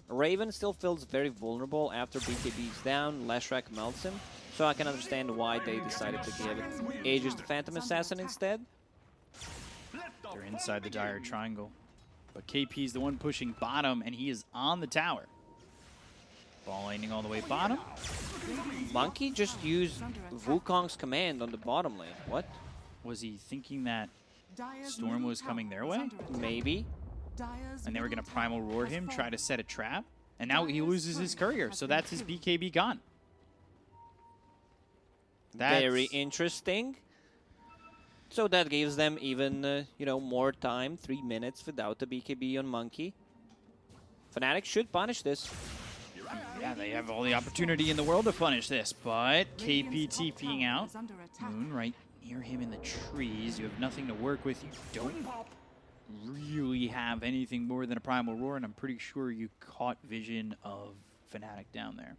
Raven still feels very vulnerable after BKB's down. Leshrac melts him, so I can understand why they decided to give Aegis to Phantom Assassin instead. They're inside the dire triangle. But KP's the one pushing bottom, and he is on the tower. Ball landing all the way bottom. Monkey just used Wukong's command on the bottom lane. What? Was he thinking that Storm was coming their way? Maybe. And they were going to Primal Roar him, try to set a trap. And now he loses his courier, so that's his BKB gone. Very interesting. So that gives them even, you know, more time. 3 minutes without the BKB on Monkey. Fnatic should punish this. Yeah, they have all the opportunity in the world to punish this, but KP TPing out. Moon right near him in the trees. You have nothing to work with. You don't really have anything more than a Primal Roar, and I'm pretty sure you caught vision of Fnatic down there.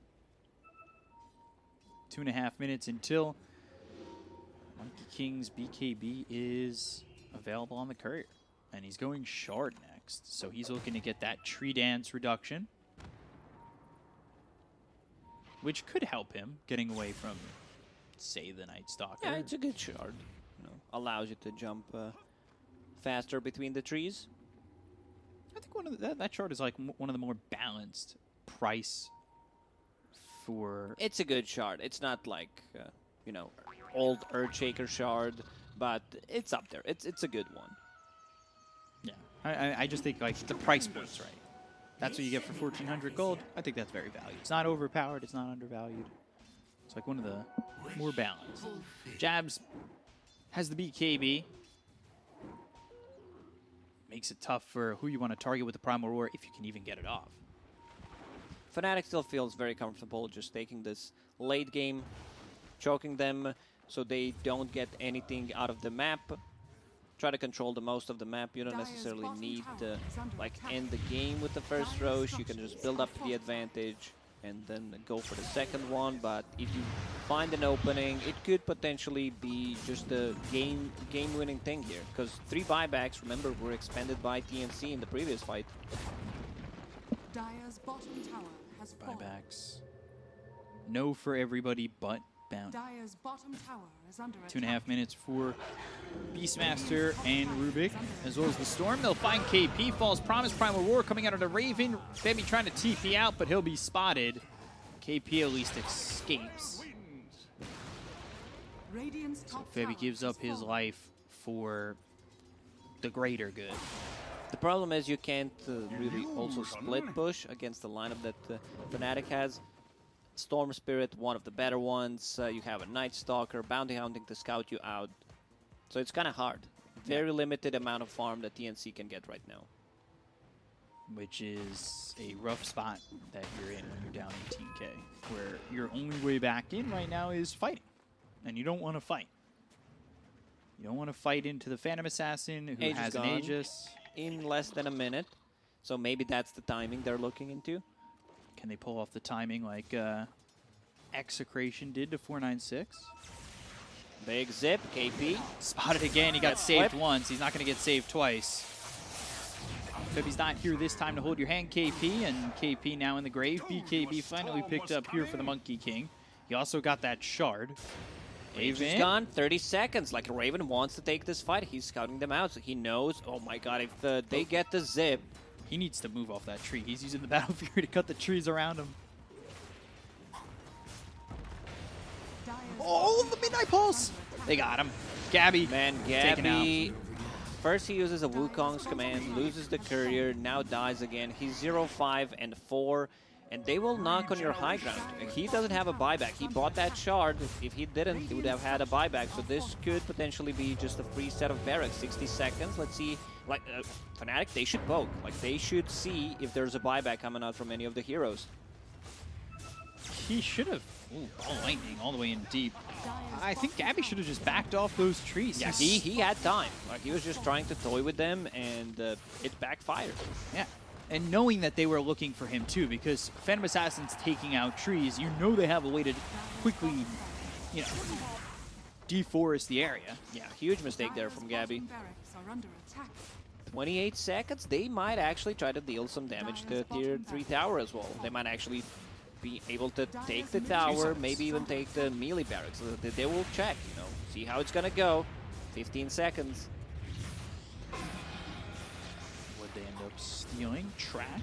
2.5 minutes until Monkey King's BKB is available on the courier. And he's going Shard next, so he's looking to get that tree dance reduction, which could help him getting away from, say, the Night Stalker. Yeah, it's a good shard. You know, allows you to jump faster between the trees. I think one of that shard is like one of the more balanced price for. It's a good shard. It's not like you know, old Earthshaker shard, but it's up there. It's a good one. Yeah, I just think like the price point's right. That's what you get for 1,400 gold. I think that's very valued. It's not overpowered. It's not undervalued. It's like one of the more balanced. Jabs has the BKB. Makes it tough for who you want to target with the Primal Roar if you can even get it off. Fnatic still feels very comfortable just taking this late game, choking them so they don't get anything out of the map. Try to control the most of the map. You don't necessarily need to like end the game with the first Roche. You can just build up the advantage and then go for the second one. But if you find an opening, it could potentially be just a game-winning thing here. Because 3 buybacks, remember, were expended by TNC in the previous fight. Dire's bottom tower has fallen. Buybacks. No for everybody but Bounty. Dire's bottom tower is under 2.5 minutes for Beastmaster and Rubik, as well as the Storm. They'll find KP. False Promise. Primal Roar coming out of the Raven. Femi trying to TP out, but he'll be spotted. KP at least escapes. So Femi gives up his life for the greater good. The problem is you can't really also split push against the lineup that Fnatic has. Storm Spirit, one of the better ones. You have a Night Stalker, Bounty Hunting to scout you out. So it's kind of hard. Very limited amount of farm that TNC can get right now. Which is a rough spot that you're in when you're down 18k, where your only way back in right now is fighting. And you don't want to fight. You don't want to fight into the Phantom Assassin, who Aegis has an gone Aegis. In less than a minute. So maybe that's the timing they're looking into. Can they pull off the timing like Execration did to 496? Big zip, KP. Spotted again, he got saved once. He's not going to get saved twice. Febby's not here this time to hold your hand, KP, and KP now in the grave. BKB finally picked up here for the Monkey King. He also got that shard. Raven's gone, 30 seconds. Like Raven wants to take this fight. He's scouting them out, so he knows, oh my god, if they get the zip, he needs to move off that tree. He's using the Battle Fury to cut the trees around him. Oh, the Midnight Pulse! They got him. Gabby. Man, Gabby. First he uses a Wukong's command, loses the courier, now dies again. He's 0-5 and 4, and they will knock on your high ground. He doesn't have a buyback. He bought that shard. If he didn't, he would have had a buyback. So this could potentially be just a free set of barracks. 60 seconds. Let's see. Like Fnatic, they should poke. Like they should see if there's a buyback coming out from any of the heroes. He should have. Ooh, ball lightning all the way in deep. I think Gabby should have just backed off those trees. Yeah, he had time. Like he was just trying to toy with them, and it backfired. Yeah, and knowing that they were looking for him too, because Phantom Assassin's taking out trees, you know they have a way to quickly, you know, deforest the area. Yeah, huge mistake there from Gabby. 28 seconds, they might actually try to deal some damage to tier 3 tower as well. They might actually be able to take the tower, maybe even take the melee barracks. They will check, you know, see how it's gonna go. 15 seconds. They end up stealing track.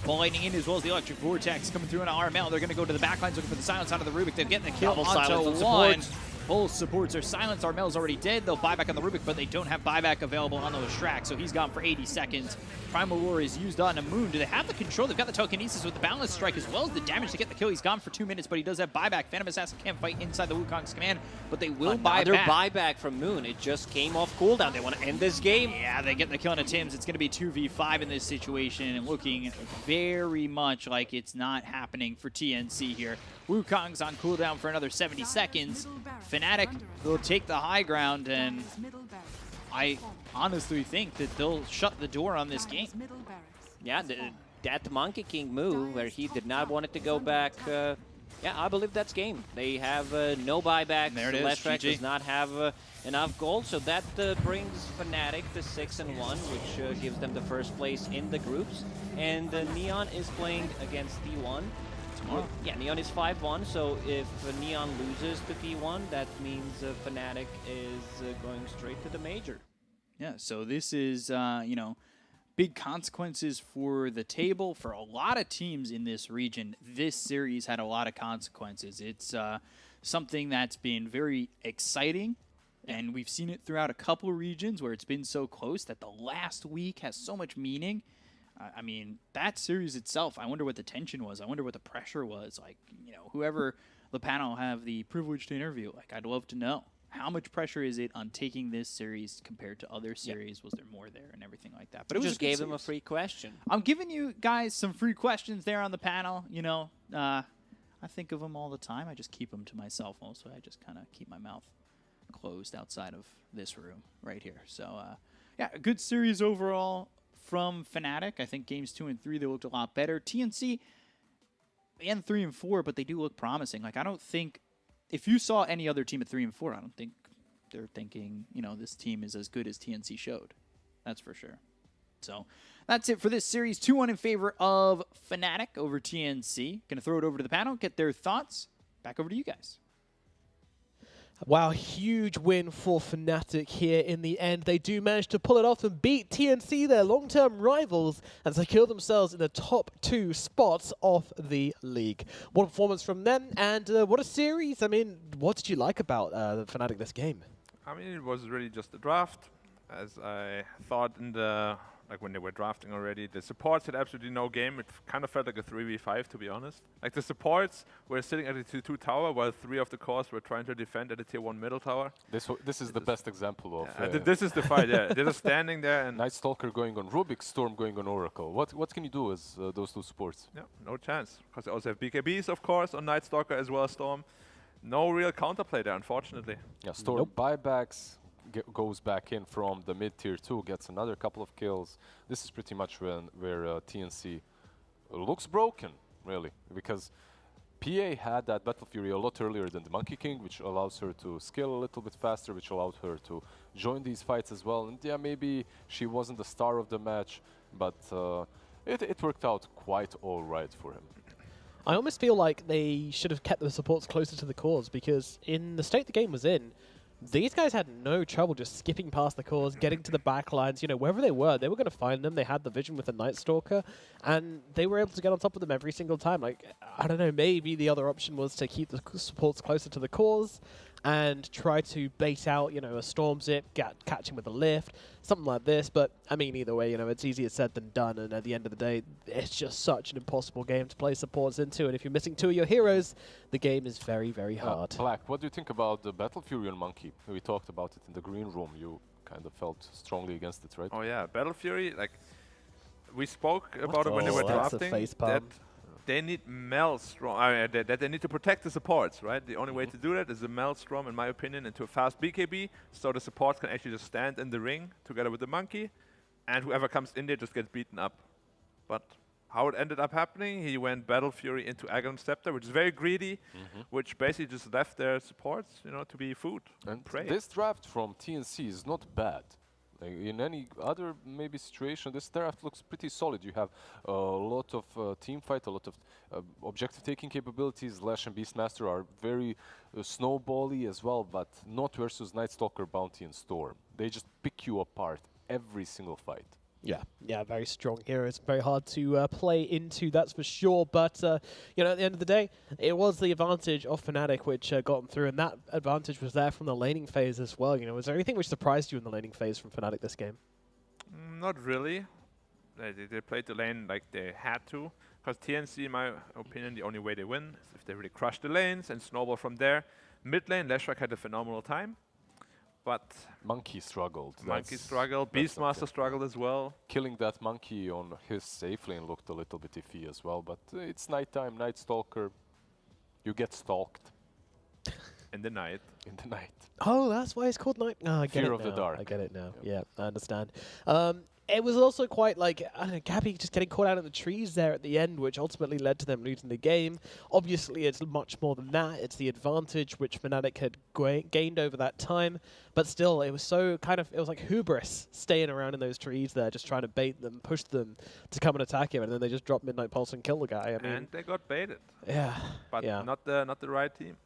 Ball lightning in as well as the electric vortex coming through on RML. They're going to go to the backlines looking for the silence out of the Rubik. They're getting the kill Double onto silence on one. supports. Both supports are silenced. Armel's already dead. They'll buy back on the Rubik, but they don't have buyback available on those Shraks, so he's gone for 80 seconds. Primal Roar is used on a Moon. Do they have the control? They've got the telekinesis with the balance strike as well as the damage to get the kill. He's gone for 2 minutes, but he does have buyback. Phantom Assassin can't fight inside the Wukong's command, but they will buy Another back. buyback from Moon. It just came off cooldown. They want to end this game. Yeah, they get the kill on a Tim's. It's going to be 2v5 in this situation, and looking very much like it's not happening for TNC here. Wukong's on cooldown for another 70 seconds. Fnatic will take the high ground, and I honestly think that they'll shut the door on this game. Yeah, that Monkey King move where he did not want it to go back. Yeah, I believe that's game. They have no buyback. There it is, Last Track GG. does not have enough gold, so that brings Fnatic to 6-1, which gives them the first place in the groups. And Neon is playing against D1. Tomorrow. Yeah, Neon is 5-1, so if Neon loses to D1, that means Fnatic is going straight to the major. Yeah, so this is, you know, big consequences for the table. For a lot of teams in this region, this series had a lot of consequences. It's something that's been very exciting, and we've seen it throughout a couple regions where it's been so close that the last week has so much meaning. I mean, that series itself, I wonder what the tension was. I wonder what the pressure was. Like, you know, whoever the panel have the privilege to interview, like, I'd love to know. How much pressure is it on taking this series compared to other series? Yep. Was there more there and everything like that? But it was just gave them a free question. I'm giving you guys some free questions there on the panel. You know, I think of them all the time. I just keep them to myself mostly. I just kind of keep my mouth closed outside of this room right here. So, yeah, a good series overall from Fnatic. I think games 2 and 3, they looked a lot better. TNC and 3 and 4, but they do look promising. Like, I don't think, if you saw any other team at 3 and 4, I don't think they're thinking, you know, this team is as good as TNC showed. That's for sure. So that's it for this series. 2-1 in favor of Fnatic over TNC. Going to throw it over to the panel, get their thoughts. Back over to you guys. Wow, huge win for Fnatic here in the end. They do manage to pull it off and beat TNC, their long-term rivals, and secure themselves in the top 2 spots of the league. What a performance from them, and what a series. I mean, what did you like about Fnatic this game? I mean, it was really just a draft. As I thought in the, like when they were drafting already, the supports had absolutely no game. It kind of felt like a 3v5, to be honest. Like the supports were sitting at the tier 2 tower, while 3 of the cores were trying to defend at the tier 1 middle tower. This is the best example of... this is the fight, yeah. They're just standing there and... Night Stalker going on Rubik, Storm going on Oracle. What can you do as those two supports? Yeah, no chance. Because they also have BKBs, of course, on Night Stalker as well as Storm. No real counterplay there, unfortunately. Yeah, Storm buybacks, goes back in from the mid tier 2, gets another couple of kills. This is pretty much where TNC looks broken, really, because PA had that Battle Fury a lot earlier than the Monkey King, which allows her to scale a little bit faster, which allowed her to join these fights as well. And yeah, maybe she wasn't the star of the match, but it worked out quite all right for him. I almost feel like they should have kept the supports closer to the cores, because in the state the game was in, these guys had no trouble just skipping past the cores, getting to the back lines. You know, wherever they were going to find them. They had the vision with the Night Stalker, and they were able to get on top of them every single time. Like, I don't know, maybe the other option was to keep the supports closer to the cores and try to bait out, you know, a Storm Zip, catch him with a lift, something like this. But, I mean, either way, you know, it's easier said than done, and at the end of the day, it's just such an impossible game to play supports into, and if you're missing 2 of your heroes, the game is very, very hard. Black, what do you think about the Battle Fury on Monkey? We talked about it in the green room. You kind of felt strongly against it, right? Oh yeah, Battle Fury, like, we spoke about it when they were drafting, that they need Maelstrom, that they need to protect the supports, right? The only way to do that is a Maelstrom, in my opinion, into a fast BKB, so the supports can actually just stand in the ring together with the Monkey, and whoever comes in there just gets beaten up. But how it ended up happening, he went Battle Fury into Aghanim Scepter, which is very greedy, which basically just left their supports, you know, to be food and prey. This draft from TNC is not bad. In any other maybe situation, this draft looks pretty solid. You have a lot of team fight, a lot of objective taking capabilities. Lash and Beastmaster are very snowbally as well, but not versus Night Stalker, Bounty and Storm. They just pick you apart every single fight. Yeah, very strong heroes. Very hard to play into, that's for sure. But, you know, at the end of the day, it was the advantage of Fnatic which got them through, and that advantage was there from the laning phase as well. You know, was there anything which surprised you in the laning phase from Fnatic this game? Not really. They played the lane like they had to. Because TNC, in my opinion, the only way they win is if they really crush the lanes and snowball from there. Mid lane, Leshrac had a phenomenal time. But Monkey struggled. Monkey struggled. Beastmaster struggled as well. Killing that monkey on his safe lane looked a little bit iffy as well, but it's nighttime, Night Stalker. You get stalked. In the night. In the night. Oh, that's why it's called Night. No, I get Fear it of now. the dark. I get it now. Yeah, I understand. It was also quite like, I don't know, Gabby just getting caught out in the trees there at the end, which ultimately led to them losing the game. Obviously, it's much more than that. It's the advantage which Fnatic had gained over that time. But still, it was so kind of, it was like hubris staying around in those trees there, just trying to bait them, push them to come and attack him. And then they just drop Midnight Pulse and kill the guy. I mean, And they got baited. Yeah. But yeah. not the right team.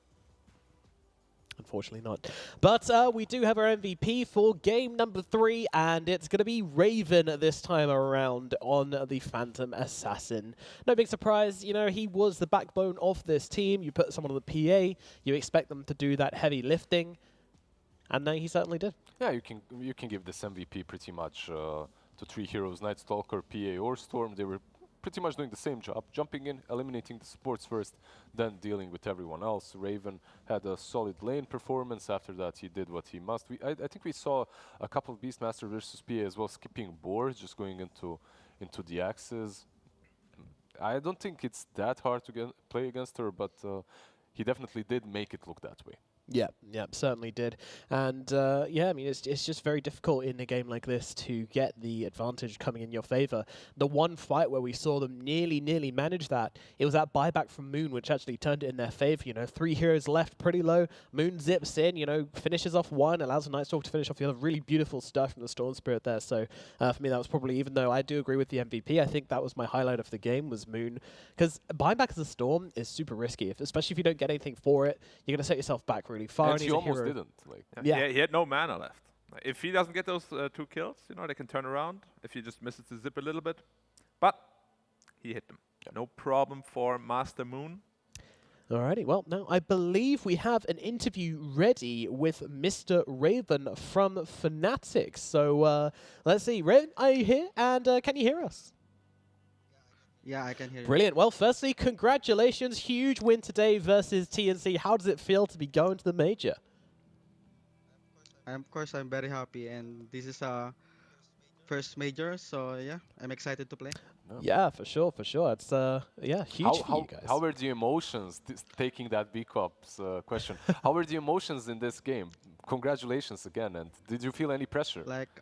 Unfortunately not. But we do have our MVP for game number 3, and it's going to be Raven this time around on the Phantom Assassin. No big surprise, you know, he was the backbone of this team. You put someone on the PA, you expect them to do that heavy lifting, and he certainly did. Yeah, you can give this MVP pretty much to 3 heroes, Night Stalker, PA, or Storm. They were pretty much doing the same job, jumping in, eliminating the supports first, then dealing with everyone else. Raven had a solid lane performance. After that, he did what he must. I think we saw a couple of Beastmaster versus PA as well, skipping boards, just going into the axes. I don't think it's that hard to play against her, but he definitely did make it look that way. Yeah, certainly did. And yeah, I mean, it's just very difficult in a game like this to get the advantage coming in your favor. The one fight where we saw them nearly manage that, it was that buyback from Moon, which actually turned it in their favor. You know, 3 heroes left pretty low. Moon zips in, you know, finishes off one, allows the Night Stalker to finish off the other. Really beautiful stuff from the Storm Spirit there. So for me, that was probably, even though I do agree with the MVP, I think that was my highlight of the game, was Moon. Because buying back as a Storm is super risky, especially if you don't get anything for it. You're going to set yourself back really far. And he almost didn't. Like. Yeah, he had no mana left. If he doesn't get those 2 kills, you know, they can turn around. If he just misses the zip a little bit. But he hit them. No problem for Master Moon. Alrighty, well, now I believe we have an interview ready with Mr. Raven from Fnatic. So let's see. Raven, are you here? And can you hear us? Yeah, I can hear you. Brilliant. Well, firstly, congratulations. Huge win today versus TNC. How does it feel to be going to the major? Of course, I'm very happy, and this is our first major, so yeah, I'm excited to play. No. Yeah, for sure. It's yeah, huge for you guys. How were the emotions, taking that B-Cops question, how were the emotions in this game? Congratulations again, and did you feel any pressure? Like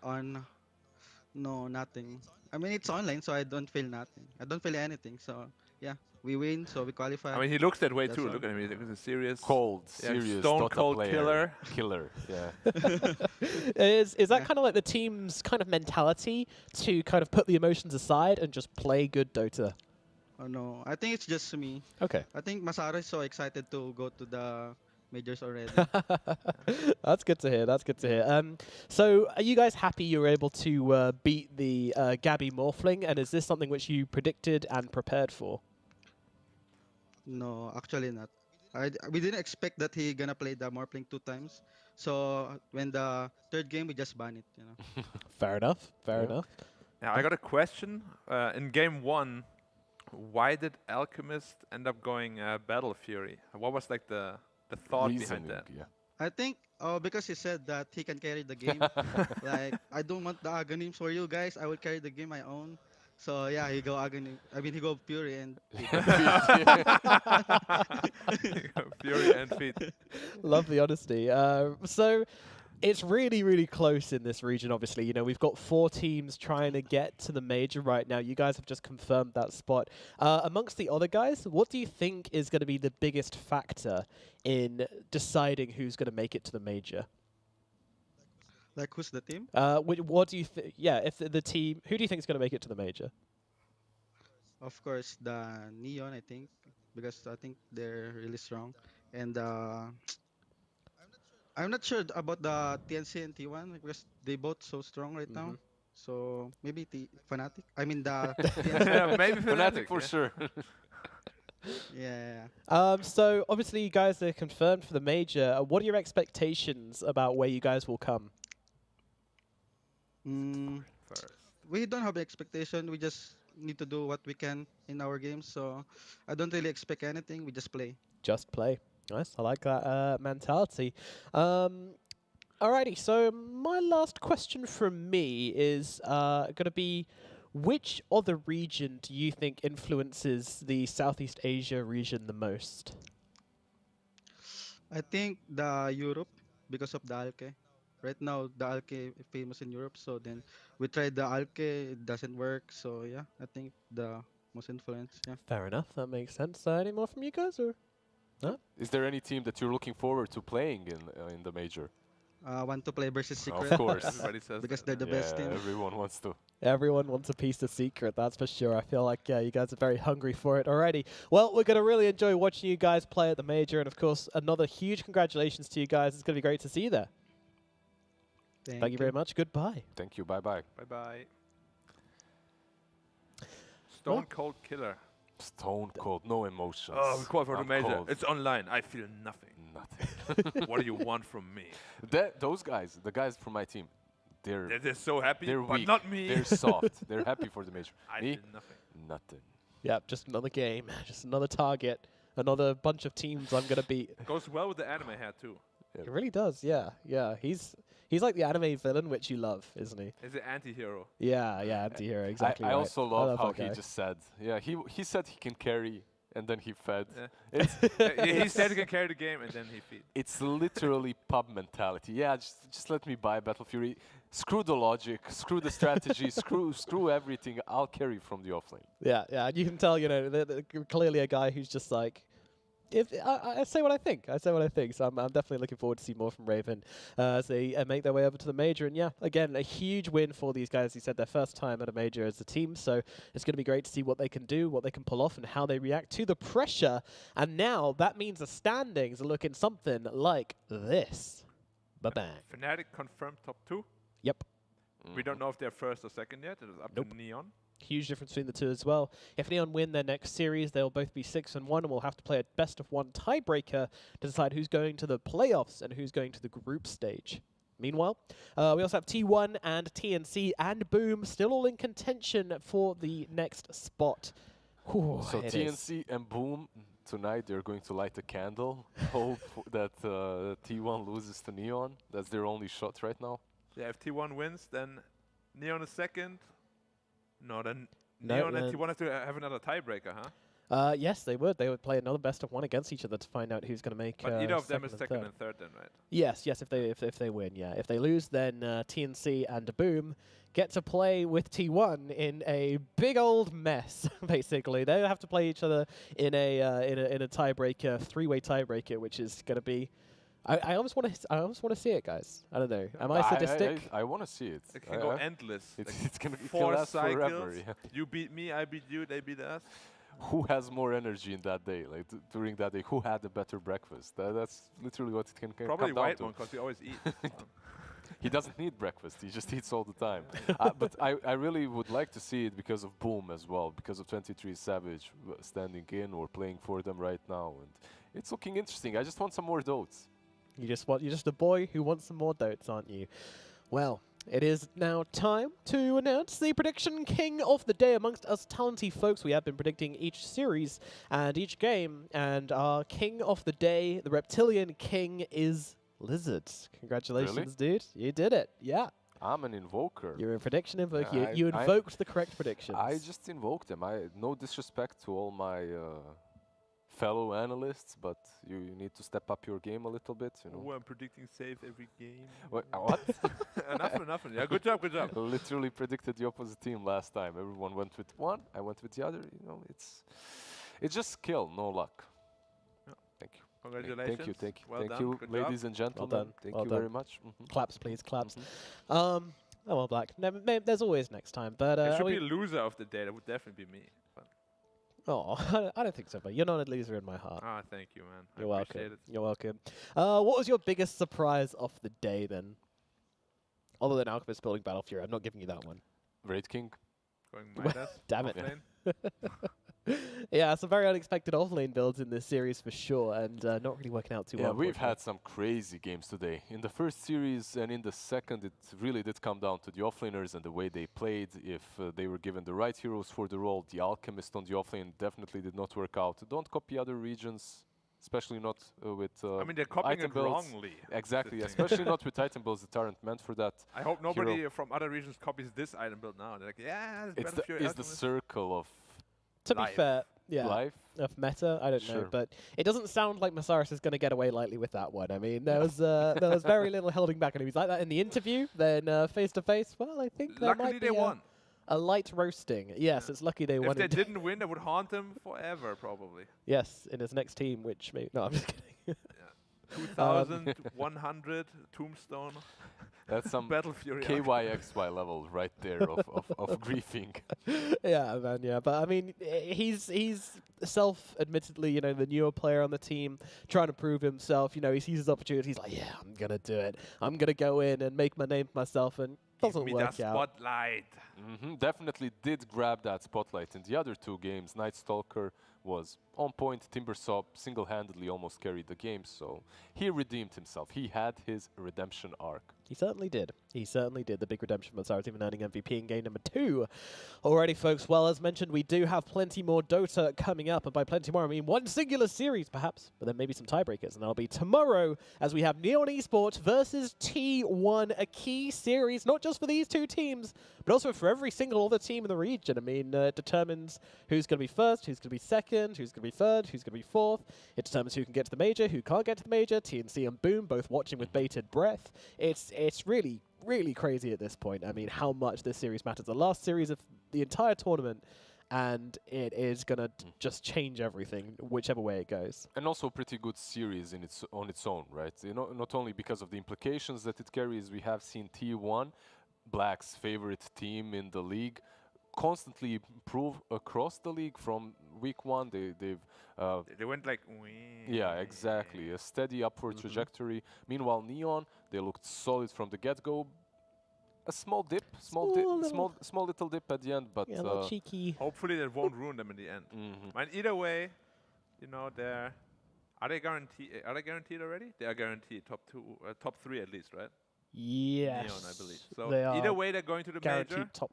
no, nothing. I mean, it's online, so I don't feel nothing. I don't feel anything, so yeah, we win, so we qualify. I mean, he looks that way That's too. all. Look at him, he's a serious... Serious stone Dota cold player. killer. Yeah. Is that kind of like the team's kind of mentality to kind of put the emotions aside and just play good Dota? Oh no, I think it's just me. Okay. I think Masaro is so excited to go to the majors already. That's good to hear. That's good to hear. So, are you guys happy you were able to beat the Gabby Morphling? And is this something which you predicted and prepared for? No, actually not. We didn't expect that he gonna play the Morphling 2 times. So when the 3rd game, we just ban it. You know. Fair enough. Fair enough. Now I got a question. In game 1, why did Alchemist end up going Battle Fury? What was like the thought behind that? Yeah. I think because he said that he can carry the game. Like, I don't want the Aghanim for you guys. I will carry the game my own. So yeah, he go Aghanim. I mean, he go Fury and Fury and Feet. Love the honesty. So it's really close in this region, obviously. You know, we've got 4 teams trying to get to the major right now. You guys have just confirmed that spot. Amongst the other guys, what do you think is going to be the biggest factor in deciding who's going to make it to the major? like, who's the team? What do you yeah, if the team, who do you think is going to make it to the major? Of course, the Neon, I think, because I think they're really strong. And I'm not sure about the TNC and T1 because they both so strong right now. So maybe the Fnatic. I mean the Yeah, maybe Fnatic Fnatic, for yeah. sure. yeah. So obviously you guys are confirmed for the major. What are your expectations about where you guys will come? First. We don't have expectation. We just need to do what we can in our games. So I don't really expect anything. We just play. Just play. Nice. I like that mentality. Alrighty. So my last question from me is going to be, which other region do you think influences the Southeast Asia region the most? I think the Europe because of the Alke. Right now, the Alke is famous in Europe. So then we tried the Alke. It doesn't work. So yeah, I think the most influence. Yeah. Fair enough. That makes sense. Any more from you guys, or no? Is there any team that you're looking forward to playing in the major? Want to play versus Secret. Of course. Everybody says because that. they're the best team. Everyone wants to. Everyone wants a piece of Secret, that's for sure. I feel like you guys are very hungry for it already. Well, we're going to really enjoy watching you guys play at the major, and of course, another huge congratulations to you guys. It's going to be great to see you there. Thank you very much. Goodbye. Thank you. Bye-bye. Bye-bye. Stone Cold Killer. Stone cold, no emotions. Oh, we qualified for the I'm major. cold. It's online. I feel nothing. Nothing. What do you want from me? Those guys, the guys from my team, They're so happy, they're but weak. not me. They're soft. They're happy for the major. I Me? feel nothing. Nothing. Yep, just another game, just another target, another bunch of teams I'm going to beat. Goes well with the anime hat too. It really does, yeah. He's like the anime villain, which you love, isn't he? He's an anti-hero. Yeah, anti-hero, exactly I right. also love how that he guy. just said, yeah, he said he can carry, and then he fed. Yeah. He said he can carry the game, and then he feed. It's literally pub mentality. Yeah, just let me buy Battle Fury. Screw the logic, screw the strategy, screw everything. I'll carry from the offlane. Yeah, and you can tell, they're clearly a guy who's just like, if I say what I think. So I'm definitely looking forward to see more from Raven as they make their way over to the major. And yeah, again, a huge win for these guys. He said their first time at a major as a team. So it's going to be great to see what they can do, what they can pull off, and how they react to the pressure. And now that means the standings are looking something like this. Bye-bye. Fnatic confirmed top 2. Yep. We don't know if they're first or second yet. It is up to Neon. Huge difference between the two as well. If Neon win their next series, they'll both be 6-1, and we'll have to play a best-of-1 tiebreaker to decide who's going to the playoffs and who's going to the group stage. Meanwhile, we also have T1 and TNC and Boom still all in contention for the next spot. Ooh, So TNC and Boom, tonight they're going to light a candle. Hope that T1 loses to Neon. That's their only shot right now. Yeah, if T1 wins, then Neon is second. No, then No, Neon and T1 have to have another tiebreaker, huh? Yes, they would. They would play another best-of-1 against each other to find out who's going to make. But either of them is and second third. and third, then, right? Yes, if they win, yeah. If they lose, then TNC and Boom get to play with T1 in a big old mess. Basically, they have to play each other in a tiebreaker, 3-way tiebreaker, which is going to be. I almost want to see it, guys. I don't know. Am I sadistic? I want to see it. It can go endless. It's gonna be 4 last cycles. forever. Yeah. You beat me, I beat you, they beat us. Who has more energy in that day? Like during that day, who had a better breakfast? That's literally what it can Probably come down white to. one, because he always eats. He doesn't need breakfast. He just eats all the time. But I really would like to see it because of Boom as well, because of 23 Savage standing in or playing for them right now, and it's looking interesting. I just want some more dotes. You're just a boy who wants some more dotes, aren't you? Well, it is now time to announce the prediction king of the day amongst us talented folks. We have been predicting each series and each game, and our king of the day, the Reptilian King, is Lizard. Congratulations, dude. You did it. Yeah. I'm an invoker. You're a prediction invoker. You invoked the correct predictions. I just invoked them. No disrespect to all my fellow analysts, but you need to step up your game a little bit. Oh, I'm predicting save every game. What? Nothing. Yeah, good job. Literally predicted the opposite team last time. Everyone went with one. I went with the other. It's just skill, no luck. Yeah. Thank you. Congratulations. Thank you. Well Thank done. you, Good ladies job. and gentlemen. Well done. Thank Well you done. very much. Claps, please. Claps. Oh, well, Black. There's always next time. But it should be a loser of the day. That would definitely be me. But oh, I don't think so, but you're not a loser in my heart. ah, thank you, man. You're I appreciate welcome. it. You're welcome. What was your biggest surprise of the day then? Other than Alchemist building Battle Fury, I'm not giving you that one. Raid King. Going Midas. Damn it. offlane. Yeah, some very unexpected offlane builds in this series for sure, and not really working out too well. Yeah, we've had some crazy games today. In the first series and in the second, it really did come down to the offlaners and the way they played. If they were given the right heroes for the role, the Alchemist on the offlane definitely did not work out. Don't copy other regions, especially not with I mean, they're copying item it builds. wrongly. Exactly, especially not with item builds that aren't meant for that. I hope nobody hero. from other regions copies this item build now. They're like, yeah, It's Battle Fury the Alchemist. circle of To be Life. fair, yeah, life. of meta, I don't know, Sure. but it doesn't sound like Masaris is going to get away lightly with that one. I mean, there was very little holding back, and he was like that in the interview. Then face to face, well, I think there Luckily might be they won. a light roasting. Yes, it's lucky they won. If they indeed. didn't win, they would haunt him forever, probably. Yes, in his next team, which maybe no, I'm just kidding. 2,100 Tombstone. That's some Battle Fury. KYXY level right there of griefing. Yeah, man, yeah. But I mean, he's self-admittedly, you know, the newer player on the team, trying to prove himself. You know, he sees his opportunity. He's like, yeah, I'm going to do it. I'm going to go in and make my name for myself. And doesn't Give me work the out. spotlight. Definitely did grab that spotlight in the other two games. Night Stalker was on point. Timbersaw single-handedly almost carried the game, so he redeemed himself. He had his redemption arc. He certainly did. He certainly did. The big redemption for Masaris, even earning MVP in game number 2. Alrighty, folks. Well, as mentioned, we do have plenty more Dota coming up. And by plenty more, I mean one singular series, perhaps. But then maybe some tiebreakers. And that'll be tomorrow as we have Neon Esports versus T1. A key series, not just for these two teams, but also for every single other team in the region. I mean, it determines who's going to be first, who's going to be second, who's going to be third, who's going to be fourth. It determines who can get to the major, who can't get to the major. TNC and Boom both watching with bated breath. It's really, really crazy at this point. I mean, how much this series matters. The last series of the entire tournament, and it is going to just change everything, whichever way it goes. And also a pretty good series on its own, right? You know, not only because of the implications that it carries, we have seen T1, Black's favorite team in the league, constantly improve across the league from week 1. They went like, yeah, exactly, a steady upward trajectory. Meanwhile, Neon, they looked solid from the get-go. A small little dip at the end, but yeah, a little cheeky. Hopefully that won't ruin them in the end. And either way, you know, are they guaranteed? Are they guaranteed already? They are guaranteed top 3 at least, right? Yes, Neon, I believe. So they are either way, they're going to the guaranteed major. top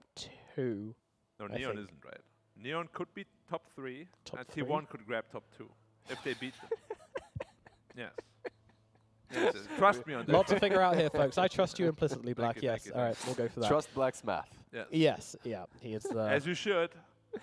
2. No, I Neon think. isn't, right? Neon could be top 3, and three? T1 could grab top 2 if they beat them. Yes. Yes, trust me on that. Lot to figure out here, folks. I trust you implicitly, Black. Thank you, Yes. thank you, All right, we'll go for that. Trust Black's math. Yes. Yes. Yeah. He is. As you should.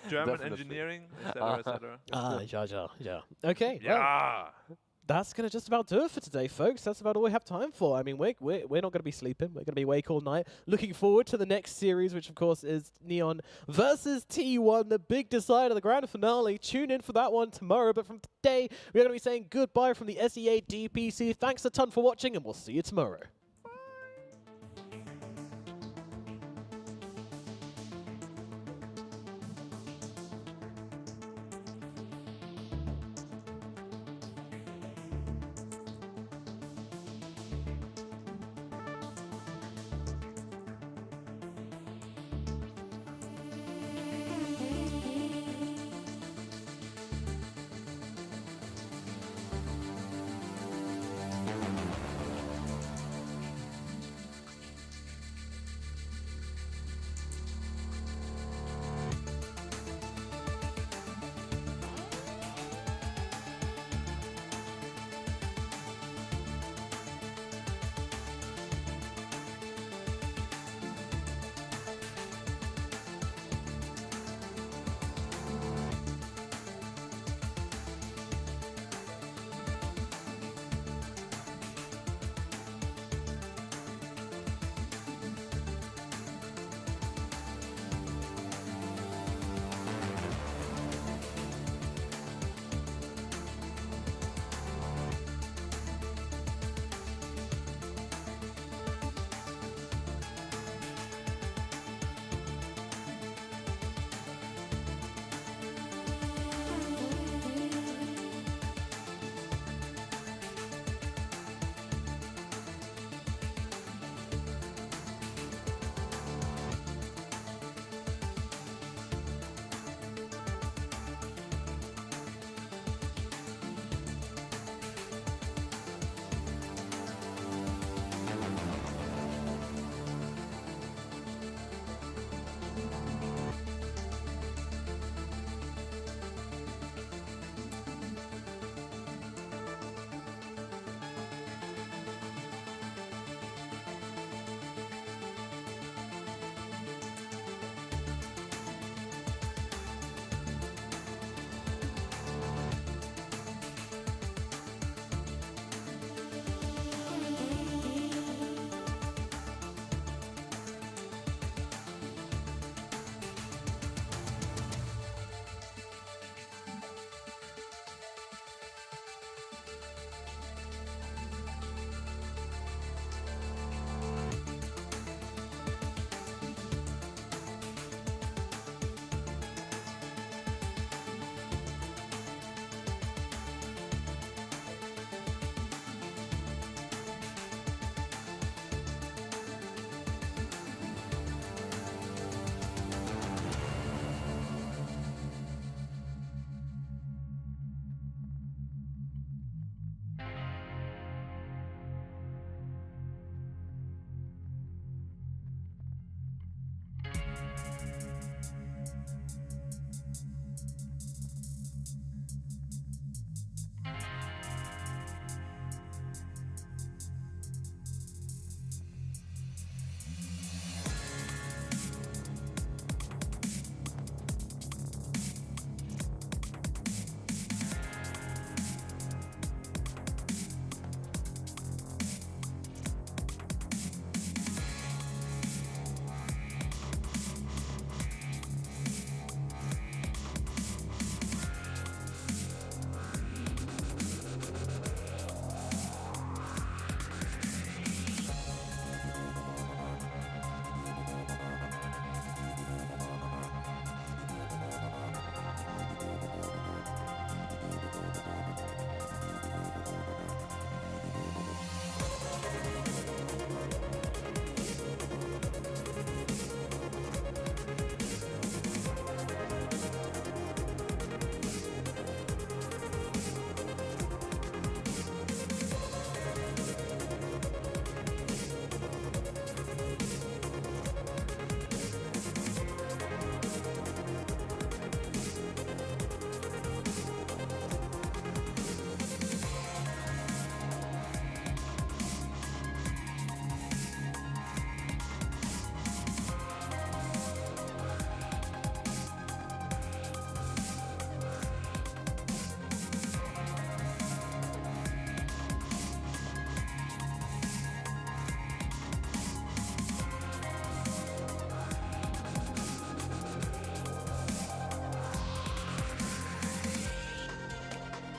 German Definitely. engineering, etc., etc. Yeah. Okay. Yeah. Well, that's going to just about do it for today, folks. That's about all we have time for. I mean, we're not going to be sleeping. We're going to be awake all night. Looking forward to the next series, which, of course, is Neon versus T1, the big decider, the grand finale. Tune in for that one tomorrow. But from today, we're going to be saying goodbye from the SEA DPC. Thanks a ton for watching, and we'll see you tomorrow.